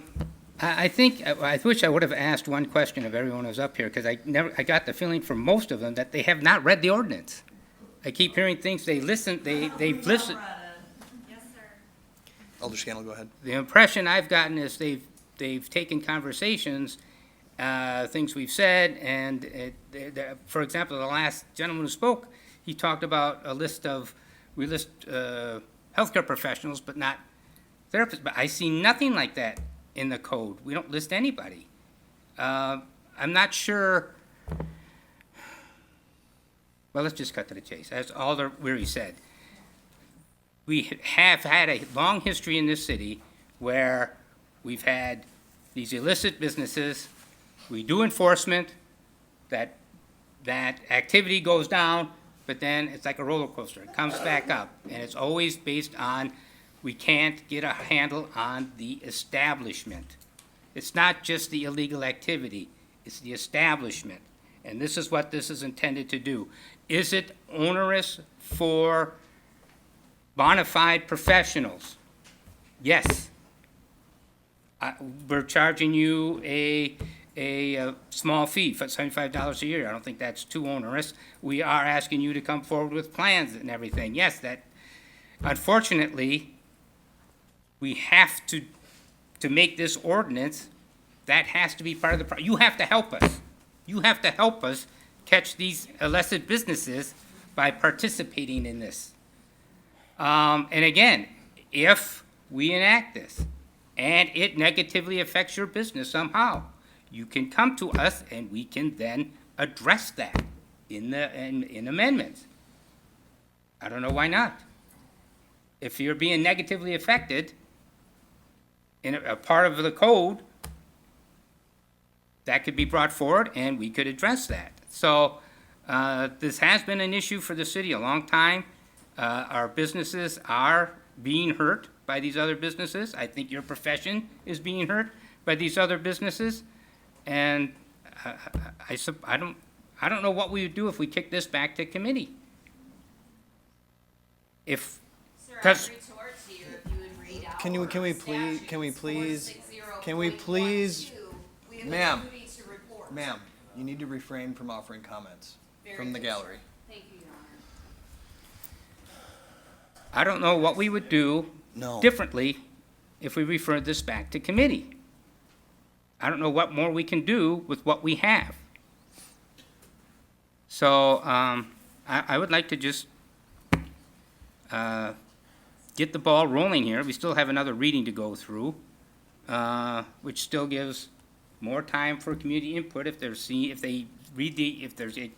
I think, I wish I would have asked one question of everyone who's up here, because I got the feeling from most of them that they have not read the ordinance. I keep hearing things, they've listened. Yes, sir. Alder Scannell, go ahead. The impression I've gotten is they've taken conversations, things we've said, and for example, the last gentleman who spoke, he talked about we list healthcare professionals, but not therapists. But I see nothing like that in the code. We don't list anybody. I'm not sure. Well, let's just cut to the chase. As Alder Wery said, we have had a long history in this city where we've had these illicit businesses. We do enforcement, that activity goes down, but then it's like a roller coaster. It comes back up, and it's always based on we can't get a handle on the establishment. It's not just the illegal activity, it's the establishment. And this is what this is intended to do. Is it onerous for bona fide professionals? Yes. We're charging you a small fee for $75 a year. I don't think that's too onerous. We are asking you to come forward with plans and everything. Yes, that, unfortunately, we have to make this ordinance, that has to be part of the, you have to help us. You have to help us catch these illicit businesses by participating in this. And again, if we enact this and it negatively affects your business somehow, you can come to us and we can then address that in amendments. I don't know why not. If you're being negatively affected in a part of the code, that could be brought forward and we could address that. So, this has been an issue for the city a long time. Our businesses are being hurt by these other businesses. I think your profession is being hurt by these other businesses. And I don't know what we would do if we kick this back to committee. If, because Can we please, ma'am, you need to refrain from offering comments from the gallery. I don't know what we would do No. differently if we referred this back to committee. I don't know what more we can do with what we have. So, I would like to just, get the ball rolling here. We still have another reading to go through, which still gives more time for community input if they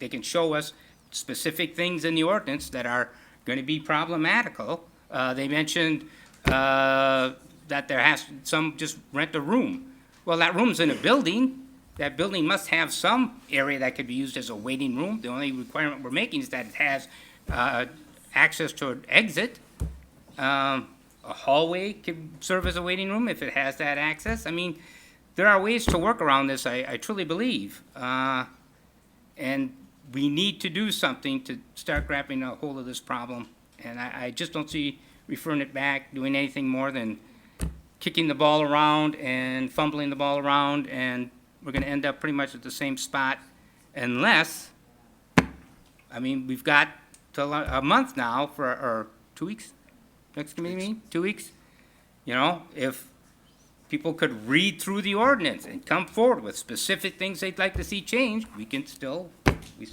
can show us specific things in the ordinance that are gonna be problematical. They mentioned, that there has, some just rent a room. Well, that room's in a building. That building must have some area that could be used as a waiting room. The only requirement we're making is that it has, access to an exit. A hallway could serve as a waiting room if it has that access. I mean, there are ways to work around this, I truly believe. And we need to do something to start grabbing a hold of this problem. And I just don't see referring it back, doing anything more than kicking the ball around and fumbling the ball around, and we're gonna end up pretty much at the same spot unless, I mean, we've got till a month now or 2 weeks, next committee meeting, 2 weeks. You know, if people could read through the ordinance and come forward with specific things they'd like to see changed, we still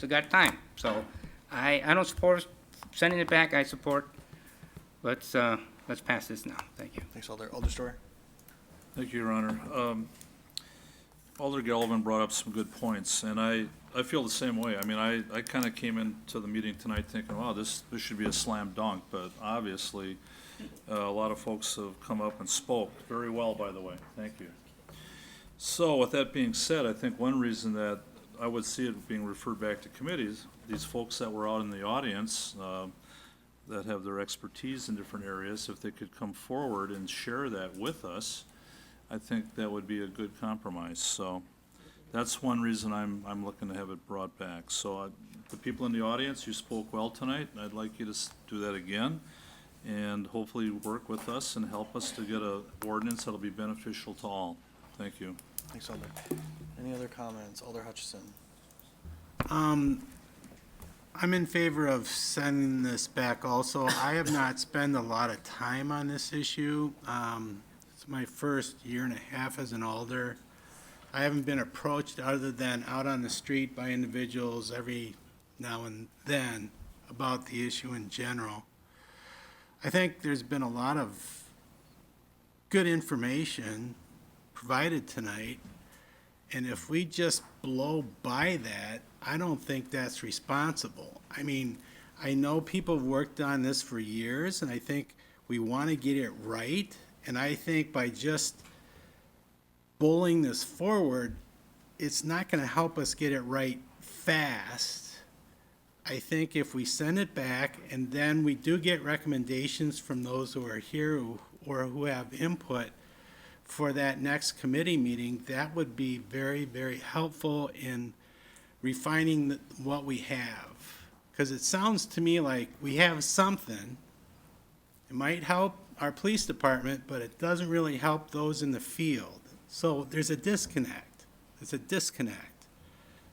got time. So I don't support sending it back, I support, let's pass this now, thank you. Thanks, Alder. Alder Story? Thank you, Your Honor. Alder Galvin brought up some good points, and I feel the same way. I mean, I kind of came into the meeting tonight thinking, wow, this should be a slam dunk, but obviously, a lot of folks have come up and spoke very well, by the way. Thank you. So with that being said, I think one reason that I would see it being referred back to committees, these folks that were out in the audience, that have their expertise in different areas, if they could come forward and share that with us, I think that would be a good compromise. So that's one reason I'm looking to have it brought back. So the people in the audience, you spoke well tonight. I'd like you to do that again and hopefully work with us and help us to get a ordinance that'll be beneficial to all. Thank you. Thanks, Alder. Any other comments? Alder Hutchison? I'm in favor of sending this back also. I have not spent a lot of time on this issue. It's my first year and a half as an alder. I haven't been approached other than out on the street by individuals every now and then about the issue in general. I think there's been a lot of good information provided tonight, and if we just blow by that, I don't think that's responsible. I mean, I know people have worked on this for years, and I think we want to get it right, and I think by just bullying this forward, it's not going to help us get it right fast. I think if we send it back and then we do get recommendations from those who are here or who have input for that next committee meeting, that would be very, very helpful in refining what we have. Because it sounds to me like we have something. It might help our police department, but it doesn't really help those in the field. So there's a disconnect. It's a disconnect.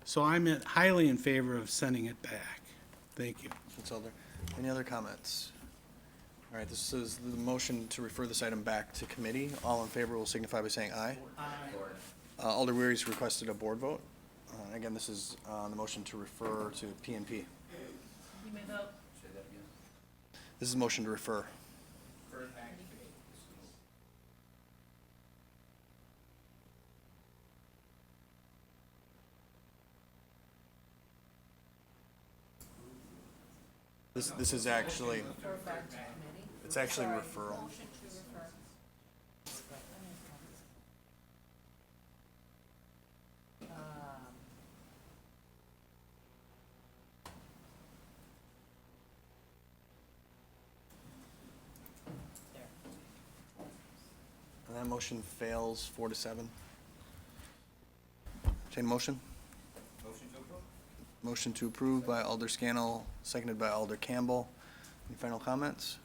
So I'm highly in favor of sending it back. Thank you. Thanks, Alder. Any other comments? All right, this is the motion to refer this item back to committee. All in favor will signify by saying aye. Aye. Alder Weary's requested a board vote. Again, this is the motion to refer to P&P. You may vote. This is a motion to refer. This is actually, it's actually referral. And that motion fails 4-7. Entertain a motion? Motion to approve by Alder Scannell, seconded by Alder Campbell. Any final comments?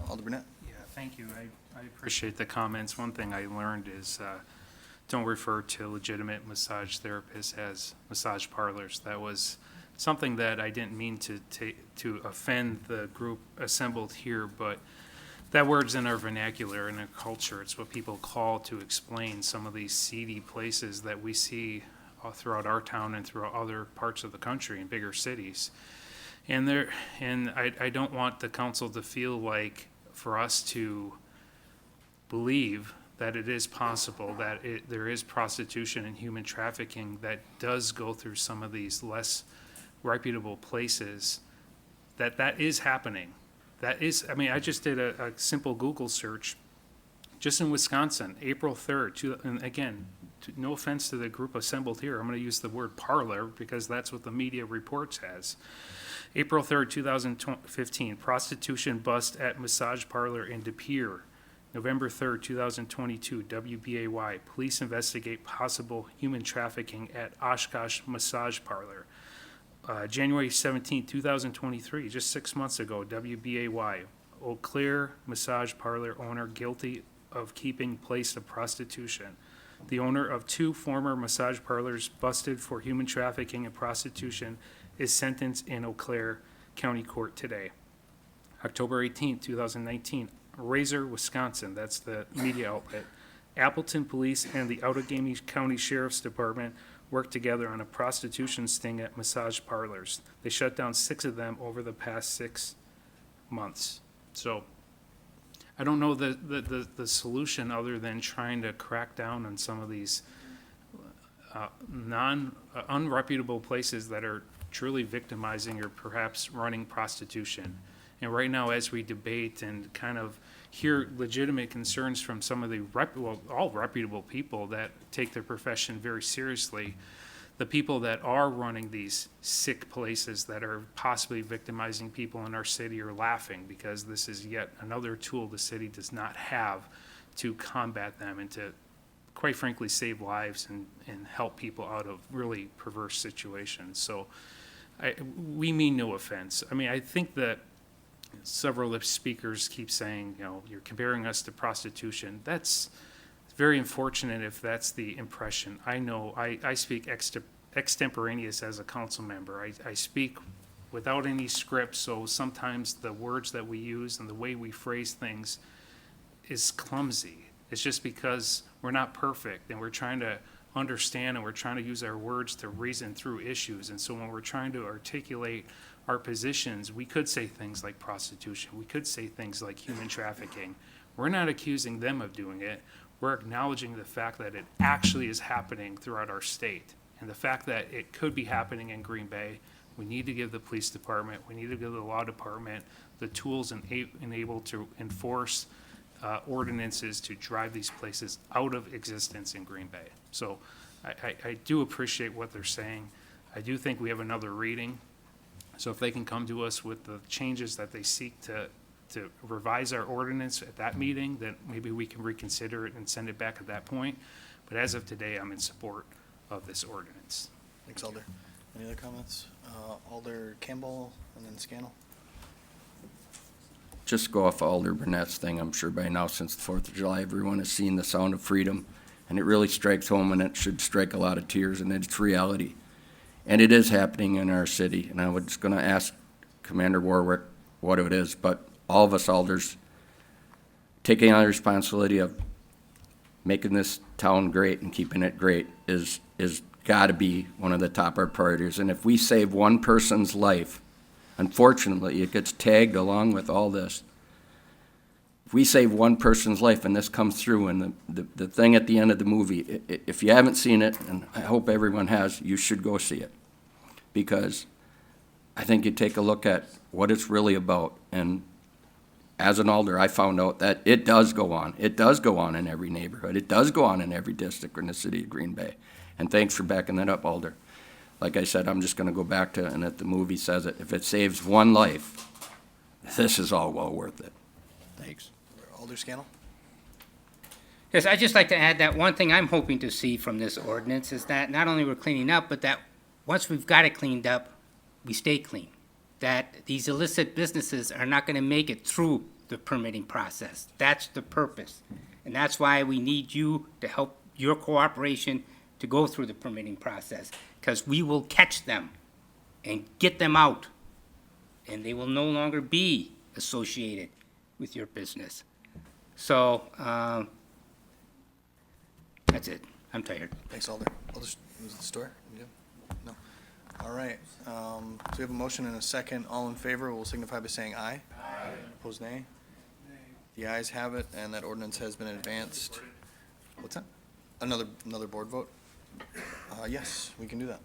Alder Burnett? Yeah, thank you. I appreciate the comments. One thing I learned is don't refer to legitimate massage therapists as massage parlors. That was something that I didn't mean to offend the group assembled here, but that word's in our vernacular, in our culture. It's what people call to explain some of these seedy places that we see throughout our town and throughout other parts of the country in bigger cities. And I don't want the council to feel like for us to believe that it is possible that there is prostitution and human trafficking that does go through some of these less reputable places, that is happening. That is, I mean, I just did a simple Google search just in Wisconsin, April 3rd, and again, no offense to the group assembled here, I'm going to use the word parlor because that's what the media reports as. April 3rd, 2015, prostitution bust at massage parlor in De Pere. November 3rd, 2022, WBAY, police investigate possible human trafficking at Oshkosh Massage Parlor. January 17th, 2023, just 6 months ago, WBAY, Eau Claire Massage Parlor owner guilty of keeping place of prostitution. The owner of 2 former massage parlors busted for human trafficking and prostitution is sentenced in Eau Claire County Court today. October 18th, 2019, Razor, Wisconsin, that's the media outlet. Appleton Police and the Outagamie County Sheriff's Department worked together on a prostitution sting at massage parlors. They shut down 6 of them over the past 6 months. So I don't know the solution other than trying to crack down on some of these unreputable places that are truly victimizing or perhaps running prostitution. And right now, as we debate and kind of hear legitimate concerns from some of the all reputable people that take their profession very seriously, the people that are running these sick places that are possibly victimizing people in our city are laughing because this is yet another tool the city does not have to combat them and to, quite frankly, save lives and help people out of really perverse situations. So we mean no offense. I mean, I think that several of the speakers keep saying, you know, you're comparing us to prostitution. That's very unfortunate if that's the impression. I know I speak extemporaneous as a council member. I speak without any script, so sometimes the words that we use and the way we phrase things is clumsy. It's just because we're not perfect and we're trying to understand and we're trying to use our words to reason through issues. And so when we're trying to articulate our positions, we could say things like prostitution. We could say things like human trafficking. We're not accusing them of doing it. We're acknowledging the fact that it actually is happening throughout our state. And the fact that it could be happening in Green Bay, we need to give the police department, we need to give the law department the tools and able to enforce ordinances to drive these places out of existence in Green Bay. So I do appreciate what they're saying. I do think we have another reading. So if they can come to us with the changes that they seek to revise our ordinance at that meeting, then maybe we can reconsider it and send it back at that point. But as of today, I'm in support of this ordinance. Thanks, Alder. Any other comments? Alder Campbell and then Scannell. Just go off Alder Burnett's thing. I'm sure by now, since the 4th of July, everyone has seen The Sound of Freedom, and it really strikes home, and it should strike a lot of tears, and it's reality. And it is happening in our city, and I was going to ask Commander Warwick what it is, but all of us alders taking on the responsibility of making this town great and keeping it great is got to be one of the top our priorities. And if we save one person's life, unfortunately, it gets tagged along with all this. If we save one person's life and this comes through, and the thing at the end of the movie, if you haven't seen it, and I hope everyone has, you should go see it. Because I think you take a look at what it's really about. And as an alder, I found out that it does go on. It does go on in every neighborhood. It does go on in every district in the city of Green Bay. And thanks for backing that up, Alder. Like I said, I'm just gonna go back to, and that the movie says it, if it saves one life, this is all well worth it. Thanks. Alder Scannell? Yes, I'd just like to add that one thing I'm hoping to see from this ordinance is that not only we're cleaning up, but that once we've got it cleaned up, we stay clean. That these illicit businesses are not gonna make it through the permitting process. That's the purpose. And that's why we need you to help your cooperation to go through the permitting process, because we will catch them and get them out, and they will no longer be associated with your business. So, that's it. I'm tired. Thanks, Alder. Alder, was it the store? You good? No. All right. So we have a motion and a second. All in favor will signify by saying aye. Aye. Opposed, nay? The ayes have it, and that ordinance has been advanced. What's that? Another board vote? Yes, we can do that.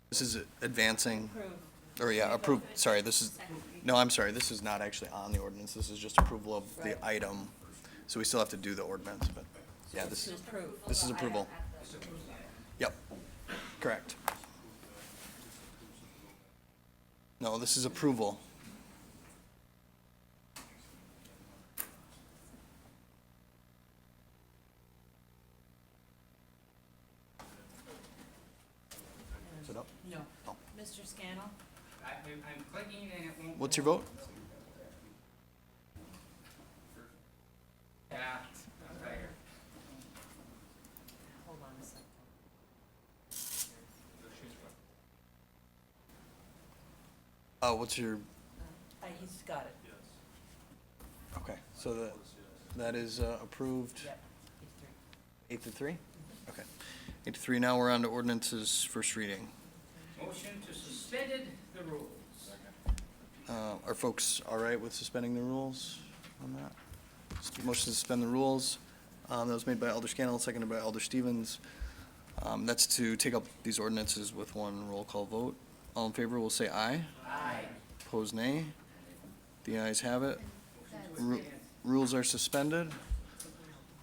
This is advancing, or yeah, approve, sorry, this is, no, I'm sorry, this is not actually on the ordinance. This is just approval of the item. So we still have to do the ordinance, but, yeah, this is approval. Yep, correct. No, this is approval. Is it up? No. Oh. Mr. Scannell? I'm clicking and it won't. What's your vote? Yeah, I'm tired. Hold on a second. What's your, He's got it. okay, so that is approved. Yep, 8-3? Okay. 8-3, now we're on to ordinances first reading. Motion to suspended the rules. Are folks all right with suspending the rules on that? Motion to suspend the rules. That was made by Alder Scannell, seconded by Alder Stevens. That's to take up these ordinances with one roll call vote. All in favor will say aye. Aye. Opposed, nay. The ayes have it. Rules are suspended.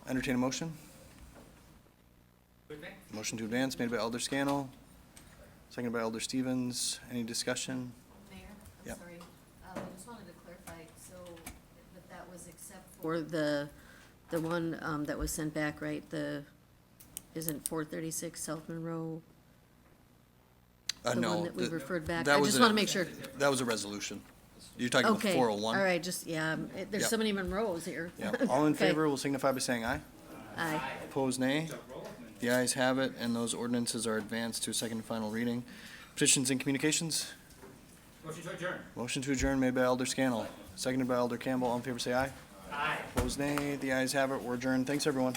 Entertain a motion. Motion to advance made by Alder Scannell, seconded by Alder Stevens. Any discussion? Mayor, I'm Yep. sorry. I just wanted to clarify, so, but that was except for the one, that was sent back, right? Isn't 436 South Monroe? The No. one that we referred back? that I was just a- want to make sure. That was a resolution. You're talking about Okay, 401? all right, just, yeah, there's Yep. so many Monroes here. Yeah. All in Okay. favor will signify by saying aye. Aye. Opposed, nay. The ayes have it, and those ordinances are advanced to a second and final reading. Petitions and communications? Motion to adjourn. Motion to adjourn made by Alder Scannell, seconded by Alder Campbell. All in favor say aye. Aye. Opposed, nay. The ayes have it. We're adjourned. Thanks, everyone.